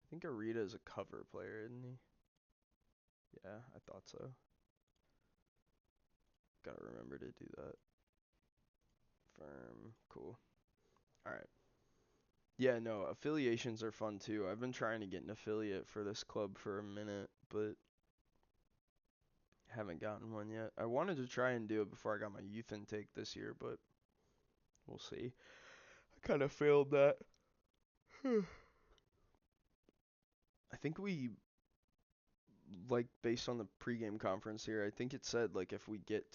A: I think Arita is a cover player, isn't he? Yeah, I thought so. Gotta remember to do that. Firm, cool. Alright. Yeah, no, affiliations are fun too. I've been trying to get an affiliate for this club for a minute, but haven't gotten one yet. I wanted to try and do it before I got my youth intake this year, but we'll see. I kind of failed that. I think we, like, based on the pregame conference here, I think it said, like, if we get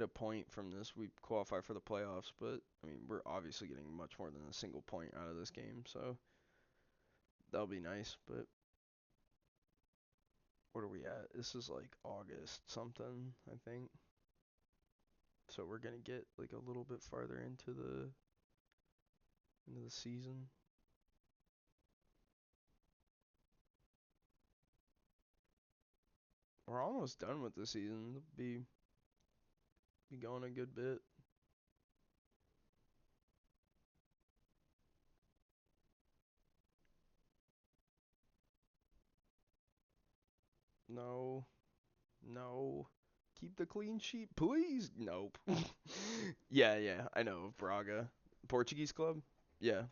A: a point from this, we qualify for the playoffs, but, I mean, we're obviously getting much more than a single point out of this game, so that'll be nice, but what are we at? This is like August something, I think. So we're gonna get like a little bit farther into the season. We're almost done with the season. It'll be going a good bit. No, no. Keep the clean sheet, please. Nope. Yeah, yeah, I know of Braga. Portuguese club? Yeah.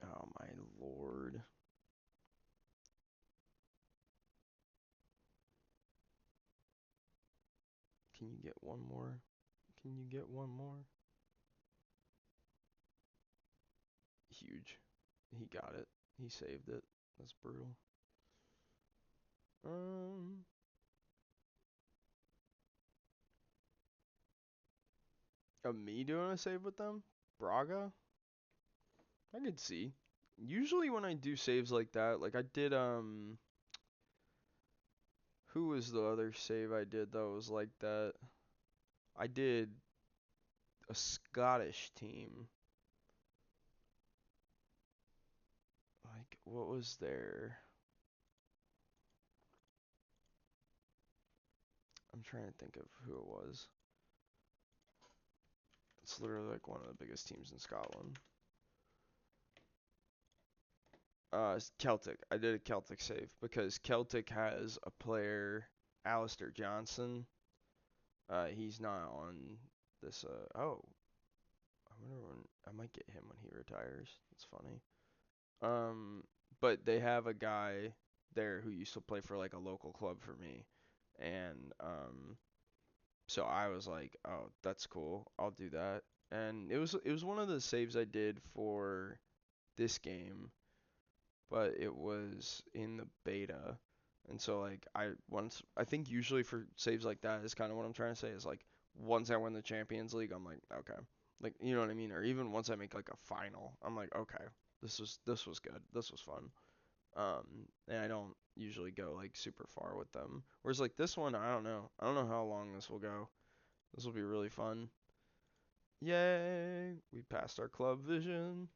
A: Oh my lord. Can you get one more? Can you get one more? Huge. He got it. He saved it. That's brutal. Um, me doing a save with them? Braga? I could see. Usually when I do saves like that, like I did, who was the other save I did that was like that? I did a Scottish team. Like, what was their? I'm trying to think of who it was. It's literally like one of the biggest teams in Scotland. Celtic. I did a Celtic save because Celtic has a player, Alistair Johnson. He's not on this. Oh, I wonder when I might get him when he retires. It's funny. Um, but they have a guy there who used to play for like a local club for me, and so I was like, oh, that's cool. I'll do that. And it was one of the saves I did for this game, but it was in the beta. And so like I think usually for saves like that is kind of what I'm trying to say is like once I win the Champions League, I'm like, okay. Like, you know what I mean? Or even once I make like a final, I'm like, okay, this was good. This was fun. And I don't usually go like super far with them. Whereas like this one, I don't know. I don't know how long this will go. This will be really fun. Yay! We passed our club vision.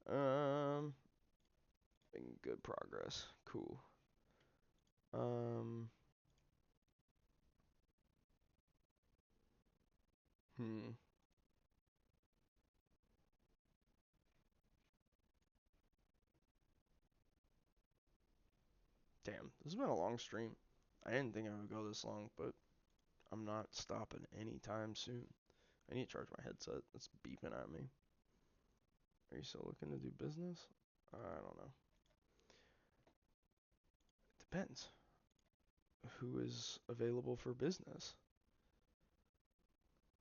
A: Um, making good progress. Cool. Um, hmm. Damn, this has been a long stream. I didn't think I would go this long, but I'm not stopping anytime soon. I need to charge my headset. It's beeping at me. Are you still looking to do business? I don't know. Depends. Who is available for business?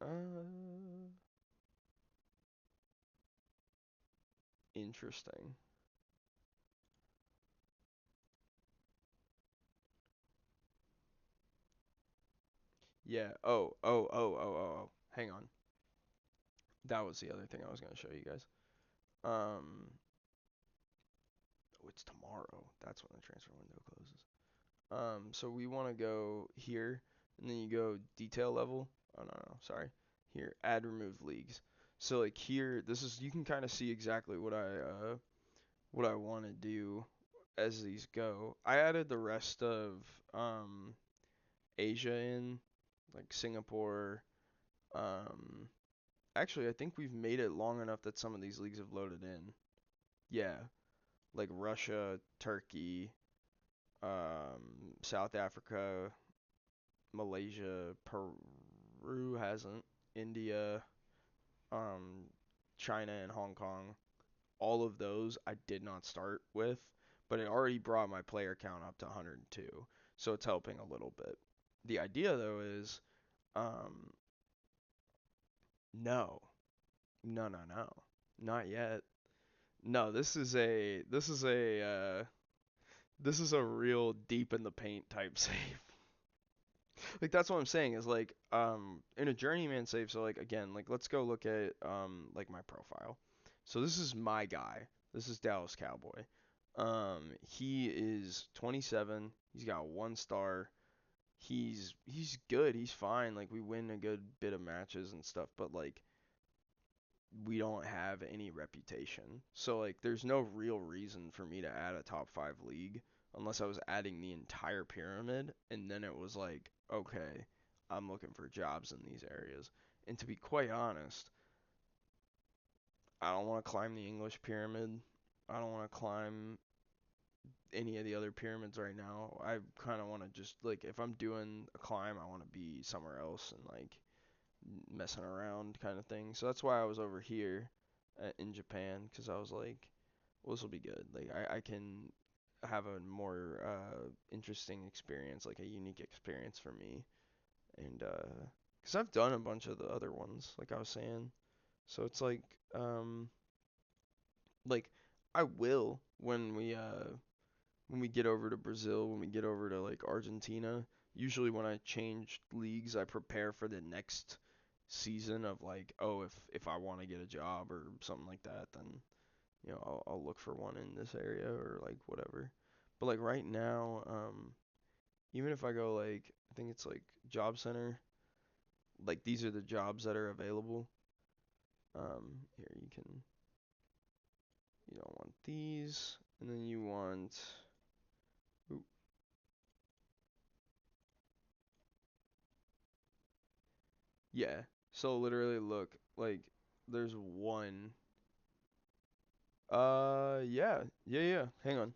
A: Uh, interesting. Yeah. Oh. Hang on. That was the other thing I was gonna show you guys. Um, oh, it's tomorrow. That's when the transfer window closes. So we want to go here, and then you go detail level. Oh no, sorry. Here, add remove leagues. So like here, this is you can kind of see exactly what I want to do as these go. I added the rest of Asia in, like Singapore. Um, Actually, I think we've made it long enough that some of these leagues have loaded in. Yeah, like Russia, Turkey, South Africa, Malaysia, Peru hasn't, India, um, China, and Hong Kong. All of those I did not start with, but it already brought my player count up to 102, so it's helping a little bit. The idea though is, um, no, no, not yet. No, this is a real deep in the paint type save. Like that's what I'm saying is like in a journeyman save, so like again, like let's go look at like my profile. So this is my guy. This is Dallas Cowboy. He is 27. He's got 1 star. He's good. He's fine. Like we win a good bit of matches and stuff, but like we don't have any reputation. So like there's no real reason for me to add a top 5 league unless I was adding the entire pyramid and then it was like, okay, I'm looking for jobs in these areas. And to be quite honest, I don't want to climb the English pyramid. I don't want to climb any of the other pyramids right now. I kind of want to just like if I'm doing a climb, I want to be somewhere else and like messing around kind of thing. So that's why I was over here in Japan because I was like, well, this will be good. Like I can have a more interesting experience, like a unique experience for me, and because I've done a bunch of the other ones, like I was saying. So it's like I will when we get over to Brazil, when we get over to like Argentina, usually when I change leagues, I prepare for the next season of like, oh, if I want to get a job or something like that, then I'll look for one in this area or like whatever. But like right now, even if I go like I think it's like job center, like these are the jobs that are available. Here you don't want these, and then you want. Ooh, yeah. So literally look, like there's one. Yeah. Hang on.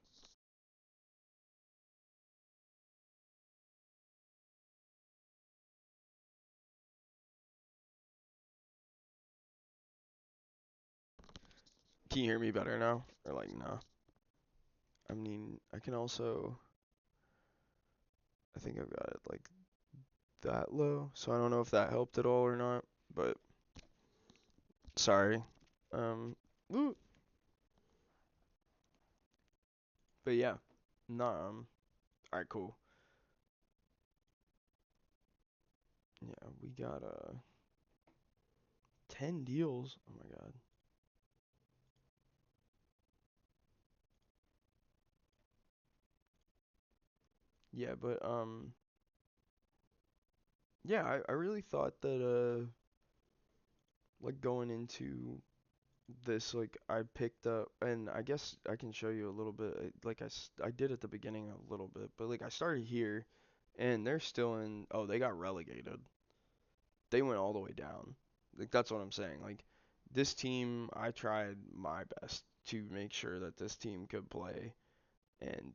A: Can you hear me better now? Or like no? I mean, I can also I think I've got it like that low, so I don't know if that helped at all or not, but sorry. Um, woo. But yeah. Nah, all right, cool. Yeah, we got 10 deals. Oh my god. Yeah, but yeah, I really thought that like going into this, like I picked up, and I guess I can show you a little bit, like I did at the beginning a little bit, but like I started here and they're still in, oh, they got relegated. They went all the way down. Like that's what I'm saying. Like this team, I tried my best to make sure that this team could play, and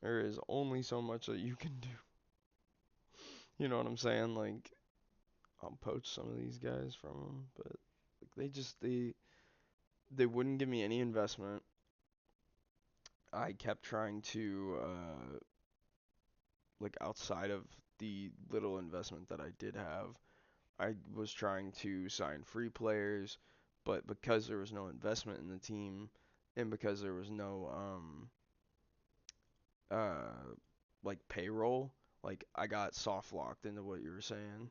A: there is only so much that you can do. You know what I'm saying? Like I'll poach some of these guys from them, but like they wouldn't give me any investment. I kept trying to like outside of the little investment that I did have, I was trying to sign free players, but because there was no investment in the team and because there was no uh like payroll, like I got soft locked into what you were saying.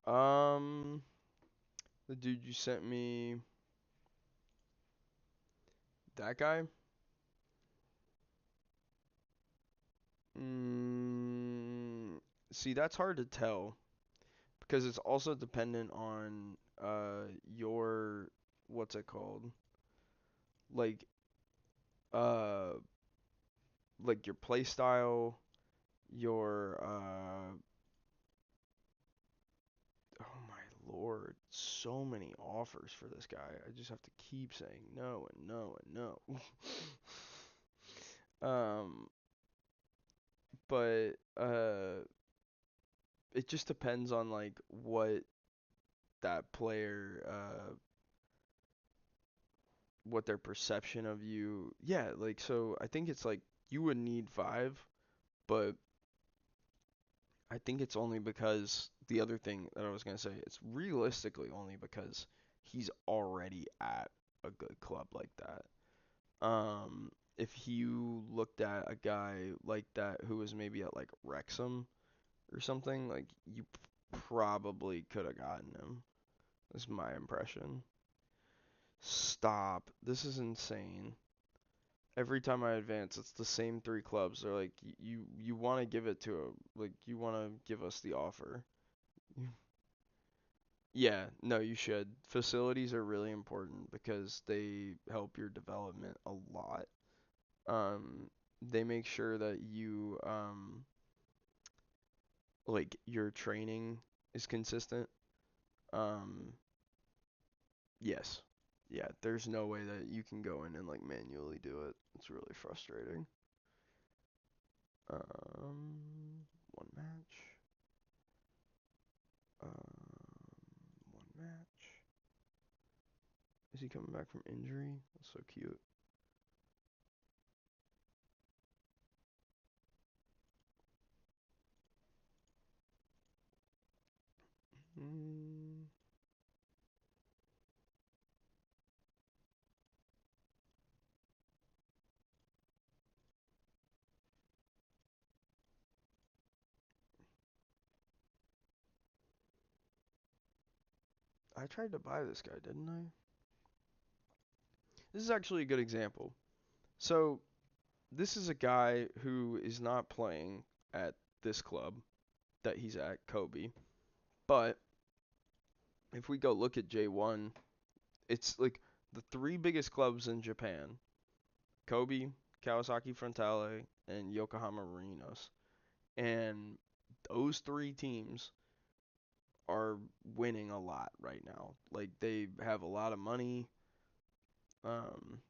A: Um the dude you sent me, that guy? Mm, see, that's hard to tell because it's also dependent on your, what's it called? Like uh like your play style, your oh my lord, so many offers for this guy. I just have to keep saying no and no and no. um but it just depends on like what that player what their perception of you. Yeah, like so I think it's like you would need 5, but I think it's only because the other thing that I was gonna say, it's realistically only because he's already at a good club like that. If you looked at a guy like that who was maybe at like Wrexham or something, like you probably could have gotten him. Is my impression. Stop. This is insane. Every time I advance, it's the same 3 clubs. They're like, you want to give it to a, like you want to give us the offer. Yeah, no, you should. Facilities are really important because they help your development a lot. They make sure that you like your training is consistent. Um, yes. Yeah, there's no way that you can go in and like manually do it. It's really frustrating. One match. One match. Is he coming back from injury? That's so cute. Mm, I tried to buy this guy, didn't I? This is actually a good example. So, this is a guy who is not playing at this club that he's at, Kobe. But if we go look at J1, it's like the 3 biggest clubs in Japan: Kobe, Kawasaki Frontale, and Yokohama Marinos. And those 3 teams are winning a lot right now. Like they have a lot of money. Um,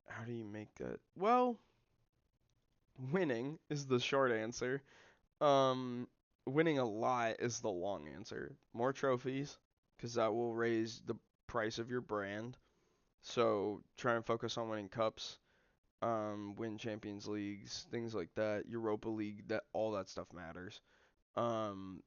A: how do you make that? Well, winning is the short answer. Um, Winning a lot is the long answer. More trophies, because that will raise the price of your brand. So try and focus on winning cups, win Champions Leagues, things like that. Europa League, that all that stuff matters. Um,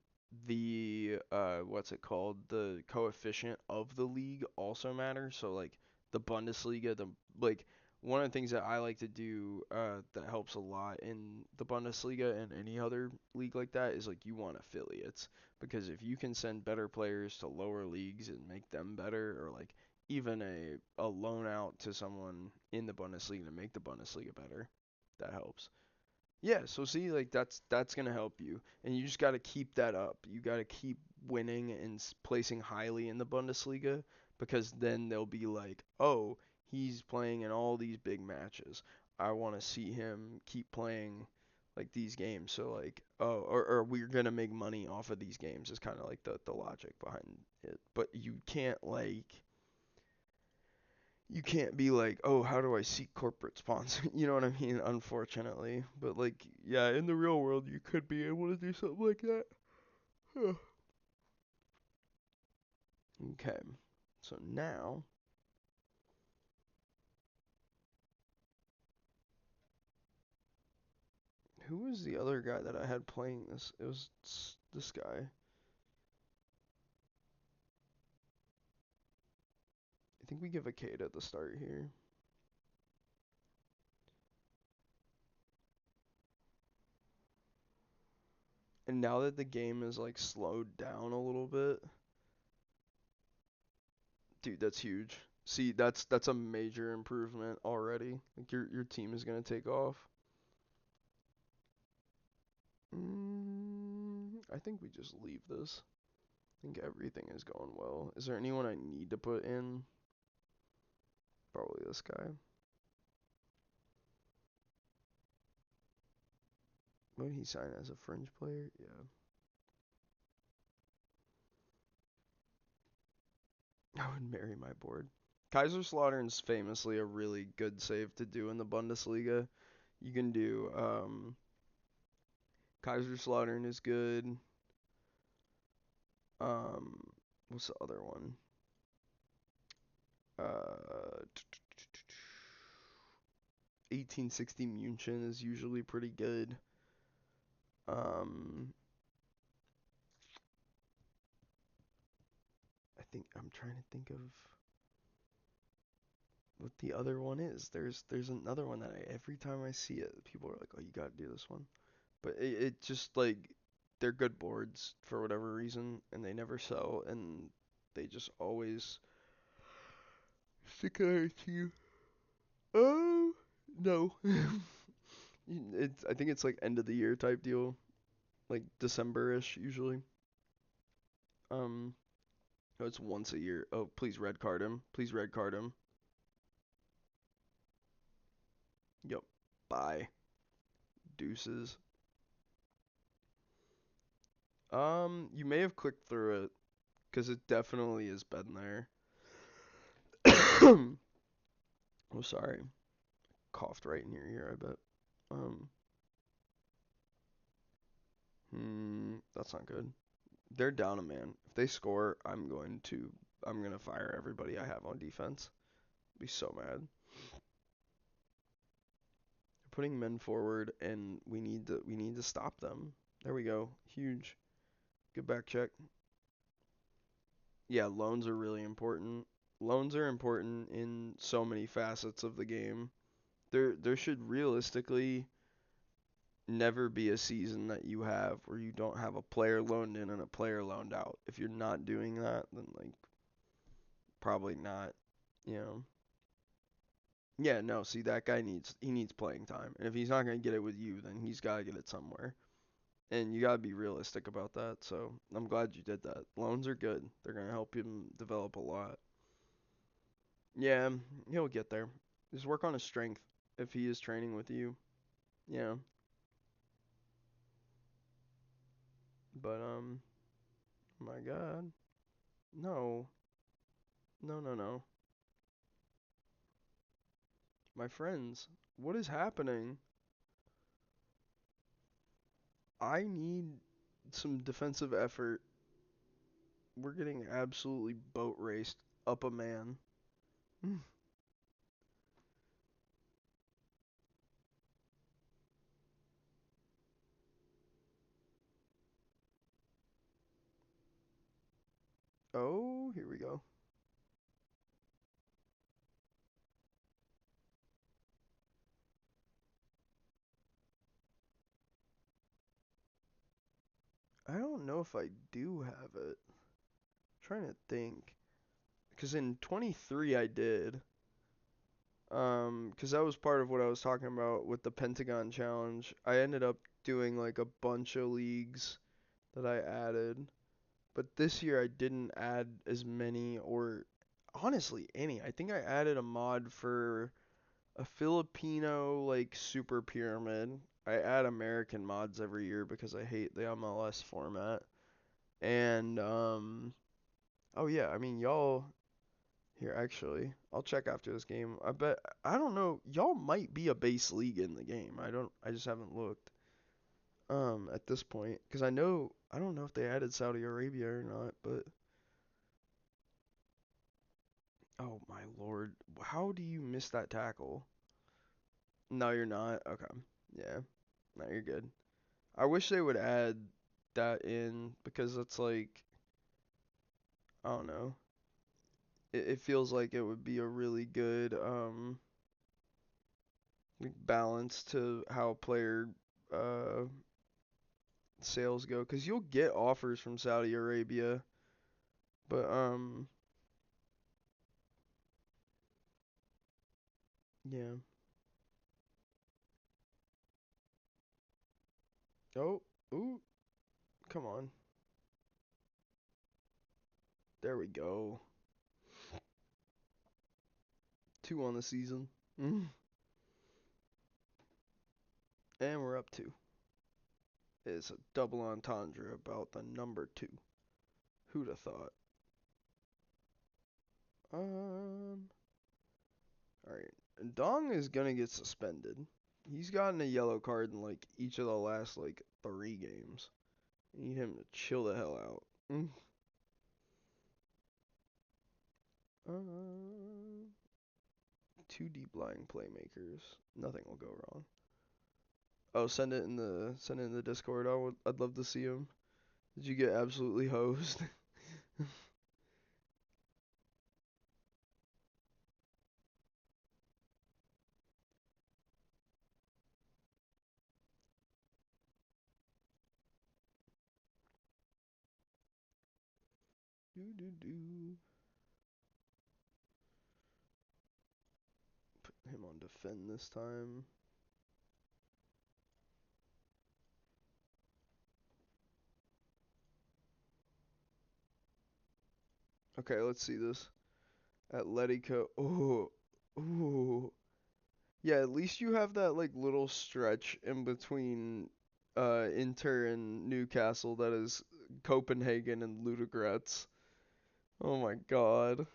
A: the what's it called? The coefficient of the league also matters. So like the Bundesliga, the like one of the things that I like to do that helps a lot in the Bundesliga and any other league like that is like you want affiliates because if you can send better players to lower leagues and make them better or like even a loan out to someone in the Bundesliga to make the Bundesliga better, that helps. Yeah, so see, like that's gonna help you, and you just gotta keep that up. You gotta keep winning and placing highly in the Bundesliga because then they'll be like, oh, he's playing in all these big matches. I want to see him keep playing like these games. So like, oh, or we're gonna make money off of these games is kind of like the logic behind it. But you can't be like, oh, how do I seek corporate sponsor? You know what I mean? Unfortunately, but like, yeah, in the real world, you could be able to do something like that. Huh. Okay, so now, who was the other guy that I had playing this? It was this guy. I think we give a Kate at the start here. And now that the game is like slowed down a little bit, dude, that's huge. See, that's a major improvement already. Like your team is gonna take off. I think we just leave this. I think everything is going well. Is there anyone I need to put in? Probably this guy. Would he sign as a fringe player? Yeah. I would marry my board. Kaiserslautern's famously a really good save to do in the Bundesliga. You can do Kaiserslautern is good. Um, what's the other one? Uh, 1860 München is usually pretty good. Um, I think I'm trying to think of what the other one is. There's another one that every time I see it, people are like, "Oh, you gotta do this one." But it just like they're good boards for whatever reason, and they never sell, and they just always stick out to you. Oh no, I think it's like end of the year type deal, like December-ish usually. Um, no, it's once a year. Oh, please red card him. Please red card him. Yep. Bye. Deuces. You may have clicked through it, 'cause it definitely has been there. Oh, sorry. Coughed right in your ear, I bet. Um, that's not good. They're down a man. If they score, I'm gonna fire everybody I have on defense. Be so mad. They're putting men forward, and we need to stop them. There we go. Huge. Good back check. Yeah, loans are really important. Loans are important in so many facets of the game. There should realistically never be a season that you have where you don't have a player loaned in and a player loaned out. If you're not doing that, then like probably not, you know. Yeah, no, see that guy needs playing time. And if he's not going to get it with you, then he's got to get it somewhere. And you got to be realistic about that. So, I'm glad you did that. Loans are good. They're going to help him develop a lot. Yeah, he'll get there. Just work on his strength if he is training with you. Yeah. But oh my god. No. No, no, no. My friends, what is happening? I need some defensive effort. We're getting absolutely boat raced up a man. Oh, here we go. don't know if I do have it. Trying to think. Because in 23 I did. Because that was part of what I was talking about with the Pentagon Challenge. I ended up doing like a bunch of leagues that I added. But this year I didn't add as many or honestly any. I think I added a mod for a Filipino like super pyramid. I add American mods every year because I hate the MLS format. And oh yeah, I mean y'all here actually. I'll check after this game. I don't know, y'all might be a base league in the game. I just haven't looked at this point cuz I don't know if they added Saudi Arabia or not, but oh my lord, how do you miss that tackle? No, you're not. Okay. Yeah. No, you're good. I wish they would add that in because it's like I don't know. It feels like it would be a really good like balance to how player uh sales go because you'll get offers from Saudi Arabia, but yeah. Oh, ooh, come on. There we go. 2 on the season. Mm. And we're up 2. It's a double entendre about the number 2. Who'd have thought? Um, alright. Dong is gonna get suspended. He's gotten a yellow card in like each of the last like 3 games. I need him to chill the hell out. Mm. Uh, 2 deep lying playmakers. Nothing will go wrong. Oh, send it in the Discord. I'd love to see him. Did you get absolutely hosed? Do do do. Put him on defend this time. Okay, let's see this. Atletico. Oh, ooh. Yeah, at least you have that like little stretch in between Inter and Newcastle that is Copenhagen and Ludogorets. Oh my god.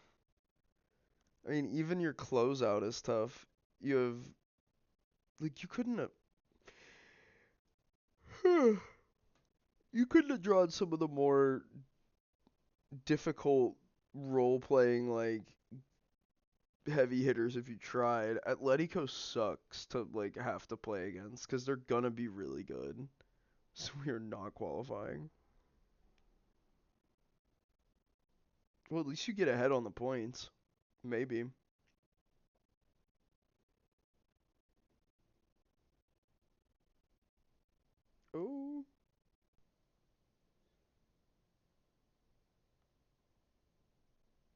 A: I mean, even your closeout is tough. You have like you couldn't have drawn some of the more difficult role playing like heavy hitters if you tried. Atletico sucks to like have to play against because they're gonna be really good. So we are not qualifying. Well, at least you get ahead on the points. Maybe. Oh.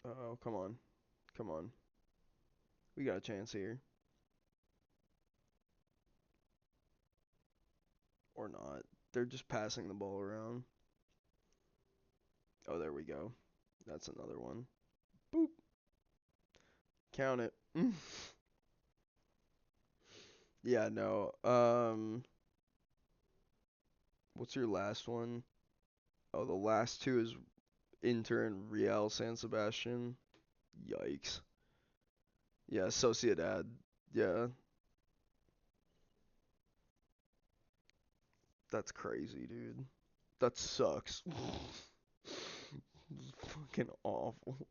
A: Oh, come on. Come on. We got a chance here. Or not. They're just passing the ball around. Oh, there we go. That's another one. Boop. Count it. Yeah, no. What's your last one? Oh, the last 2 is Inter and Real San Sebastian. Yikes. Yeah, Sociedad. Yeah, that's crazy, dude. That sucks. Fucking awful.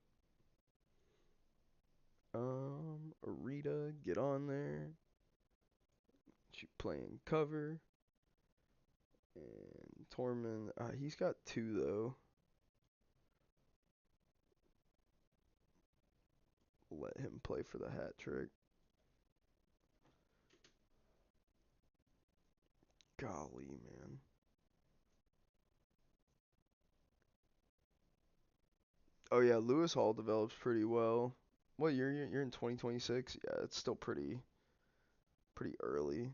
A: Arita, get on there. She playing cover. And Tormund, he's got 2 though. Let him play for the hat trick. Golly, man. Oh yeah, Lewis Hall develops pretty well. What you're in 2026? Yeah, it's still pretty early.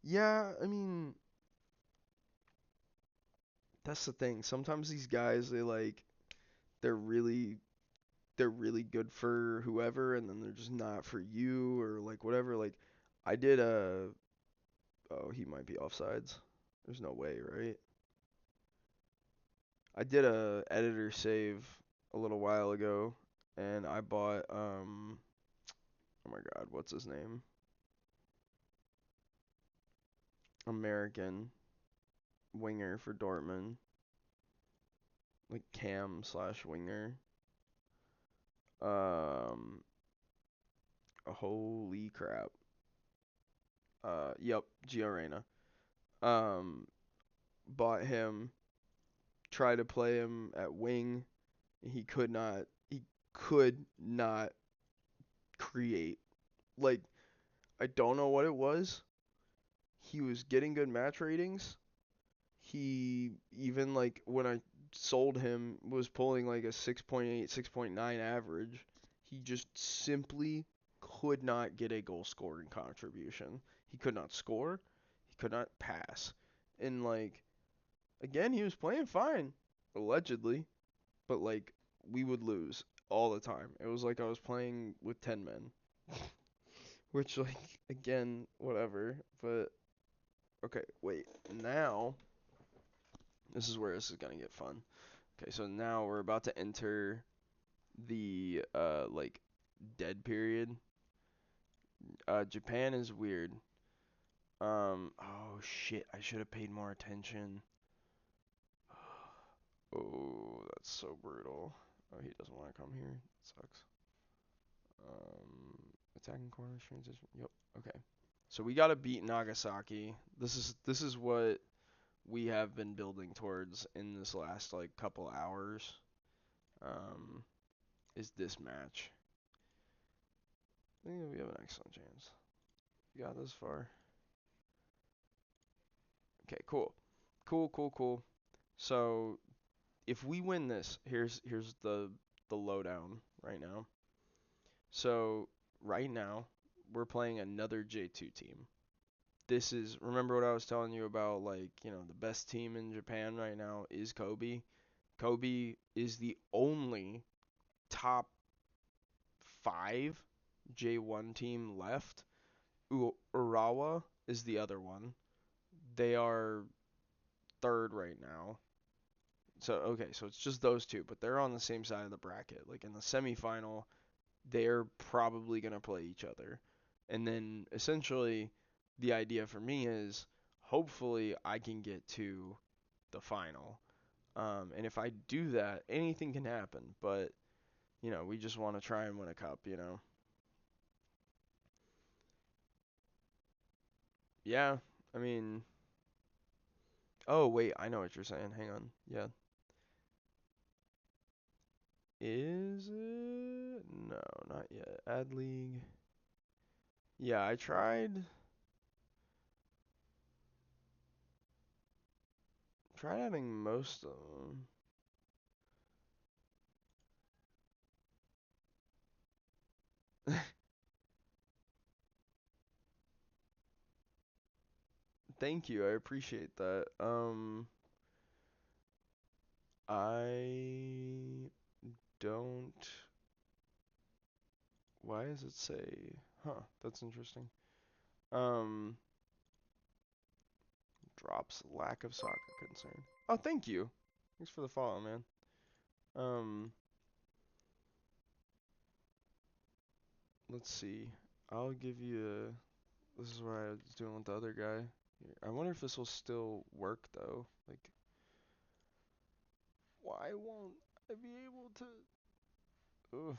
A: Yeah, I mean, that's the thing. Sometimes these guys they're really they're really good for whoever and then they're just not for you or like whatever. Like I did a oh, he might be offsides. There's no way, right? I did a editor save a little while ago and I bought oh my god, what's his name? American winger for Dortmund, like Cam slash winger. Um, holy crap. Yep, Gio Reyna. Um, bought him, tried to play him at wing. He could not create. Like, I don't know what it was. He was getting good match ratings. He even like when I sold him was pulling like a 6.8, 6.9 average. He just simply could not get a goal scoring contribution. He could not score, he could not pass. And like again, he was playing fine allegedly, but like we would lose all the time. It was like I was playing with 10 men. Which like again, whatever, but okay, wait. Now this is where this is gonna get fun. Okay, so now we're about to enter the like dead period. Japan is weird. Oh shit, I should have paid more attention. Oh, that's so brutal. Oh, he doesn't want to come here. Sucks. Attacking corners transition. Yep. Okay. So we gotta beat Nagasaki. This is what we have been building towards in this last like couple hours. Um, is this match? I think we have an excellent chance. We got this far. Okay, cool. Cool. So if we win this, here's the lowdown right now. So right now we're playing another J2 team. This is remember what I was telling you about like, the best team in Japan right now is Kobe. Kobe is the only top 5 J1 team left. Urawa is the other one. They are third right now. So okay, so it's just those two, but they're on the same side of the bracket. Like in the semifinal, they're probably gonna play each other, and then essentially, the idea for me is hopefully I can get to the final. And if I do that, anything can happen. But we just want to try and win a cup. Yeah, I mean, oh wait, I know what you're saying. Hang on. Yeah, is it? No, not yet. Add league. Yeah, I tried adding most of them. Thank you, I appreciate that. I don't. Why does it say? Huh, that's interesting. Um, drops lack of soccer concern. Oh, thank you. Thanks for the follow, man. Um, let's see. I'll give you a. This is what I was doing with the other guy. I wonder if this will still work though. Like, why won't I be able to? Ugh.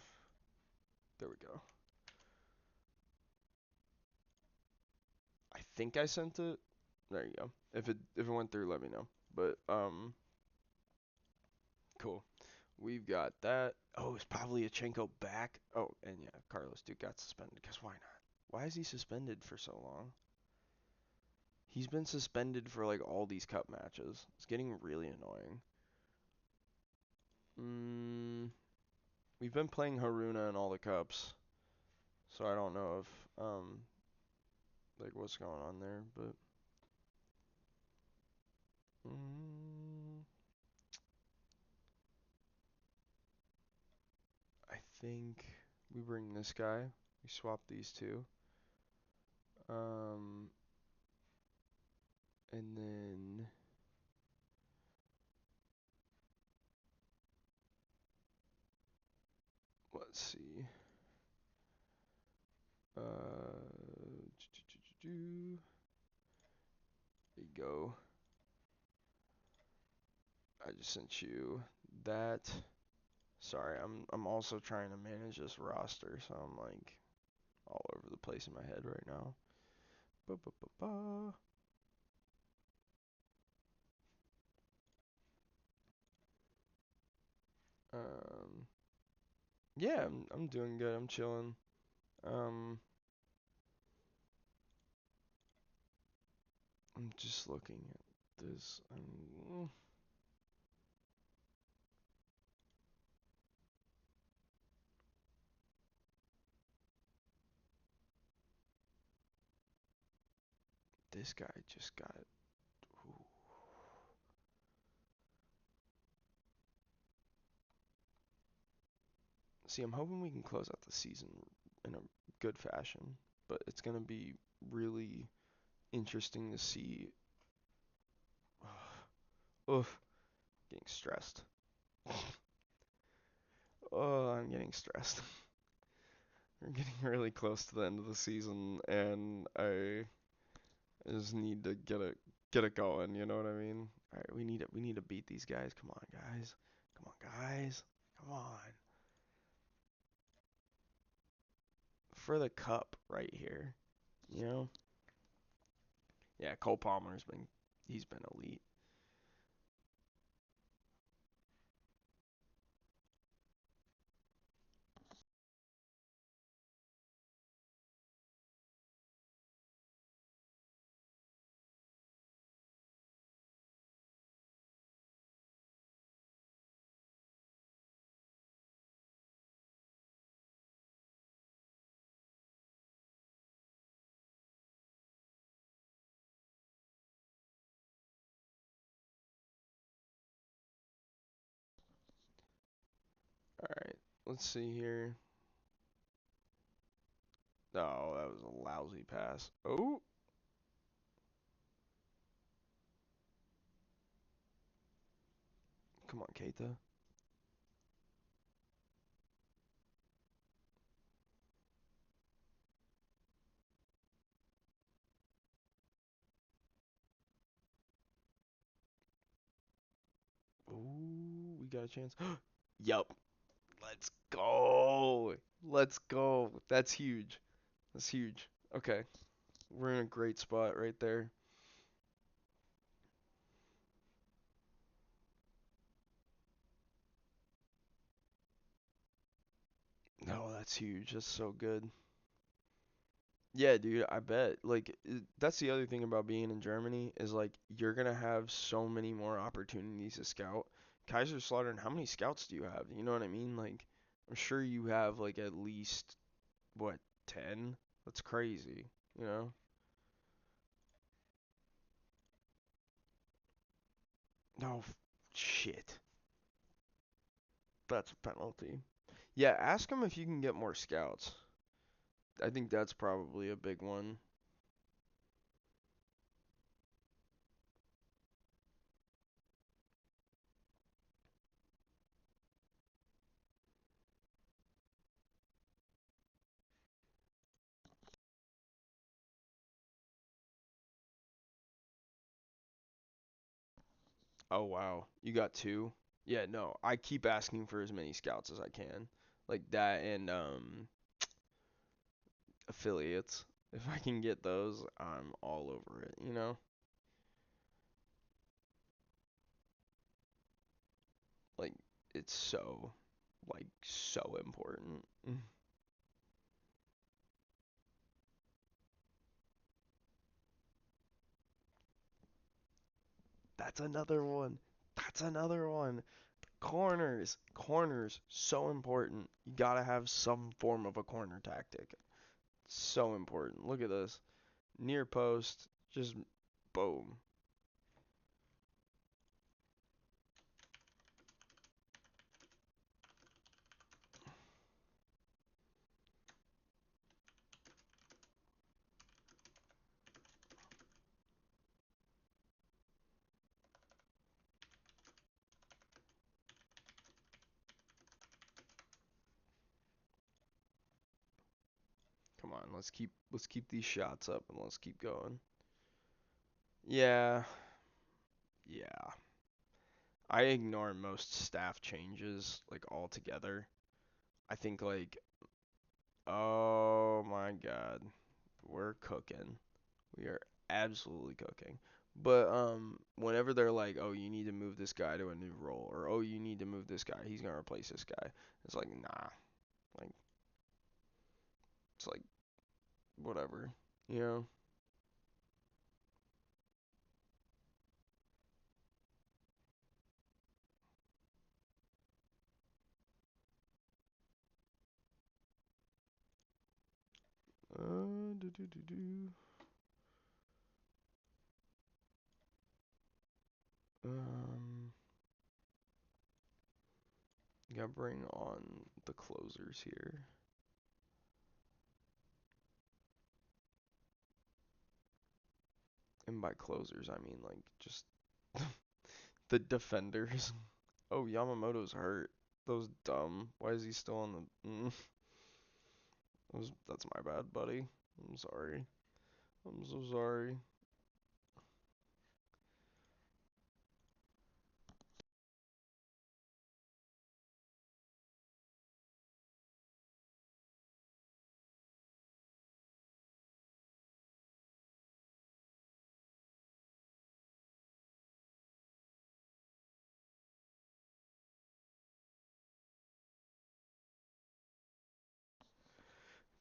A: There we go. I think I sent it. There you go. If it went through, let me know. But cool. We've got that. Oh, is Pavlyuchenko back? Oh, and yeah, Carlos Duke got suspended. Cause why not? Why is he suspended for so long? He's been suspended for like all these cup matches. It's getting really annoying. We've been playing Haruna in all the cups, so I don't know if like what's going on there, but mm, I think we bring this guy. We swap these two. Um, and then let's see. There you go. I just sent you that. Sorry, I'm also trying to manage this roster, so I'm like all over the place in my head right now. Ba, ba, ba, ba. Um, yeah, I'm doing good. I'm chilling. Um, I'm just looking at this. This guy just got. Ooh. See, I'm hoping we can close out the season in a good fashion, but it's gonna be really interesting to see. Oof, getting stressed. Oh, I'm getting stressed. We're getting really close to the end of the season, and I just need to get it going. You know what I mean? All right, we need to beat these guys. Come on, guys. Come on, guys. Come on. For the cup right here. You know? Yeah, Cole Palmer's been elite. All right, let's see here. Oh, that was a lousy pass. Oh, come on, Keita. Ooh, we got a chance. Yup. Let's go. Let's go. That's huge. That's huge. Okay. We're in a great spot right there. No, that's huge. That's so good. Yeah, dude, I bet. Like, that's the other thing about being in Germany is like you're gonna have so many more opportunities to scout. Kaiserslautern, how many scouts do you have? You know what I mean? Like, I'm sure you have like at least what, 10? That's crazy, you know? No, shit. That's a penalty. Yeah, ask him if you can get more scouts. I think that's probably a big one. Oh wow, you got two? Yeah, no, I keep asking for as many scouts as I can. Like that and affiliates. If I can get those, I'm all over it, you know? Like it's so important. That's another one. That's another one. Corners, so important. You gotta have some form of a corner tactic. So important. Look at this. Near post, just boom. Come on, let's keep these shots up and let's keep going. Yeah, yeah. I ignore most staff changes like altogether. I think like, oh my God, we're cooking. We are absolutely cooking. But whenever they're like, oh, you need to move this guy to a new role, or oh, you need to move this guy, he's gonna replace this guy. It's like, nah, like it's like whatever, you know. Do do do do. Um, gotta bring on the closers here. And by closers, I mean like just the defenders. Oh, Yamamoto's hurt. That was dumb. Why is he still on the? That's my bad, buddy. I'm sorry. I'm so sorry.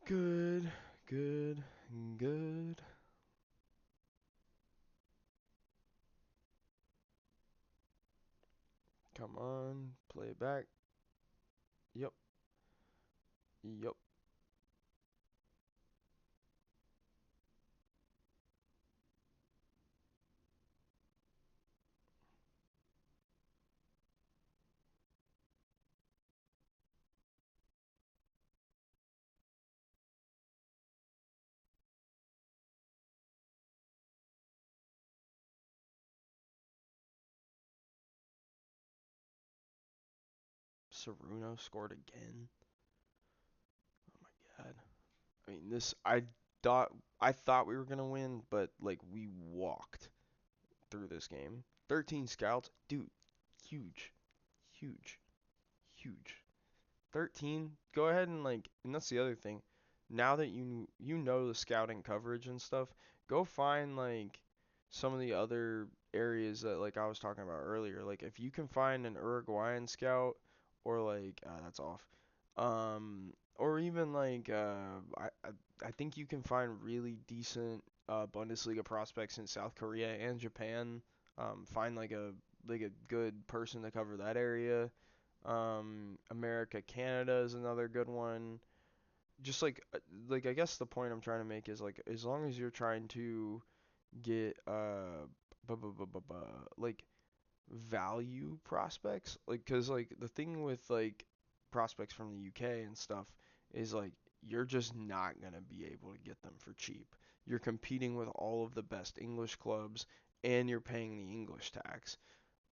A: Good, good, good. Come on, play it back. Yep, yep. Saruno scored again. Oh my God. I mean, thought I thought we were gonna win, but like we walked through this game. 13 scouts, dude, huge, huge, huge. 13, go ahead and like, and that's the other thing. Now that you know the scouting coverage and stuff, go find like some of the other areas that like I was talking about earlier. Like if you can find an Uruguayan scout or like that's off. Or even like I think you can find really decent Bundesliga prospects in South Korea and Japan. Find like a good person to cover that area. America, Canada is another good one. Just like I guess the point I'm trying to make is like as long as you're trying to get like value prospects, like cuz like the thing with like prospects from the UK and stuff is like you're just not going to be able to get them for cheap. You're competing with all of the best English clubs and you're paying the English tax.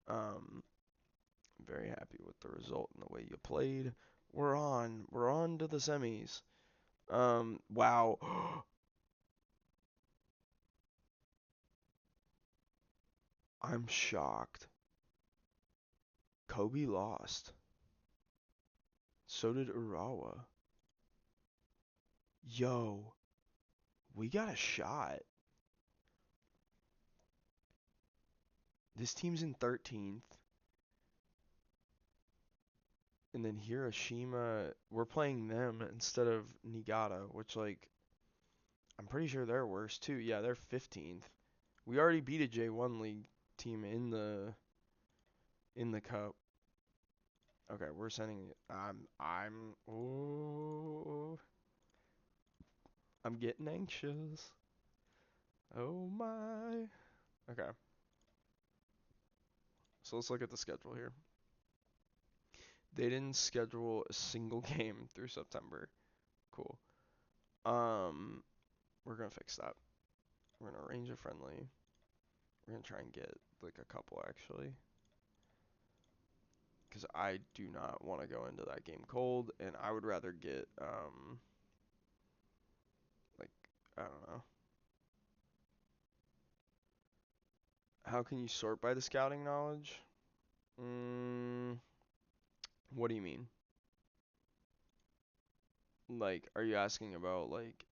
A: Um very happy with the result and the way you played. We're on to the semis. Wow. I'm shocked. Kobe lost. So did Urawa. Yo, we got a shot. This team's in 13th. And then Hiroshima, we're playing them instead of Niigata, which like I'm pretty sure they're worse too. Yeah, they're 15th. We already beat a J1 league team in the cup. Okay, we're sending. Oh, I'm getting anxious. Oh my. Okay, so let's look at the schedule here. They didn't schedule a single game through September. Cool. We're gonna fix that. We're gonna arrange a friendly. We're gonna try and get like a couple actually, because I do not want to go into that game cold, and I would rather get like I don't know. How can you sort by the scouting knowledge? Mm, what do you mean? Like, are you asking about like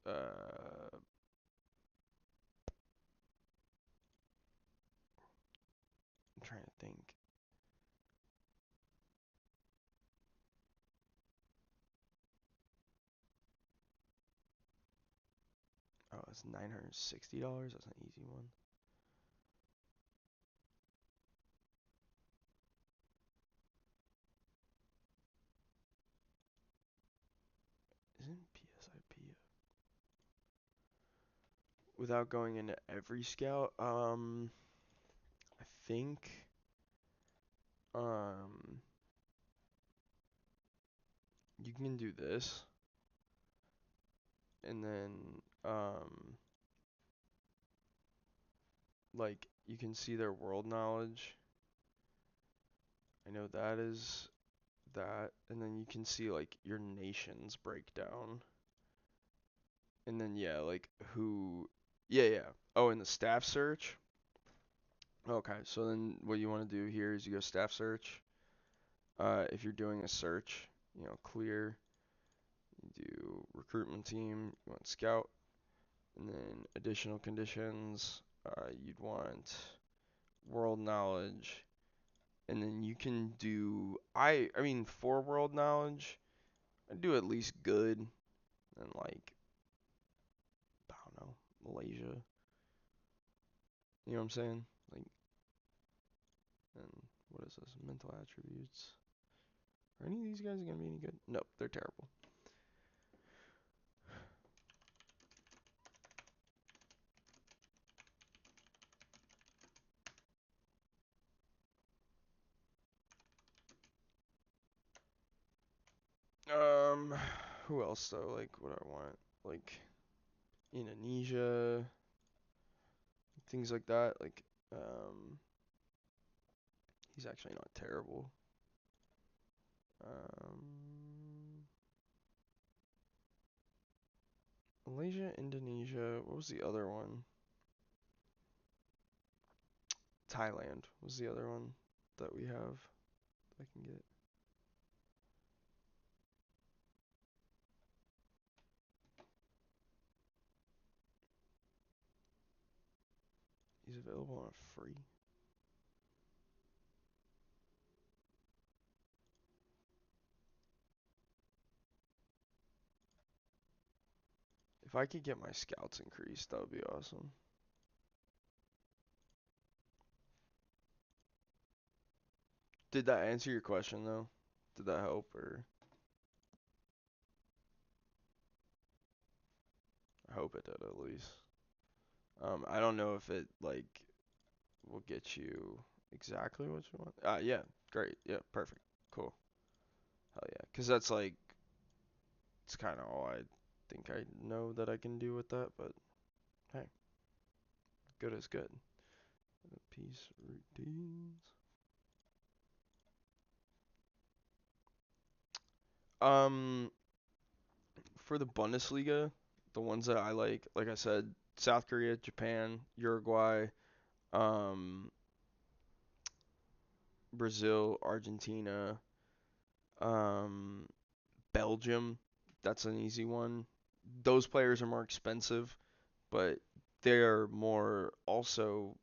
A: I'm trying to think. Oh, it's $960. That's an easy one. Isn't PSIP without going into every scout? I think um you can do this, and then like you can see their world knowledge. I know that is that, and then you can see like your nation's breakdown. And then yeah, like who yeah, yeah. Oh, and the staff search. Okay, so then what you want to do here is you go staff search. If you're doing a search, clear, you do recruitment team, you want scout, and then additional conditions, you'd want world knowledge, and then you can do I mean for world knowledge, I do at least good, and like I don't know, Malaysia. You know what I'm saying? Like, and what is this? Mental attributes. Are any of these guys gonna be any good? Nope, they're terrible. Um, who else though? Like, what I want? Like, Indonesia, things like that. Like, he's actually not terrible. Um, Malaysia, Indonesia. What was the other one? Thailand was the other one that we have. I can get. He's available on a free. If I could get my scouts increased, that would be awesome. Did that answer your question though? Did that help or? I hope it did at least. I don't know if it like will get you exactly what you want. Yeah, great. Yeah, perfect. Cool. Hell yeah. 'Cause that's like it's kind of all I think I know that I can do with that, but hey, good is good. Peace routines. Um, for the Bundesliga, the ones that I like I said, South Korea, Japan, Uruguay, um, Brazil, Argentina, um, Belgium. That's an easy one. Those players are more expensive, but they're more also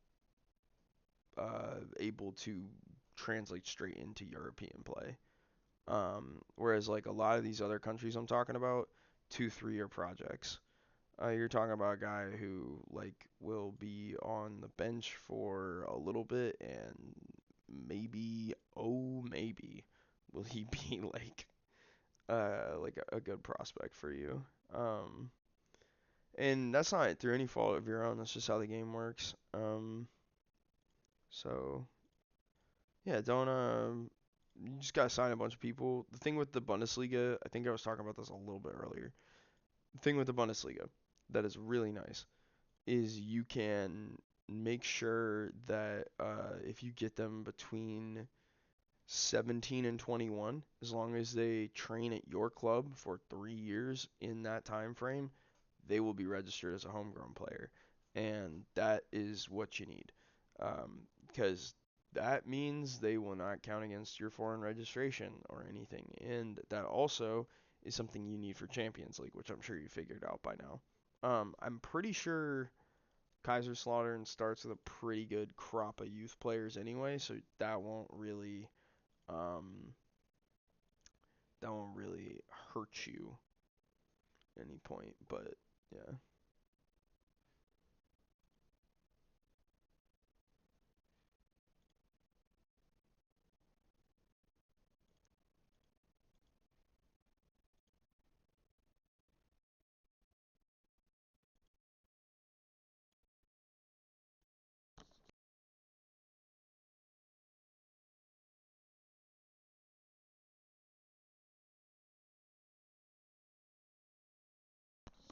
A: able to translate straight into European play. Whereas like a lot of these other countries I'm talking about, 2, 3 year projects. You're talking about a guy who like will be on the bench for a little bit and maybe, oh maybe, really be like a good prospect for you. Um, and that's not through any fault of your own. That's just how the game works. So yeah, don't you just gotta sign a bunch of people. The thing with the Bundesliga, I think I was talking about this a little bit earlier. The thing with the Bundesliga that is really nice is you can make sure that if you get them between 17 and 21, as long as they train at your club for 3 years in that time frame, they will be registered as a homegrown player, and that is what you need, because that means they will not count against your foreign registration or anything, and that also is something you need for Champions League, which I'm sure you figured out by now. I'm pretty sure Kaiserslautern starts with a pretty good crop of youth players anyway, so um, that won't really hurt you at any point. But yeah.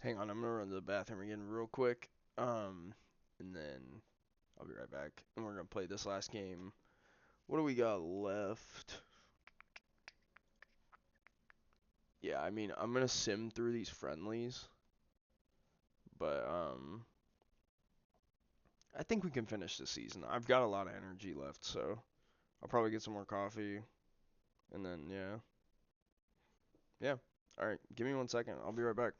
A: Hang on, I'm gonna run to the bathroom again real quick. And then I'll be right back. And we're gonna play this last game. What do we got left? Yeah, I mean, I'm gonna sim through these friendlies, but I think we can finish the season. I've got a lot of energy left, so I'll probably get some more coffee, and then yeah. All right, give me 1 second. I'll be right back.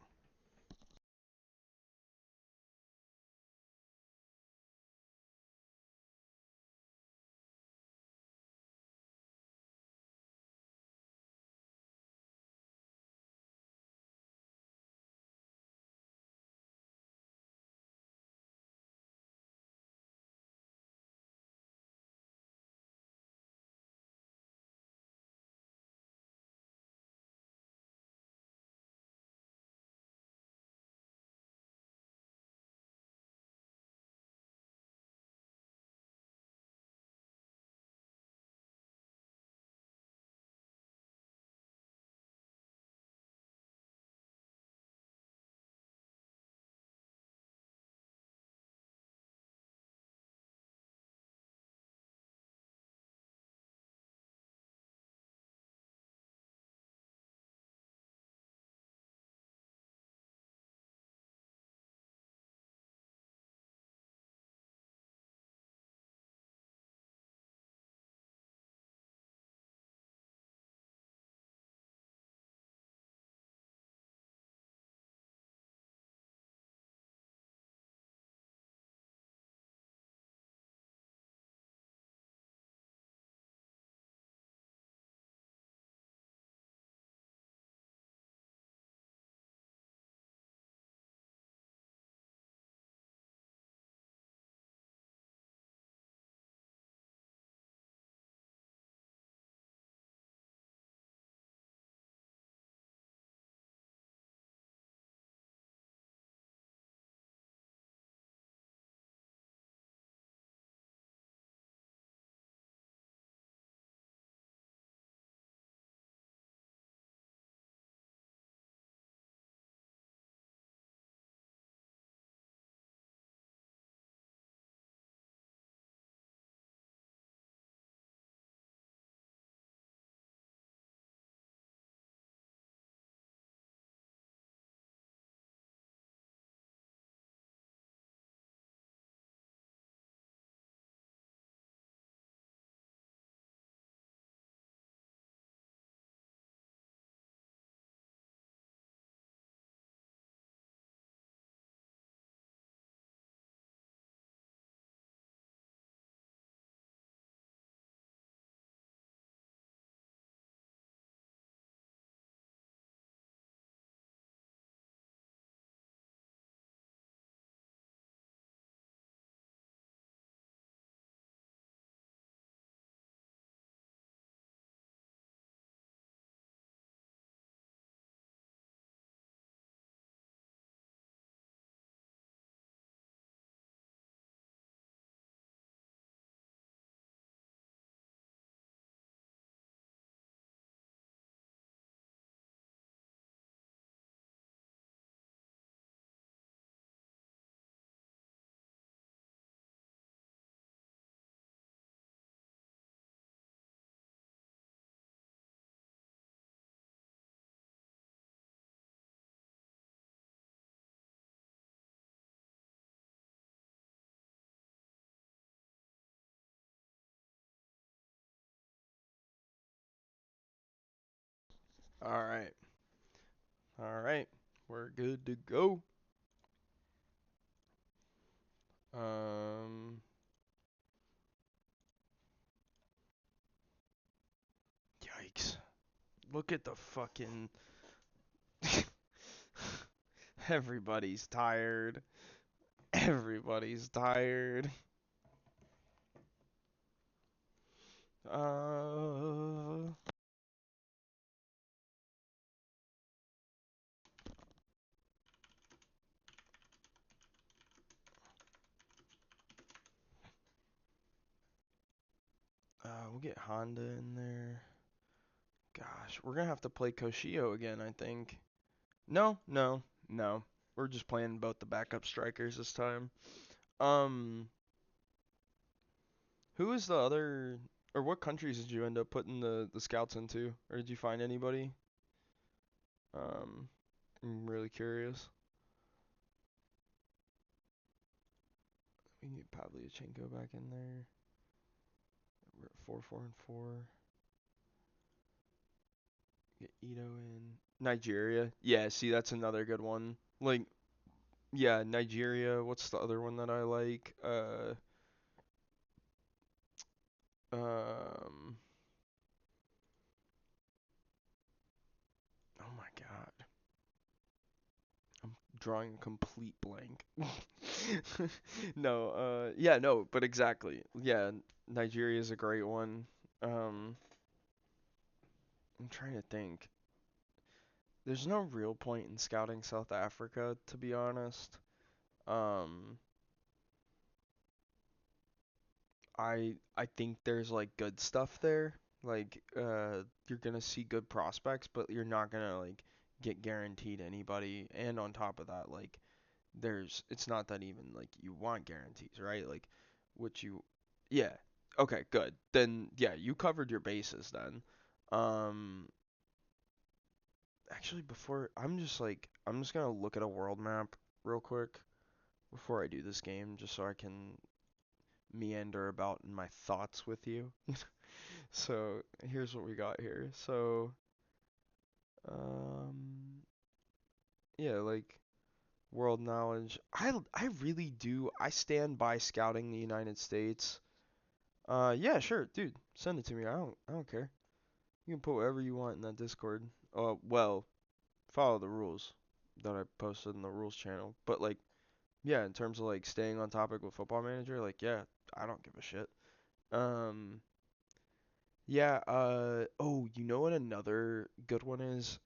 A: All right. All right. We're good to go. Um, Yikes. Look at the fucking. Everybody's tired. Everybody's tired. Uh, we'll get Honda in there. Gosh, we're gonna have to play Koshio again, I think. No, no, no. We're just playing both the backup strikers this time. Um, who is the other, or what countries did you end up putting the scouts into, or did you find anybody? Um, I'm really curious. We can get Pavlyuchenko back in there. We're at 4-4-4. Get Ito in. Nigeria. Yeah, see, that's another good one. Like, yeah, Nigeria. What's the other one that I like? Um, oh my God. I'm drawing a complete blank. No, yeah, no, but exactly. Yeah, Nigeria is a great one. Um, I'm trying to think. There's no real point in scouting South Africa, to be honest. Um, I think there's like good stuff there. Like you're gonna see good prospects, but you're not gonna like get guaranteed anybody. And on top of that, like it's not that even like you want guarantees, right? Like what you yeah. Okay, good. Then yeah, you covered your bases then. Um Actually before I'm just gonna look at a world map real quick before I do this game just so I can meander about in my thoughts with you. So here's what we got here. So um yeah, like world knowledge. I really do. I stand by scouting the United States. Yeah, sure, dude. Send it to me. I don't care. You can put whatever you want in that Discord. Well, follow the rules that I posted in the rules channel. But like, yeah, in terms of like staying on topic with Football Manager, like, yeah, I don't give a shit. Um, Yeah, oh, you know what another good one is?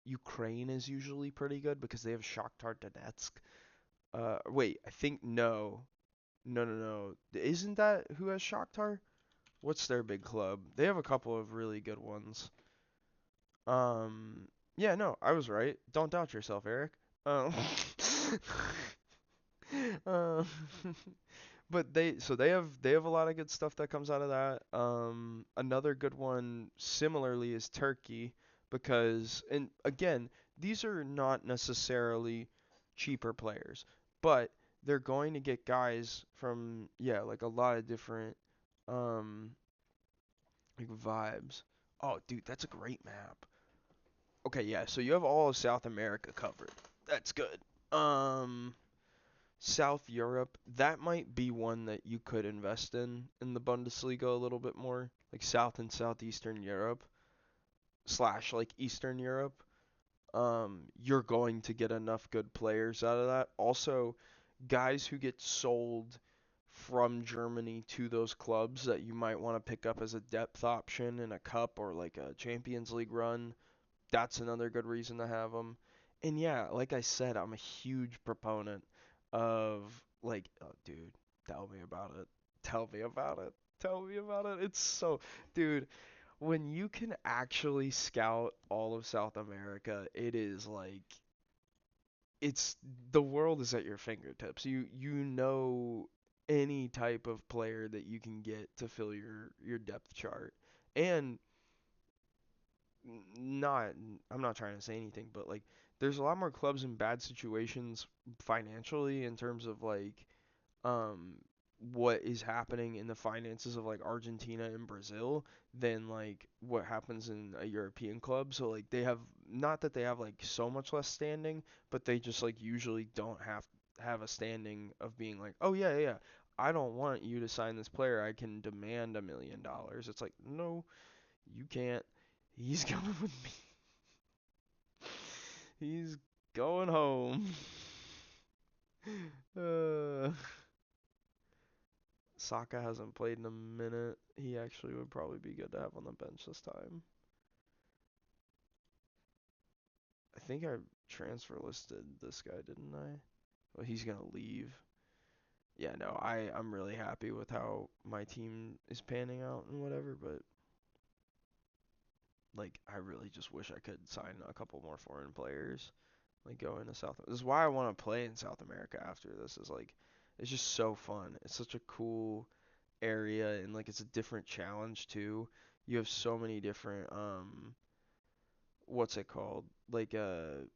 A: Ukraine is usually pretty good because they have Shakhtar Donetsk. Wait, I think no. No, no, no. Isn't that who has Shakhtar? What's their big club? They have a couple of really good ones. Yeah, no, I was right. Don't doubt yourself, Eric. Um, uh, but they have a lot of good stuff that comes out of that. Another good one similarly is Turkey because and again, these are not necessarily cheaper players, but they're going to get guys from yeah, like a lot of different um like vibes. Oh, dude, that's a great map. Okay, yeah, so you have all of South America covered. That's good. Um South Europe, that might be one that you could invest in the Bundesliga a little bit more, like South and Southeastern Europe slash like Eastern Europe. You're going to get enough good players out of that. Also, guys who get sold from Germany to those clubs that you might want to pick up as a depth option in a cup or like a Champions League run. That's another good reason to have them. And yeah, like I said, I'm a huge proponent of like, oh, dude, tell me about it. Tell me about it. Tell me about it. It's so, dude, when you can actually scout all of South America, it is like it's the world is at your fingertips. You know any type of player that you can get to fill your depth chart. And not I'm not trying to say anything, but like there's a lot more clubs in bad situations financially in terms of like um what is happening in the finances of like Argentina and Brazil than like what happens in a European club. So like they have, not that they have like so much less standing, but they just like usually don't have a standing of being like, "Oh yeah, yeah, yeah, I don't want you to sign this player. I can demand $1 million." It's like, "No, you can't. He's coming with me. He's going home." uh Saka hasn't played in a minute. He actually would probably be good to have on the bench this time. I think I transfer listed this guy, didn't I? Well, he's gonna leave. Yeah, no, I'm really happy with how my team is panning out and whatever, but like I really just wish I could sign a couple more foreign players. Like go into South. This is why I want to play in South America after this. Is like it's just so fun. It's such a cool area and like it's a different challenge too. You have so many different what's it called? Like you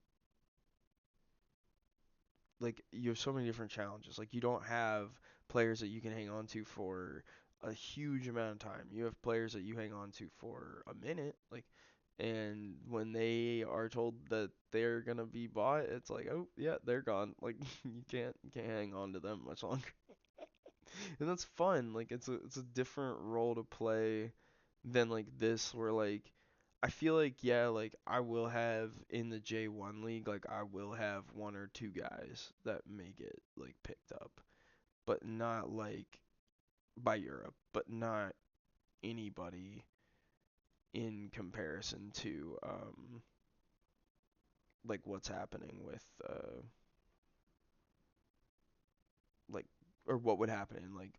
A: have so many different challenges. Like you don't have players that you can hang on to for a huge amount of time. You have players that you hang on to for a minute, like, and when they are told that they're gonna be bought, it's like, oh yeah, they're gone. Like you can't hang on to them much longer. And that's fun. Like it's a different role to play than like this where like I feel like yeah, like I will have in the J1 league, like I will have one or two guys that may get like picked up, but not like by Europe, but not anybody in comparison to like what's happening with like or what would happen in like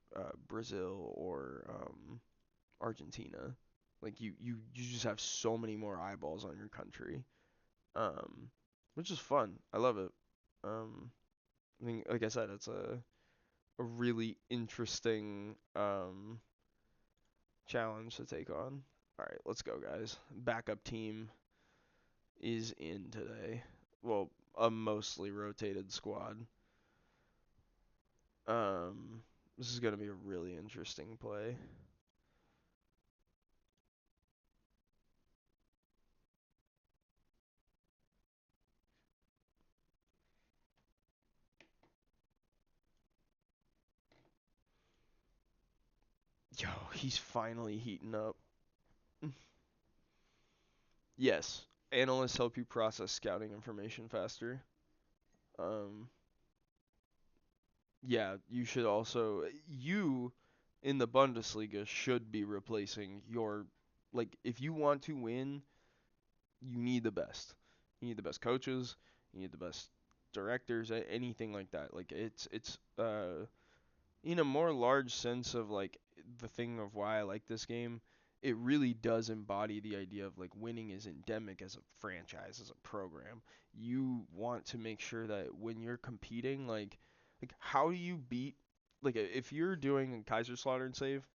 A: Brazil or Argentina. Like you just have so many more eyeballs on your country, um, which is fun. I love it. Um, I mean, like I said, it's a really interesting challenge to take on. All right, let's go, guys. Backup team is in today. Well, a mostly rotated squad. This is gonna be a really interesting play. Yo, he's finally heating up. Yes, analysts help you process scouting information faster. Um, yeah, you should also you in the Bundesliga should be replacing your like if you want to win, you need the best. You need the best coaches, you need the best directors, anything like that. Like it's in a more large sense of like the thing of why I like this game, it really does embody the idea of like winning is endemic as a franchise, as a program. You want to make sure that when you're competing, like how do you beat like if you're doing a Kaiserslautern save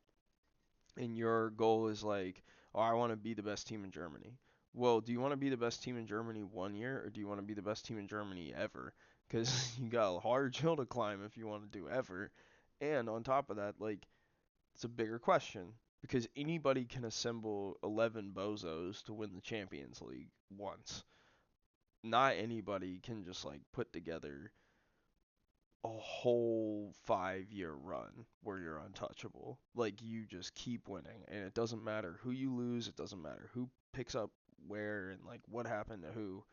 A: and your goal is like, oh, I want to be the best team in Germany. Well, do you want to be the best team in Germany 1 year, or do you want to be the best team in Germany ever? Because you got a hard hill to climb if you want to do ever. And on top of that, like, it's a bigger question because anybody can assemble 11 bozos to win the Champions League once. Not anybody can just like put together a whole 5 year run where you're untouchable. Like you just keep winning, and it doesn't matter who you lose. It doesn't matter who picks up where and like what happened to who.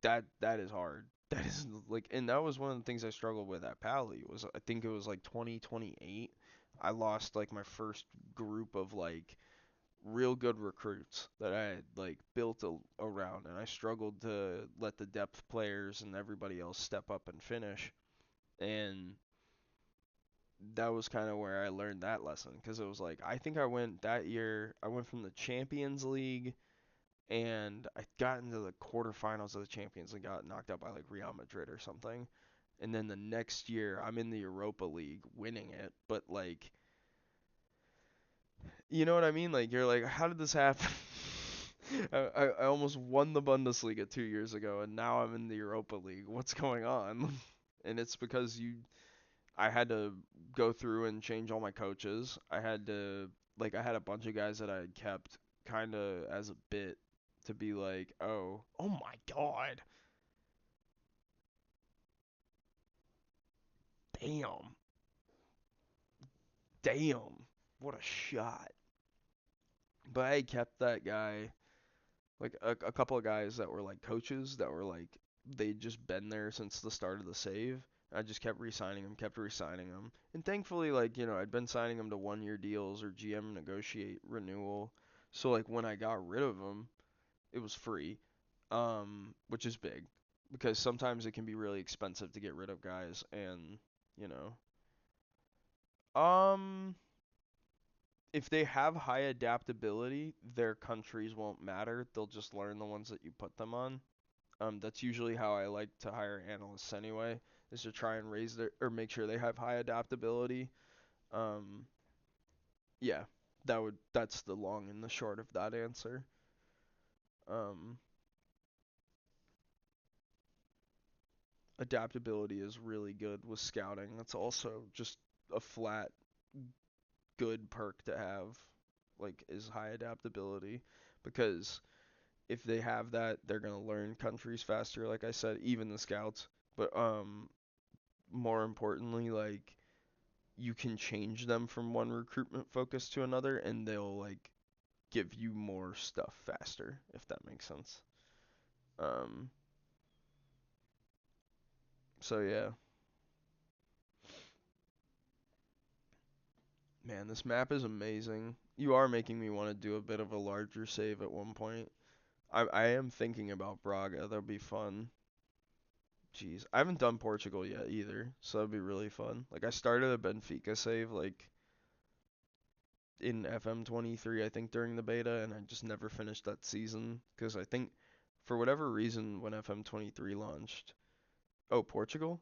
A: That is hard. That is like, and that was one of the things I struggled with at Pally. Was I think it was like 2028. I lost like my first group of like real good recruits that I had like built around, and I struggled to let the depth players and everybody else step up and finish. And that was kind of where I learned that lesson because it was like I think I went that year. I went from the Champions League and I got into the quarterfinals of the Champions League, got knocked out by like Real Madrid or something. And then the next year I'm in the Europa League winning it, but like you know what I mean? Like you're like, how did this happen? I almost won the Bundesliga 2 years ago, and now I'm in the Europa League. What's going on? And it's because I had to go through and change all my coaches. I had a bunch of guys that I had kept kind of as a bit to be like, oh my god, damn, damn, what a shot. But I kept that guy, like a couple of guys that were like coaches that were like they'd just been there since the start of the save. I just kept re-signing them, kept re-signing them, and thankfully, like I'd been signing them to 1-year deals or GM negotiate renewal. So like when I got rid of them, it was free, which is big because sometimes it can be really expensive to get rid of guys, and you know, if they have high adaptability, their countries won't matter. They'll just learn the ones that you put them on. That's usually how I like to hire analysts anyway, is to try and raise their or make sure they have high adaptability. Um, yeah, that's the long and the short of that answer. Um, Adaptability is really good with scouting. That's also just a flat good perk to have, like is high adaptability, because if they have that, they're gonna learn countries faster. Like I said, even the scouts. But more importantly, like you can change them from one recruitment focus to another, and they'll like give you more stuff faster, if that makes sense. Um, so yeah, man, this map is amazing. You are making me want to do a bit of a larger save at one point. I am thinking about Braga. That'll be fun. Jeez, I haven't done Portugal yet either, so that'd be really fun. Like I started a Benfica save like in FM23, I think during the beta, and I just never finished that season because I think for whatever reason when FM23 launched, oh Portugal,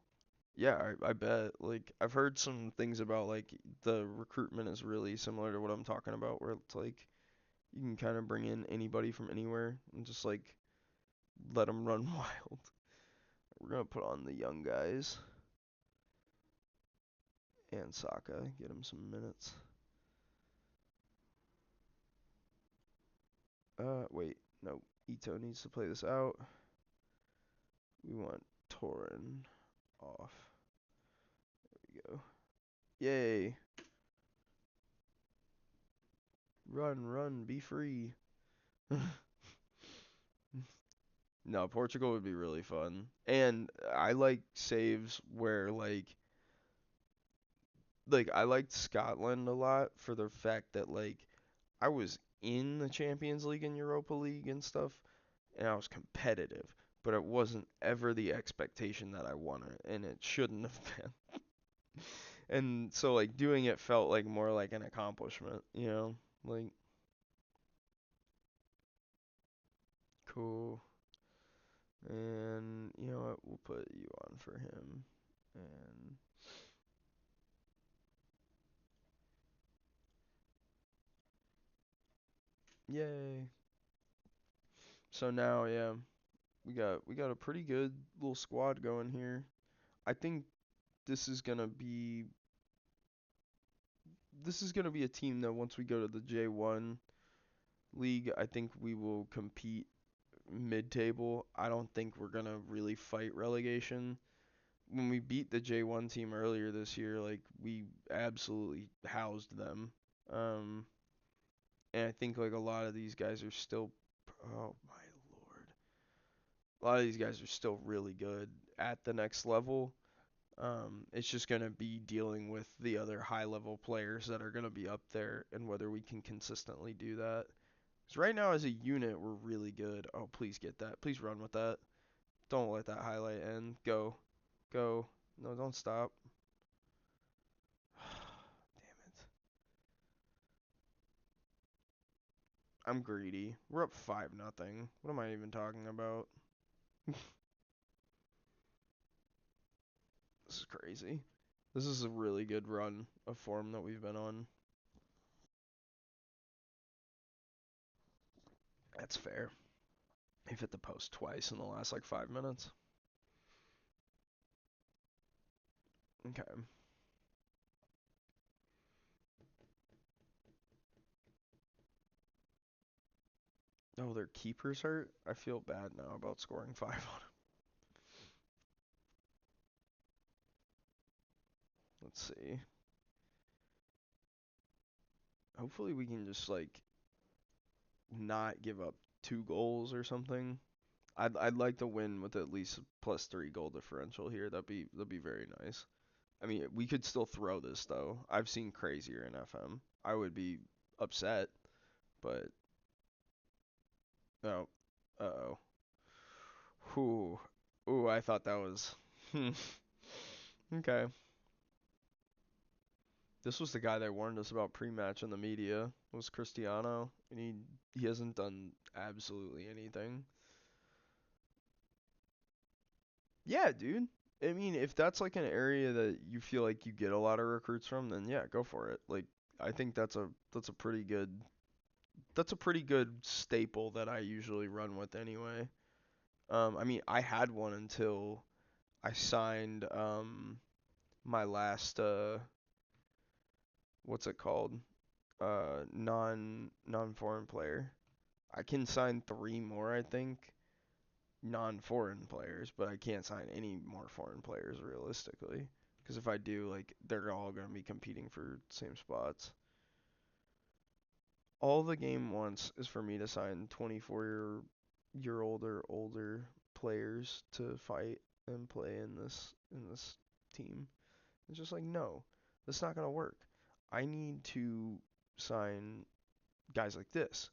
A: yeah, I bet. Like I've heard some things about like the recruitment is really similar to what I'm talking about, where it's like you can kind of bring in anybody from anywhere and just like let them run wild. We're gonna put on the young guys and Saka, get him some minutes. Wait, no, Ito needs to play this out. We want Torin off. There we go. Yay! Run, run, be free. No, Portugal would be really fun. And I like saves where like I liked Scotland a lot for the fact that like I was in the Champions League and Europa League and stuff and I was competitive, but it wasn't ever the expectation that I won it and it shouldn't have been. And so like doing it felt like more like an accomplishment, you know? Like cool. And you know what? We'll put you on for him. And yay. So now, yeah, we got a pretty good little squad going here. I think this is gonna be this is gonna be a team that once we go to the J1 league, I think we will compete mid-table. I don't think we're gonna really fight relegation. When we beat the J1 team earlier this year, like we absolutely housed them. Um, and I think like a lot of these guys are still, oh my lord, a lot of these guys are still really good at the next level. It's just gonna be dealing with the other high level players that are gonna be up there and whether we can consistently do that. Because right now as a unit we're really good. Oh please get that. Please run with that. Don't let that highlight end. Go. Go. No, don't stop. Damn it. I'm greedy. We're up 5-0. What am I even talking about? This is crazy. This is a really good run of form that we've been on. That's fair. They've hit the post twice in the last like 5 minutes. Okay. Oh, their keeper's hurt? I feel bad now about scoring 5 on him. Let's see. Hopefully we can just like not give up 2 goals or something. I'd like to win with at least a +3 goal differential here. That'd be very nice. I mean, we could still throw this though. I've seen crazier in FM. I would be upset, but oh, uh-oh. Whew. Ooh, I thought that was okay. This was the guy that warned us about pre-match in the media. Was Cristiano, and he hasn't done absolutely anything. Yeah, dude. I mean, if that's like an area that you feel like you get a lot of recruits from, then yeah, go for it. Like I think that's a pretty good staple that I usually run with anyway. I mean, I had one until I signed my last what's it called? Non-foreign player. I can sign 3 more, I think, non-foreign players, but I can't sign any more foreign players realistically. Because if I do, like, they're all gonna be competing for same spots. All the game wants is for me to sign 24-year-old or older players to fight and play in this team. It's just like, no, that's not gonna work. I need to sign guys like this.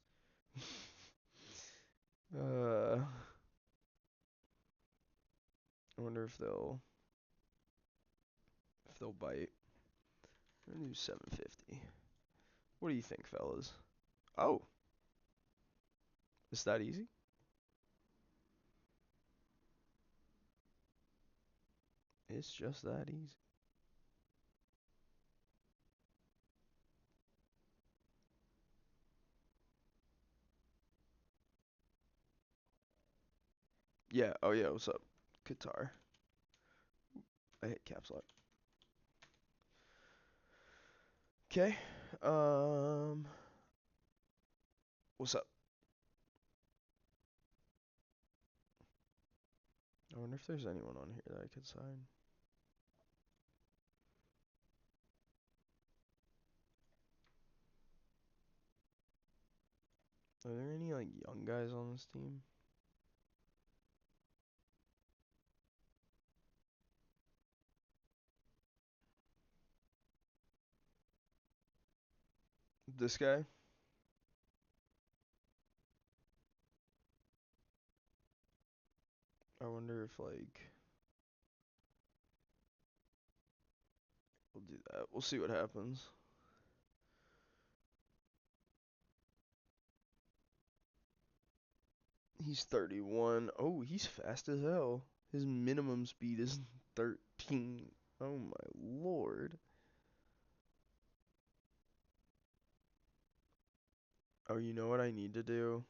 A: I wonder if they'll bite. I'm gonna do 750. What do you think, fellas? Oh, is that easy? It's just that easy. Yeah. Oh yeah. What's up, Qatar? I hit caps lock. Okay. Um. What's up? I wonder if there's anyone on here that I could sign. Are there any like young guys on this team? This guy? I wonder if like we'll do that. We'll see what happens. He's 31. Oh, he's fast as hell. His minimum speed is 13. Oh my lord. Oh, you know what I need to do?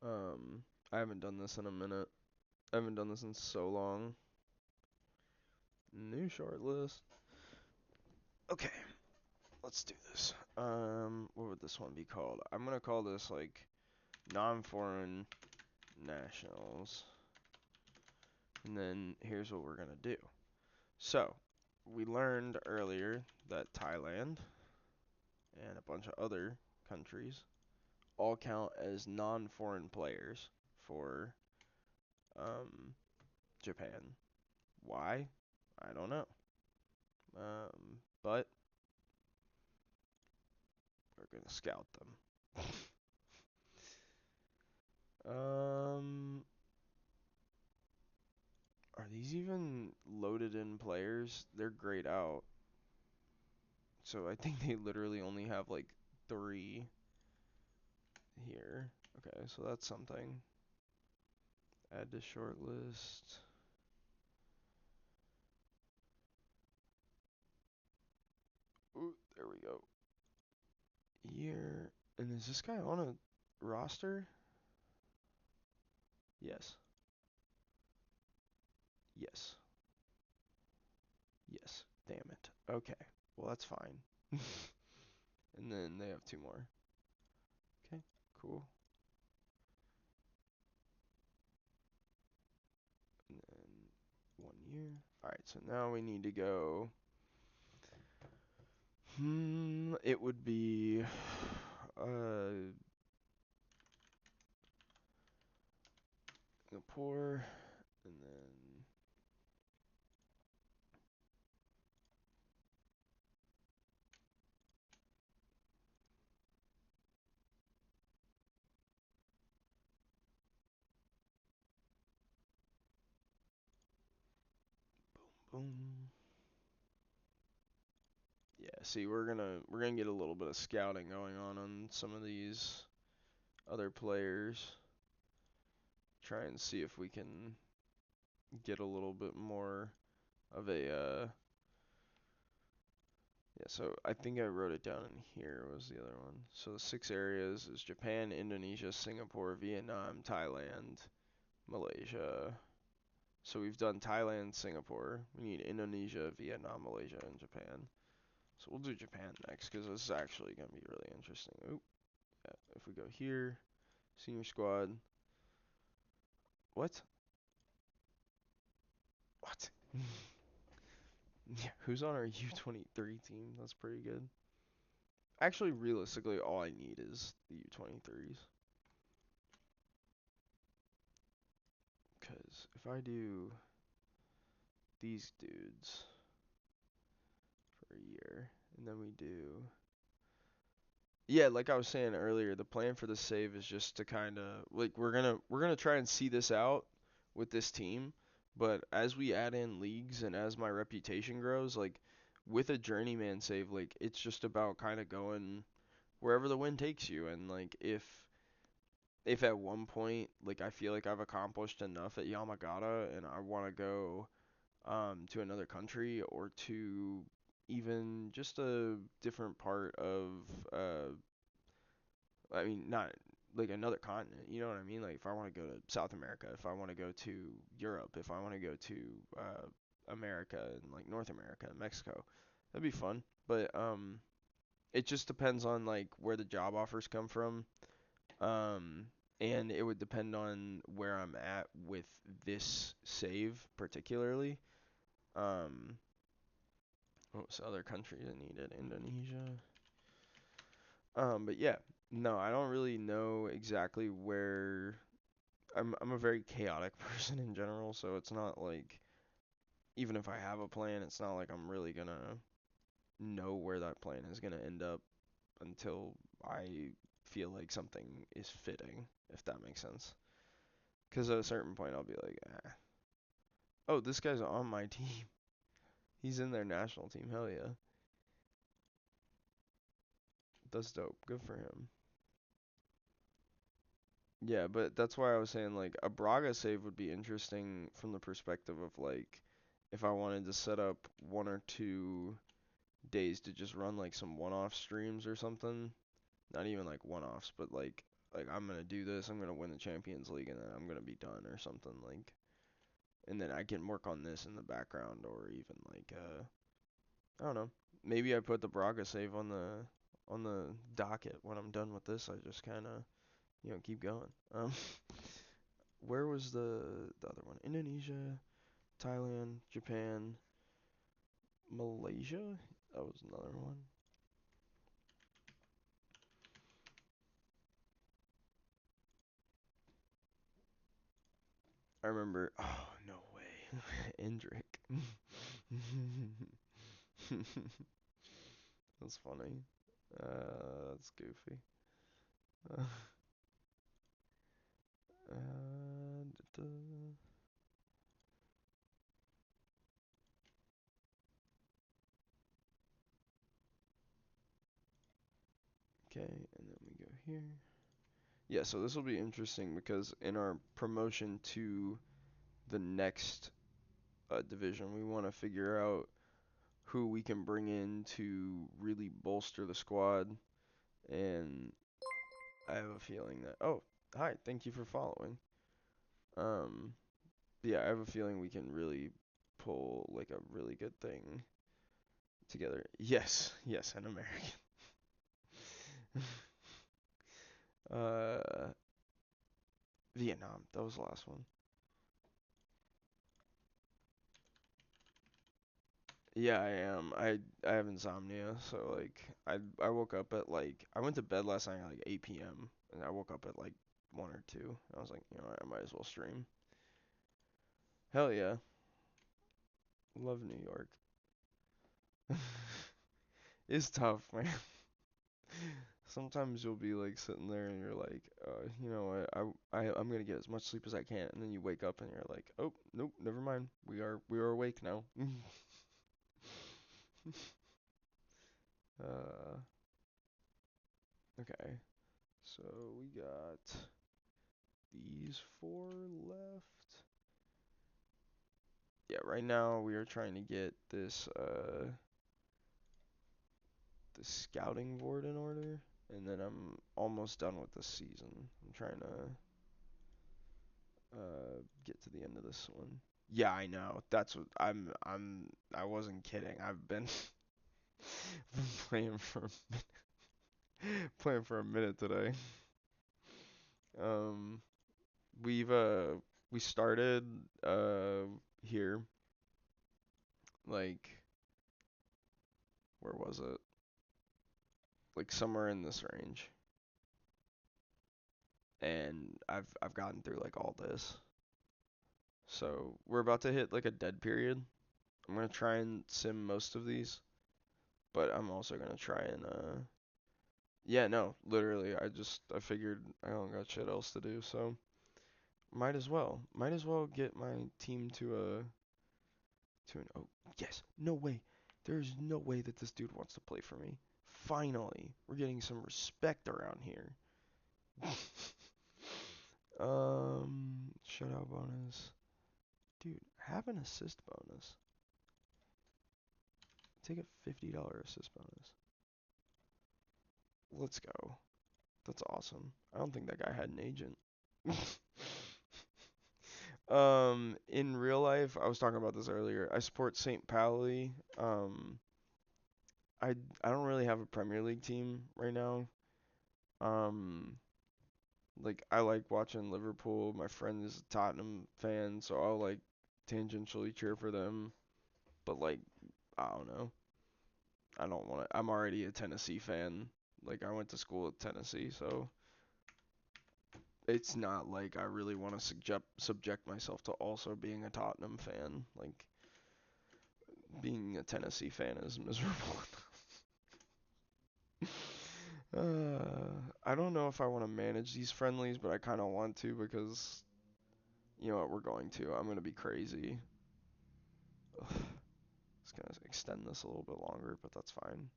A: Oh. I haven't done this in a minute. I haven't done this in so long. New short list. Okay, let's do this. What would this one be called? I'm gonna call this like non-foreign nationals. And then here's what we're gonna do. So, we learned earlier that Thailand and a bunch of other countries all count as non-foreign players for Japan. Why? I don't know. But we're gonna scout them. um, are these even loaded in players? They're grayed out. So I think they literally only have like 3 here. Okay, so that's something. Add to short list. Ooh, there we go. Year. And is this guy on a roster? Yes. Yes. Yes. Damn it. Okay. Well, that's fine. And then they have 2 more. Okay, cool. And then 1 year. Alright, so now we need to go. It would be Singapore, and then boom. Yeah, see, we're gonna get a little bit of scouting going on some of these other players. Try and see if we can get a little bit more of a yeah, so I think I wrote it down in here was the other one. So the 6 areas is Japan, Indonesia, Singapore, Vietnam, Thailand, Malaysia. So we've done Thailand, Singapore. We need Indonesia, Vietnam, Malaysia, and Japan. So we'll do Japan next because this is actually going to be really interesting. Oop, yeah, if we go here, senior squad. What? What? Yeah, who's on our U23 team? That's pretty good. Actually, realistically, all I need is the U23s. Because if I do these dudes for a year, and then we do. Yeah, like I was saying earlier, the plan for the save is just to kind of like we're gonna try and see this out with this team, but as we add in leagues and as my reputation grows, like with a journeyman save, like it's just about kind of going wherever the wind takes you, and like if at one point like I feel like I've accomplished enough at Yamagata and I want to go to another country or to even just a different part of I mean not like another continent, you know what I mean? Like if I want to go to South America, if I want to go to Europe, if I want to go to America and like North America and Mexico, that'd be fun. But it just depends on like where the job offers come from. Um, and it would depend on where I'm at with this save particularly. Um, what was the other countries I needed? Indonesia. But yeah, no, I don't really know exactly where. I'm a very chaotic person in general, so it's not like even if I have a plan, it's not like I'm really gonna know where that plan is gonna end up until I feel like something is fitting, if that makes sense. Because at a certain point, I'll be like, ah, oh, this guy's on my team. He's in their national team. Hell yeah. That's dope. Good for him. Yeah, but that's why I was saying like a Braga save would be interesting from the perspective of like if I wanted to set up 1 or 2 days to just run like some one-off streams or something. Not even like one-offs, but like I'm gonna do this, I'm gonna win the Champions League and then I'm gonna be done or something like and then I can work on this in the background or even like I don't know. Maybe I put the Braga save on the docket when I'm done with this. I just kind of keep going. Where was the other one? Indonesia, Thailand, Japan, Malaysia. That was another one. I remember. Oh no way, Endrick. That's funny. That's goofy. Uh, da-da. Okay, and then we go here. Yeah, so this will be interesting because in our promotion to the next division, we want to figure out who we can bring in to really bolster the squad. And I have a feeling that. Oh, hi, thank you for following. Um, yeah, I have a feeling we can really pull like a really good thing together. Yes, yes, an American. Vietnam. That was the last one. Yeah, I am. I have insomnia, so like I woke up at like I went to bed last night at like 8 p.m. and I woke up at like 1 or 2. I was like, you know what, I might as well stream. Hell yeah. Love New York. It's tough, man. Sometimes you'll be like sitting there and you're like, you know what, I'm gonna get as much sleep as I can, and then you wake up and you're like, oh, nope, never mind. We are awake now. uh, okay. So we got these four left. Yeah, right now we are trying to get this scouting board in order, and then I'm almost done with the season. I'm trying to get to the end of this one. Yeah, I know. That's what I wasn't kidding. I've been playing for playing for a minute today. Um we've we started here, like, where was it? Like somewhere in this range. And I've gotten through like all this. So we're about to hit like a dead period. I'm gonna try and sim most of these, but I'm also gonna try and yeah, no, literally I figured I don't got shit else to do, so might as well get my team to an oh yes, no way. There's no way that this dude wants to play for me. Finally, we're getting some respect around here. Shutout bonus. Dude, have an assist bonus. Take a $50 assist bonus. Let's go. That's awesome. I don't think that guy had an agent. In real life, I was talking about this earlier. I support St. Pauli. I I don't really have a Premier League team right now. Um, like I like watching Liverpool. My friend is a Tottenham fan, so I'll like tangentially cheer for them. But like, I don't know. I don't want to. I'm already a Tennessee fan. Like I went to school at Tennessee, so it's not like I really want to subject myself to also being a Tottenham fan. Like being a Tennessee fan is miserable. I don't know if I want to manage these friendlies, but I kind of want to because you know what, we're going to. I'm gonna be crazy. Ugh, it's gonna extend this a little bit longer, but that's fine.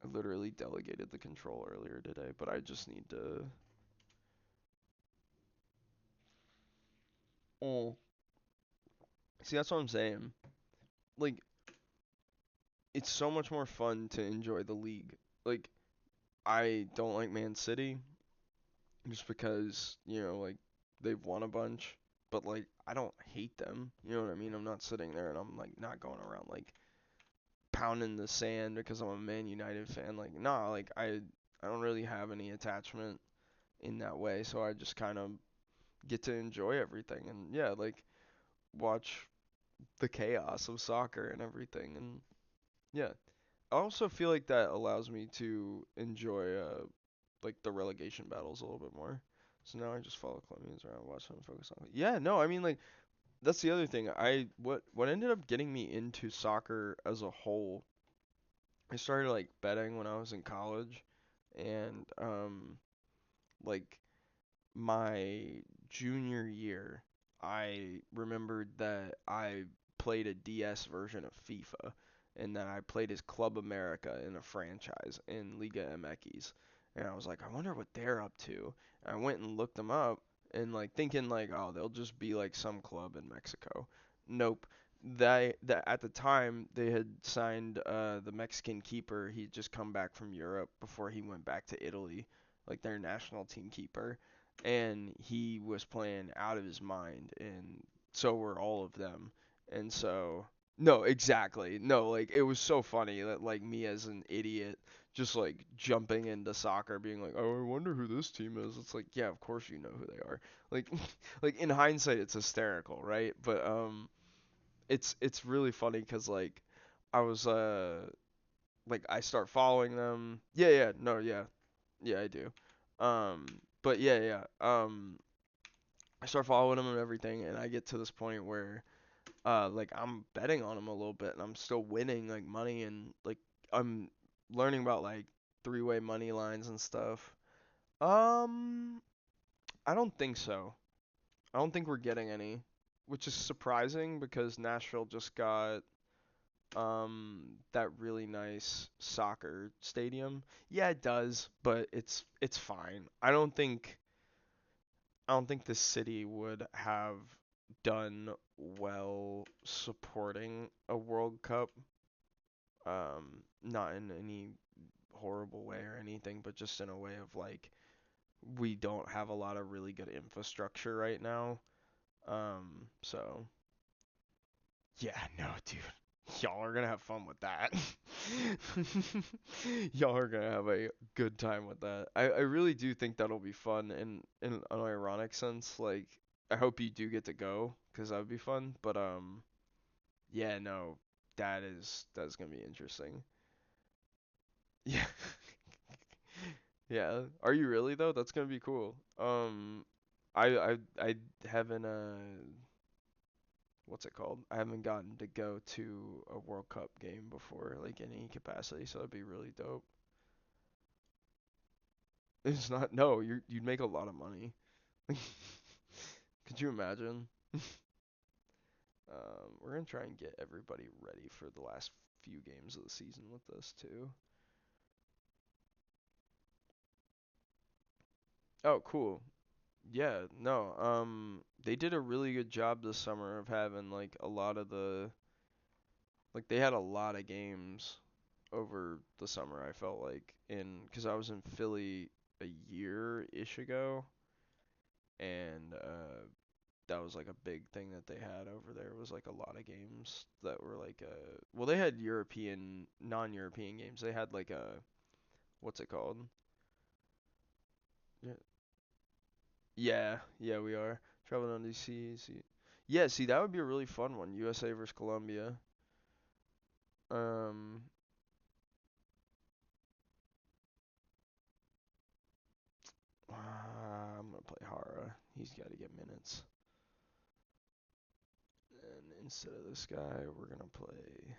A: I literally delegated the control earlier today, but I just need to. Oh, see, that's what I'm saying. Like, it's so much more fun to enjoy the league. Like, I don't like Man City just because, you know, like they've won a bunch, but like I don't hate them. You know what I mean? I'm not sitting there and I'm like not going around like pounding the sand because I'm a Man United fan. Like, nah, like I don't really have any attachment in that way, so I just kind of get to enjoy everything and yeah, like watch the chaos of soccer and everything and yeah. I also feel like that allows me to enjoy like the relegation battles a little bit more. So now I just follow Clemens around, watch him focus on. Yeah, no, I mean like that's the other thing. What ended up getting me into soccer as a whole. I started like betting when I was in college, and like my junior year, I remembered that I played a DS version of FIFA, and that I played as Club America in a franchise in Liga MX. And I was like, I wonder what they're up to. And I went and looked them up, and like thinking like, oh, they'll just be like some club in Mexico. Nope. That at the time they had signed the Mexican keeper. He'd just come back from Europe before he went back to Italy, like their national team keeper, and he was playing out of his mind, and so were all of them. And so No, exactly. No, like it was so funny that like me as an idiot just like jumping into soccer being like, "Oh, I wonder who this team is." It's like, "Yeah, of course you know who they are." Like like in hindsight it's hysterical, right? But it's really funny cuz like I was like I start following them. Yeah, yeah. No, yeah. Yeah, I do. Um but yeah, yeah. I start following them and everything and I get to this point where like I'm betting on them a little bit and I'm still winning like money and like I'm learning about like three-way money lines and stuff. Um, I don't think so. I don't think we're getting any, which is surprising because Nashville just got that really nice soccer stadium. Yeah, it does, but it's fine. I don't think the city would have done well supporting a World Cup. Not in any horrible way or anything, but just in a way of like we don't have a lot of really good infrastructure right now. So yeah, no, dude. Y'all are gonna have fun with that. Y'all are gonna have a good time with that. I really do think that'll be fun in an ironic sense. Like I hope you do get to go, 'cause that would be fun. But yeah, no, that's gonna be interesting. Yeah. Yeah. Are you really though? That's gonna be cool. I haven't what's it called? I haven't gotten to go to a World Cup game before, like in any capacity, so that'd be really dope. It's not no, you'd make a lot of money. Could you imagine? We're gonna try and get everybody ready for the last few games of the season with this too. Oh, cool. Yeah, no, they did a really good job this summer of having like a lot of the like they had a lot of games over the summer. I felt like in because I was in Philly a year ish ago, and that was like a big thing that they had over there was like a lot of games that were like well they had European non-European games. They had like a what's it called? Yeah, yeah, we are traveling on DC. See, yeah, see that would be a really fun one. USA versus Colombia. Um, I'm gonna play Hara. He's got to get minutes. And instead of this guy, we're gonna play.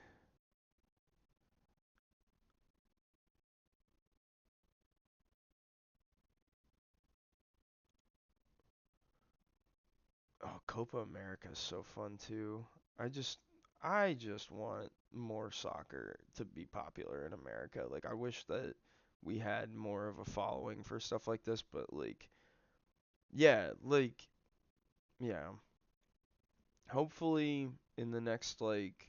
A: Oh, Copa America is so fun too. I just, I just want more soccer to be popular in America. Like, I wish that we had more of a following for stuff like this, but like, yeah, like, yeah. Hopefully, in the next like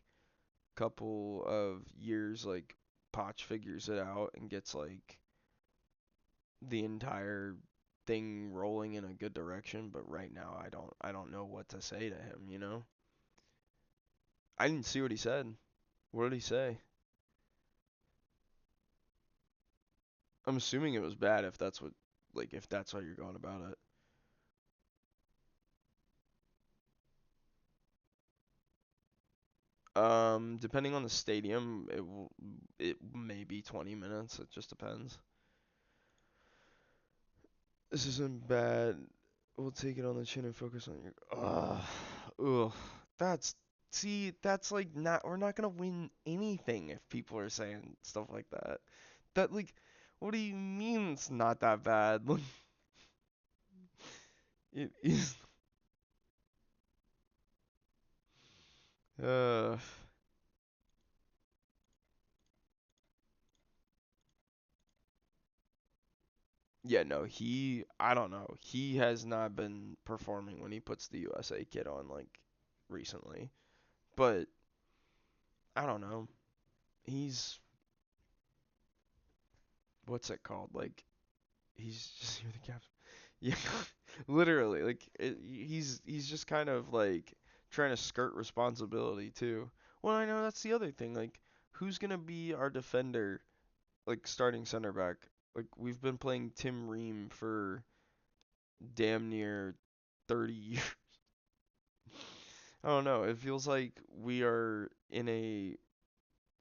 A: couple of years, like, Potch figures it out and gets like the entire thing rolling in a good direction, but right now I don't know what to say to him, you know? I didn't see what he said. What did he say? I'm assuming it was bad if that's what like if that's how you're going about it. Depending on the stadium, it may be 20 minutes. It just depends. This isn't bad. We'll take it on the chin and focus on your. Ugh. That's that's like not. We're not gonna win anything if people are saying stuff like that. That like, what do you mean it's not that bad? Like, it is. Uh. Yeah, no, I don't know. He has not been performing when he puts the USA kit on like recently. But I don't know. He's what's it called? Like he's just you're the captain. Yeah, literally. Like he's just kind of like trying to skirt responsibility too. Well, I know that's the other thing. Like, who's gonna be our defender, like starting center back? Like, we've been playing Tim Ream for damn near 30 years. I don't know. It feels like we are in a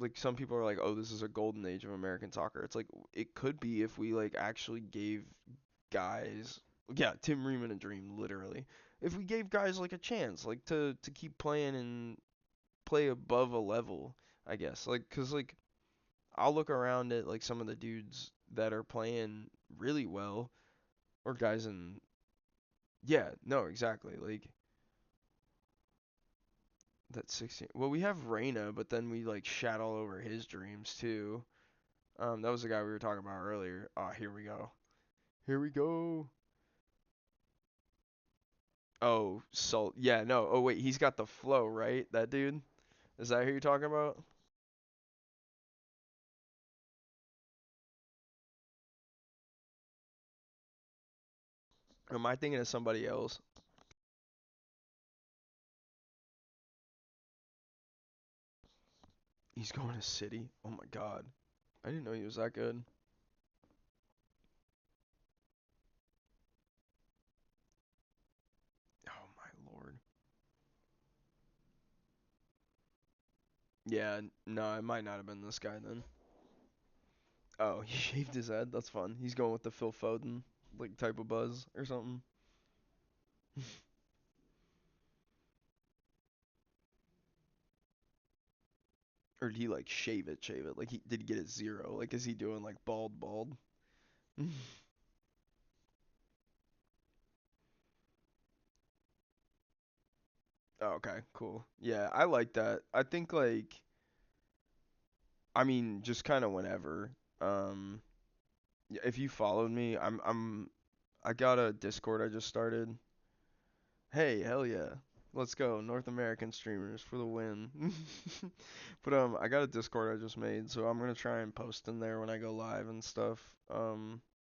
A: like some people are like, "Oh, this is a golden age of American soccer." It's like it could be if we like actually gave guys, yeah, Tim Ream in a dream, literally. If we gave guys like a chance, like to keep playing and play above a level, I guess. Like, 'cause like I'll look around at like some of the dudes that are playing really well, or guys in, yeah, no, exactly. Like that 16. Well, we have Reyna, but then we like shat all over his dreams too. That was the guy we were talking about earlier. Ah, here we go. Here we go. Oh, Salt. Yeah, no. Oh, wait, he's got the flow, right? That dude? Is that who you're talking about? Or am I thinking of somebody else? He's going to City. Oh my God. I didn't know he was that good. Oh my Lord. Yeah, no, it might not have been this guy then. Oh, he shaved his head. That's fun. He's going with the Phil Foden like type of buzz or something. Or did he like shave it, shave it? Like he did he get it zero? Like is he doing like bald bald? Oh, okay, cool. Yeah, I like that. I think like I mean just kind of whenever. Um if you followed me, I got a Discord I just started. Hey, hell yeah. Let's go. North American streamers for the win. But I got a Discord I just made, so I'm gonna try and post in there when I go live and stuff.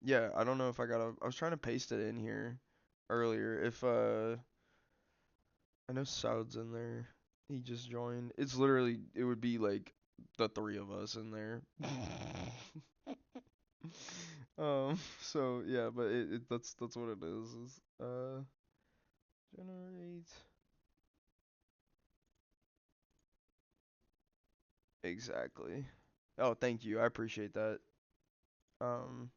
A: Yeah, I don't know if I was trying to paste it in here earlier. If I know Saud's in there. He just joined. It's literally it would be like the three of us in there. So yeah, but that's what it is generate. Exactly. Oh, thank you. I appreciate that. Um,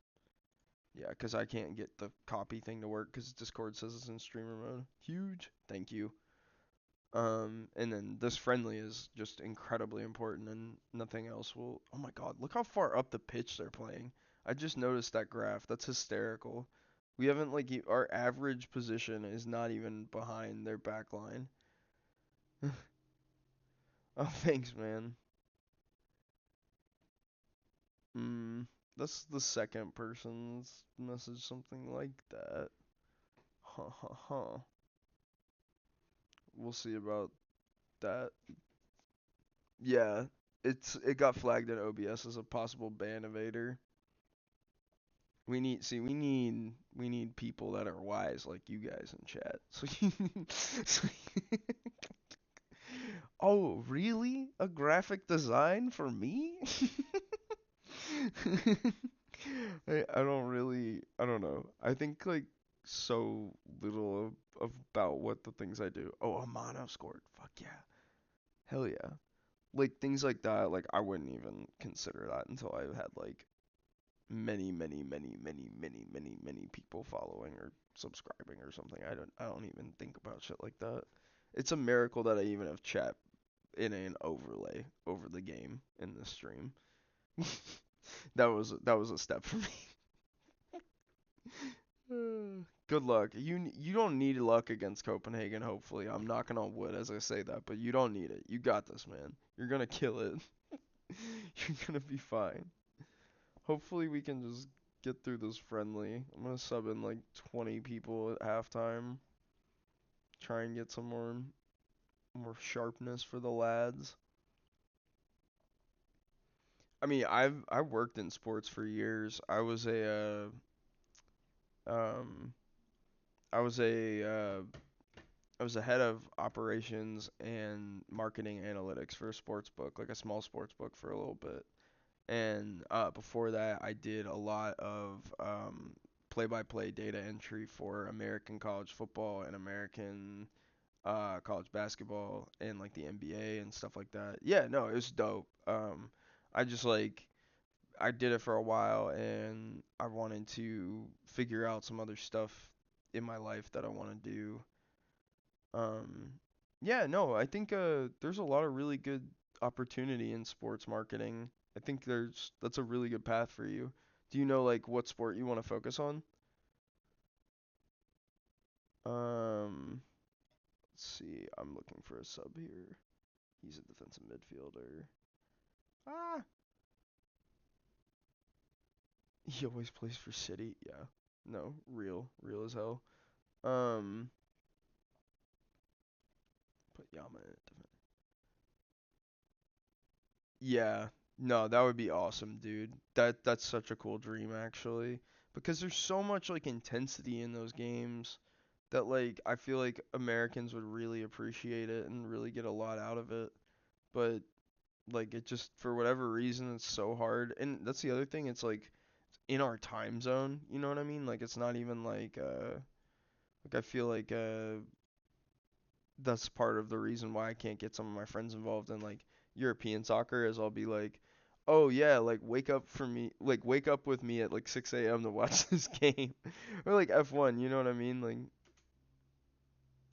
A: yeah, 'cause I can't get the copy thing to work 'cause Discord says it's in streamer mode. Huge. Thank you. And then this friendly is just incredibly important and nothing else will. Oh my God, look how far up the pitch they're playing. I just noticed that graph. That's hysterical. We haven't like our average position is not even behind their back line. Oh, thanks, man. Hmm. That's the second person's message something like that. Huh, huh, huh. We'll see about that. Yeah, it got flagged in OBS as a possible ban evader. We need people that are wise like you guys in chat. So oh, really? A graphic design for me? I don't know. I think like so little about what the things I do. Oh, Amano scored. Fuck yeah. Hell yeah. Like things like that, like I wouldn't even consider that until I had like many people following or subscribing or something. I don't even think about shit like that. It's a miracle that I even have chat in an overlay over the game in this stream. That was a step for me. Good luck. You don't need luck against Copenhagen. Hopefully, I'm knocking on wood as I say that, but you don't need it. You got this, man. You're gonna kill it. You're gonna be fine. Hopefully, we can just get through this friendly. I'm gonna sub in like 20 people at halftime. Try and get some more sharpness for the lads. I mean, I worked in sports for years. Um I was a I was the head of operations and marketing analytics for a sports book, like a small sports book for a little bit. And before that, I did a lot of play-by-play data entry for American college football and American college basketball and like the NBA and stuff like that. Yeah, no, it was dope. I just like I did it for a while and I wanted to figure out some other stuff in my life that I want to do. Um, yeah, no, I think there's a lot of really good opportunity in sports marketing. I think that's a really good path for you. Do you know like what sport you want to focus on? Um, let's see. I'm looking for a sub here. He's a defensive midfielder. Ah, he always plays for City. Yeah. No, real as hell. Um, put Yama in it. Yeah. No, that would be awesome, dude. That's such a cool dream actually, because there's so much like intensity in those games that like I feel like Americans would really appreciate it and really get a lot out of it. But like it just for whatever reason it's so hard. And that's the other thing, it's like in our time zone, you know what I mean? Like it's not even like I feel like that's part of the reason why I can't get some of my friends involved in like European soccer is I'll be like, "Oh yeah, like wake up with me at like 6 a.m. to watch this game." Or like F1, you know what I mean? Like,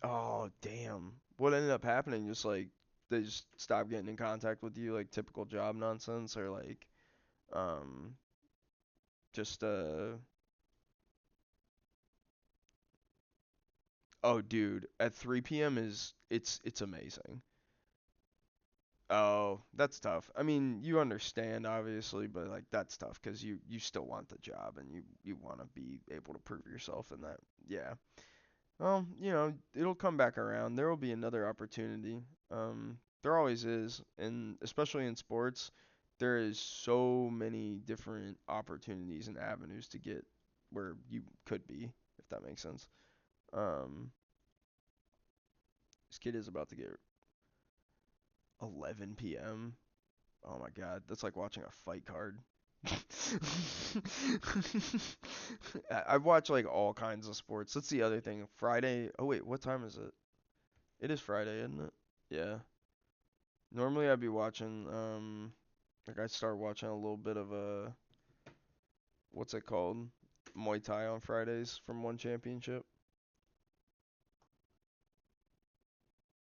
A: oh damn. What ended up happening just like they just stopped getting in contact with you like typical job nonsense or like um just oh dude, at 3 p.m. is it's amazing. Oh, that's tough. I mean, you understand obviously, but like that's tough because you still want the job and you want to be able to prove yourself in that. Yeah. Well, it'll come back around. There will be another opportunity. There always is, and especially in sports, there is so many different opportunities and avenues to get where you could be, if that makes sense. Um, this kid is about to get 11 p.m. Oh my god, that's like watching a fight card. I watch like all kinds of sports. That's the other thing. Friday. Oh wait, what time is it? It is Friday, isn't it? Yeah. Normally I'd be watching like I start watching a little bit of what's it called? Muay Thai on Fridays from one championship.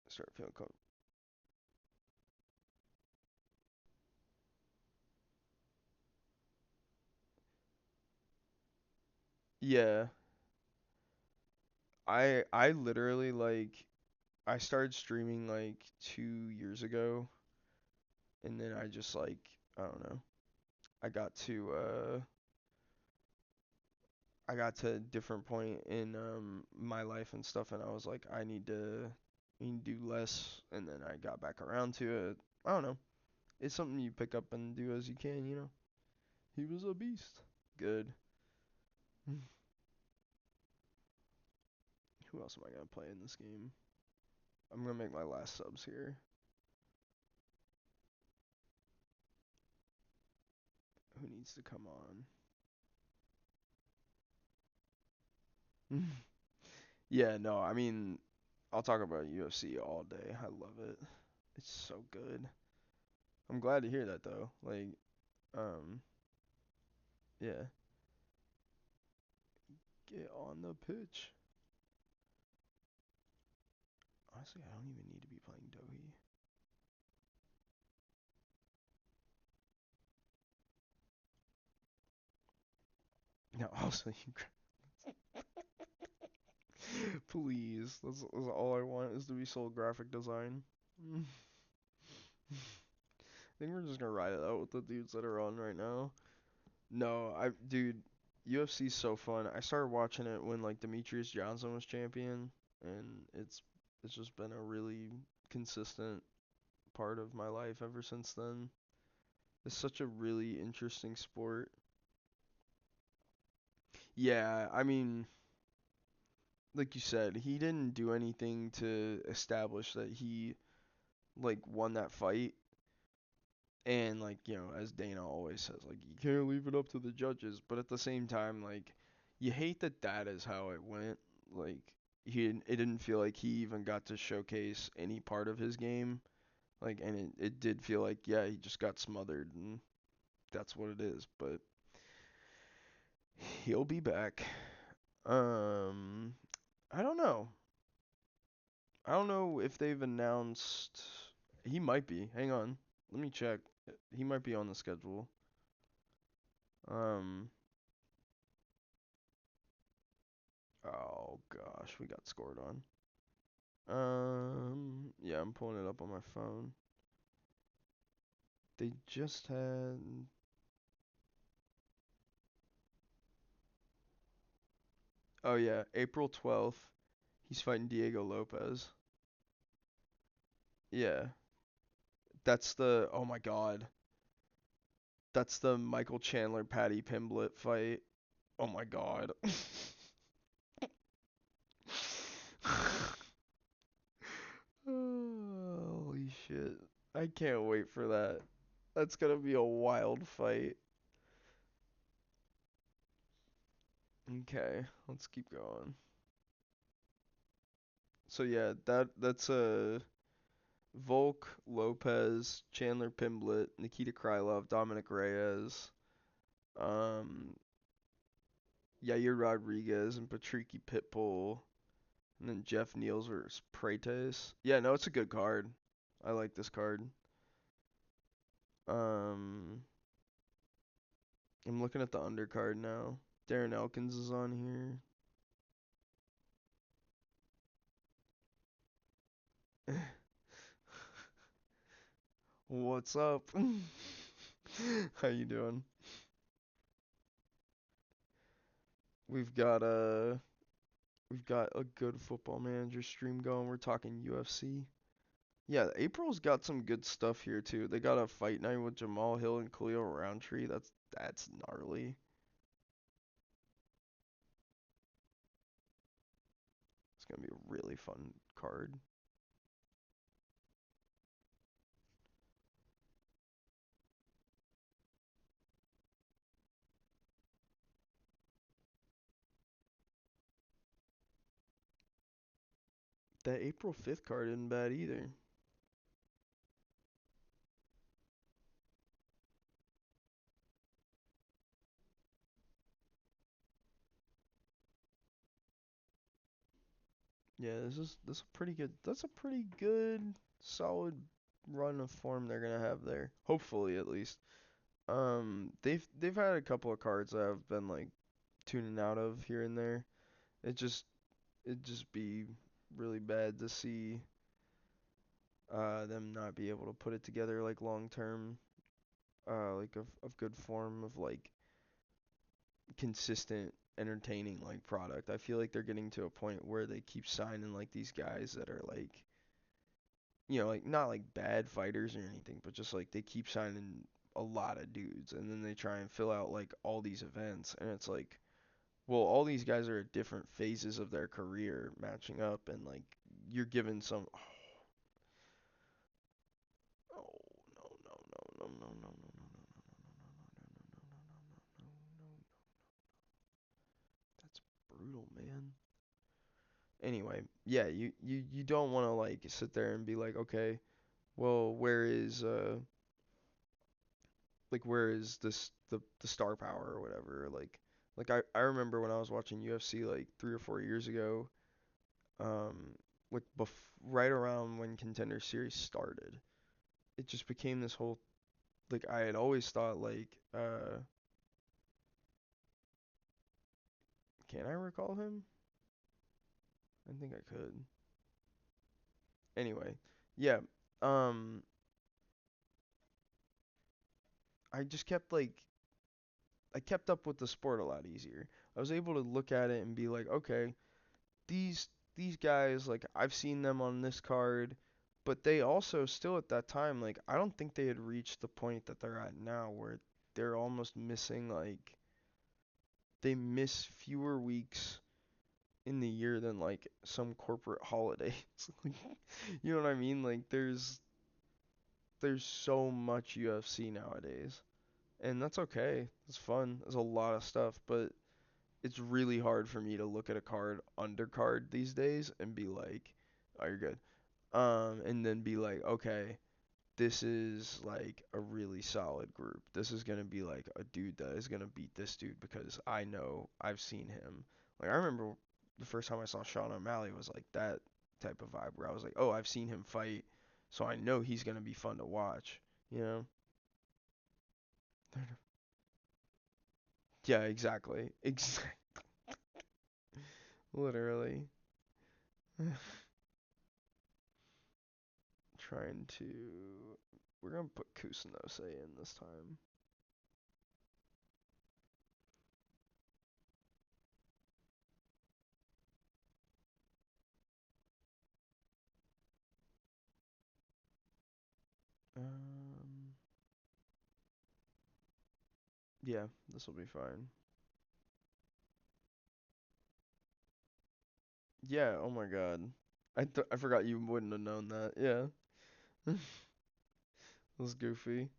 A: I start feeling Yeah. I literally like I started streaming like 2 years ago and then I just like I don't know. I got to I got to a different point in my life and stuff, and I was like, I need to do less, and then I got back around to it. I don't know. It's something you pick up and do as you can, you know. He was a beast. Good. Who else am I gonna play in this game? I'm gonna make my last subs here. Who needs to come on? Yeah, no, I mean, I'll talk about UFC all day. I love it. It's so good. I'm glad to hear that though. Like, um, yeah. Get on the pitch. Honestly, I don't even need to be playing Dohi. No, also, please. That's all I want is to be sold graphic design. I think we're just gonna ride it out with the dudes that are on right now. No, dude, UFC's so fun. I started watching it when like Demetrius Johnson was champion, and it's just been a really consistent part of my life ever since then. It's such a really interesting sport. Yeah, I mean, like you said, he didn't do anything to establish that he like won that fight. And like, as Dana always says, like you can't leave it up to the judges, but at the same time, like you hate that that is how it went. Like it didn't feel like he even got to showcase any part of his game. Like, and it did feel like, yeah, he just got smothered, and that's what it is. But he'll be back. Um, I don't know. I don't know if they've announced. He might be. Hang on. Let me check. He might be on the schedule. Um. Oh gosh, we got scored on. Yeah, I'm pulling it up on my phone. They just had. Oh yeah, April 12th. He's fighting Diego Lopez. Yeah, that's the. Oh my God. That's the Michael Chandler Patty Pimblett fight. Oh my God. Holy shit. I can't wait for that. That's gonna be a wild fight. Okay, let's keep going. So yeah, that's Volk, Lopez, Chandler Pimblett, Nikita Krylov, Dominic Reyes, um, Yair Rodriguez, and Patricky Pitbull, and then Jeff Niels versus Prates. Yeah, no, it's a good card. I like this card. Um, I'm looking at the undercard now. Darren Elkins is on here. What's up? How you doing? We've got a we've got a good football manager stream going. We're talking UFC. Yeah, April's got some good stuff here too. They got a fight night with Jamal Hill and Khalil Roundtree. That's gnarly. It's gonna be a really fun card. That April 5th card isn't bad either. Yeah, this is a pretty good. That's a pretty good solid run of form they're gonna have there. Hopefully at least. They've had a couple of cards that I've been like tuning out of here and there. It just it'd just be really bad to see them not be able to put it together like long term, like of good form of like consistent entertaining like product. I feel like they're getting to a point where they keep signing like these guys that are like, like not like bad fighters or anything, but just like they keep signing a lot of dudes, and then they try and fill out like all these events, and it's like, well, all these guys are at different phases of their career matching up, and like you're given some. Oh, no, no, no, no, no, no, no, no, no, no, no, no, no, no, no, no, no, no. That's brutal, man. Anyway, yeah, you don't want to like sit there and be like, okay, well, where is this the star power or whatever? Like I remember when I was watching UFC like 3 or 4 years ago, um, like right around when Contender Series started, it just became this whole like I had always thought like can I recall him? I think I could. Anyway, yeah. Um, I just kept like I kept up with the sport a lot easier. I was able to look at it and be like, okay, these guys like I've seen them on this card, but they also still at that time like I don't think they had reached the point that they're at now where they're almost missing like they miss fewer weeks in the year than like some corporate holidays. Like, you know what I mean? Like there's so much UFC nowadays. And that's okay. It's fun. There's a lot of stuff, but it's really hard for me to look at a card undercard these days and be like, "Oh, you're good." And then be like, "Okay, this is like a really solid group. This is gonna be like a dude that is gonna beat this dude because I know I've seen him." Like I remember the first time I saw Sean O'Malley was like that type of vibe where I was like, "Oh, I've seen him fight, so I know he's gonna be fun to watch." You know? Yeah, exactly. Exactly. Literally. Trying to. We're gonna put Kusanose in this time. Um. Yeah, this will be fine. Yeah. Oh my God. I forgot you wouldn't have known that. Yeah. That was goofy.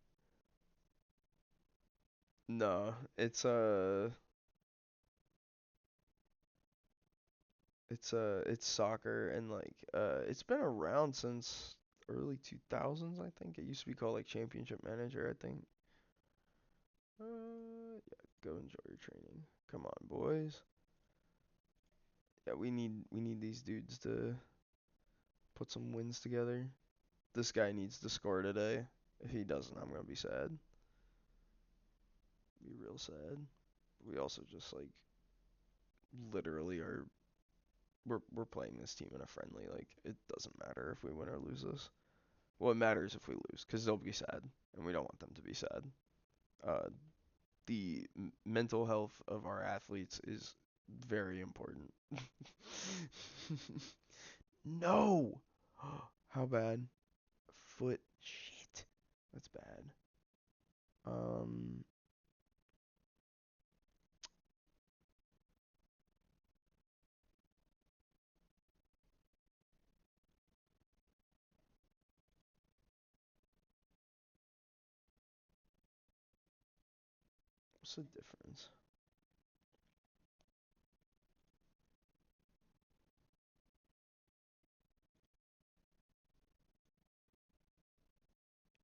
A: No, it's soccer and like it's been around since early 2000s. I think it used to be called like Championship Manager. I think. Yeah. Go enjoy your training. Come on, boys. Yeah, we need these dudes to put some wins together. This guy needs to score today. If he doesn't, I'm gonna be sad. Be real sad. We also just like literally are we're playing this team in a friendly. Like it doesn't matter if we win or lose this. Well, it matters if we lose because they'll be sad, and we don't want them to be sad. Uh, the mental health of our athletes is very important. No. How bad? Foot. Shit. That's bad. Um, what's the difference?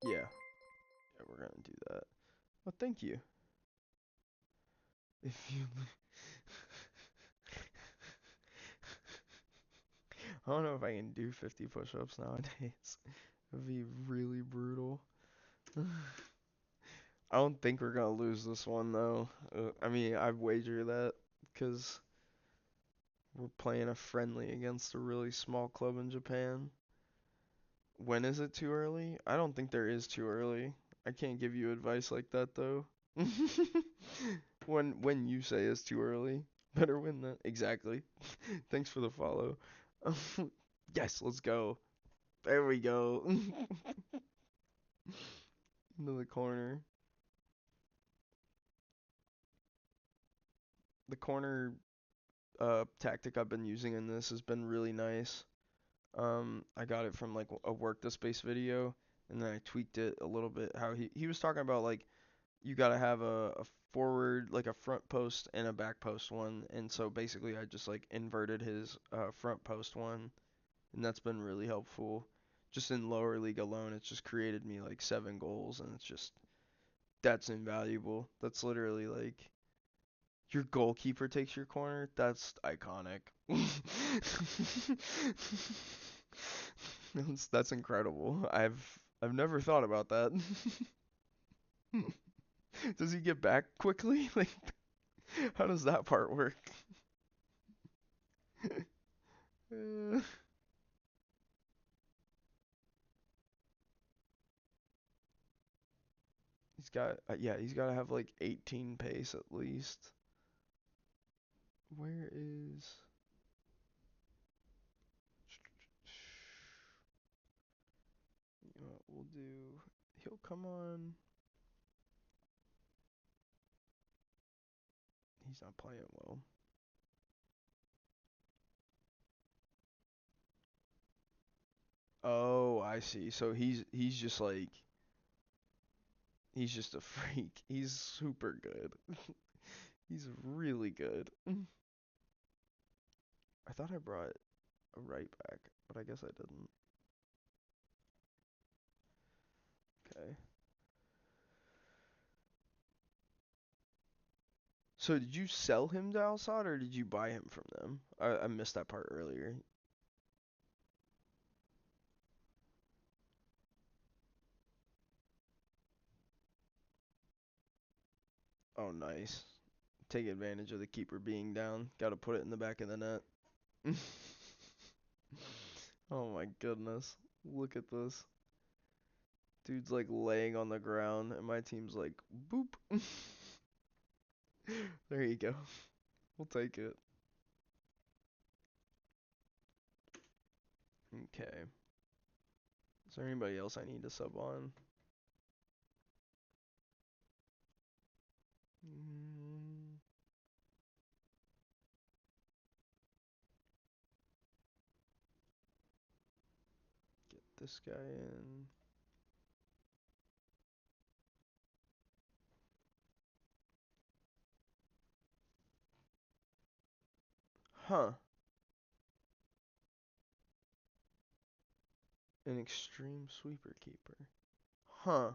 A: Yeah. Yeah, we're gonna do that. Well, thank you. If you, I don't know if I can do 50 push-ups nowadays. It'd be really brutal. I don't think we're gonna lose this one though. I mean, I'd wager that because we're playing a friendly against a really small club in Japan. When is it too early? I don't think there is too early. I can't give you advice like that though. When you say it's too early, better win that. Exactly. Thanks for the follow. Yes, let's go. There we go. Into the corner. The corner tactic I've been using in this has been really nice. I got it from like a work the space video, and then I tweaked it a little bit. How he was talking about like you gotta have a forward like a front post and a back post one, and so basically I just like inverted his front post one, and that's been really helpful. Just in lower league alone, it's just created me like 7 goals, and it's just that's invaluable. That's literally like your goalkeeper takes your corner. That's iconic. That's incredible. I've never thought about that. Does he get back quickly? Like how does that part work? Uh, he's got to have like 18 pace at least. Where is you know what we'll do? He'll come on. He's not playing well. Oh, I see. So he's just like he's just a freak. He's super good. He's really good. I thought I brought a right back, but I guess I didn't. Okay. So did you sell him to Al Sadd or did you buy him from them? I missed that part earlier. Oh, nice. Take advantage of the keeper being down. Got to put it in the back of the net. Oh my goodness. Look at this. Dude's like laying on the ground and my team's like boop. There you go. We'll take it. Okay. Is there anybody else I need to sub on? Mm, get this guy in. Huh. An extreme sweeper keeper. Huh.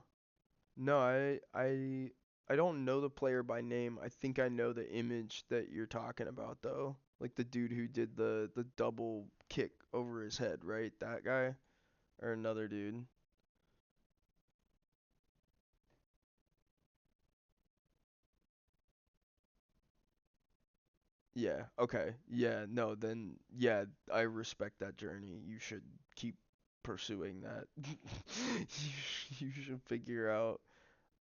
A: No, I don't know the player by name. I think I know the image that you're talking about though. Like the dude who did the double kick over his head, right? That guy or another dude. Yeah, okay. Yeah, no, then yeah, I respect that journey. You should keep pursuing that. You should figure out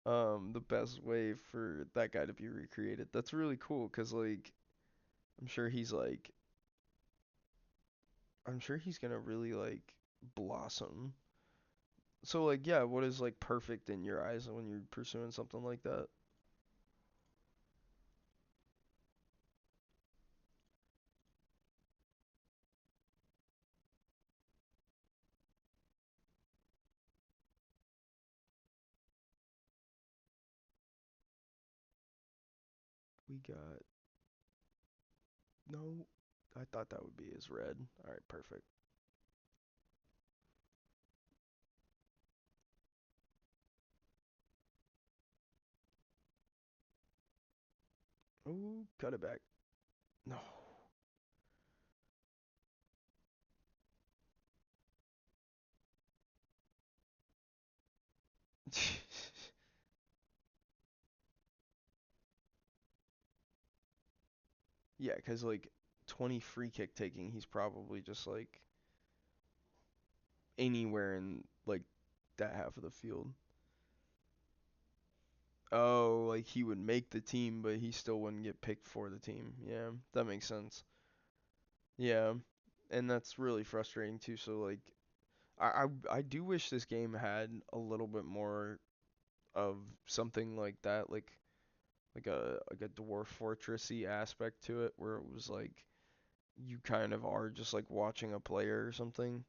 A: the best way for that guy to be recreated. That's really cool 'cause like I'm sure he's like I'm sure he's gonna really like blossom. So like yeah, what is like perfect in your eyes when you're pursuing something like that? We got no. I thought that would be his red. All right, perfect. Ooh, cut it back. No. Yeah, 'cause like 20 free kick taking, he's probably just like anywhere in like that half of the field. Oh, like he would make the team, but he still wouldn't get picked for the team. Yeah, that makes sense. Yeah, and that's really frustrating too. So like, I do wish this game had a little bit more of something like that, like a dwarf fortressy aspect to it, where it was like you kind of are just like watching a player or something.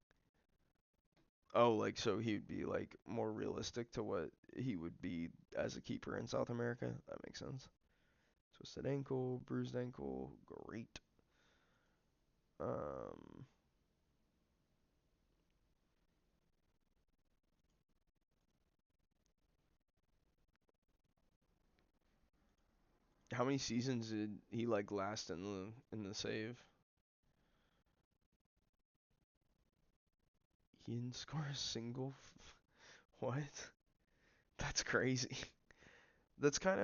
A: Oh, like so he'd be like more realistic to what he would be as a keeper in South America. That makes sense. Twisted ankle, bruised ankle, great. Um, how many seasons did he like last in the save? He didn't score a single. What? That's crazy. It's kind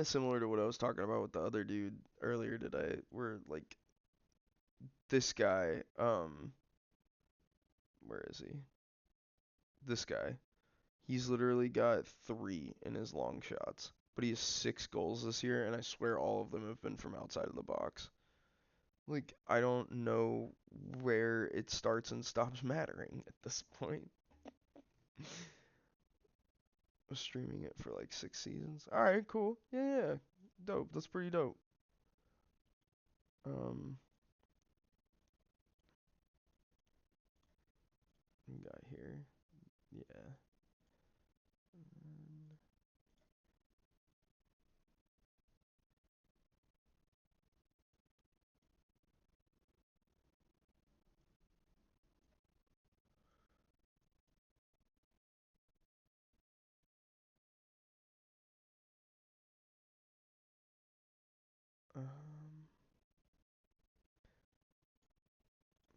A: of similar to what I was talking about with the other dude earlier today, where like this guy, where is he? This guy. He's literally got 3 in his long shots, but he has 6 goals this year, and I swear all of them have been from outside of the box. Like, I don't know where it starts and stops mattering at this point. Was streaming it for like 6 seasons. All right, cool. Yeah, yeah, dope. That's pretty dope. Um,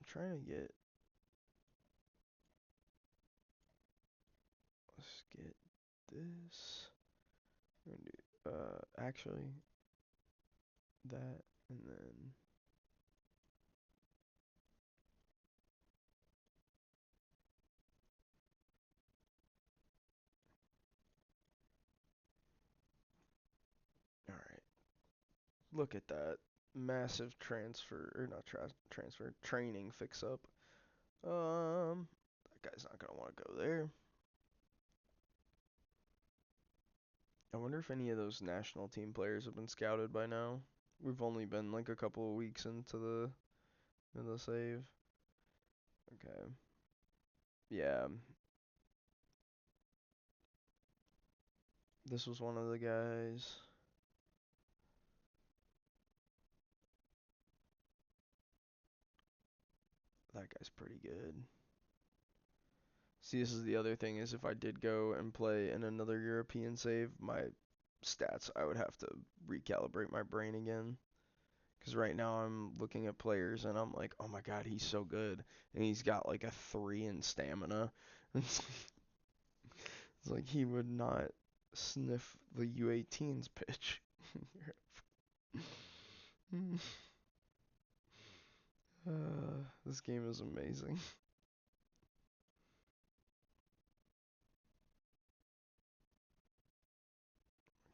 A: trying to get. Let's get this. We're gonna do, actually, that, and then. All right. Look at that massive transfer, or not transfer, training fix up. That guy's not gonna want to go there. I wonder if any of those national team players have been scouted by now. We've only been like a couple of weeks into the save. Okay. Yeah. This was one of the guys. That guy's pretty good. See, this is the other thing is if I did go and play in another European save, my stats, I would have to recalibrate my brain again. Because right now I'm looking at players and I'm like, oh my god, he's so good. And he's got like a 3 in stamina. It's like he would not sniff the U18's pitch. This game is amazing.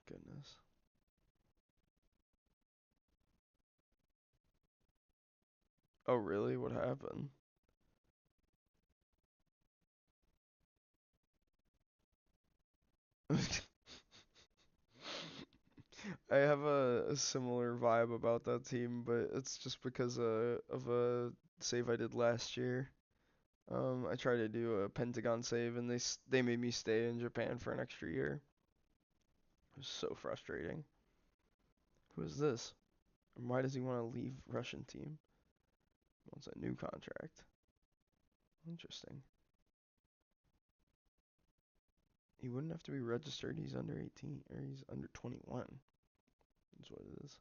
A: Goodness. Oh really? What happened? I have a similar vibe about that team, but it's just because of a save I did last year. I tried to do a Pentagon save, and they made me stay in Japan for an extra year. It was so frustrating. Who is this? And why does he want to leave Russian team? He wants a new contract. Interesting. He wouldn't have to be registered. He's under 18, or he's under 21. That's what it is.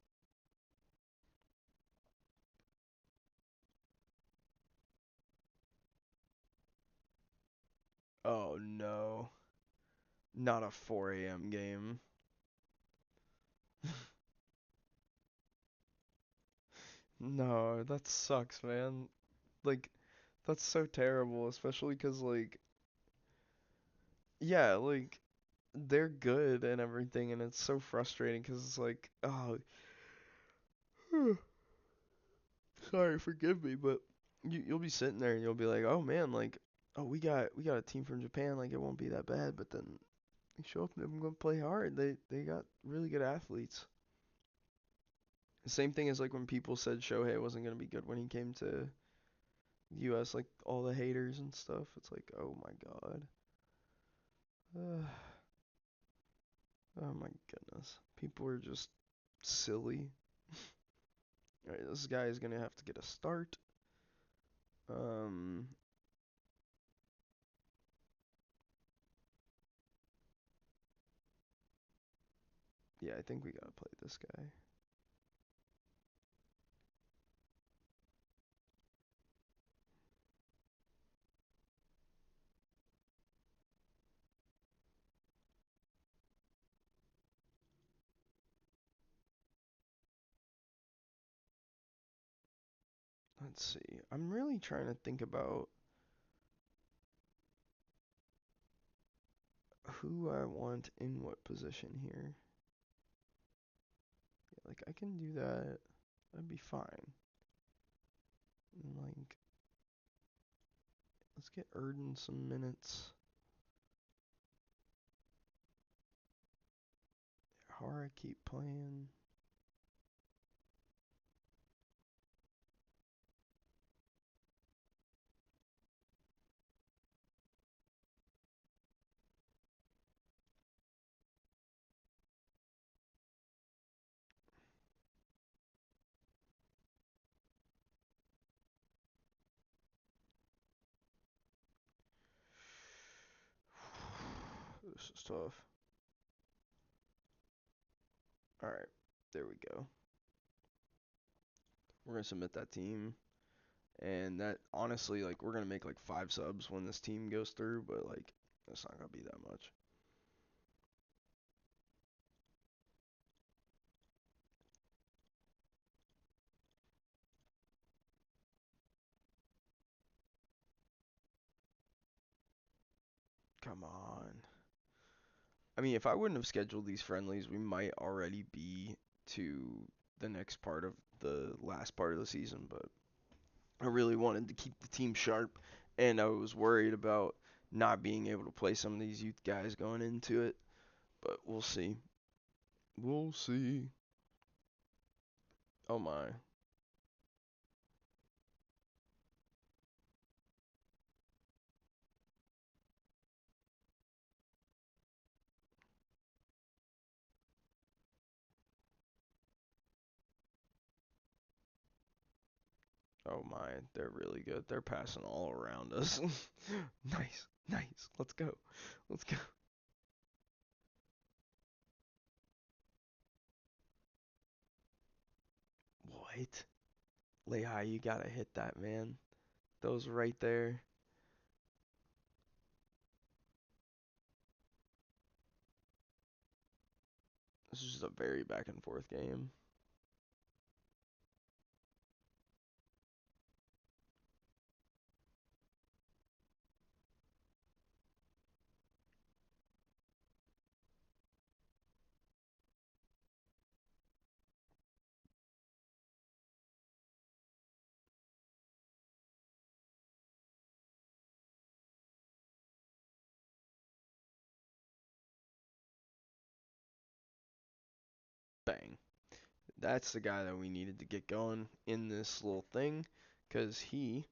A: Oh no. Not a 4 a.m. game. No, that sucks, man. Like, that's so terrible, especially 'cause like, yeah, like they're good and everything, and it's so frustrating 'cause it's like, oh, sorry, forgive me, but you'll be sitting there and you'll be like, oh man, like, oh we got a team from Japan, like it won't be that bad, but then they show up and they're gonna play hard. They got really good athletes. The same thing as like when people said Shohei wasn't gonna be good when he came to the U.S. Like all the haters and stuff. It's like, oh my god. Uh, oh my goodness. People are just silly. Alright, this guy is gonna have to get a start. Um, yeah, I think we gotta play this guy. Let's see. I'm really trying to think about who I want in what position here. Yeah, like I can do that. That'd be fine. And like, let's get Erden some minutes. Hara keep playing. This is tough. Alright, there we go. We're gonna submit that team. And that honestly, like, we're gonna make like 5 subs when this team goes through, but like, it's not gonna be that much. Come on. I mean, if I wouldn't have scheduled these friendlies, we might already be to the next part of the last part of the season, but I really wanted to keep the team sharp, and I was worried about not being able to play some of these youth guys going into it, but we'll see. We'll see. Oh my. Oh my. They're really good. They're passing all around us. Nice. Nice. Let's go. Let's go. What? Lehigh, you gotta hit that, man. Those right there. This is just a very back and forth game. Bang. That's the guy that we needed to get going in this little thing because he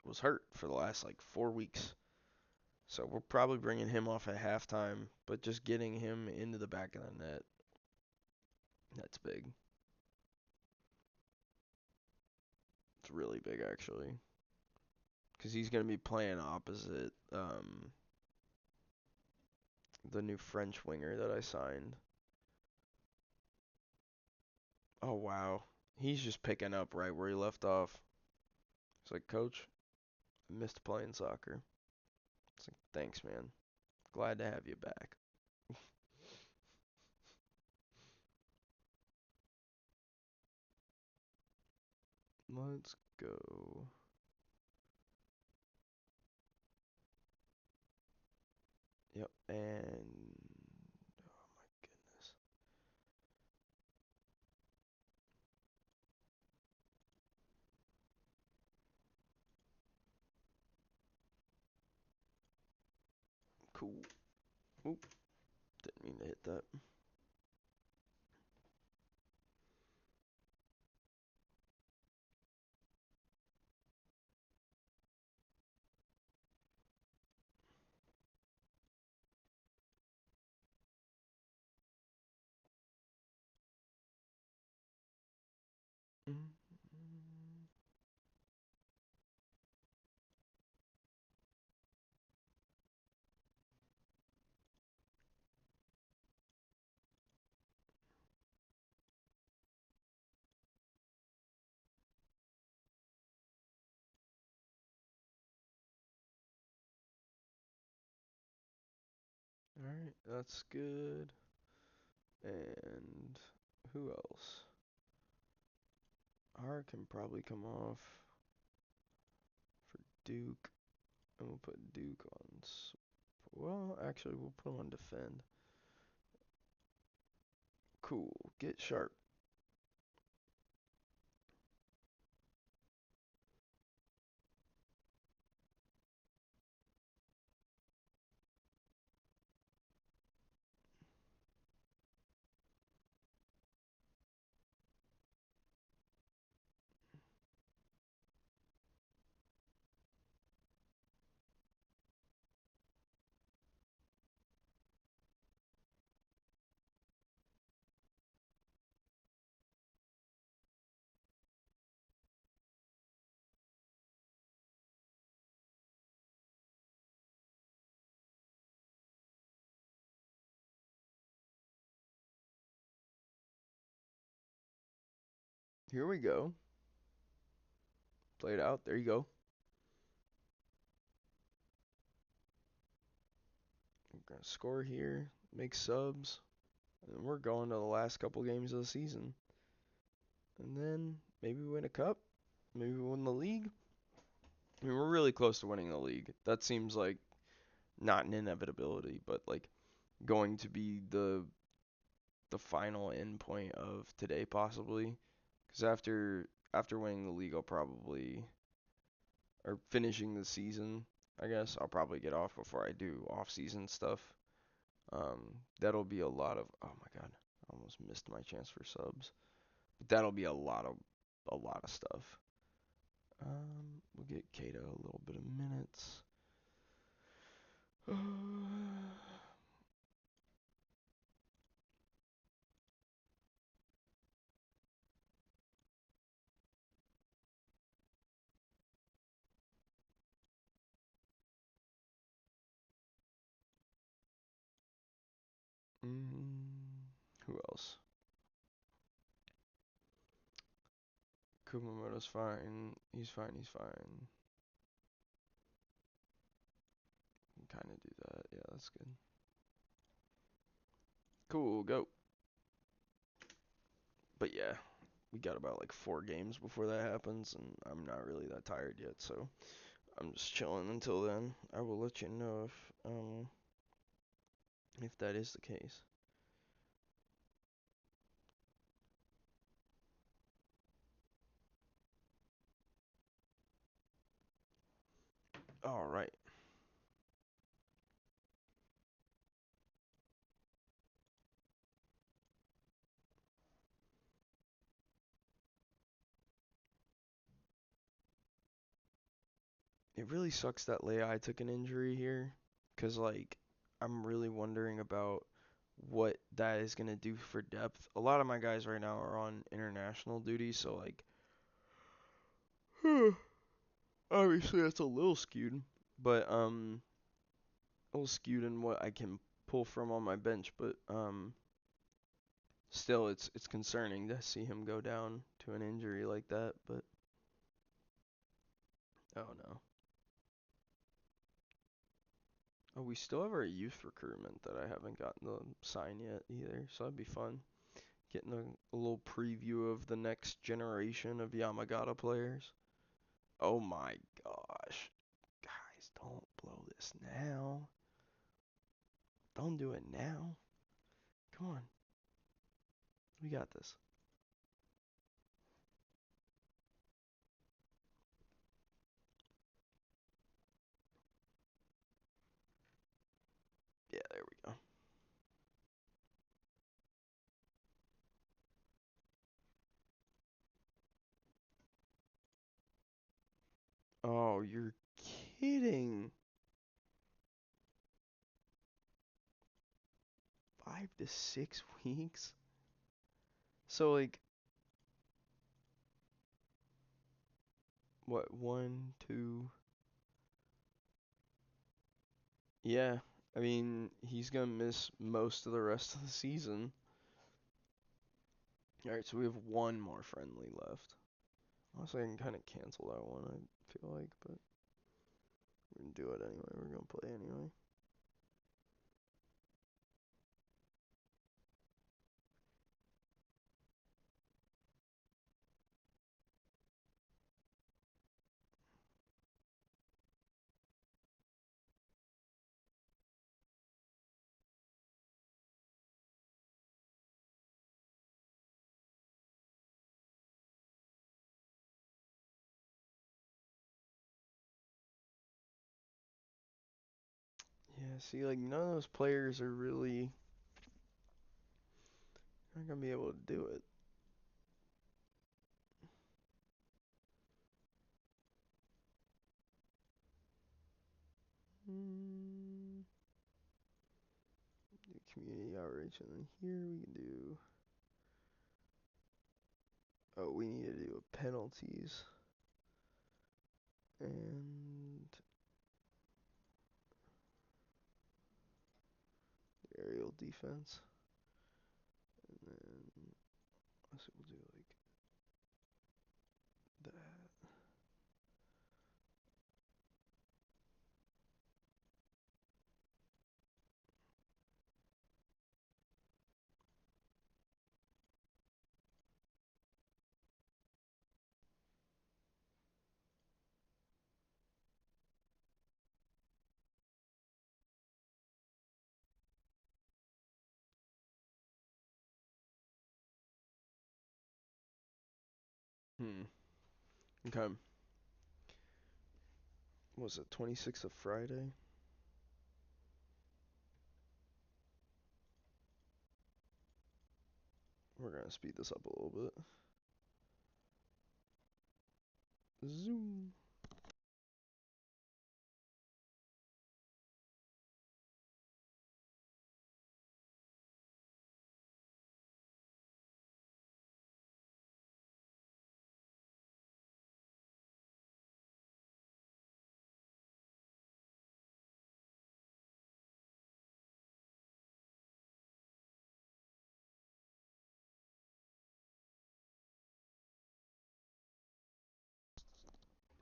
A: was hurt for the last like 4 weeks. So we're probably bringing him off at halftime, but just getting him into the back of the net, that's big. It's really big actually, because he's gonna be playing opposite the new French winger that I signed. Oh wow, he's just picking up right where he left off. It's like, Coach, I missed playing soccer. It's like, thanks, man. Glad to have you back. Let's go. Yep, and oh my goodness. Cool. Oop, didn't mean to hit that. Mm. Alright, that's good. And who else? R can probably come off for Duke. And we'll put Duke on. Well, actually, we'll put him on defend. Cool. Get sharp. Here we go. Play it out. There you go. We're gonna score here, make subs, and we're going to the last couple games of the season. And then maybe we win a cup. Maybe we win the league. I mean, we're really close to winning the league. That seems like not an inevitability, but like going to be the final end point of today possibly. Because after winning the league, I'll probably or finishing the season, I guess I'll probably get off before I do off-season stuff. That'll be a lot of oh my god, I almost missed my chance for subs. But that'll be a lot of stuff. We'll get Kato a little bit of minutes. Who else? Kumamoto's fine. He's fine. He's fine. Can kind of do that. Yeah, that's good. Cool. Go. But yeah, we got about like 4 games before that happens, and I'm not really that tired yet, so I'm just chilling until then. I will let you know if that is the case. All right. It really sucks that Lei took an injury here, 'cause like I'm really wondering about what that is gonna do for depth. A lot of my guys right now are on international duty, so like obviously that's a little skewed, but a little skewed in what I can pull from on my bench, but still it's concerning to see him go down to an injury like that, but oh no. Oh, we still have our youth recruitment that I haven't gotten the sign yet either, so that'd be fun. Getting a little preview of the next generation of Yamagata players. Oh my gosh. Guys, don't blow this now. Don't do it now. Come on. We got this. Yeah, there we go. Oh, you're kidding. 5 to 6 weeks? So, like, what, one, two? Yeah, I mean, he's gonna miss most of the rest of the season. Alright, so we have one more friendly left. Honestly, I can kind of cancel that one, I feel like, but we're gonna do it anyway. We're gonna play anyway. Yeah, see, like, none of those players are really not gonna be able to do it. Mm, do community outreach, and then here we can do. Oh, we need to do penalties and aerial defense, and then let's see, we'll do like that. Hmm. Okay. What was it 26th of Friday? We're gonna speed this up a little bit. Zoom.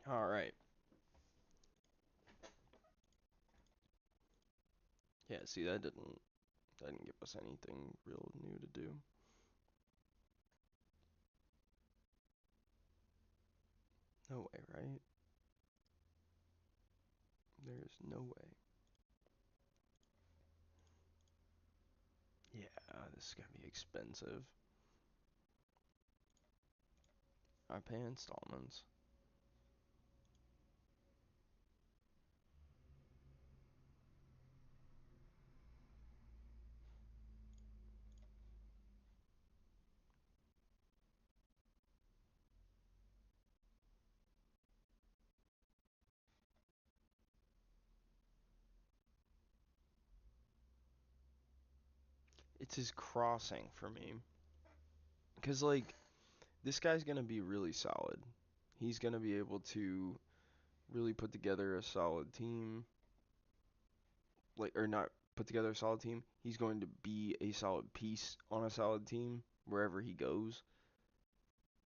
A: All right. Yeah. See, that didn't give us anything real new to do. No way, right? There's no way. Yeah, this is gonna be expensive. I pay installments. It's his crossing for me. Cause like this guy's gonna be really solid. He's gonna be able to really put together a solid team. Like or not put together a solid team. He's going to be a solid piece on a solid team wherever he goes.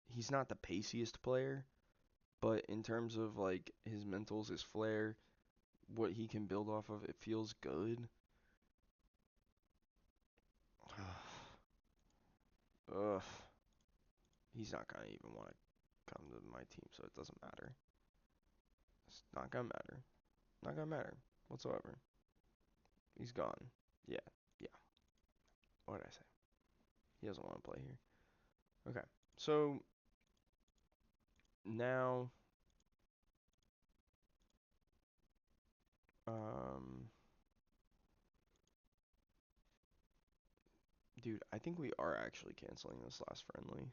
A: He's not the paciest player, but in terms of like his mentals, his flair, what he can build off of, it feels good. Ugh. He's not gonna even want to come to my team, so it doesn't matter. It's not gonna matter. Not gonna matter whatsoever. He's gone. Yeah, yeah. What did I say? He doesn't want to play here. Okay, so now, um, dude, I think we are actually canceling this last friendly.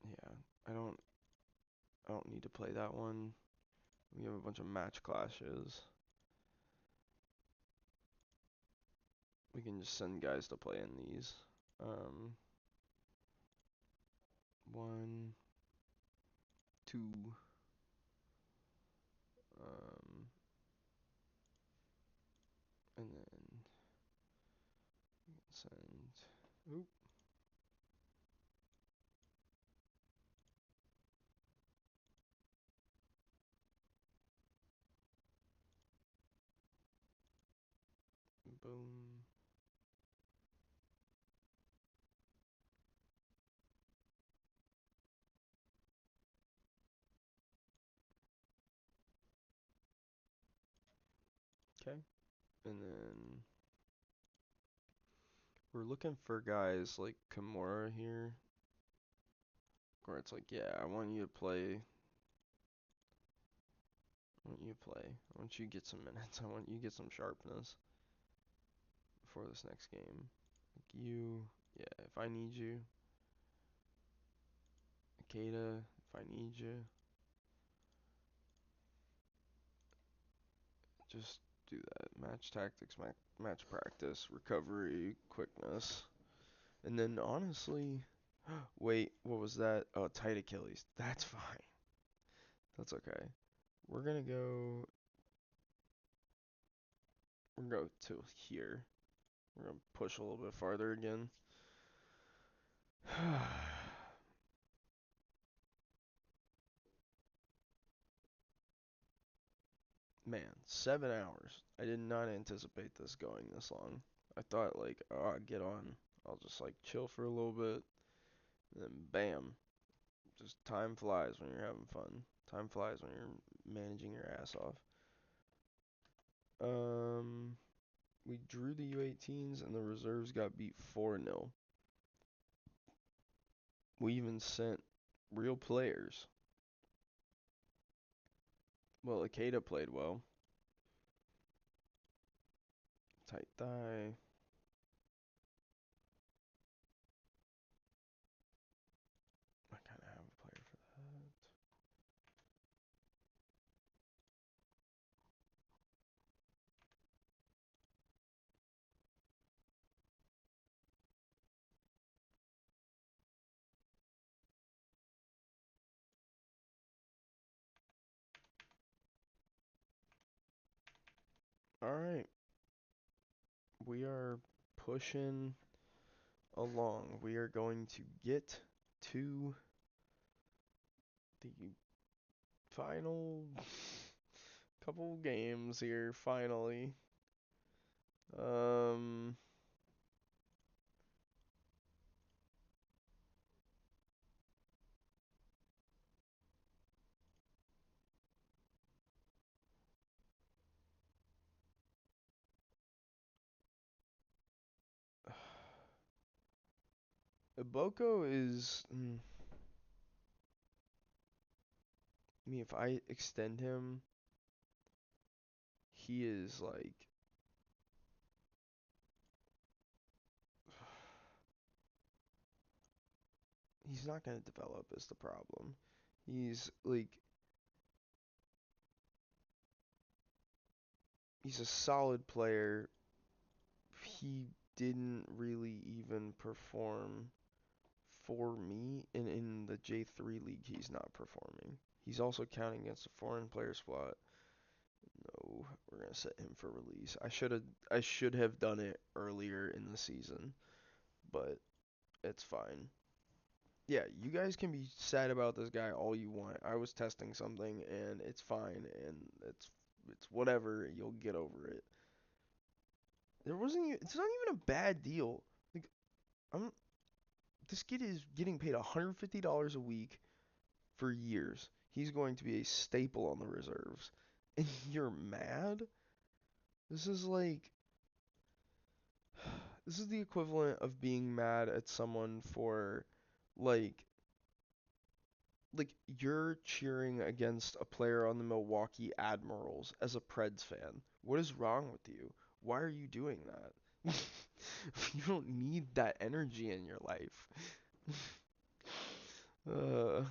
A: Yeah, I don't, I don't need to play that one. We have a bunch of match clashes. We can just send guys to play in these. Um, one, two, um, and then send. Oop. Boom. Okay. And then we're looking for guys like Kimura here, where it's like, yeah, I want you to play. I want you to play. I want you to get some minutes. I want you to get some sharpness before this next game. Like you, yeah, if I need you. Akeda, if I need you. Just do that. Match tactics, match practice, recovery, quickness. And then honestly, wait, what was that? Oh, tight Achilles. That's fine. That's okay. We're gonna go. We're gonna go to here. We're gonna push a little bit farther again. Man, 7 hours. I did not anticipate this going this long. I thought like, oh, I'd get on. I'll just like chill for a little bit. And then bam. Just time flies when you're having fun. Time flies when you're managing your ass off. Um, we drew the U18s and the reserves got beat 4-0. We even sent real players. Well, Akeda played well. Tight thigh. I kind of have a player for that. All right. We are pushing along. We are going to get to the final couple games here, finally. Um, Iboko is. I mean, if I extend him, he is like. He's not going to develop, is the problem. He's like. He's a solid player. He didn't really even perform for me, and in the J3 league, he's not performing. He's also counting against a foreign player spot. No, we're gonna set him for release. I should have done it earlier in the season, but it's fine. Yeah, you guys can be sad about this guy all you want. I was testing something and it's fine and it's whatever. You'll get over it. It's not even a bad deal. Like I'm this kid is getting paid $150 a week for years. He's going to be a staple on the reserves. And you're mad? This is like this is the equivalent of being mad at someone for like like you're cheering against a player on the Milwaukee Admirals as a Preds fan. What is wrong with you? Why are you doing that? You don't need that energy in your life. uh,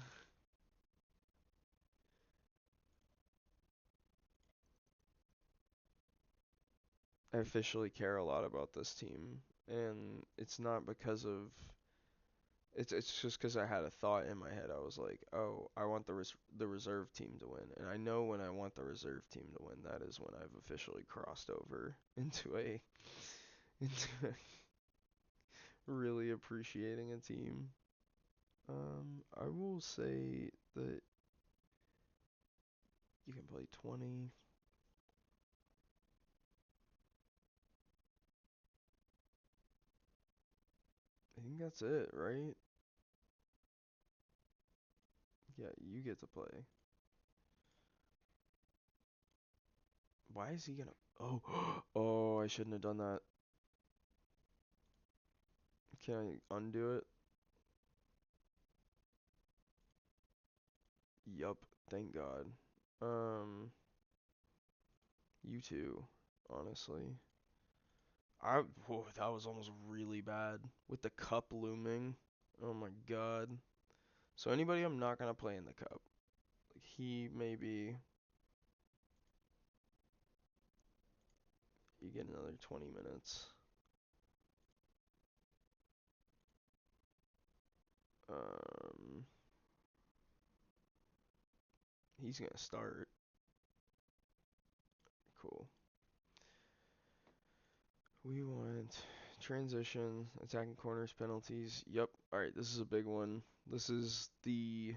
A: I officially care a lot about this team, and it's not because of it's just because I had a thought in my head. I was like, oh, I want the reserve team to win, and I know when I want the reserve team to win, that is when I've officially crossed over into really appreciating a team. I will say that you can play 20. I think that's it, right? Yeah, you get to play. Why is he gonna? Oh, oh, I shouldn't have done that. Can I undo it? Yup, thank God. You too, honestly. Whoa, that was almost really bad with the cup looming. Oh my God. So anybody I'm not gonna play in the cup. Like he maybe you get another 20 minutes. Um, he's gonna start. Cool. We want transition, attacking corners, penalties. Yep. All right, this is a big one. This is the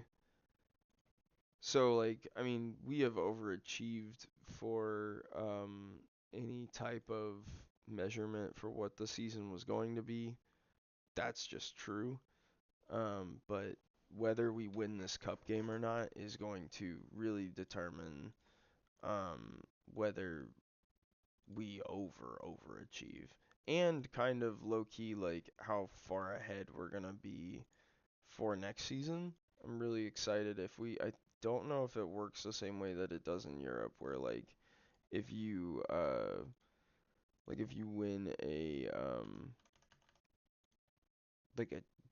A: like I mean, we have overachieved for any type of measurement for what the season was going to be. That's just true. But whether we win this cup game or not is going to really determine whether we overachieve and kind of low key like how far ahead we're gonna be for next season. I'm really excited if I don't know if it works the same way that it does in Europe, where if you if you win a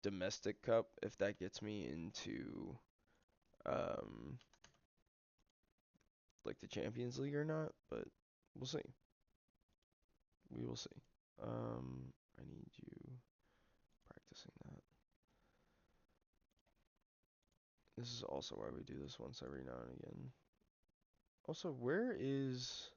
A: domestic cup, if that gets me into um the Champions League or not, but we'll see. We will see. I need you practicing that. This is also why we do this once every now and again. Also, where is...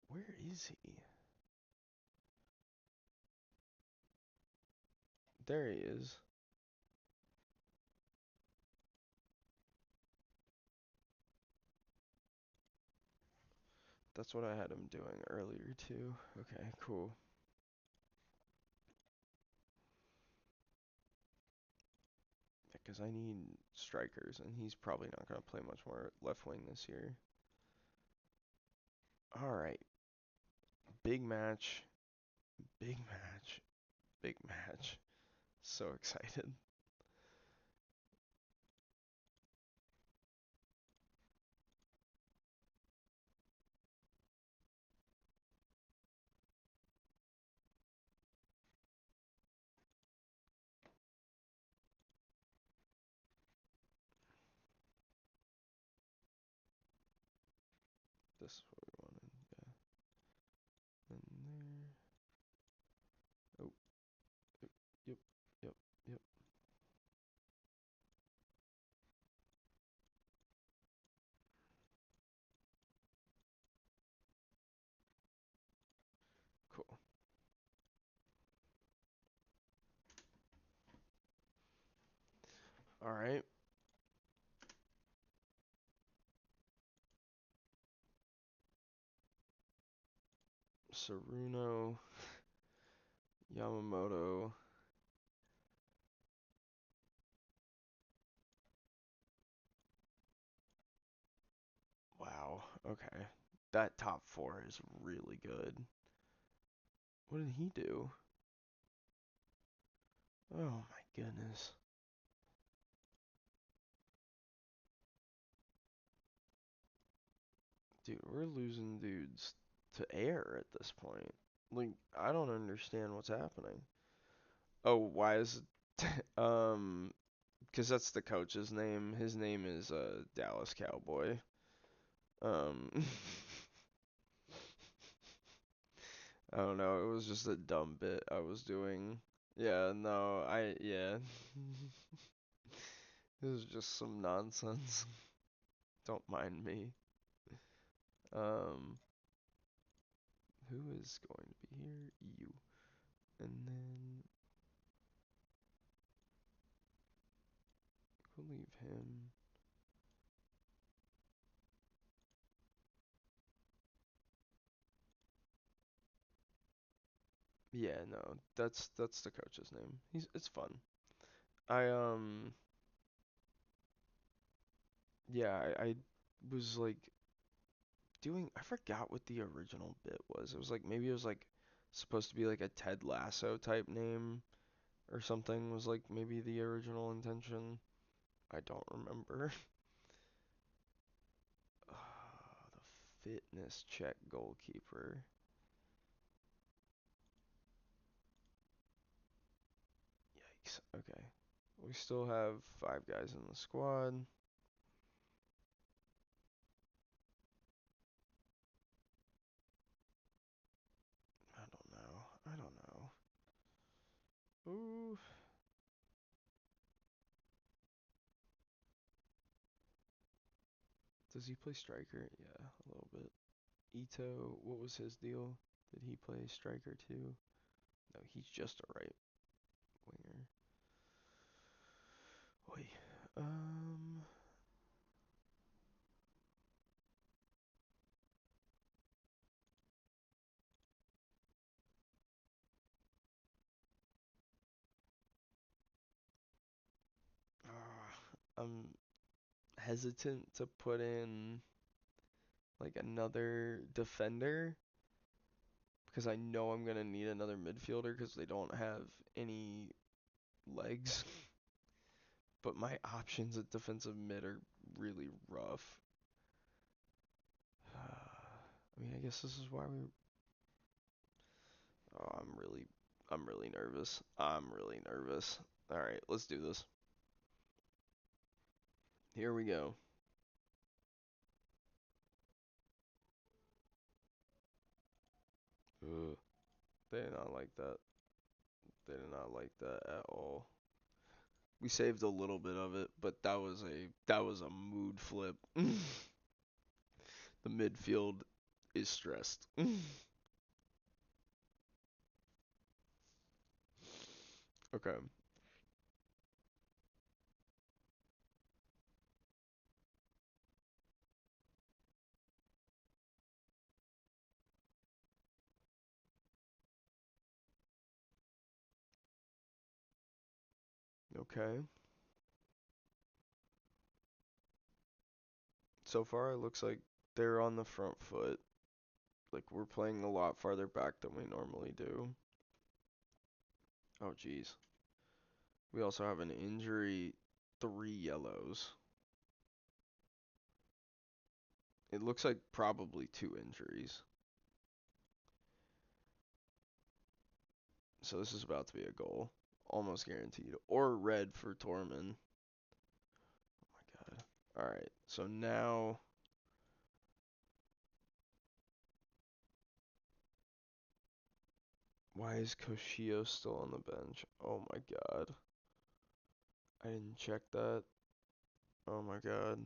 A: Where is he? There he is. That's what I had him doing earlier too. Okay, cool. Because I need strikers, and he's probably not going to play much more left wing this year. Alright. Big match. Big match. Big match. So excited. This is what we wanted. Yeah. And there. Oh. Yep. Yep. Yep. Cool. Alright. Saruno. Yamamoto. Wow. Okay. That top four is really good. What did he do? Oh my goodness. Dude, we're losing dudes to air at this point. Like, I don't understand what's happening. Oh, why is it? Because that's the coach's name. His name is Dallas Cowboy. Um, I don't know. It was just a dumb bit I was doing. Yeah, no, yeah. It was just some nonsense. Don't mind me. Um, who is going to be here? You. And then we'll leave him. Yeah, no, that's the coach's name. It's fun. I yeah, I was doing, I forgot what the original bit was. It was maybe it was supposed to be a Ted Lasso type name or something was maybe the original intention. I don't remember. The fitness check goalkeeper. Yikes. Okay. We still have 5 guys in the squad. I don't know. I don't know. Ooh. Does he play striker? Yeah, a little bit. Ito, what was his deal? Did he play striker too? No, he's just a right winger. Oi. Um. I'm hesitant to put in like another defender because I know I'm gonna need another midfielder because they don't have any legs. But my options at defensive mid are really rough. I mean, I guess this is why we. Oh, I'm really nervous. I'm really nervous. All right, let's do this. Here we go. Ugh, they did not like that. They did not like that at all. We saved a little bit of it, but that was a mood flip. The midfield is stressed. Okay. Okay. So far, it looks like they're on the front foot. Like we're playing a lot farther back than we normally do. Oh, jeez. We also have an injury, 3 yellows. It looks like probably 2 injuries. So this is about to be a goal. Almost guaranteed. Or red for Torman. Oh my god. Alright, so now. Why is Koshio still on the bench? Oh my god. I didn't check that. Oh my god.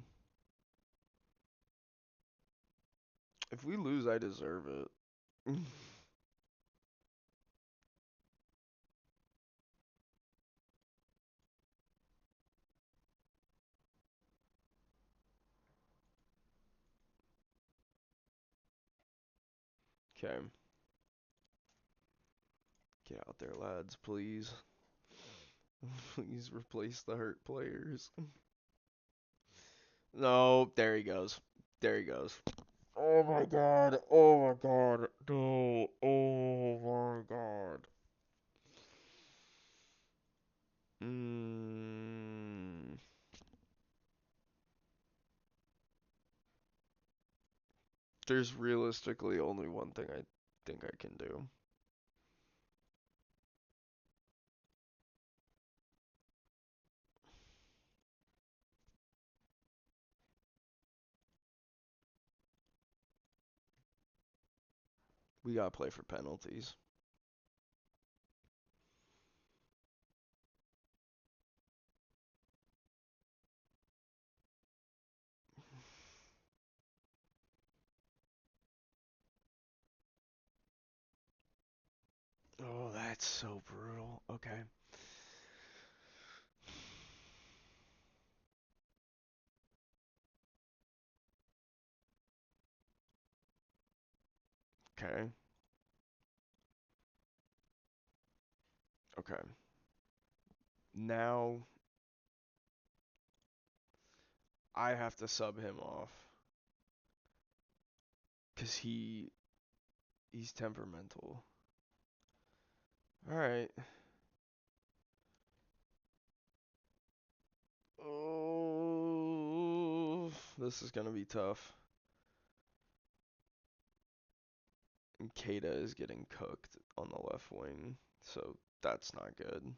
A: If we lose, I deserve it. Okay. Get out there, lads, please. Please replace the hurt players. No, there he goes. There he goes. Oh my god. Oh my god. No. Oh my god. Mm. There's realistically only one thing I think I can do. We gotta play for penalties. Oh, that's so brutal. Okay. Okay. Okay. Now I have to sub him off cuz he's temperamental. All right. Oh, this is gonna be tough. And Keita is getting cooked on the left wing, so that's not good.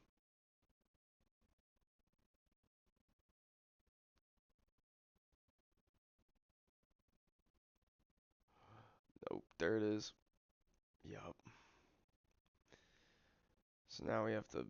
A: Nope, there it is. Yup. So now we have to.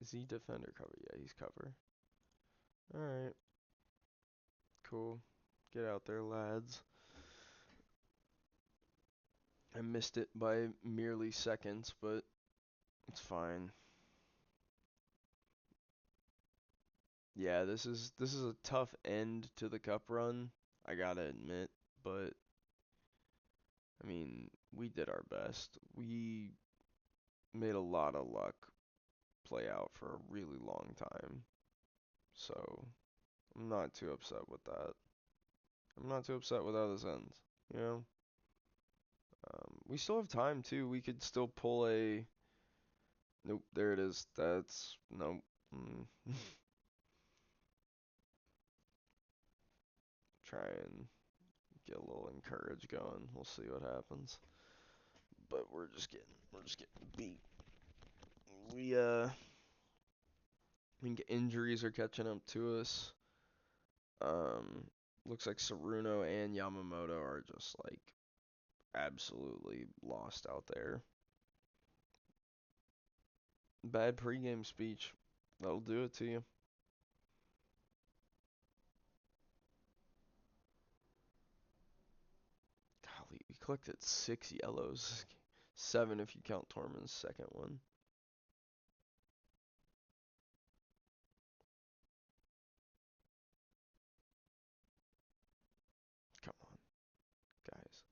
A: Is he defender cover? Yeah, he's cover. All right. Cool. Get out there, lads. I missed it by merely seconds, but it's fine. Yeah, this is a tough end to the cup run, I gotta admit, but I mean, we did our best. We made a lot of luck play out for a really long time. So, I'm not too upset with that. I'm not too upset with how this ends, you know? We still have time too. We could still pull a. Nope, there it is. That's nope. Try and get a little encourage going. We'll see what happens. But we're just getting beat. I think injuries are catching up to us. Um, looks like Saruno and Yamamoto are just like absolutely lost out there. Bad pregame speech. That'll do it to you. Golly, we collected 6 yellows. 7 if you count Tormund's second one. Come on, guys.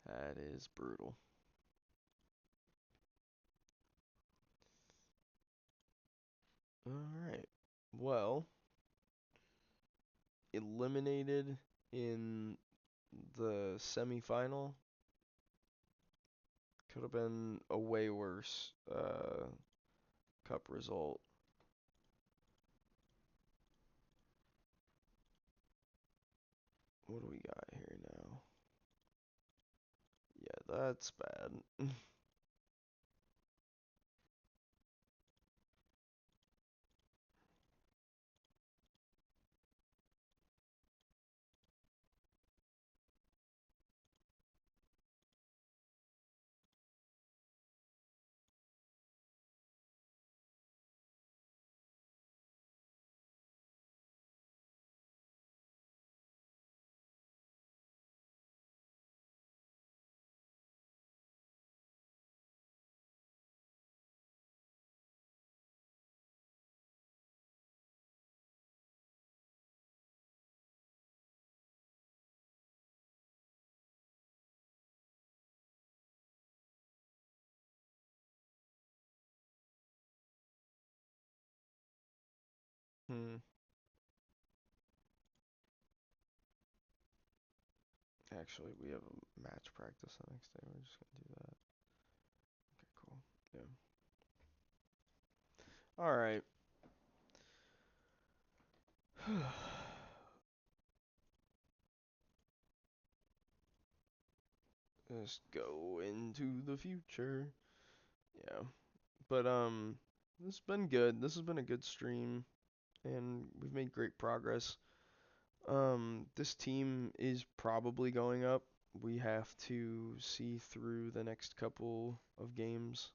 A: That is brutal. Alright. Well, eliminated in the semifinal. Could have been a way worse cup result. What do we got here now? Yeah, that's bad. Hmm. Actually, we have a match practice the next day. We're just gonna do that. Okay, cool. Yeah. All right. Let's go into the future. Yeah. But this has been good. This has been a good stream and we've made great progress. This team is probably going up. We have to see through the next couple of games.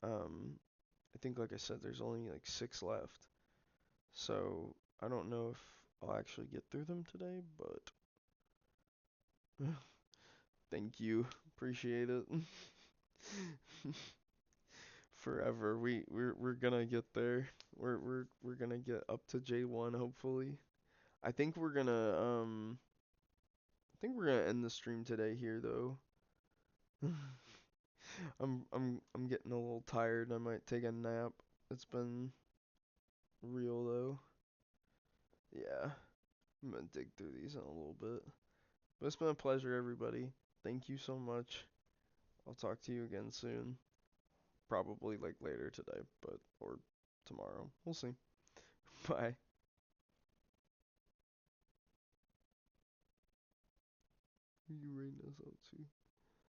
A: I think like I said there's only like 6 left. So, I don't know if I'll actually get through them today, but thank you. Appreciate it. Forever. We're gonna get there. We're gonna get up to J1 hopefully. I think we're gonna end the stream today here though. I'm getting a little tired. I might take a nap. It's been real though. Yeah. I'm gonna dig through these in a little bit. But it's been a pleasure everybody. Thank you so much. I'll talk to you again soon. Probably like later today, but or tomorrow. We'll see. Bye. You rating us out too.